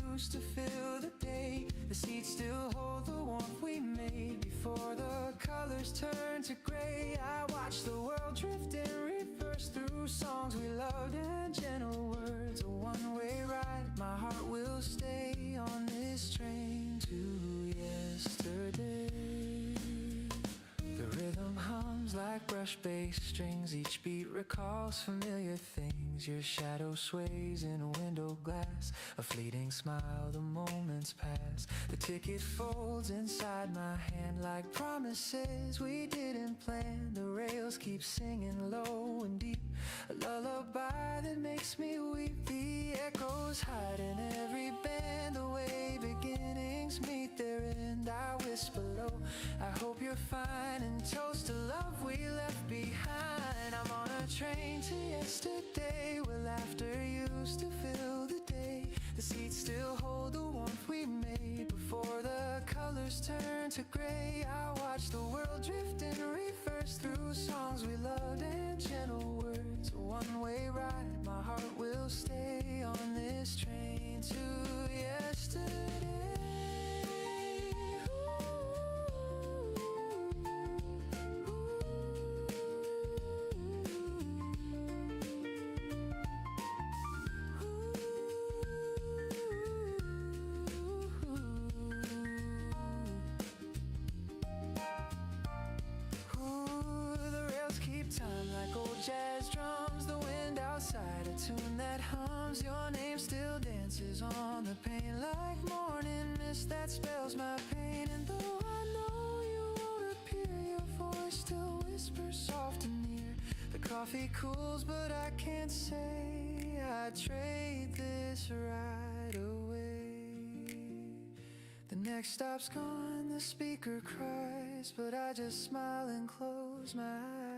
used to fill the day. The seats still hold the warmth we made before the colors turned to gray. I watch the world drift in reverse through songs we loved and gentle words. A one-way ride, my heart will stay on this train to yesterday. The rhythm hums like brush bass strings. Each beat recalls familiar things. Your shadow sways in a window glass. A fleeting smile, the moments pass. The ticket folds inside my hand like promises we didn't plan. The rails keep singing low and deep, a lullaby that makes me weep. The echoes hide in every bend, the way beginnings meet their end. I whisper low, I hope you're fine, and toast to love we left behind. I'm on a train to yesterday where laughter used to fill the day. The seats still hold the warmth we made before the colors turn to gray. I watch the world drift in reverse through songs we loved and gentle words. A one-way ride, my heart will stay on this train to yesterday. Jazz drums, the wind outside, a tune that hums. Your name still dances on the pane like morning mist that spells my pain. And though I know you won't appear, your voice still whispers soft and near. The coffee cools, but I can't say I'd trade this right away. The next stop's gone, the speaker cries, but I just smile and close my eyes.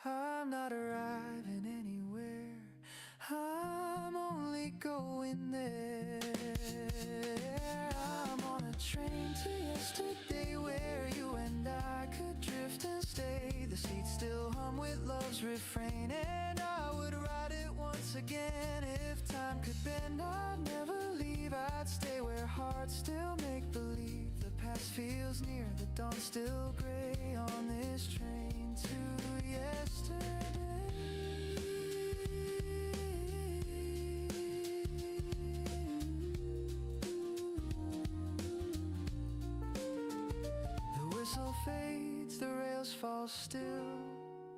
I'm not arriving anywhere, I'm only going there. I'm on a train to yesterday where you and I could drift and stay. The seats still hum with love's refrain, and I would ride it once again. If time could bend, I'd never leave. I'd stay where hearts still make believe. The past feels near, the dawn's still gray on this train to yesterday. The whistle fades, the rails fall still,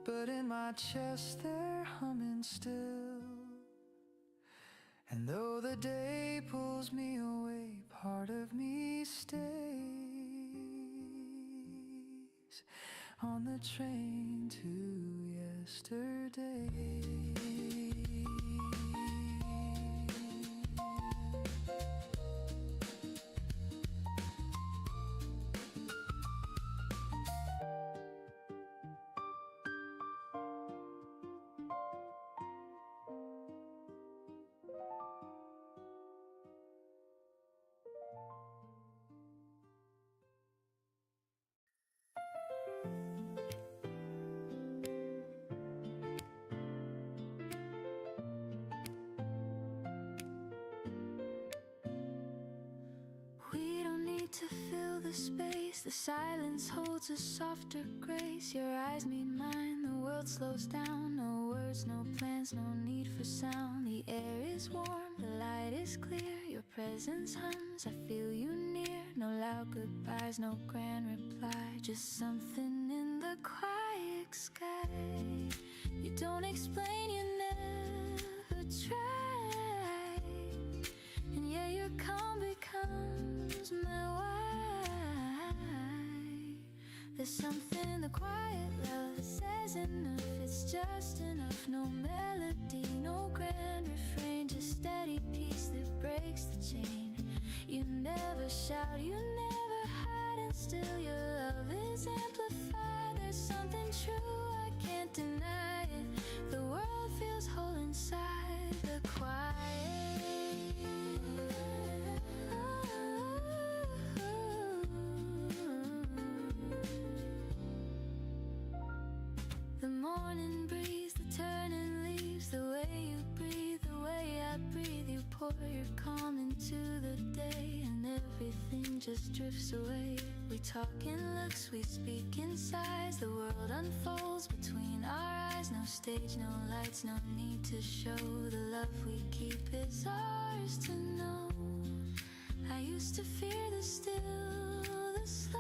but in my chest they're humming still. And though the day pulls me away, part of me stays on the train to yesterday. We don't need to fill the space. The silence holds a softer grace. Your eyes meet mine, the world slows down. No words, no plans, no need for sound. The air is warm, the light is clear. Your presence hums, I feel you near. No loud goodbyes, no grand reply, just something in the quiet sky. You don't explain, you never try, and yeah, your calm becomes my why. There's something in the quiet love says just enough. No melody, no grand refrain, just steady peace that breaks the chain. You never shout, you never hide, and still your love is amplified. There's something true, I can't deny it. The world feels whole inside the quiet. The morning breeze, the turning leaves, the way you breathe, the way I breathe. You pour your calm into the day, and everything just drifts away. We talk in looks, we speak in sighs. The world unfolds between our eyes. No stage, no lights, no need to show. The love we keep is ours to know. I used to fear the still, the slow,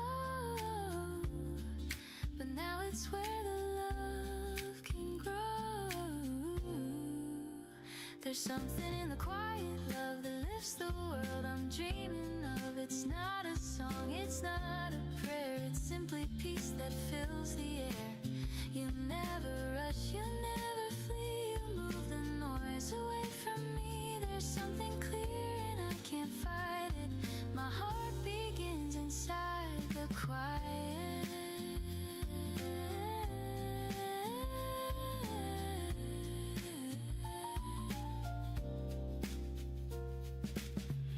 but now it's where the love can grow. There's something in the quiet love that lifts the world I'm dreaming of. It's not a song, it's not a prayer, it's simply peace that fills the air. You never rush, you never flee, you move the noise away from me. There's something clear and I can't fight it. My heart begins inside the quiet.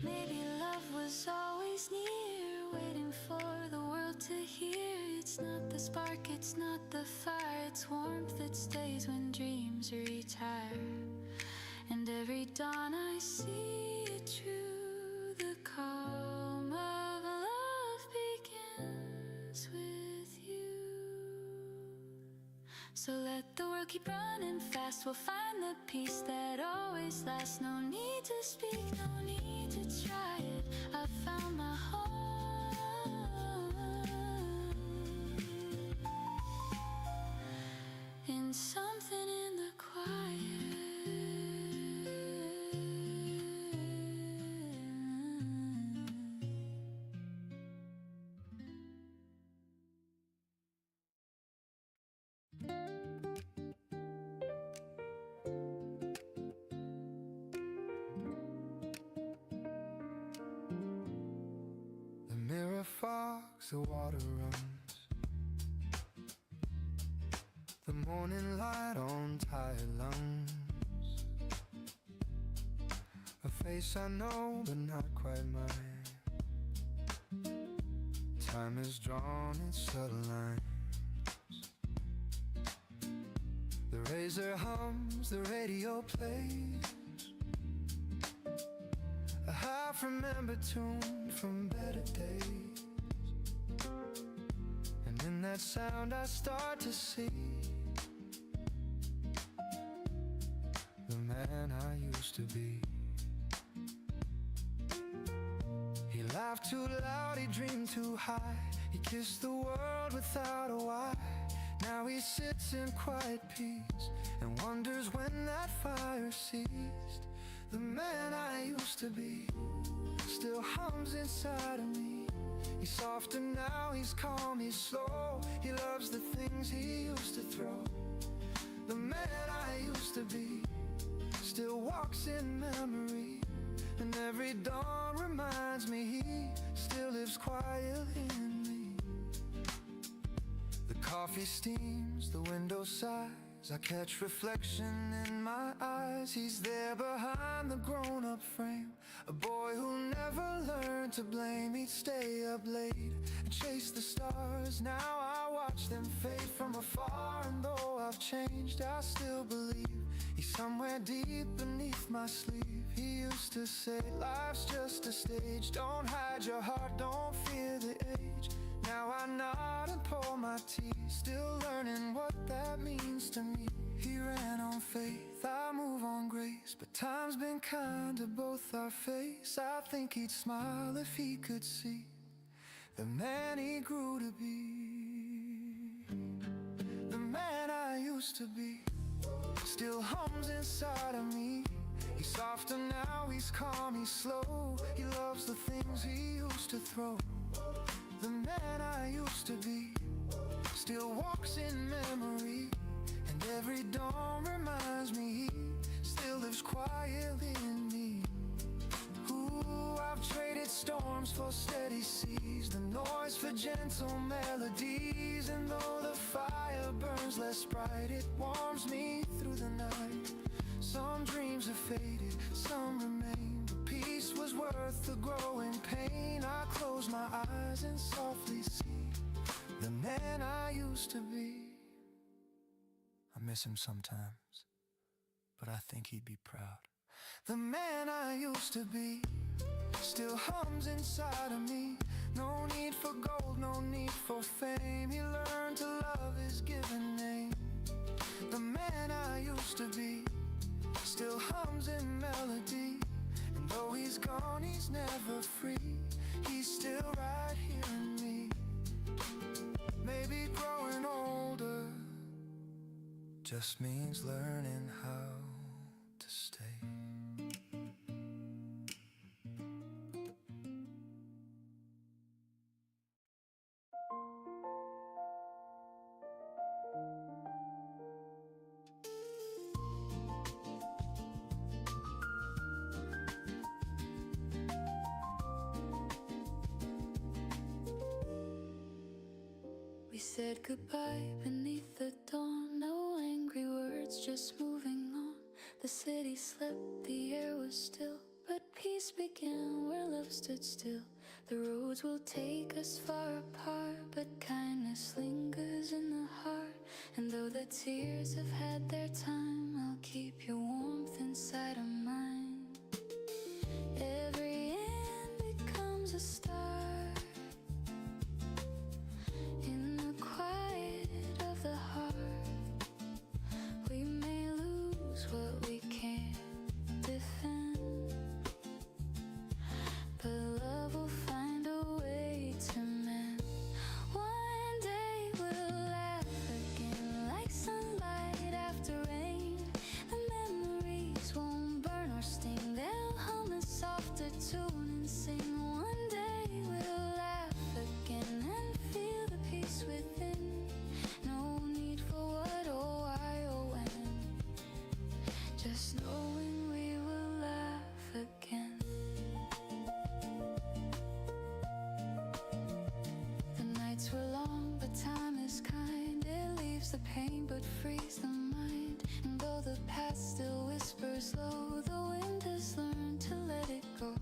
Maybe love was always near, waiting for the world to hear. It's not the spark, it's not the fire, it's warmth that stays when dreams retire. And every dawn I see it true, the calm of love begins with you. So let the world keep running fast, we'll find the peace that always lasts. No need to speak, no need to try it, I found my home in something in the quiet. The mirror fogs, the water runs, the morning light on tired lungs. A face I know but not quite mine. Time has drawn its subtle lines. The razor hums, the radio plays a half-remembered tune from better days. And in that sound I start to see the man I used to be. He laughed too loud, he dreamed too high, he kissed the world without a why. Now he sits in quiet peace and wonders when that fire ceased. The man I used to be still hums inside of me. He's softer now, he's calm, he's slow. He loves the things he used to throw. The man I used to be still walks in memory, and every dawn reminds me he still lives quietly in me. The coffee steams, the window sighs, I catch reflection in my eyes. He's there behind the grown-up frame, a boy who never learned to blame. He'd stay up late and chase the stars. Now I watch them fade from afar, and though I've changed, I still believe he's somewhere deep beneath my sleeve. He used to say, life's just a stage, don't hide your heart, don't fear the age. Now I nod and pour my tea, still learning what that means to me. He ran on faith, I move on grace, but time's been kind to both our face. I think he'd smile if he could see the man he grew to be. The man I used to be still hums inside of me. He's softer now, he's calm, he's slow. He loves the things he used to throw. The man I used to be still walks in memory, And every dawn reminds me he still lives quietly in me. Ooh, I've traded storms for steady seas, the noise for gentle melodies. And though the fire burns less bright, it warms me through the night. Some dreams have faded, some remain, but peace was worth the growing pain. I close my eyes and softly see the man I used to be. I miss him sometimes, but I think he'd be proud. The man I used to be still hums inside of me. No need for gold, no need for fame. He learned to love his given name. The man I used to be still hums in melody. And though he's gone, he's never free. He's still right here in me. Maybe growing older just means learning how to stay. We said goodbye beneath the dawn. No angry words, just moving on. The city slept, the air was still, but peace began where love stood still. The roads will take us far apart, but kindness lingers in the heart. And though the tears have had their time, I'll keep your warmth inside of mine. Every end becomes a start. In the quiet of the heart, we may lose what we can't defend, but love will find a way to mend. One day we'll laugh again like sunlight after rain. The memories won't burn or sting, they'll hum a softer tune and sing. One day we'll laugh again and feel the peace within. No need for what or why or when, just knowing we will laugh again. The nights were long, but time is kind. It leaves the pain but frees the mind. And though the past still whispers low, the wind has learned to let it go.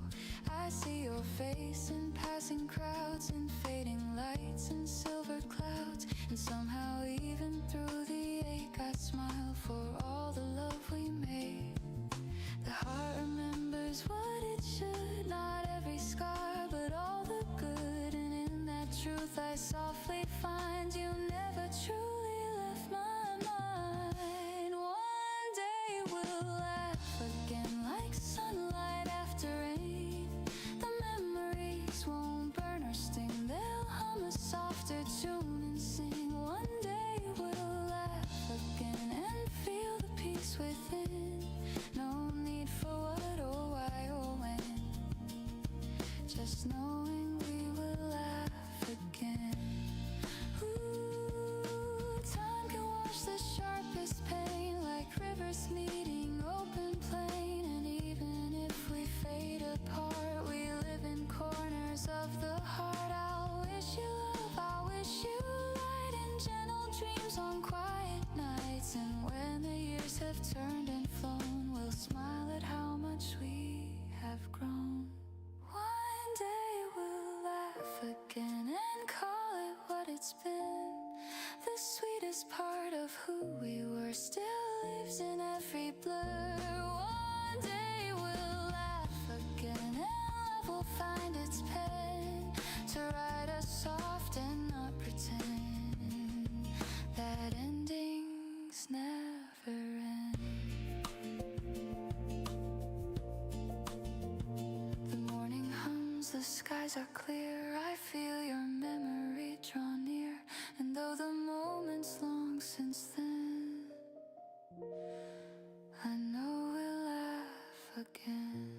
I see your face in passing crowds, in fading lights and silver clouds. And somehow even through the ache I smile for all the love we made. The heart remembers what it should, not every scar but all the good. And in that truth I softly find you never truly left my mind. One day we'll laugh again like sunlight after rain. The memories won't burn or sting, they'll hum a softer tune and sing. One day we'll laugh again and feel the peace within. No need for what or why or when, just knowing we will laugh again. Ooh, time can wash the sharpest pain like rivers meeting open plain. And even if we fade apart, we live in corners of the heart. I'll wish you love, I'll wish you light and gentle dreams on quiet nights. And when the years have turned and flown, we'll smile at how much we have grown. One day we'll laugh again and call it what it's been. The sweetest part of who we were still lives in every blur. One day we'll laugh again and love will find its pen to write us soft and not pretend that endings never end. The morning hums, the skies are clear. I feel your memory draw near. And though the moment's long since then, I know we'll laugh again.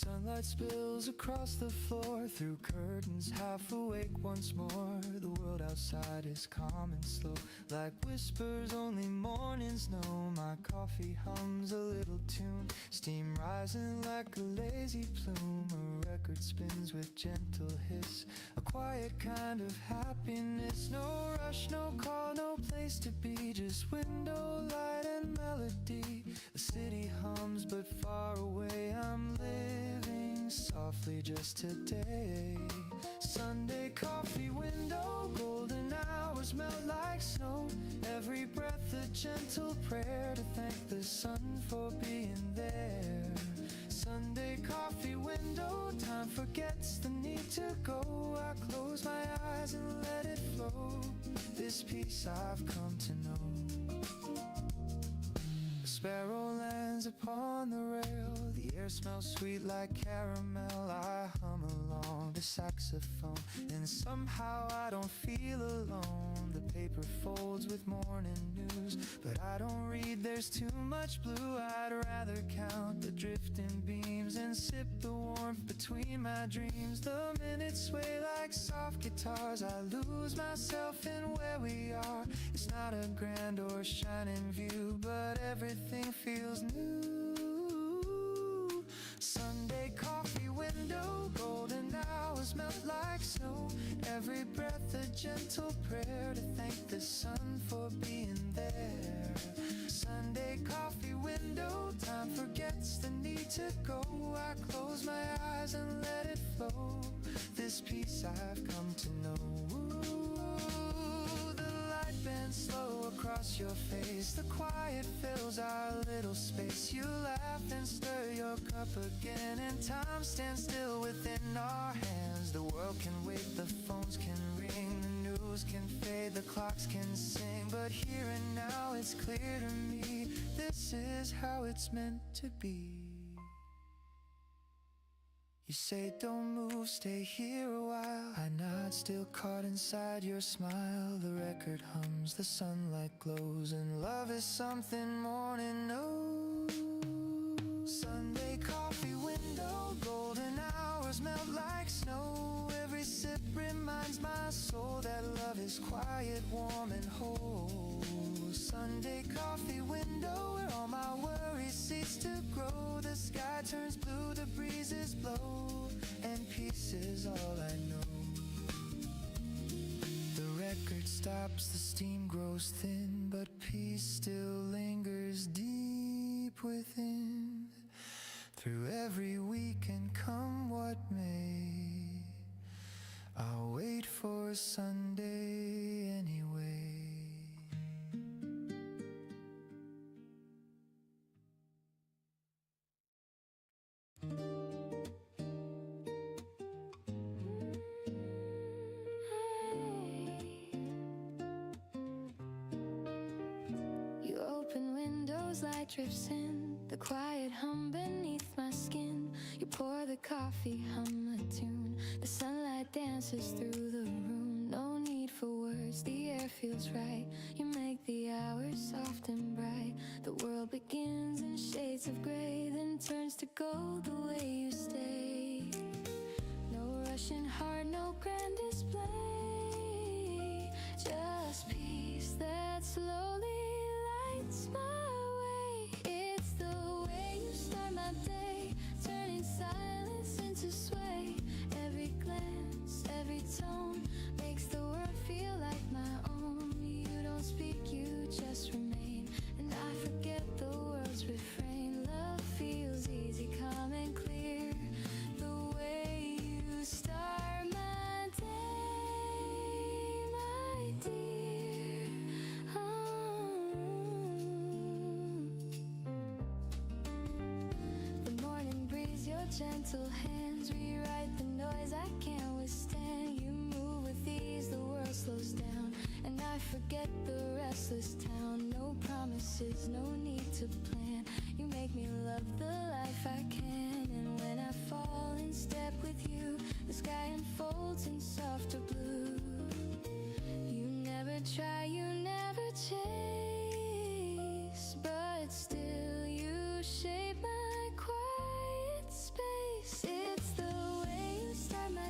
Sunlight spills across the floor, through curtains, half awake once more. The world outside is calm and slow, like whispers only mornings know. My coffee hums a little tune, steam rising like a lazy plume. A record spins with gentle hiss, a quiet kind of happiness. No rush, no call, no place to be, just window light and melody. The city hums but far away, I'm living softly just today. Sunday coffee window, golden hours melt like snow. Every breath a gentle prayer to thank the sun for being there. Sunday coffee window, time forgets the need to go. I close my eyes and let it flow, this peace I've come to know. A sparrow lands upon the rail, the air smells sweet like caramel. I hum along the saxophone, and somehow I don't feel alone. The paper folds with morning news, but I don't read, there's too much blue. I'd rather count the drifting beams and sip the warmth between my dreams. The minutes sway like soft guitars, I lose myself in where we are. It's not a grand or shining view, but everything feels new. Sunday coffee window, golden hours melt like snow. Every breath a gentle prayer to thank the sun for being there. Sunday coffee window, time forgets the need to go. I close my eyes and let it flow, this peace I've come to know. The light bends slow across your face, the quiet fills our little space. You laugh and stir your cup again, and time stands still within our hands. The world can wait, the phones can ring, the news can fade, the clocks can sing, but here and now it's clear to me, this is how it's meant to be. You say don't move, stay here a while. I nod, still caught inside your smile. The record hums, the sunlight glows, and love is something morning knows. Sunday coffee window, golden hours melt like snow. Every sip reminds my soul that love is quiet, warm and whole. Sunday coffee window, where all my worries cease to grow. The sky turns blue, the breezes blow, and peace is all I know. The record stops, the steam grows thin, but peace still lingers deep within. Through every week and come what may, I'll wait for Sunday anyway. You open windows, light drifts in, the quiet hum beneath my skin. You pour the coffee, hum a tune, the sunlight dances through the room. No need for words, the air feels right. You make the hours soft and bright. The world begins in shades of gray, then turns to gold the way you stay. No rushing heart, no grand display, just peace that slowly lights my way. It's the way you start my day, turning silence into sway. Every glance, every tone makes the world feel like my own. You don't speak, you just remain, and I forget the world's refrain. Love feels easy, calm and clear, the way you start my day, my dear. The morning breeze, your gentle hands rewrite the noise I can't withstand. You move with ease, the world slows down, and I forget the restless town. No promises, no need to plan. You make me love the life I can, and when I fall in step with you, the sky unfolds in softer blue. You never try, you never chase, but still you shape my quiet space.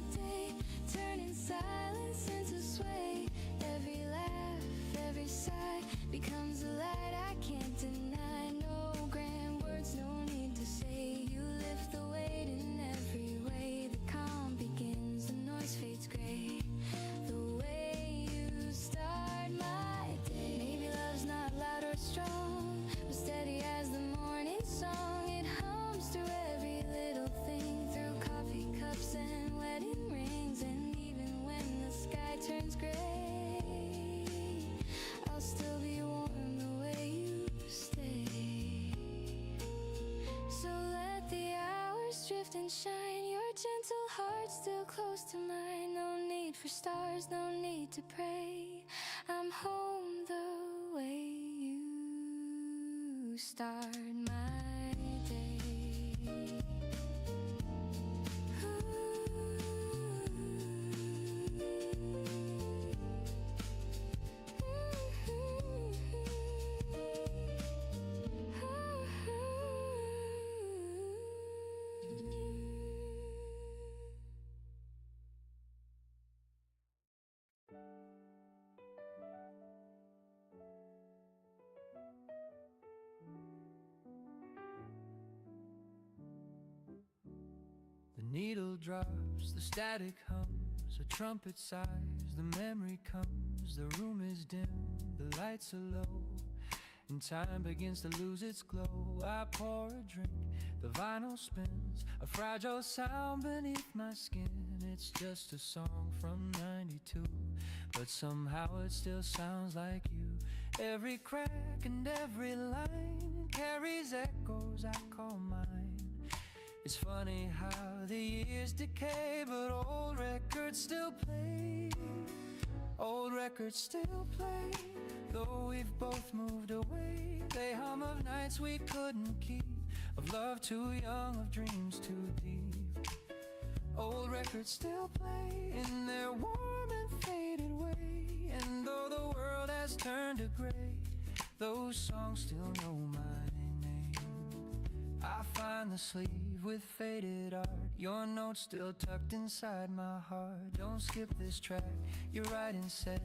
my day, turning silence into sway. Every laugh, every sigh becomes a light I can't deny. No grand words, no need to say. You lift the weight in every way. The calm begins, the noise fades gray. The way you start my day. Maybe love's not loud or strong, but steady as the morning song. It hums through every little thing, through coffee cups and wedding rings. And even when the sky turns gray, I'll still be warm the way you stay. So let the hours drift and shine, your gentle heart still close to mine. No need for stars, no need to pray. I'm home the way you start my day. The needle drops, the static hums, a trumpet sighs, the memory comes, the room is dim, the lights are low, and time begins to lose its glow. I pour a drink, the vinyl spins, a fragile sound beneath my skin. It's just a song from '92, but somehow it still sounds like you. Every crack and every line carries echoes I call mine. It's funny how the years decay, but old records still play. Old records still play, though we've both moved away. They hum of nights we couldn't keep, of love too young, of dreams too deep. Old records still play in their warm and faded way. And though the world has turned to gray, those songs still know my name. I find the sleeve with faded art, your notes still tucked inside my heart. Don't skip this track, you're right and said.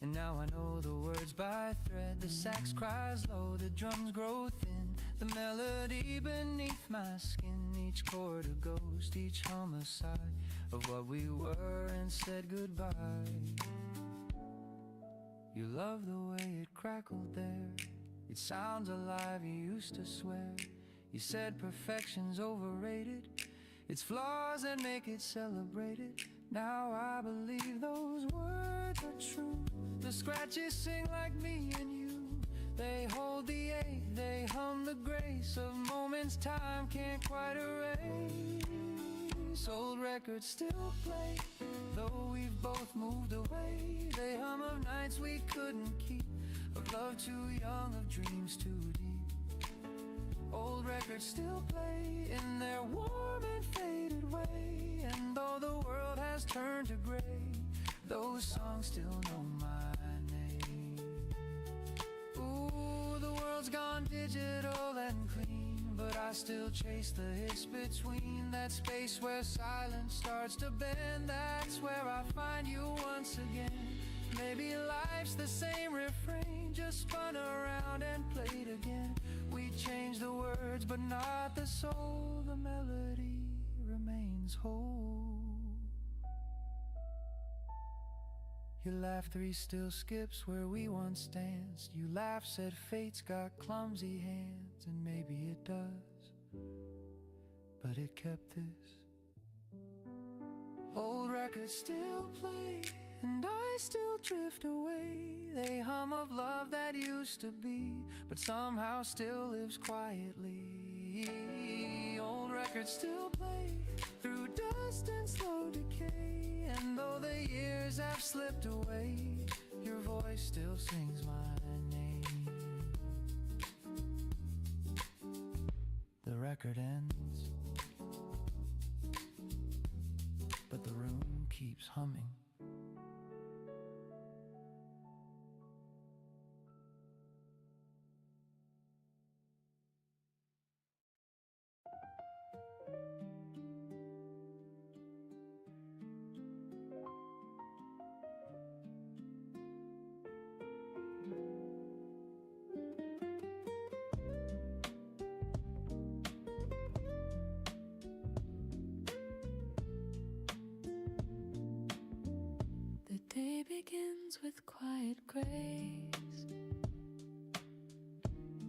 And now I know the words by thread. The sax cries low, the drums grow thin, the melody beneath my skin. Each chord a ghost, each hum a sigh of what we were and said goodbye. You love the way it crackled there. It sounds alive, you used to swear. You said perfection's overrated, it's flaws that make it celebrated. Now I believe those words are true. The scratches sing like me and you. They hold the ache, they hum the grace of moments time can't quite erase. Old records still play, though we've both moved away. They hum of nights we couldn't keep, of love too young, of dreams too deep. Old records still play in their warm and faded way. And though the world has turned to gray, those songs still know my name. Ooh, the world's gone digital and clean, but I still chase the hits between. That space where silence starts to bend, that's where I find you once again. Maybe life's the same refrain, just spun around and played again. We change the words, but not the soul. The melody remains whole. Your laugh 3 still skips where we once danced. You laugh, said fate's got clumsy hands, and maybe it does, but it kept this. Old records still play, and I still drift away. They hum of love that used to be, but somehow still lives quietly. Old records still play through dust and slow decay. And though the years have slipped away, your voice still sings my name. The record ends, but the room keeps humming. with quiet grace,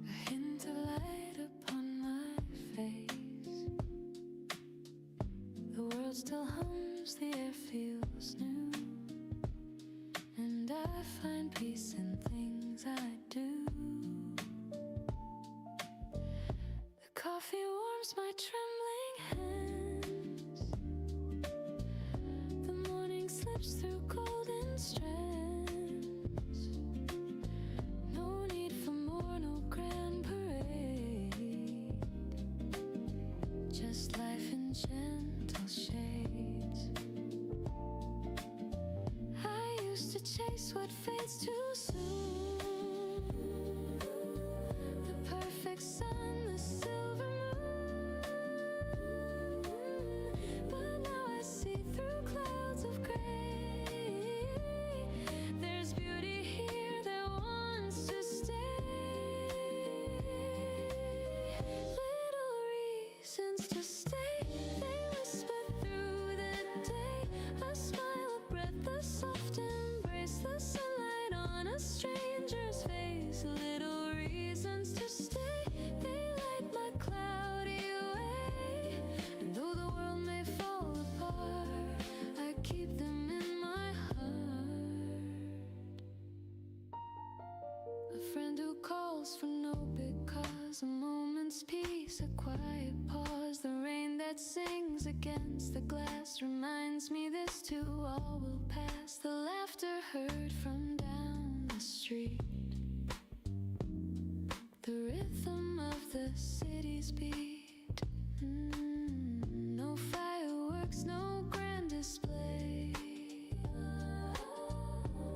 a hint of light upon my face. The world still hums, the air feels new, and I find peace in things I do. The coffee warms my trembling hands, the morning slips through golden strands. No need for more, no grand parade, just life in gentle shades. I used to chase what fades too soon, the perfect sun, the silver moon. But now I see through clouds of gray. There's beauty here that wants to stay. Little reasons to stay, they whisper through the day. A smile, a breath, a soft embrace, the sunlight on a stranger's face. Little reasons to stay, they light my cloudy way. And though the world may fall apart, I keep them in my heart. A friend who calls for no big cause, a moment's peace, a quiet pause. The rain that sings against the glass reminds me this too all will pass. The laughter heard from down the street, the rhythm of the city's beat. No fireworks, no grand display,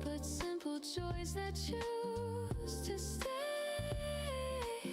but simple joys that choose to stay.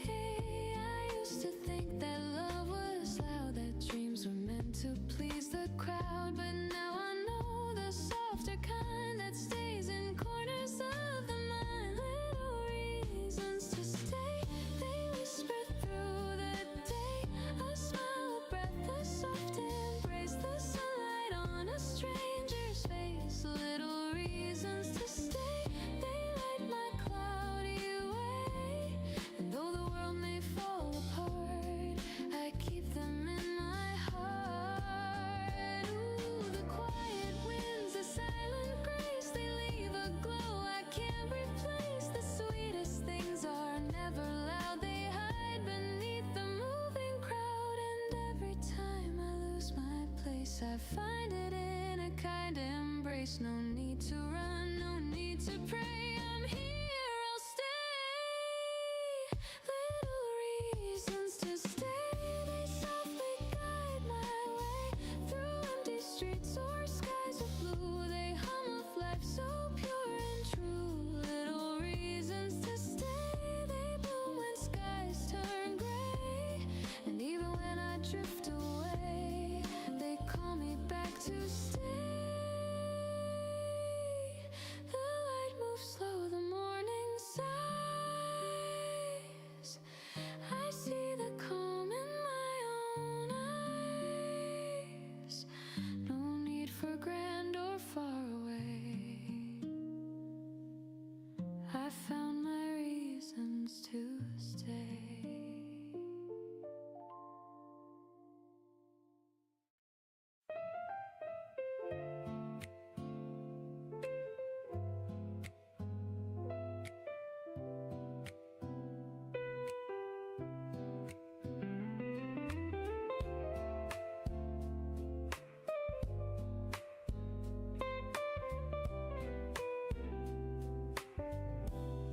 I used to think that love was loud, that dreams were meant to please the crowd, but now I know the softer kind that stays in corners of the mind. Little reasons to stay, they whisper through the day. A smile, a breath, a soft embrace, the sunlight on a stranger's face. Little reasons to stay, they light my cloudy way. And though the world may fall apart, I keep them in my heart. Ooh, the quiet winds, the silent grace, they leave a glow I can't replace. The sweetest things are never loud, they hide beneath the moving crowd. And every time I lose my place, I find it in a kind embrace. No need to run, no need to pray, I'm here, I'll stay. Little reasons to stay, they softly guide my way through empty streets or skies of blue. They hum of life so pure and true. Little reasons to stay, they bloom when skies turn gray. And even when I drift away, they call me back to stay. The light moves slow, the morning sighs. I see the calm in my own eyes. No need for grand or far away, I found my reasons to stay.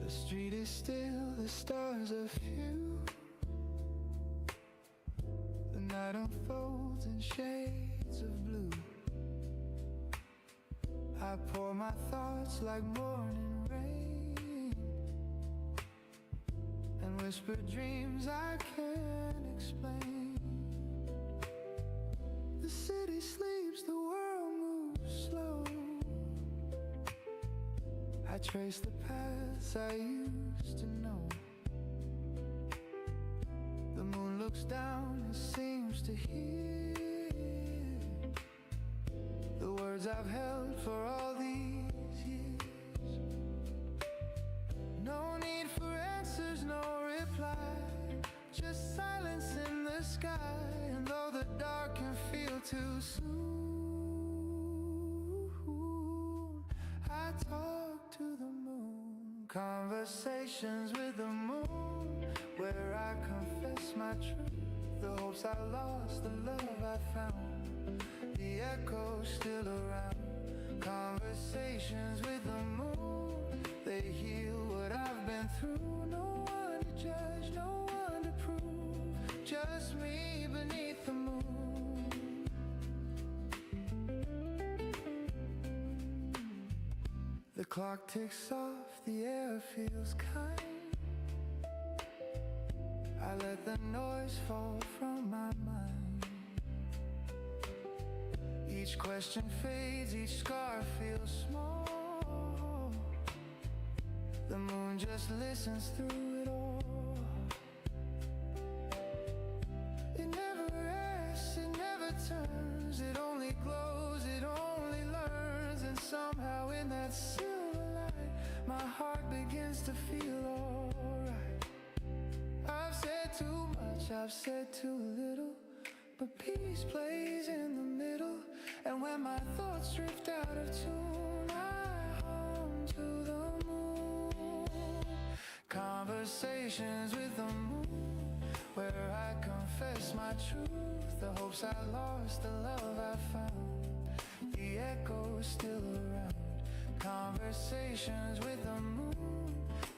The street is still, the stars are few. The night unfolds in shades of blue. I pour my thoughts like morning rain, and whisper dreams I can't explain. The city sleeps, the world moves slow. I trace the paths I used to know. The moon looks down and seems to hear the words I've held for all these years. No need for answers, no reply, just silence in the sky. And though the dark can feel too soon, I talk to the moon. Conversations with the moon, where I confess my truth, the hopes I lost, the love I found, the echoes still around. Conversations with the moon, they heal what I've been through. No one to judge, no one to prove, just me beneath the moon. The clock ticks off, the air feels kind. I let the noise fall from my mind. Each question fades, each scar feels small. The moon just listens through it all. It never rests, it never turns, it only glows, it only learns. And somehow in that silver light, my heart begins to feel alright. I've said too much, I've said too little, but peace plays in the middle. And when my thoughts drift out of tune, I hum to the moon. Conversations with the moon, where I confess my truth, the hopes I lost, the love I found, the echoes still around. Conversations with the moon,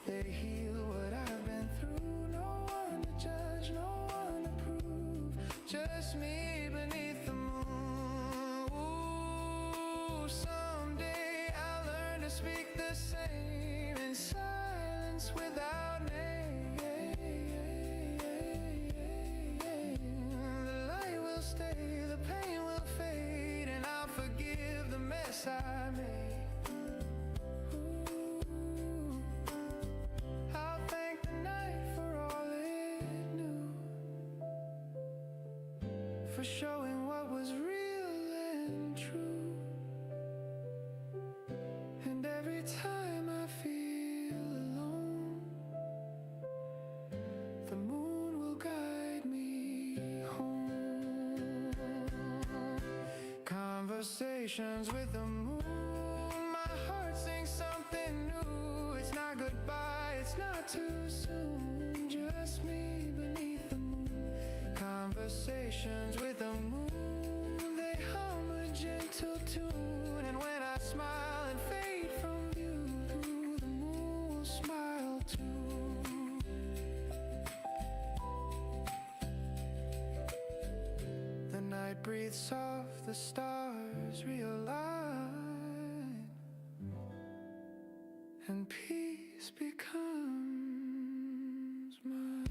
they heal what I've been through. No one to judge, no one to prove, just me beneath the moon. Ooh, someday I'll learn to speak the same in silence without name. The light will stay, the pain will fade, and I'll forgive the mess I made. I'll thank the night for all it knew, for showing what was real and true. And every time I feel alone, the moon will guide me home. Conversations with the moon, my heart sings something new. It's not goodbye, it's not too soon, just me beneath the moon. Conversations with the moon, they hum a gentle tune. And when I smile and fade from view, the moon will smile too. The night breathes soft, the stars realign, and peace becomes mine.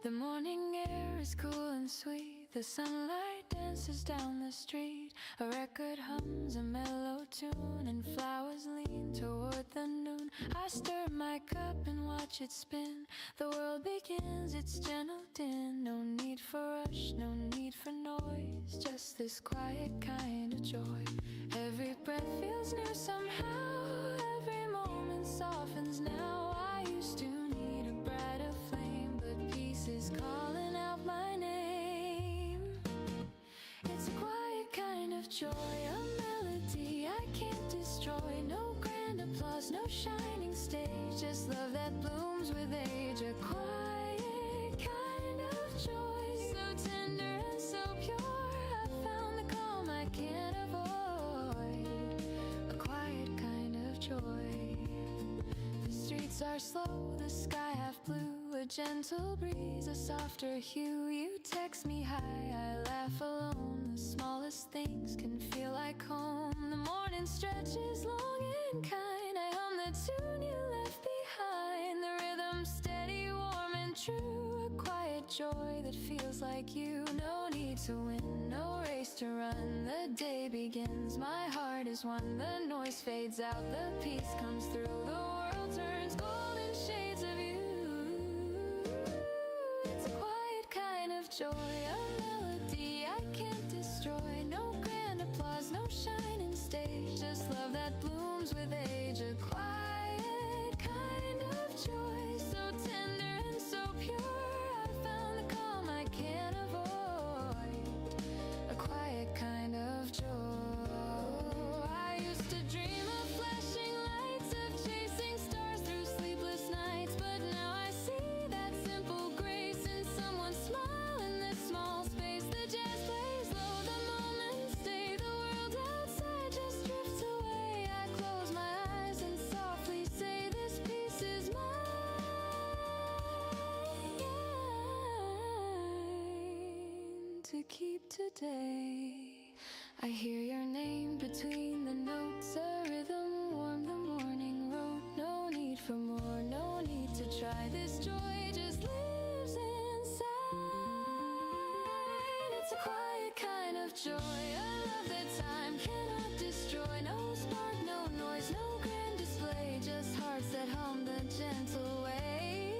The morning air is cool and sweet, the sunlight dances down the street. A record hums a mellow tune, and flowers lean toward the noon. I stir my cup and watch it spin. The world begins its gentle din. No need for rush, no need for noise, just this quiet kind of joy. Every breath feels new somehow, every moment softens now. I used to need a brighter flame, but peace is calling out my name. It's a quiet kind of joy, a melody I can't destroy. No grand applause, no shining stage, just love that blooms with age. A quiet kind of joy, so tender and so pure. I found the calm I can't avoid. A quiet kind of joy. The streets are slow, the sky half blue, a gentle breeze, a softer hue. You text me hi, I laugh alone. The smallest things can feel like home. The morning stretches long and kind. I hum the tune you left behind. The rhythm steady, warm and true. A quiet joy that feels like you. No need to win, no race to run. The day begins, my heart is one. The noise fades out, the peace comes through. The world turns golden shades of you. It's a quiet kind of joy, a melody I can't destroy. No grand applause, no shining stage, just love that blooms with age. A quiet kind of joy, so tender and so pure. I found the calm I can't avoid. A quiet kind of joy. I used to dream of flashing lights, of chasing stars through sleepless nights, but now I see that simple grace in someone's smile in this small space. The jazz plays low, the moments stay, the world outside just drifts away. I close my eyes and softly say, this peace is mine to keep today. I hear your name between the notes, a rhythm warm the morning road. No need for more, no need to try. This joy just lives inside. It's a quiet kind of joy, a love that time cannot destroy. No spark, no noise, no grand display, just hearts that hum the gentle way.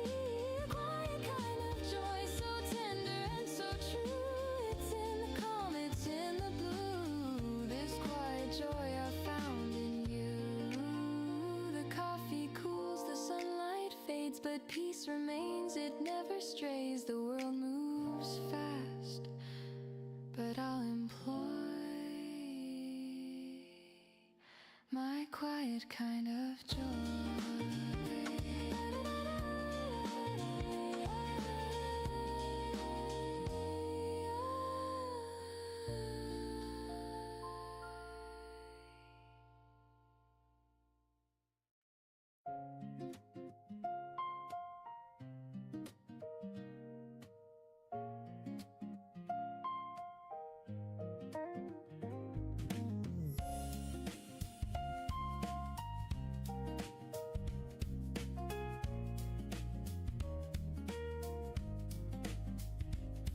A quiet kind of joy, so tender and so true. It's in the calm, it's in the blue. This quiet joy I found in you. The coffee cools, the sunlight fades, but peace remains, it never strays. The world moves fast, but I'll employ my quiet kind of joy.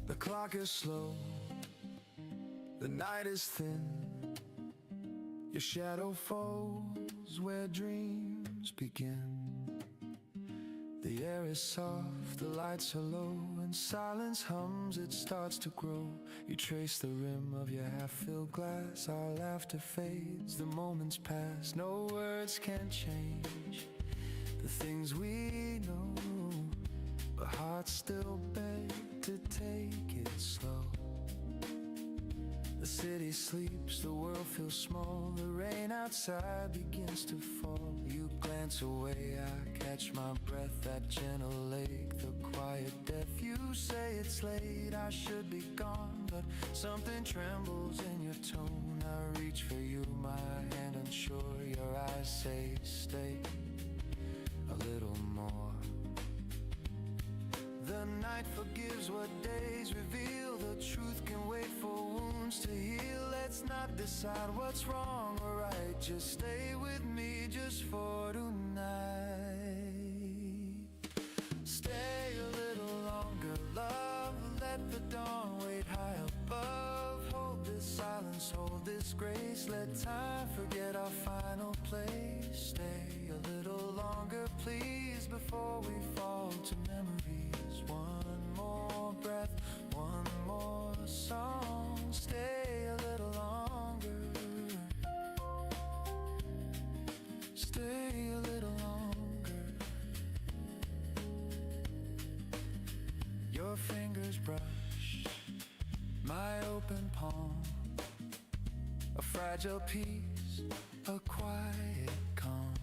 The clock is slow, the night is thin. Your shadow falls where dreams begin. The air is soft, the lights are low, and silence hums, it starts to grow. You trace the rim of your half-filled glass, our laughter fades, the moments pass. No words can change the things we know, but hearts still beg to take it slow. The city sleeps, the world feels small, the rain outside begins to fall. You glance away, I catch my breath, that gentle lake, the quiet death. You say it's late, I should be gone, but something trembles in your tone. I reach for you, my hand unsure, your eyes say stay a little more. The night forgives what days reveal. The truth can wait for wounds to heal. Let's not decide what's wrong or right. Just stay with me just for tonight. Stay a little longer, love. Let the dawn wait high above. Hold this silence, hold this grace. Let time forget our final place. Stay a little longer, please, before we fall to memories. One more breath, one more song. Stay a little longer. Stay a little longer. Your fingers brush my open palm. A fragile piece, a quiet calm.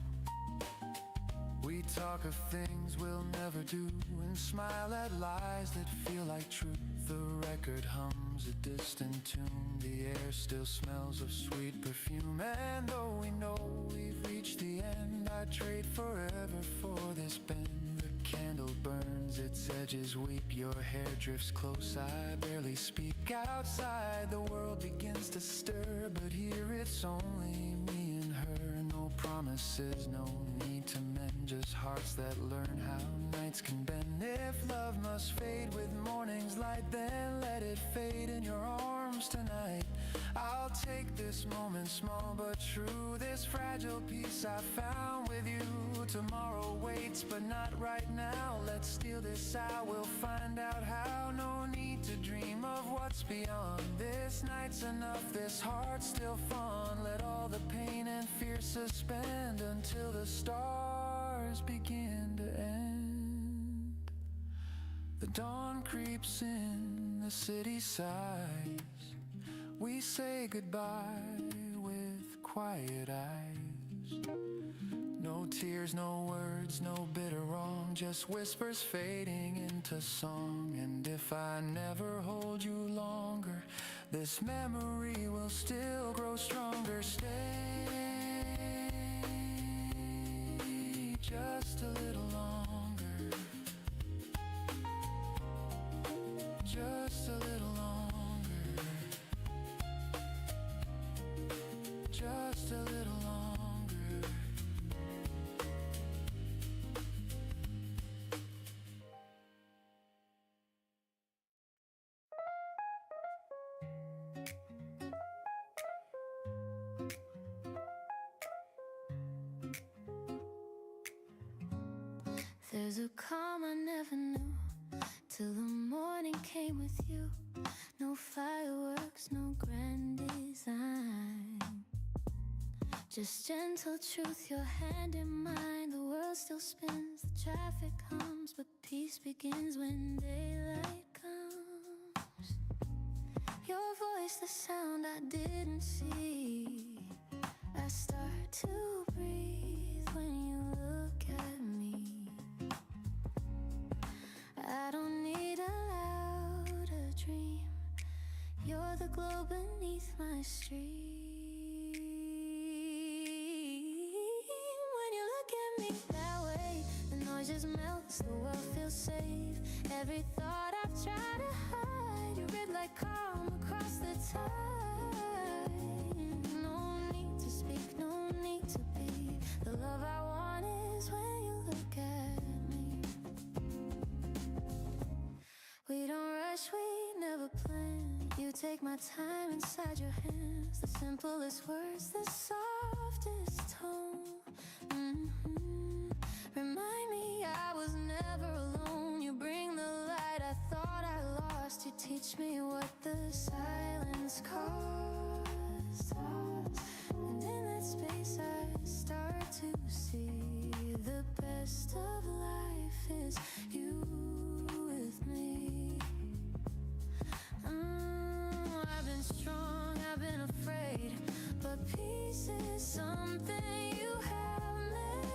We talk of things we'll never do and smile at lies that feel like truth. The record hums a distant tune. The air still smells of sweet perfume. And though we know we've reached the end, I'd trade forever for this bend. The candle burns, its edge edges weep, your hair drifts close. I barely speak outside. The world begins to stir, but here it's only me and her. No promises, no need to mend, just hearts that learn how nights can bend. If love must fade with morning's light, then let it fade in your arms tonight. I'll take this moment, small but true, this fragile piece I found with you. Tomorrow waits, but not right now. Let's steal this out, we'll find out how. No need to dream of what's beyond. This night's enough, this heart's still fun. Let all the pain and fear suspend until the stars begin to end. The dawn creeps in, the city sighs. We say goodbye with quiet eyes. No tears, no words, no bitter wrong, just whispers fading into song. And if I never hold you longer, this memory will still grow stronger. Stay just a little longer, just a little longer, just a little longer. There's a calm I never knew till the morning came with you. No fireworks, no grand design, just gentle truth, your hand in mine. The world still spins, the traffic hums, but peace begins when daylight comes. Your voice, the sound I didn't see. I start to breathe when you look at me. I don't need a louder dream. You're the glow beneath my stream. When you look at me that way, the noise just melts, the world feels safe. Every thought I've tried to hide, you read like calm across the tide. No need to speak, no need to be. The love I want is when you look at me. We don't rush, we never plan. You take my time inside your hands. The simplest words, the softest tone. Remind me I was never alone. You bring the light I thought I lost. You teach me what the silence costs. And in that space I start to see the best of life is you with me. I've been strong, I've been afraid, but peace is something you have made.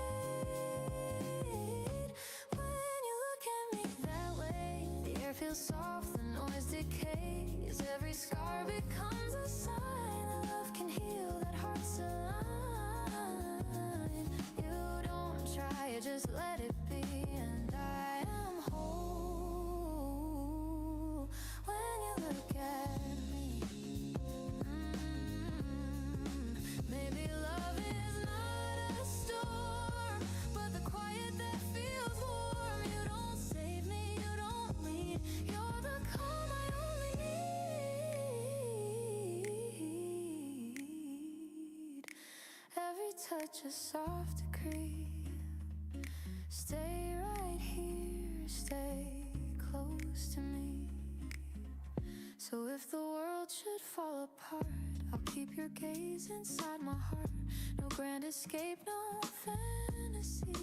When you look at me that way, the air feels soft, the noise decays. Every scar becomes a sign that love can heal, that heart's aligned. You don't try, you just let it be, and I am whole. When you look at me, maybe love is not a storm, but the quiet that feels warm. You don't save me, you don't lead, you're the calm I only need. Every touch a soft decree. Stay right here, stay close to me. So if the world should fall apart, I'll keep your gaze inside my heart. No grand escape, no fantasy.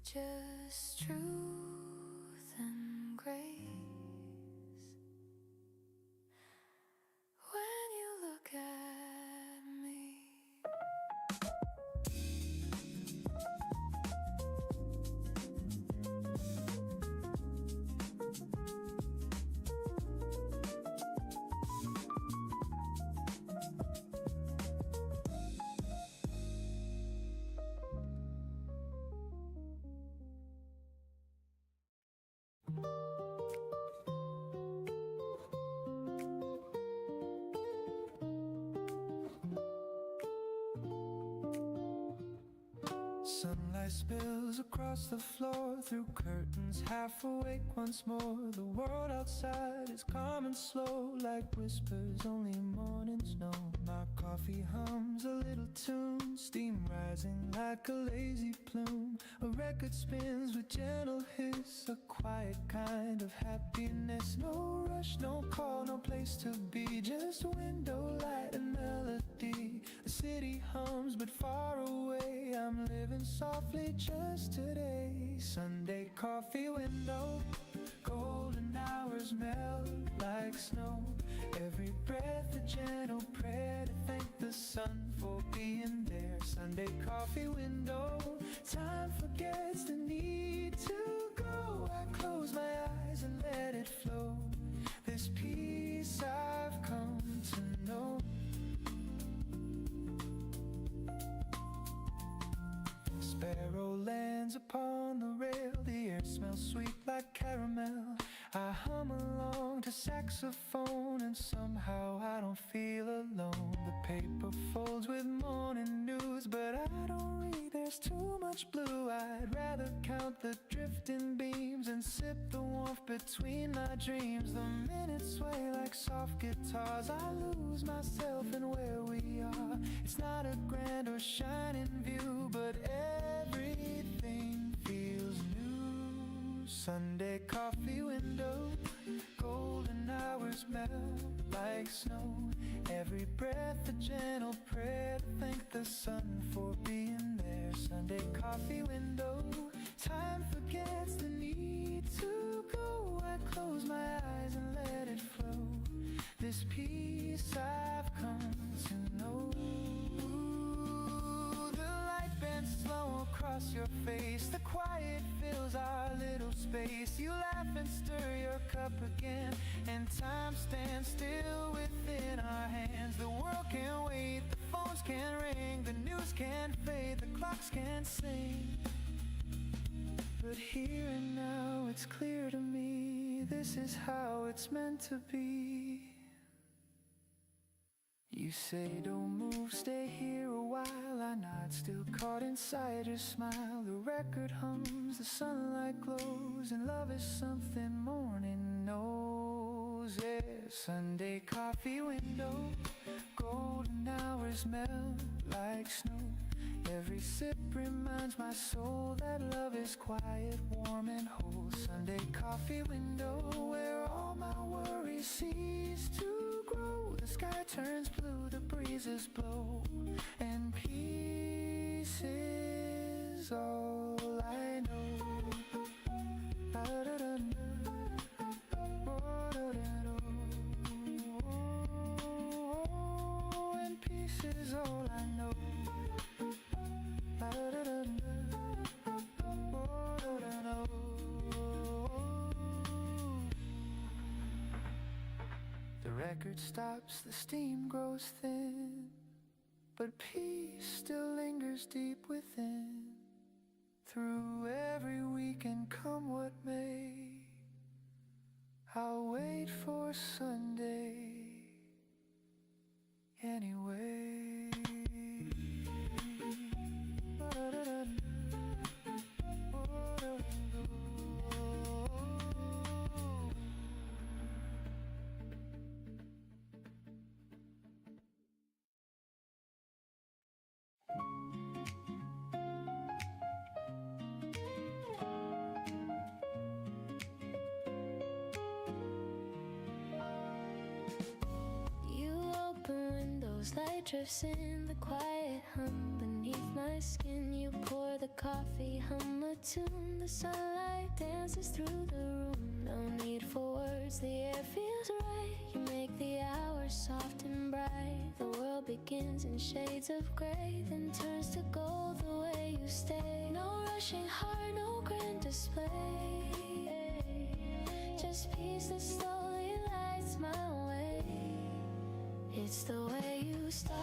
Just truth and grace. When you look at me. spills across the floor through curtains, half awake once more. The world outside is calm and slow, like whispers only mornings know. My coffee hums a little tune, steam rising like a lazy plume. A record spins with gentle hiss, a quiet kind of happiness. No rush, no call, no place to be, just window light and melody. The city hums but far away, I'm living softly just today. Sunday coffee window, golden hours melt like snow. Every breath a gentle prayer to thank the sun for being there. Sunday coffee window, time forgets the need to go. I close my eyes and let it flow. This peace I've come to know. Sparrow lands upon the rail, the air smells sweet like caramel. I hum along to saxophone and somehow I don't feel alone. The paper folds with morning news, but I don't read, there's too much blue. I'd rather count the drifting beams and sip the warmth between my dreams. The minutes sway like soft guitars, I lose myself in where we are. It's not a grand or shining view, but everything feels new. Sunday coffee window, golden hours melt like snow. Every breath a gentle prayer to thank the sun for being there. Sunday coffee window, time forgets the need to go. I close my eyes and let it flow. This peace I've come to know. The light bends slow across your face, the quiet fills our little space. You laugh and stir your cup again, and time stands still within our hands. The world can't wait, the phones can't ring, the news can't fade, the clocks can't sing. But here and now it's clear to me, this is how it's meant to be. You say don't move, stay here a while. I nod, still caught inside your smile. The record hums, the sunlight glows, and love is something morning knows. Yeah, Sunday coffee window, golden hours melt like snow. Every sip reminds my soul that love is quiet, warm and whole. Sunday coffee window, where all my worries cease to grow. The sky turns blue, the breezes blow, and peace is all I know. And peace is all I know. The record stops, the steam grows thin, but peace still lingers deep within. Through every week and come what may, I'll wait for Sunday anyway. Light drifts in, the quiet hum beneath my skin. You pour the coffee, hum a tune. The sunlight dances through the room. No need for words, the air feels right. You make the hours soft and bright. The world begins in shades of gray, then turns to gold the way you stay. No rushing heart, no grand display, just peace that slowly lights my way. It's the way you start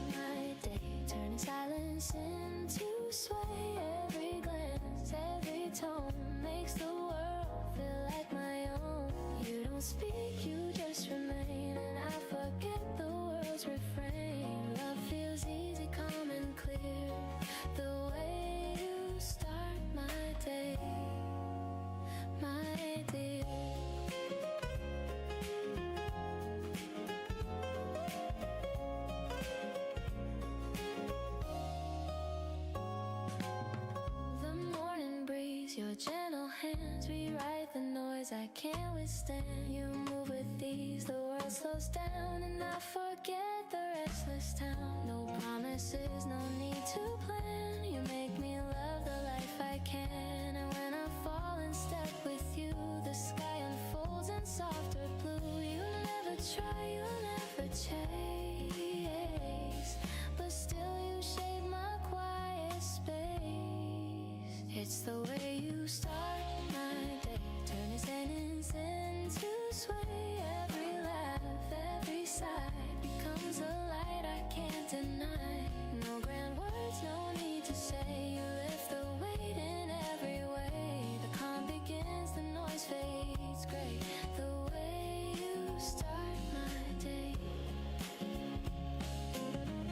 my day, turning silence into sway. Every glance, every tone makes the world feel like my own. You don't speak, you just remain, and I forget the world's refrain. Love feels easy, calm and clear, the way you start can't withstand. You move with ease, the world slows down, and I forget the restless town. No promises, no need to plan. You make me love the life I can. And when I fall in step with you, the sky unfolds in softer blue. You never try, you never chase, but still you shape my quiet space. It's the way you start my day, turn a sentence into sway. Every laugh, every sigh becomes a light I can't deny. No grand words, no need to say. You lift the weight in every way. The calm begins, the noise fades gray. The way you start my day.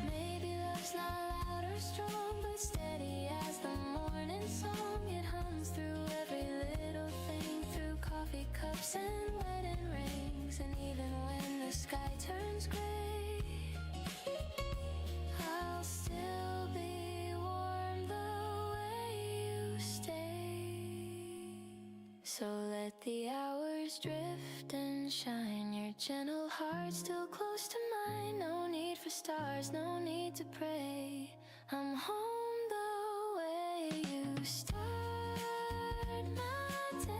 Maybe love's not loud or strong, but steady as the morning song. It hums through every little thing, through coffee cups and wedding rings. And even when the sky turns gray, I'll still be warm the way you stay. So let the hours drift and shine, your gentle heart still close to mine. No need for stars, no need to pray. I'm home the way you start my day.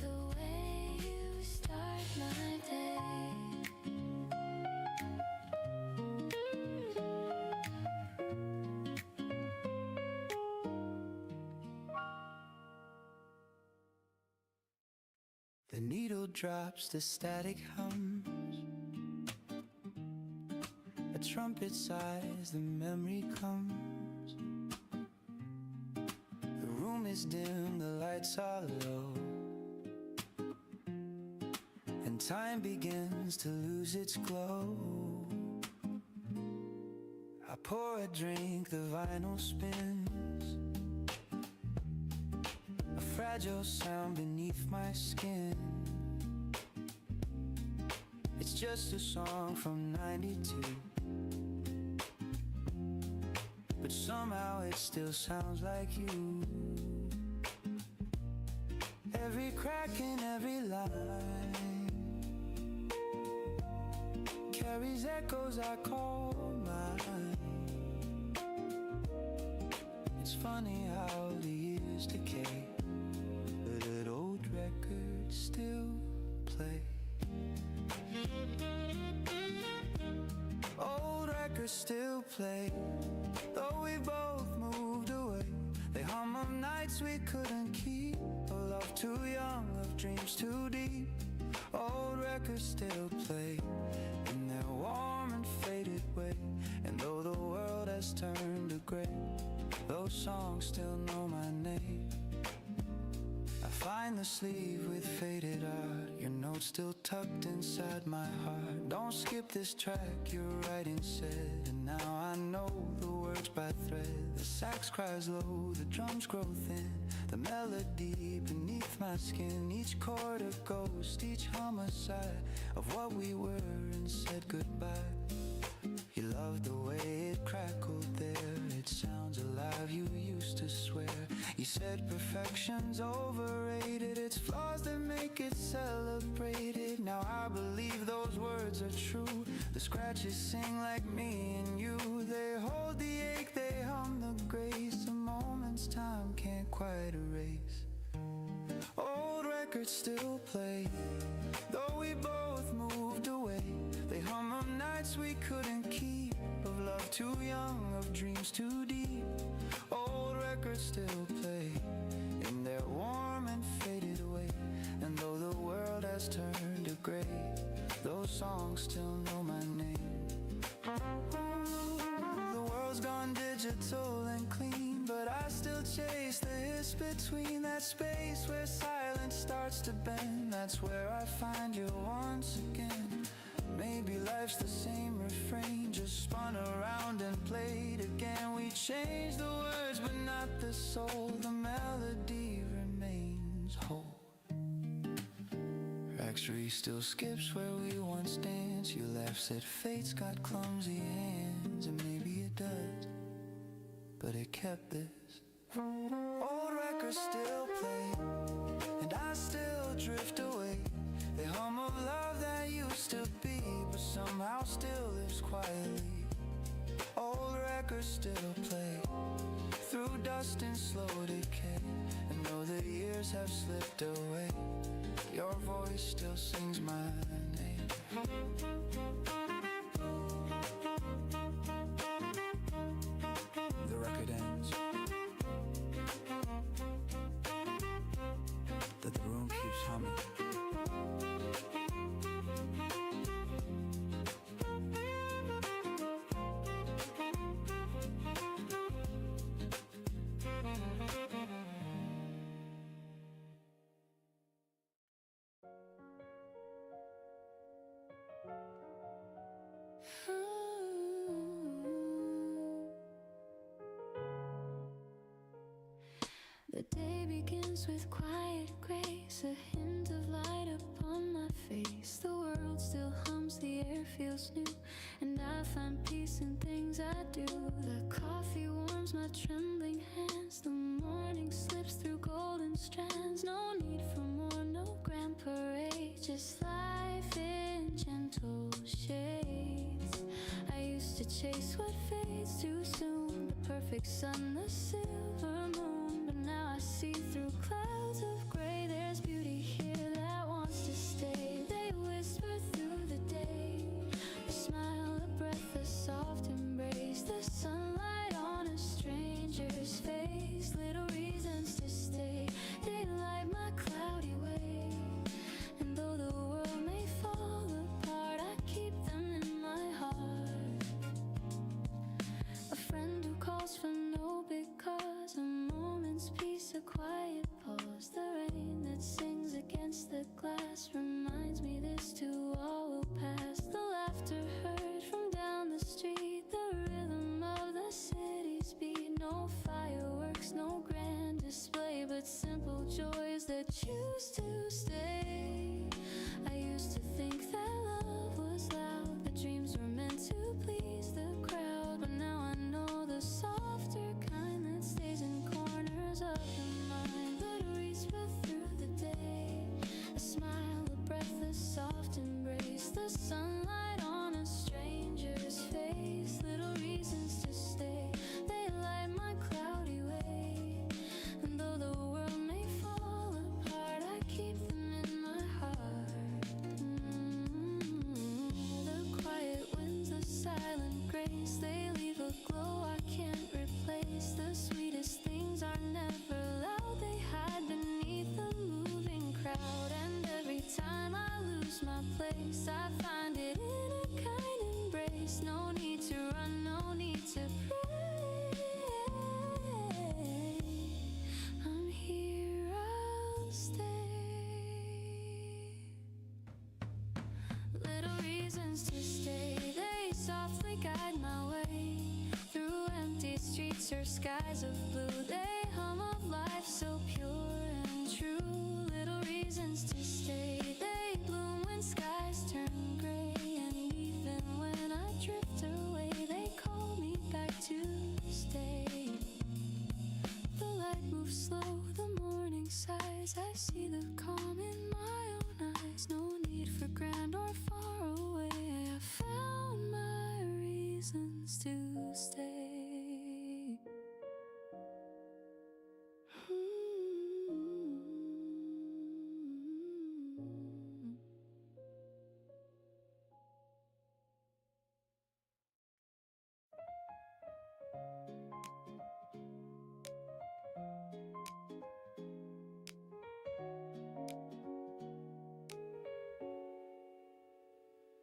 The way you start my day. The needle drops, the static hums. A trumpet sighs, the memory comes. The room is dim, the lights are low, and time begins to lose its glow. I pour a drink, the vinyl spins, a fragile sound beneath my skin. It's just a song from '92, but somehow it still sounds like you. Every crack in every line carries echoes I call mine. It's funny how the years decay, but an old record still play. Old records still play, though we both moved away. They hum of nights we couldn't keep, of love too young, of dreams too deep. Old records still play in their warm and faded way. And though the world has turned to gray, those songs still know my name. I find the sleeve with faded art, your notes still tucked inside my heart. Don't skip this track, your writing said, and now I know the words by thread. The sax cries low, the drums grow thin, the melody beneath my skin. Each chord a ghost, each homicide of what we were, and said goodbye. You loved the way it crackled there, it sounds alive, you used to swear. You said perfection's overrated, it's flaws that make it celebrated. Now I believe those words are true. The scratches sing like me and you. They hold the ache, they hum the grace. A moment's time can't quite erase. Old records still play, though we both moved away. They hum of nights we couldn't keep, of love too young, of dreams too deep. Old records still play in their warm and faded way. And though the world has turned to gray, those songs still know my name. The world's gone digital and clean, but I still chase the hiss between. That space where silence starts to bend, that's where I find you once again. Maybe life's the same refrain, just spun around and played again. We changed the words but not the soul, the melody remains whole. Factory still skips where we once danced. You laughed, said fate's got clumsy hands, and maybe it does, but it kept this Old records still play, and I still drift away. They hum of love that used to be, but somehow still lives quietly. Old records still play through dust and slow decay, and though the years have slipped away, your voice still sings my name. The record ends, that the room keeps humming. The day begins with quiet grace, a hint of light upon my face. The world still hums, the air feels new, and I find peace in things I do. The coffee warms my trembling hands, the morning slips through golden strands. No need for more, no grand parade, just life in gentle shades. I used to chase what fades too soon, the perfect sun, the silver moon, but now I see through clouds of gray. There's beauty here that wants to stay. They whisper through the day, a smile, a breath, a soft embrace, the sunlight on a stranger's face. Little reasons to stay, they light my cloudy way, and though the world may fall apart, I keep them in my heart. A friend who calls for no big cause, a moment's peace, a quiet pause. The rain that sings against the glass reminds me this too all will pass. The laughter heard from down the street, the rhythm of the city's beat. No fireworks, no grand display, but simple joys that choose to stay. I used to think that love was loud, that dreams were meant to please the crowd, but now I know the softer kind that stays in corners of the mind. Little whisper through the day, a smile, a breath, a soft embrace, the sunlight on a stranger's face. Little reasons to stay, they light my cloudy way, and though the world may fall apart, I keep them in my heart. The quiet winds, the silent grace, they leave a glow I can't replace. The sweetest things are never loud, they hide beneath the moving crowd, and every time I lose my place, I find it in a kind embrace. No need to run, no need to pray, I'm here, I'll stay. Little reasons to stay, they softly guide my way through empty streets or skies of blue. They hum of life so pure and true. Little reasons to stay, they bloom when skies turn gray, and even when I drift away, they call me back to stay. The light moves slow, the morning sighs, I see the calm in my own eyes. No need for grand or far away, I found my reasons to stay.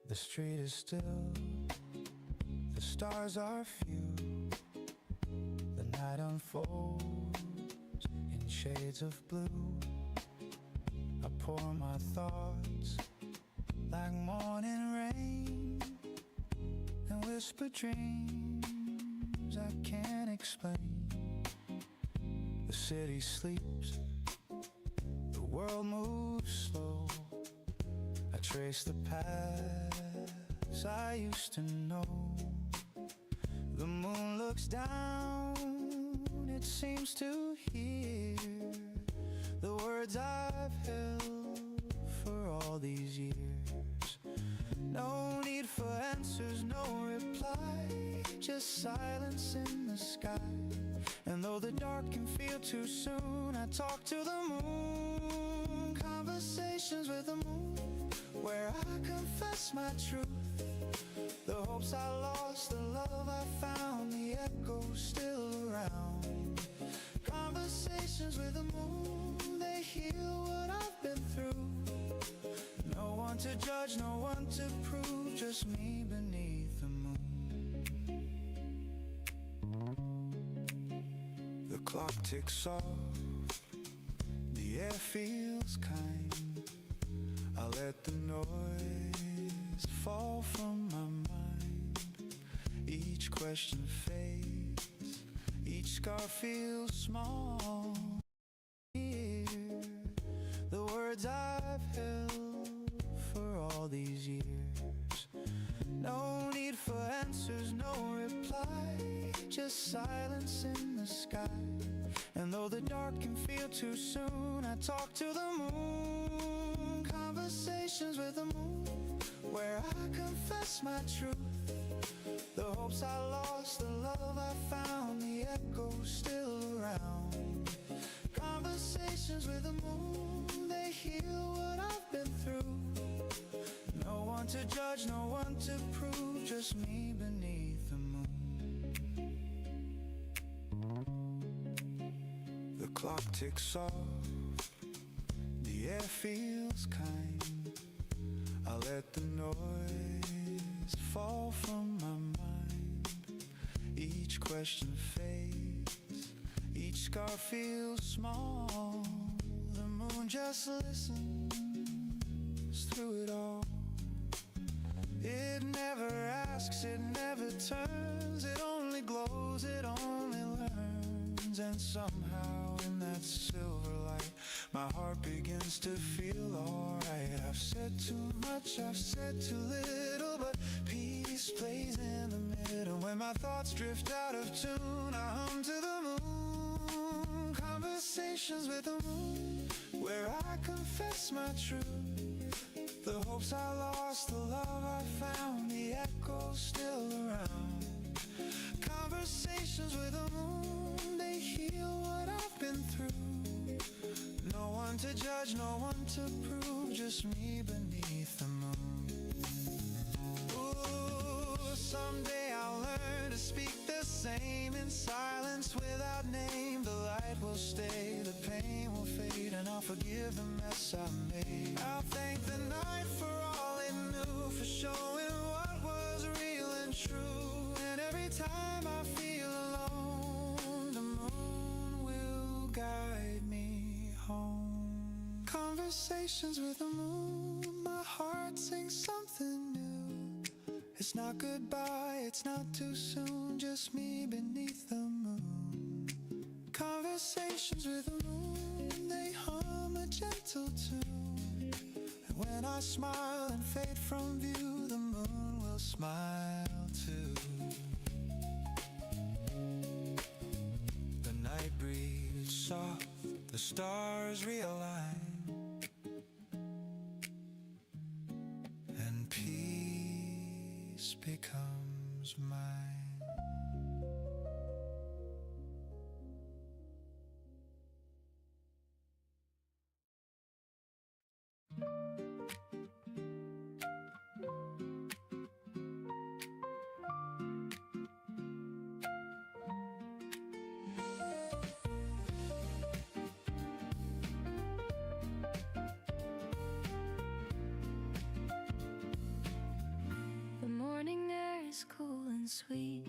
The street is still, the stars are few, the night unfolds in shades of blue. I pour my thoughts like morning rain and whisper dreams I can't explain. The city sleeps, the world moves slow. I trace the paths I used to know. The moon looks down, it seems to hear the words I've held for all these years. No need for answers, no reply, just silence in the sky. And though the dark can feel too soon, I talk to the moon. Conversations with the moon, where I confess my truth. The hopes I lost, the love I found, the echoes still around. Conversations with the moon, they heal what I've been through. No one to judge, no one to prove, just me beneath the moon. The clock ticks off, the air feels kind. I let the noise fall from my mind. Each question fades, each scar feels small. Hear the words I've held for all these years. No need for answers, no reply, just silence in the sky. And though the dark can feel too soon, I talk to the moon. Conversations with the moon, where I confess my truth. The hopes I lost, the love I found, the echoes still around. Conversations with the moon, they heal what I've been through. No one to judge, no one to prove, just me beneath the moon. The clock ticks off, the air feels kind. I let the noise fall from my mind. Each question fades, each scar feels small. The moon just listens through it all. It never asks, it never turns, it only glows, it only learns. And somehow in that silver light, my heart begins to feel alright. I've said too much, I've said too little, but peace plays in the middle. When my thoughts drift out of tune, I hum to the moon. Conversations with the moon, where I confess my truth. The hopes I lost, the love I found, the echoes still around. Conversations with the moon, they heal what I've been through. No one to judge, no one to prove, just me beneath the moon. Ooh, someday I'll learn to speak the same in silence without name. The light will stay, the pain will fade, and I'll forgive the mess I made. I'll thank the night for all it knew, for showing what was real and true. And every time I feel alone, the moon will guide me home. Conversations with the moon, my heart sings something new. It's not goodbye, it's not too soon, just me beneath the moon. Conversations with the moon, they hum a gentle tune. And when I smile and fade from view, the moon will smile too. The night breeze soft, the stars realign, and peace becomes mine. The morning air is cool and sweet.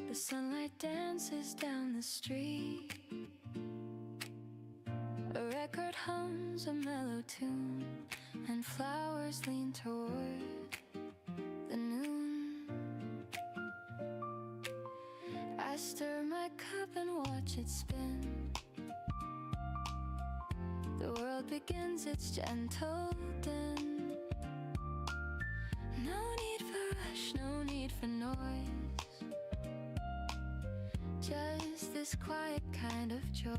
The sunlight dances down the street. A record hums a mellow tune, and flowers lean toward the noon. I stir my cup and watch it spin. The world begins its gentle din. No need for rush, no need for noise. just this quiet kind of joy.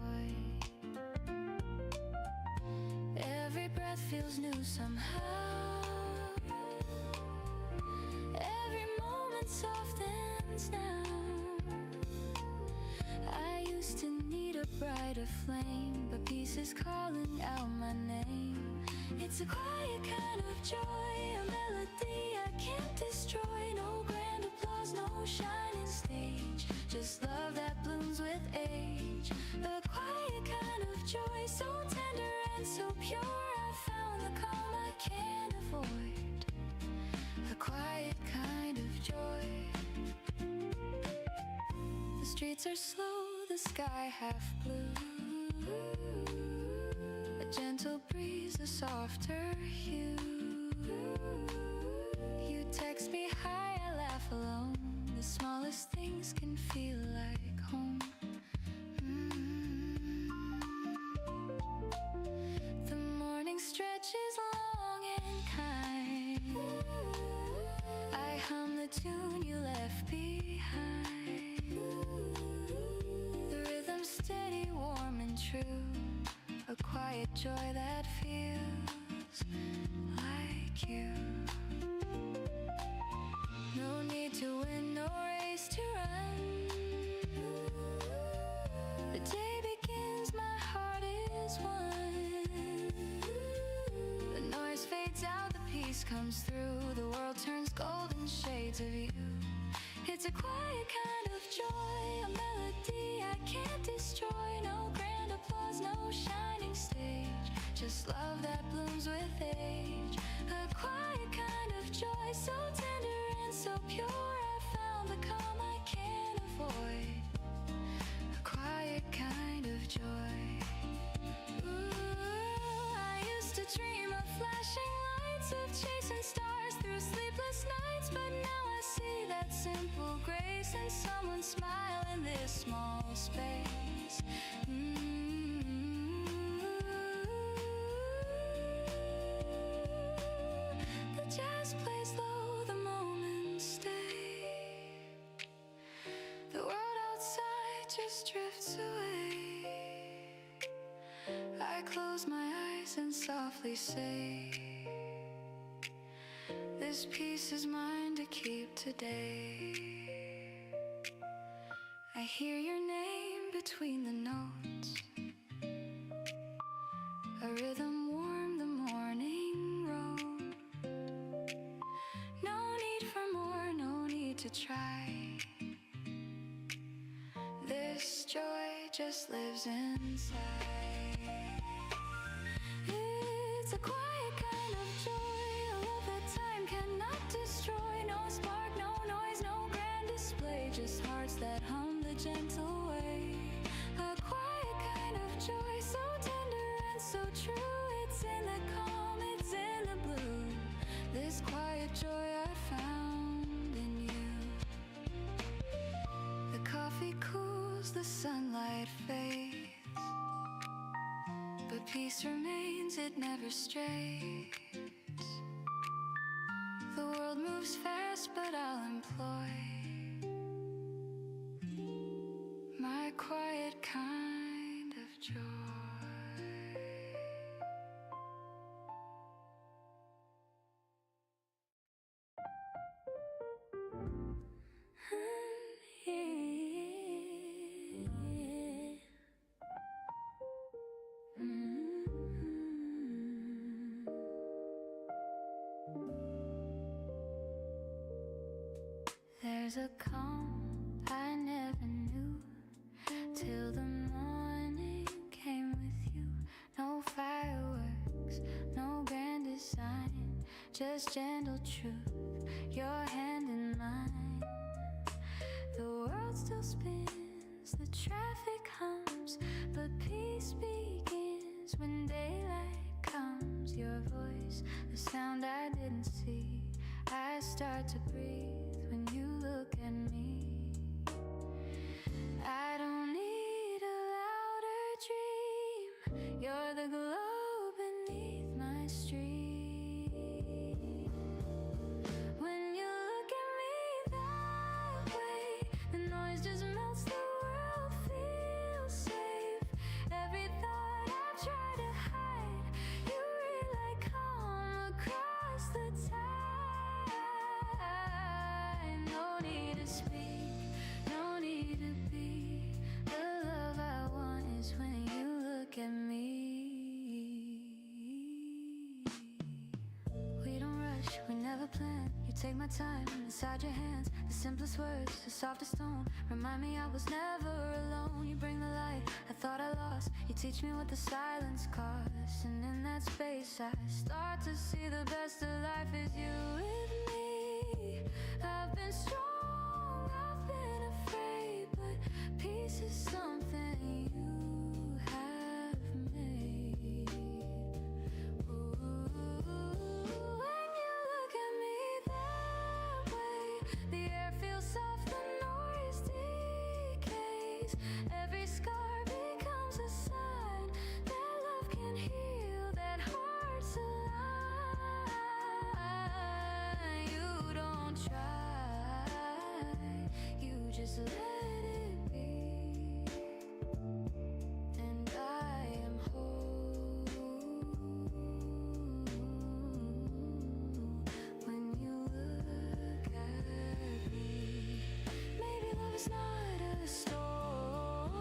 Every breath feels new somehow. Every moment softens now. I used to need a brighter flame, but peace is calling out my name. It's a quiet kind of joy, a melody I can't destroy. No grand applause, no shining stage, just love that blooms with age. A quiet kind of joy, so tender and so pure. I found the calm I can't avoid. A quiet kind of joy. The streets are slow, the sky half blue. A gentle breeze, a softer hue. You text me hi, I laugh alone. The smallest things can feel like home. The morning stretches long and kind. I hum the tune you left behind. The rhythm steady, warm and true. A quiet joy that feels like you. No need to win, no race to run. The day begins, my heart is one. The noise fades out, the peace comes through. The world turns golden shades of you. It's a quiet kind of joy, a melody I can't destroy. No grand applause, no shining stage, just love that blooms with age. A quiet kind of joy, so tender and so pure. I found the calm I can't avoid. A quiet kind of joy. Ooh, I used to dream of flashing lights, of chasing stars through sleepless nights, but now I see that simple grace in someone smile in this small space. The jazz plays low, the moments stay. The world outside just drifts away. I close my eyes and softly say, this peace is mine to keep today. I hear your name between the notes, a rhythm warm the morning road. No need for more, no need to try. This joy just lives inside. It's a quiet kind of joy, a love that time cannot destroy. No spark, no noise, no grand display, just hearts that hum the gentle way. A quiet kind of joy, so tender and so true. It's in the calm, it's in the blue. This quiet joy I found in you. The coffee cools, the sunlight fades, but peace remains, it never strays. The world moves fast, but I'll employ my quiet kind of joy. There's a calm I never knew till the morning came with you. No fireworks, no grand design, just gentle truth, your hand in mine. The world still spins, the traffic hums, but peace begins when daylight comes. Your voice, the sound I didn't see, I start to breathe when you look at me. I don't need a louder dream, you're the glow beneath my street. When you look at me that way, the noise just melts the world much, we never planned. You take my time inside your hands. The simplest words, the softest tone. Remind me I was never alone. You bring the light I thought I lost. You teach me what the silence costs. And in that space I start to see the best of life is you with me. I've been strong, I've been afraid, but peace is something you have made. Ooh, when you look at me that way, the air feels soft, the noise decays. Every scar becomes a sign that love can heal, that heart's alive. You don't try, you just let it be. And I am whole when you look at me. Maybe love is not a storm,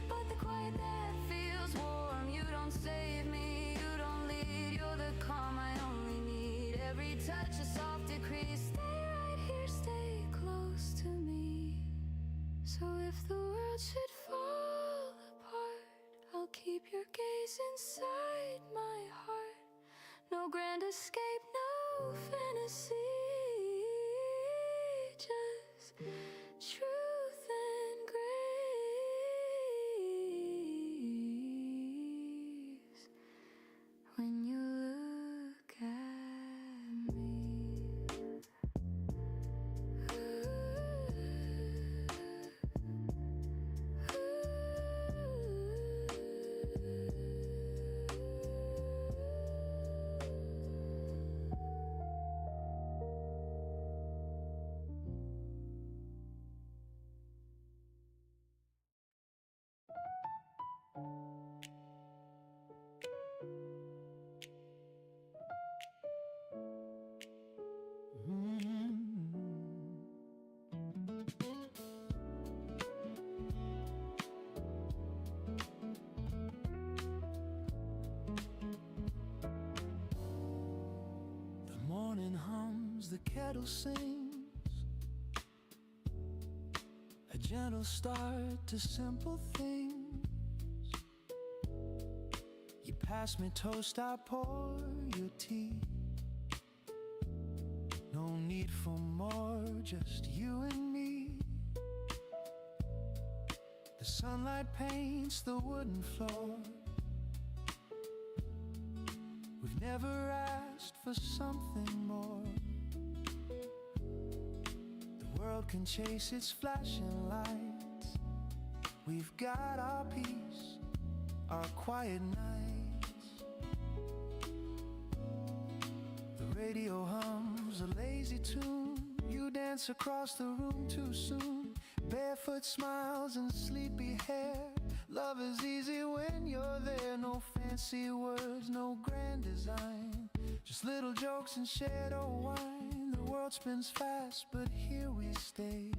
but the quiet that feels warm. You don't save me, you don't lead, you're the calm I only need. Every touch a soft decree. Stay right here, stay close to me. So if the world should fall apart, I'll keep your gaze inside my heart. No grand escape, no fantasy, just truth and grace. When you look at me. The morning hums, the kettle sings, a gentle start to simple things. You pass me toast, I pour your tea. No need for more, just you and me. The sunlight paints the wooden floor. We've never asked for something more. The world can chase its flashing lights. We've got our peace, our quiet nights. The radio hums a lazy tune. You dance across the room too soon. Barefoot smiles and sleepy hair. Love is easy when you're there. No fancy words, no grand design, just little jokes and shared old wine. The world spins fast, but here we stay.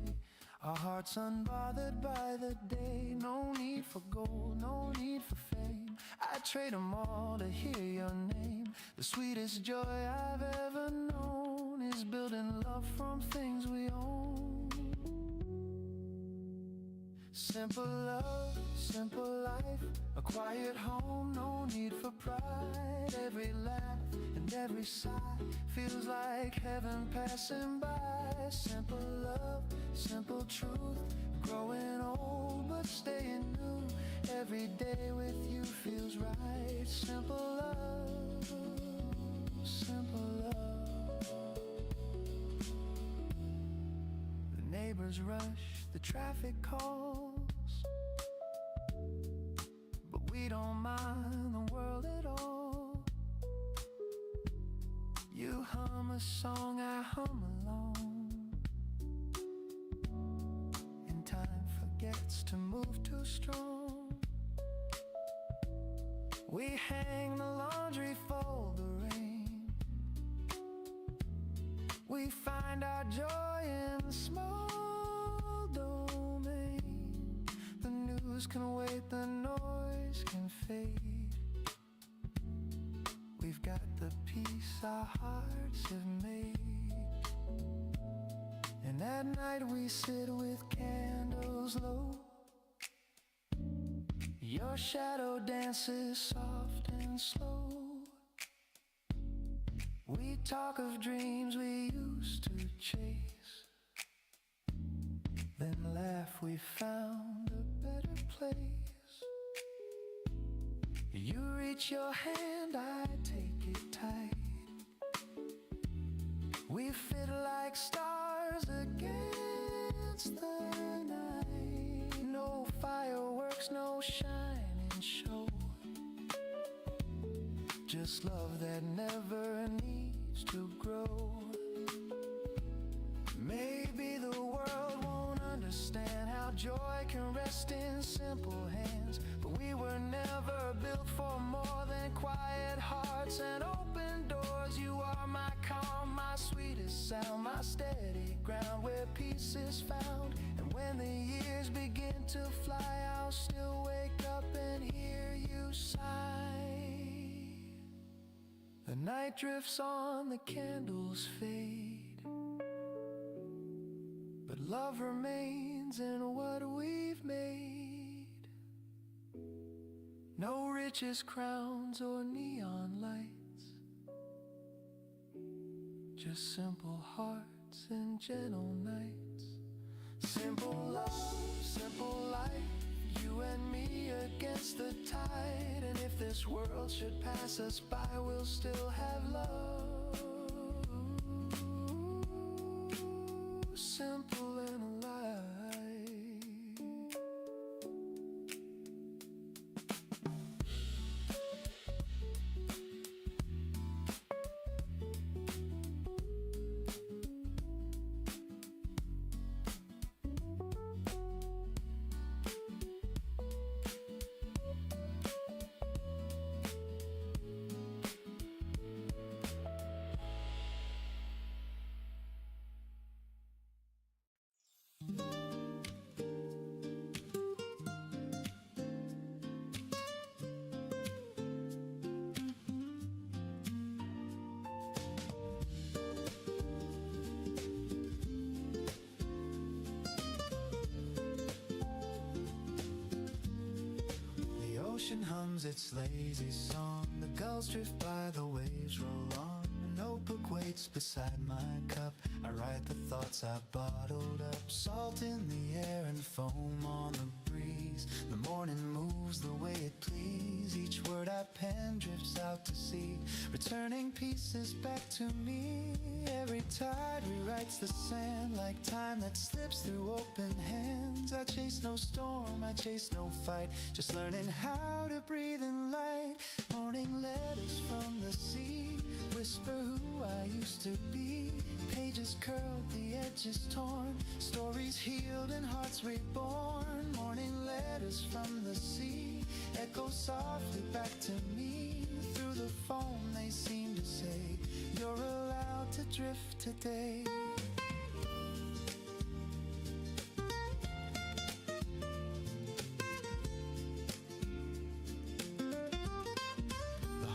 Our hearts unbothered by the day. No need for gold, no need for fame. I'd trade them all to hear your name. The sweetest joy I've ever known is building love from things we own. Simple love, simple life, a quiet home, no need for pride. Every laugh and every sigh feels like heaven passing by. Simple love, simple truth, growing old but staying new. Every day with you feels right. Simple love, simple love. The neighbors rush, the traffic calls, but we don't mind the world at all. You hum a song, I hum along, and time forgets to move too strong. We hang the laundry, fold the rain. We find our joy in the small domain. The news can wait, the noise can fade. We've got the peace mistakes our hearts have made. And at night we sit with candles low. Your shadow dances soft and slow. We talk of dreams we used to chase, then laugh we found a better place. You reach your hand, I take it tight. We fit like stars against the night. No fireworks, no shining show, just love that never needs to grow. Maybe the world won't understand how joy can rest in simple hands, but we were never built for more than quiet hearts and open doors. You are my calm, my sweetest sound, my steady ground where peace is found. And when the years begin to fly, I'll still wake up and hear you sigh. The night drifts on, the candles fade, but love remains in what we've made. No riches, crowns, or neon lights, just simple hearts and gentle nights. Simple love, simple life, you and me against the tide. And if this world should pass us by, we'll still have love, simple and alive. The ocean hums its lazy song, the gulls drift by, the waves roll on. A notebook waits beside my cup, I write the thoughts I bottled up. Salt in the air and foam on the breeze, the morning moves the way it please. Each word I pen drifts out to sea, returning pieces back to me. Every tide rewrites the sand, like time that slips through open hands. I chase no storm, I chase no fight, just learning how to breathe in light. Morning letters from the sea whisper who I used to be. Pages curled, the edges torn, stories healed and hearts reborn. Morning letters from the sea echo softly back to me. Through the foam they seem to say, you're allowed to drift today.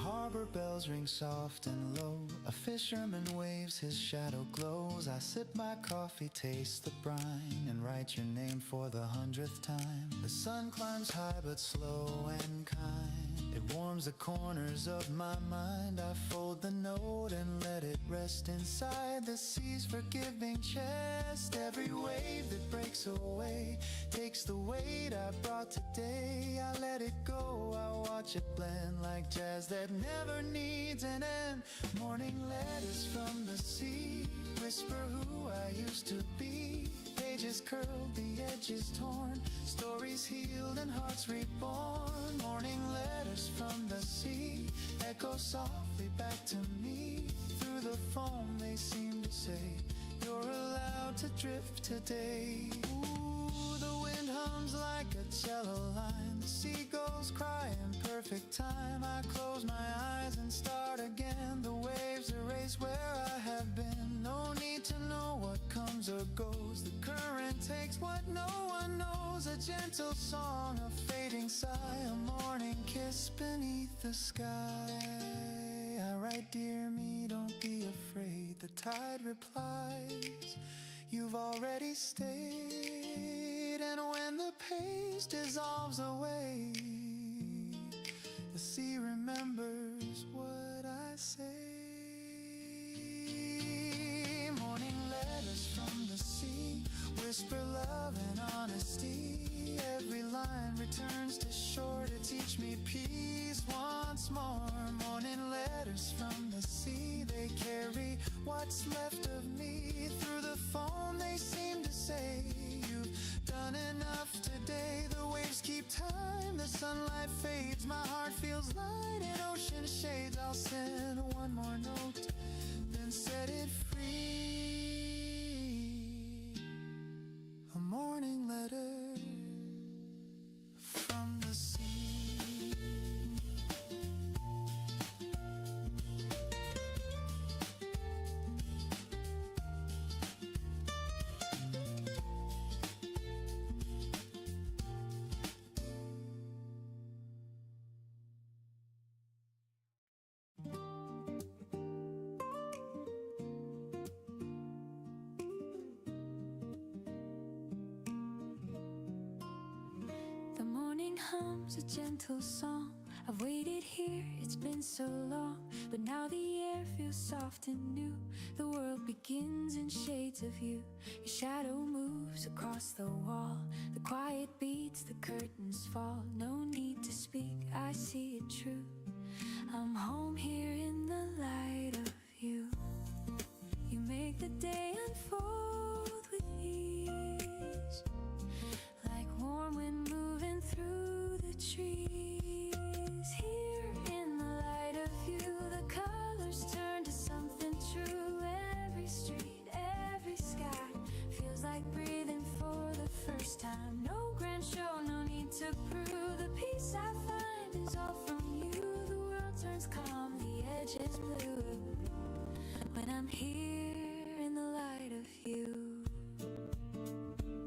Harbor bells ring soft and low, a fisherman waves, his shadow glows. I sip my coffee, taste the brine, and write your name for the 100th time. The sun climbs high but slow and kind, it warms the corners of my mind. I fold the note and let it rest inside the sea's forgiving chest. Every wave that breaks away takes the weight I brought today. I let it go, I watch it blend like jazz that never needs an end. Morning letters from the sea whisper who I used to be. Pages curled, the edges torn, stories healed and hearts reborn. Morning letters from the sea echo softly back to me. Through the foam they seem to say, you're allowed to drift today. Ooh, the wind hums like a cello line, the seagulls cry in perfect time. I close my eyes and start again, the waves erase where I have been. No need to know what comes or goes, the current takes what no one knows. A gentle song, a fading sigh, a morning kiss beneath the sky. I write, dear me, don't tide replies, you've already stayed. And when the pace dissolves away, the sea remembers what I say. Morning letters from the sea whisper love and honesty. Every line returns to shore to teach me peace once more. Morning letters from the sea, they carry what's left of me. Through the foam they seem to say, you've done enough today. The waves keep time, the sunlight fades, my heart feels light in ocean shades. I'll send one more note, then set it free. A morning letter from the sea. The morning hums a gentle song. I've waited here, it's been so long, but now the air feels soft and new. The world begins in shades of you. Your shadow moves across the wall. The quiet beats, the curtains fall. No need to speak, I see it true. I'm home here in the light of you. You make the day unfold with ease, like warm wind moving through the trees. Here in the light of you, the colors turn to something true. Every street, every sky feels like breathing for the first time. No grand show, no need to prove. The peace I find is all from you. The world turns calm, the edges blue, when I'm here in the light of you.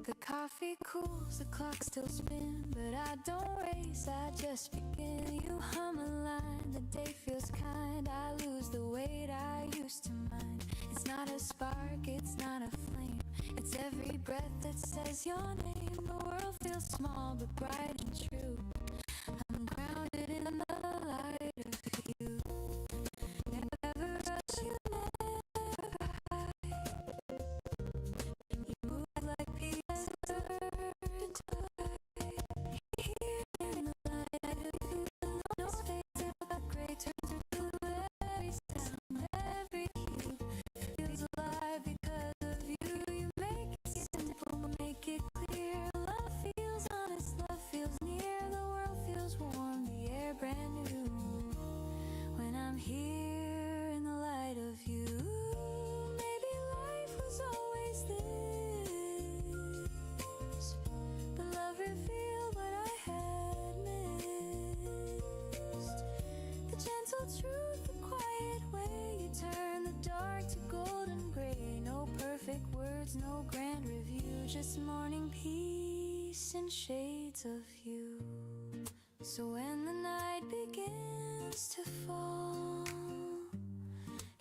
The coffee cools, the clock still spins, but I don't race, I just begin. You hum a line, the day feels kind. I lose the weight I used to mind. It's not a spark, it's not a flame, it's every breath that says your name. The world feels small but bright and true. I'm grounded in the light of you. Never rush, you never hide. You move like peace and tide. Here in the light of you, no space in the gray turns to blue. Every sound, every hue feels alive because of you. You make it simple, make it clear. Love feels honest, love feels near. The world feels warm, the air brand new, when I'm here in the light of you. Maybe life was always this, but love revealed what I had missed. The gentle truth, the quiet way you turn the dark to golden gray. No perfect words, no grand review, just morning peace and shades of you. So when the night begins to fall,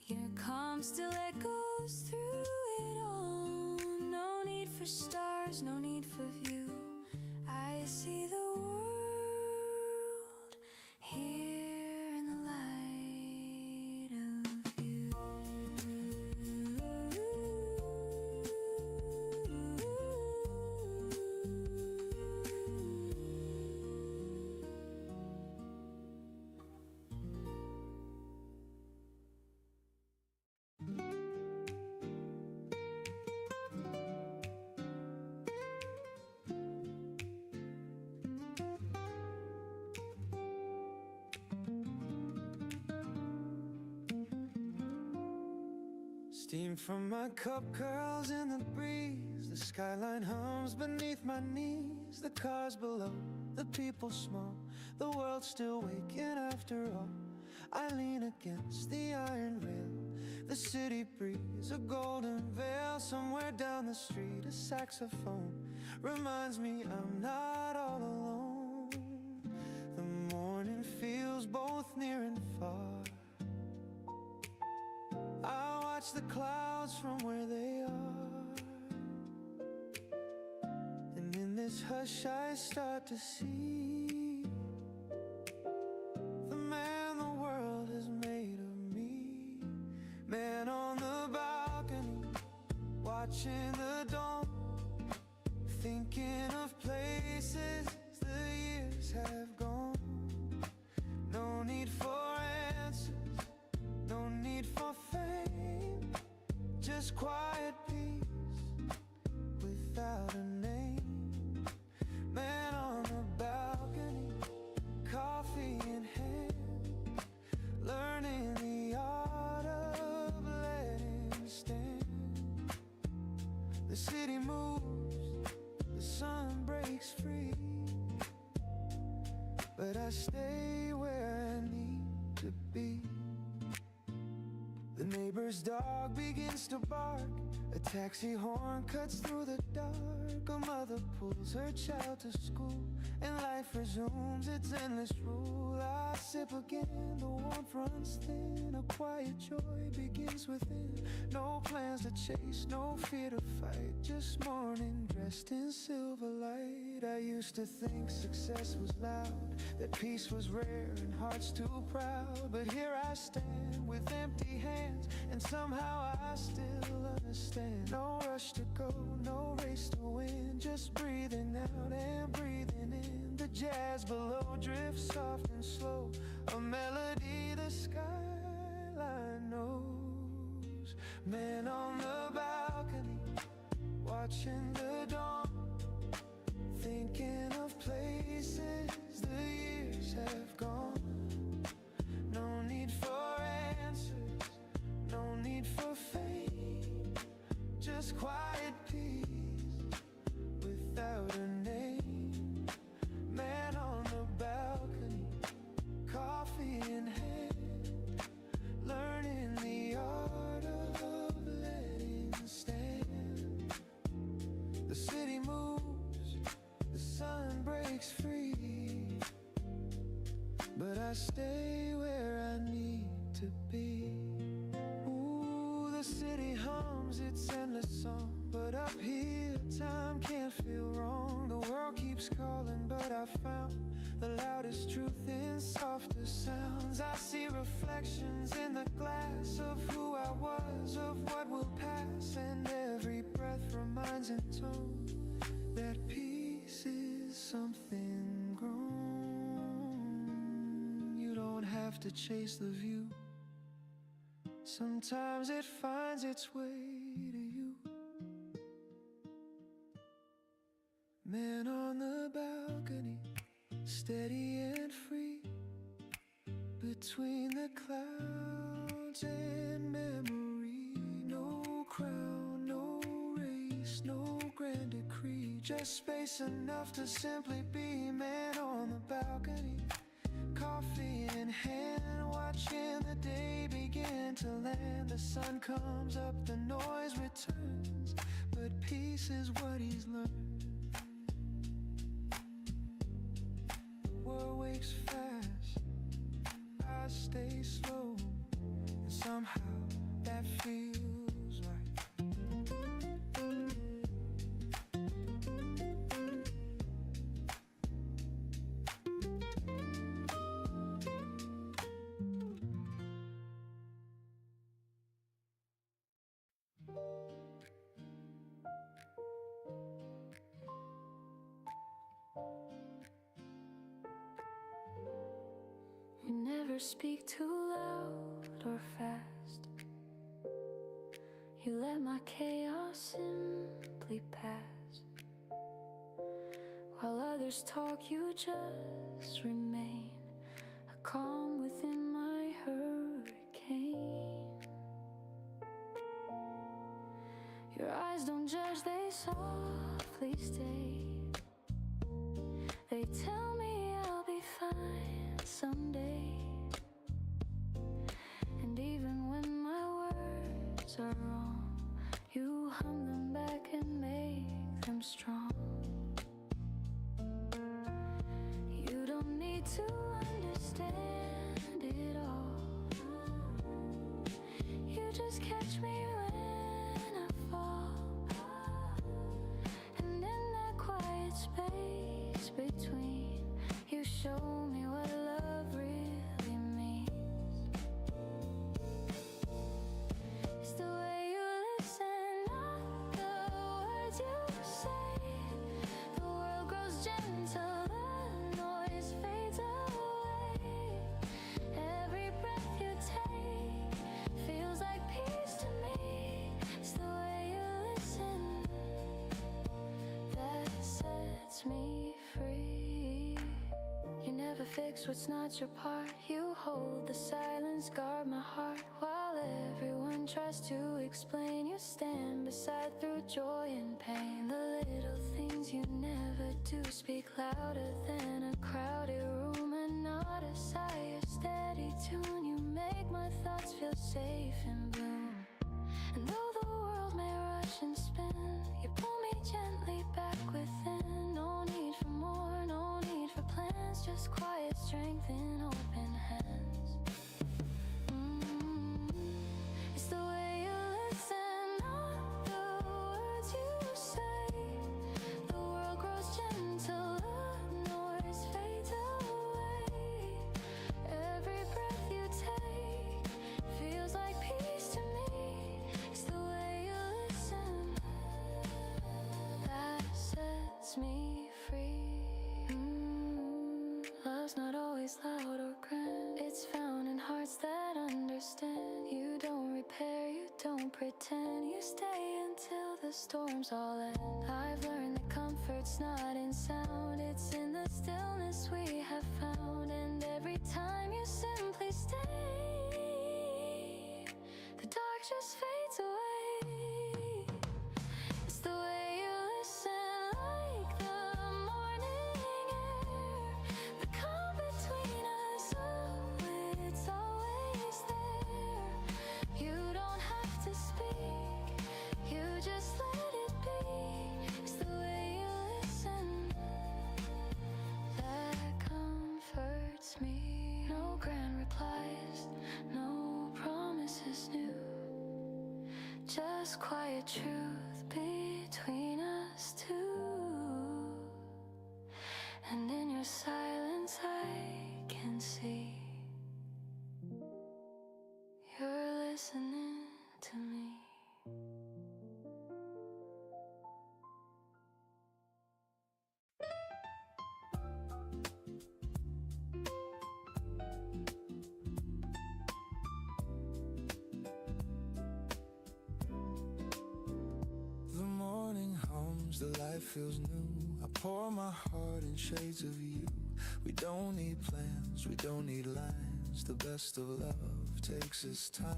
your calm still echoes through it all. No need for stars, no need for view. I see the world here in the light of you. Steam from my cup curls in the breeze. The skyline hums beneath my knees. The cars below, the people small, the world still waking after all. I lean against the iron rail, the city breeze, a golden veil. Somewhere down the street, a saxophone reminds me I'm not all alone. The morning feels both near and far. I watch watch the clouds from where they are. And in this hush I start to see the man the world has made of me. Man on the balcony, watching the dawn, thinking of places the years have gone. No need for answers, no need for fame, just quiet peace without a name. Man on the balcony, coffee in hand, learning the art of letting stand. The city moves, the sun breaks free, but I stay where I need to be. The neighbor's dog begins to bark, a taxi horn cuts through the dark. A mother pulls her child to school, and life resumes its endless rule. I sip again, the warmth runs thin, a quiet joy begins within. No plans to chase, no fear to fight, just morning dressed in silver light. I used to think success was loud, that peace was rare and hearts too proud. But here I stand with empty hands, and somehow I still understand. No rush to go, no race to win, just breathing out and breathing in. The jazz below drifts soft and slow, a melody the skyline knows. Man on the balcony, watching the dawn, thinking of places the years have gone. No need for answers, no need for fame, just quiet peace without a name. Man on the balcony, coffee in hand, learning the art of letting stand. The city moves, the sun breaks free, but I stay where I need to be. Ooh, the city hums its endless song, but up here time can't feel wrong. The world keeps calling, but I found the loudest truth in softer sounds. I see reflections in the glass of who I was, of what will pass, and every breath reminds in tone that peace is something grown. You don't have to chase the view, sometimes it finds its way to you. Man on the balcony, steady and free, between the clouds and memory. No crown, no race, no grand decree, just space enough to simply be. Man on the balcony, coffee in hand, watching the day begin to land. The sun comes up, the noise returns, but peace is what he's learned. The world wakes fast, I stay slow, and somehow that feels right. You never speak too loud or fast. You let my chaos simply pass. While others talk, you just remain, a calm within my hurricane. Your eyes don't judge, they softly stay. They tell me I'll be fine someday. And even when my words are wrong, you hum them back and make them strong. You don't need to understand it all. You just catch me when I fall. And in that quiet space between, you show me what love really means. It's the way you listen, not the words you say. The world grows gentle, the noise fades away. Every breath you take feels like peace to me. It's the way you listen that sets me free. You never fix what's not your part. You hold the silence, guard my heart. While everyone tries to explain, you stand beside through joy and pain. The little things you never do speak louder than a crowded room, and not a sigh, a steady tune. You make my thoughts feel safe and bloom. And though the world may rush and spin, you pull me gently back within. No need for more, no need for plans, just quiet strength in open hands. It's the way you listen, not the words you say. The world grows gentle, the noise fades away. Every breath you take feels like peace to me. It's the way you listen that sets me free. Love's not always loud or grand. It's found in hearts that understand. You don't repair, you don't pretend. You stay until the storms all end. I've learned that comfort's not in sound. It's in the stillness we have found. And every time you simply stay, the dark just fades away. It's the way you listen, like the morning air. The calm between us, oh, it's always there. You don't have to speak, you just let it be. It's the way you listen that comforts me. No grand replies, no promises new, just quiet truth between us two. And in your silence I can see you're listening to me. The morning hums, the light feels new. I pour my heart in shades of you. We don't need plans, we don't need lines. The best of love takes its time.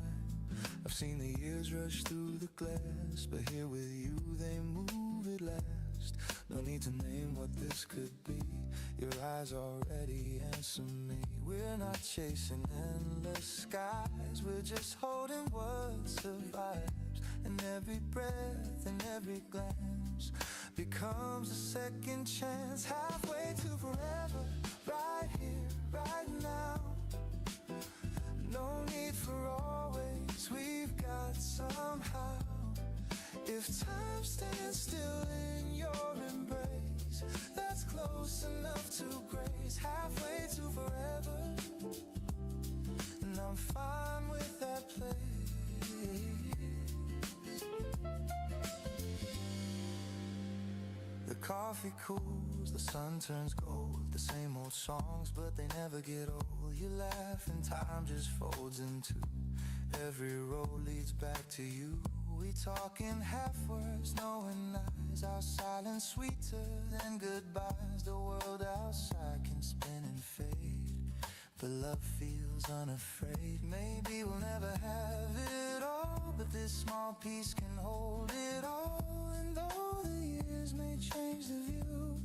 I've seen the years rush through the glass, but here with you they move at last. No need to name what this could be. Your eyes already answer me. We're not chasing endless skies, we're just holding what survives. And every breath and every glance becomes a second chance. Halfway to forever, right here, right now. No need for always, we've got somehow. If time stands still in your embrace, that's close enough to grace. Halfway to forever, and I'm fine with that place. The coffee cools, the sun turns gold. The same old songs, but they never get old. You laugh and time just folds in two. Every road leads back to you. We talk in half words, knowing eyes. Our silence sweeter than goodbyes. The world outside can spin and fade, but love feels unafraid. Maybe we'll never have it all, but this small piece can hold it all. And though the years may change the view,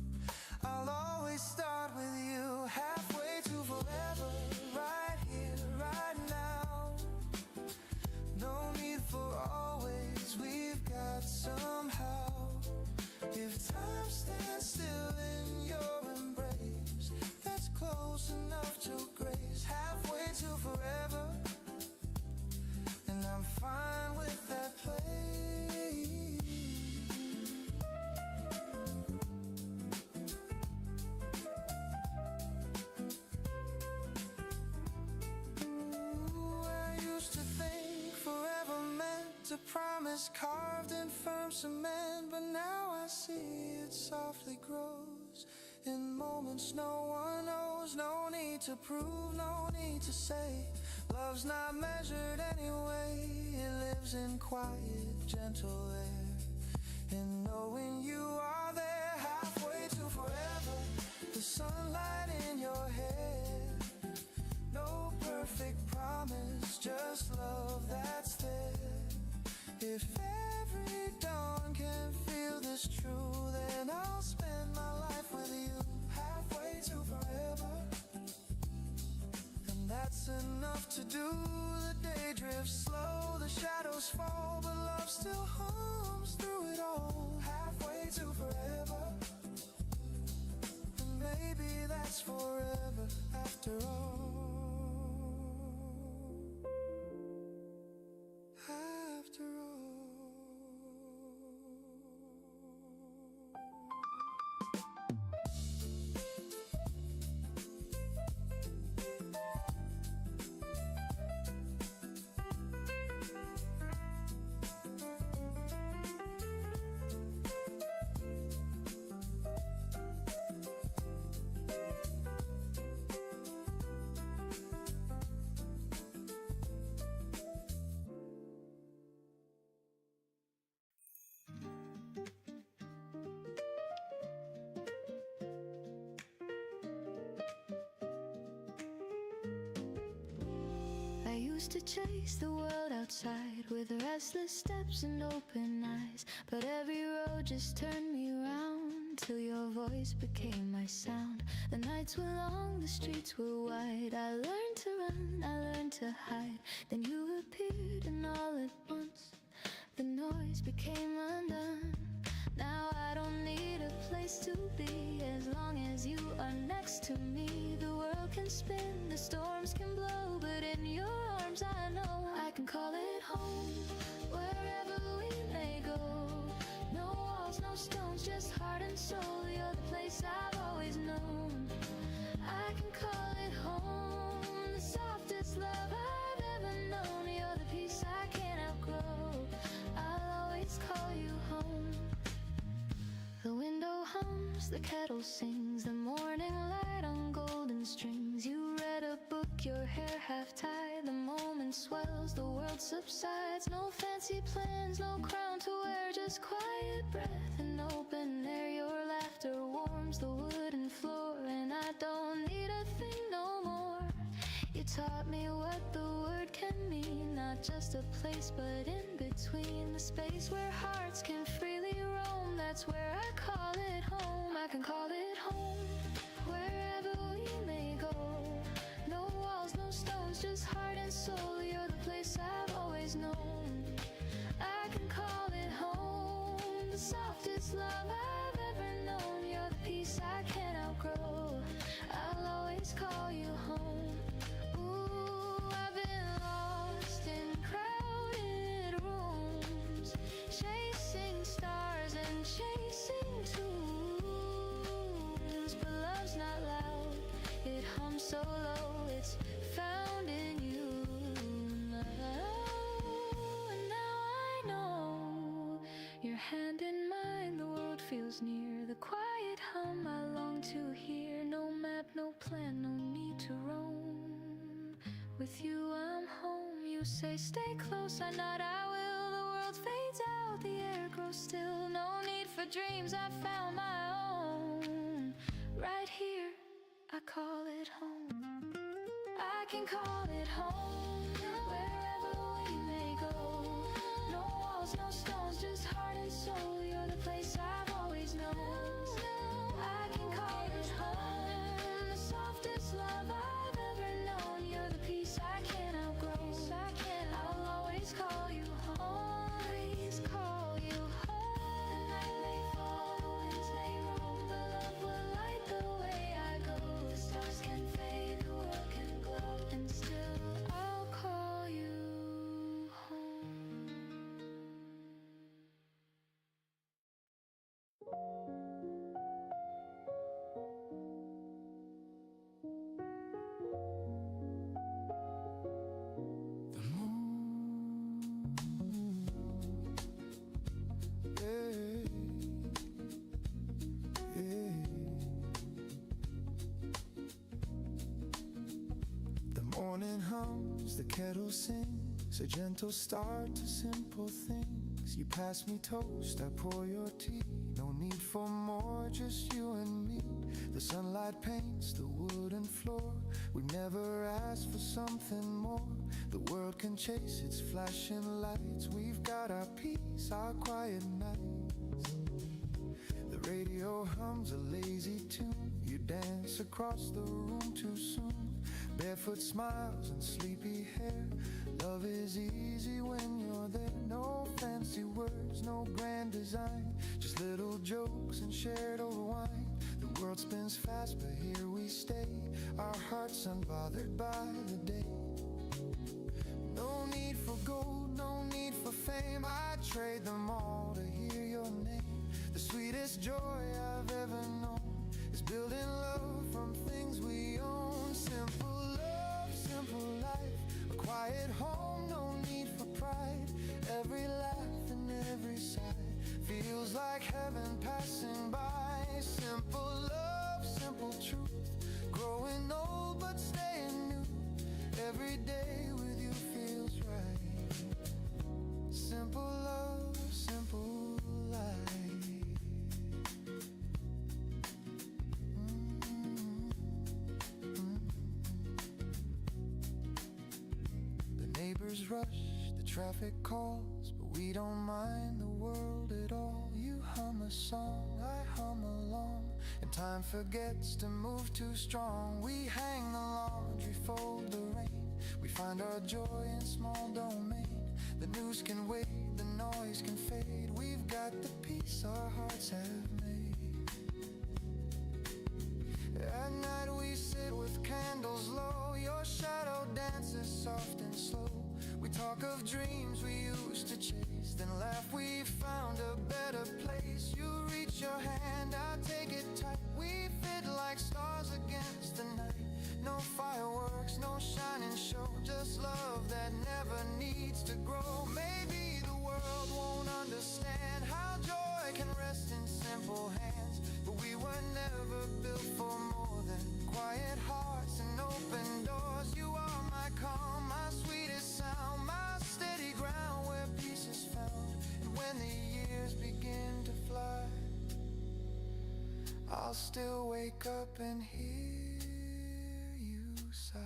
I'll always start with you. Halfway to forever, right here, right now. No need for always, we've got somehow. If time stands still in your embrace, that's close enough to grace. Halfway to forever, and I'm fine with that play. Ooh, I used to think forever meant a promise carved in firm cement, but now I see it softly grows in moments no one knows. No need to prove, no need to say. Love's not measured anyway. It lives in quiet, gentle air, and knowing you are there halfway to forever. The sunlight in your hair. No perfect promise, just love that's there. If every dawn can feel this true, then I'll spend my life with you, halfway to forever. And that's enough to do. The day drifts slow, the shadows fall, but love still hums through it all, halfway to forever. And maybe that's forever after all. After all. I used to chase the world outside with restless steps and open eyes, but every road just turned me around till your voice became my sound. The nights were long, the streets were wide. I learned to run, I learned to hide. Then you appeared, and all at once the noise became undone. Now I don't need a place to be. As long as you are next to me, the world can spin, the storms can blow, but in your arms I know I can call it home. Wherever we may go, no walls, no stones, just heart and soul. You're the place I've always known. I can call it home, the softest love I've ever known. You're the peace I can't outgrow. I'll always call you home. The window hums, the kettle sings, the morning light on golden strings. You read a book, your hair half tied. The moment swells, the world subsides. No fancy plans, no crown to wear, just quiet breath and open air. Your laughter warms the wooden floor, and I don't need a thing no more. You taught me what the word can mean, not just a place but in between. The space where hearts can freely roam, that's where I call it home. I can call it home. Wherever we may go, no walls, no stones, just heart and soul. You're the place I've always known. I can call it home, the softest love I've ever known. You're the peace I can't outgrow. I'll always call you home. Ooh, I've been lost in crowded rooms, chasing stars and chasing tunes. But love's not loud, it hums so low, it's found in you. And now I know, your hand in mine, the world feels near. The quiet hum I long to hear. No map, no plan, no need to roam. With you I'm home. You say stay close, I nod, I will. The world fades out, the air grows still. No need for dreams, I found my own. Right here, I call it home. I can call it home. Wherever we may go, no walls, no stones, just heart and soul. You're the place I've always known. I can call it home, the softest love I've ever known. You're the peace I can't outgrow. I'll always call you home. Always call you home. The night may fall, the winds may roam, but love will light the way I go. The stars can fade, the world can glow, and still I'll call you home. kettle sings a gentle start to simple things. You pass me toast, I pour your tea. No need for more, just you and me. The sunlight paints the wooden floor. We never asked for something more. The world can chase its flashing lights. We've got our peace, our quiet nights. The radio hums a lazy tune. You dance across the room too soon. Barefoot smiles and sleepy hair. Love is easy when you're there. No fancy words, no grand design. Just little jokes and shared over wine. The world spins fast, but here we stay. Our hearts unbothered by the day. No need for gold, no need for fame. I trade them all to hear your name. The sweetest joy I've ever known is building love from things we own. Simple love, simple life, a quiet home, no need for pride. Every laugh and every sigh feels like heaven passing by. Simple love, simple truth, growing old but staying new. Every day with you feels right. Simple love, simple life. The neighbors rush, the traffic calls, but we don't mind the world at all. You hum a song, I hum along, and time forgets to move too strong. We hang the laundry, fold the rain. We find our joy in small domain. The news can wait, the noise can fade. We've got the peace our hearts have made. At night we sit with candles low. Your shadow dances soft and slow. We talk of dreams we used to chase, then laugh we found a better place. You reach your hand, I take it tight. We fit like stars against the night. No fireworks, no shining show, just love that never needs to grow. Maybe the world won't understand how joy can rest in simple hands, but we were never built for more than quiet hearts and open doors. You are my calm, my sweetest sound, my steady ground where peace is found. And when the years begin to fly, I'll still wake up and hear you sigh.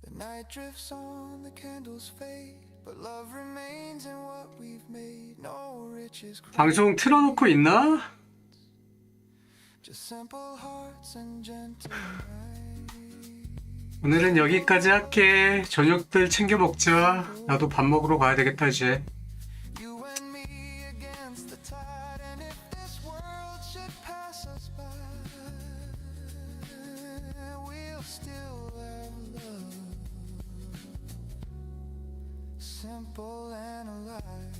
The night drifts on, the candles fade, but love remains in what we've made. No riches, 방송 틀어놓고 있나? just simple hearts and gentle nights. 오늘은 여기까지 할게. 저녁들 챙겨 먹자. 나도 밥 먹으러 가야 되겠다 이제. You and me against the tide, and if this world should pass us by, we'll still have love, simple and alive.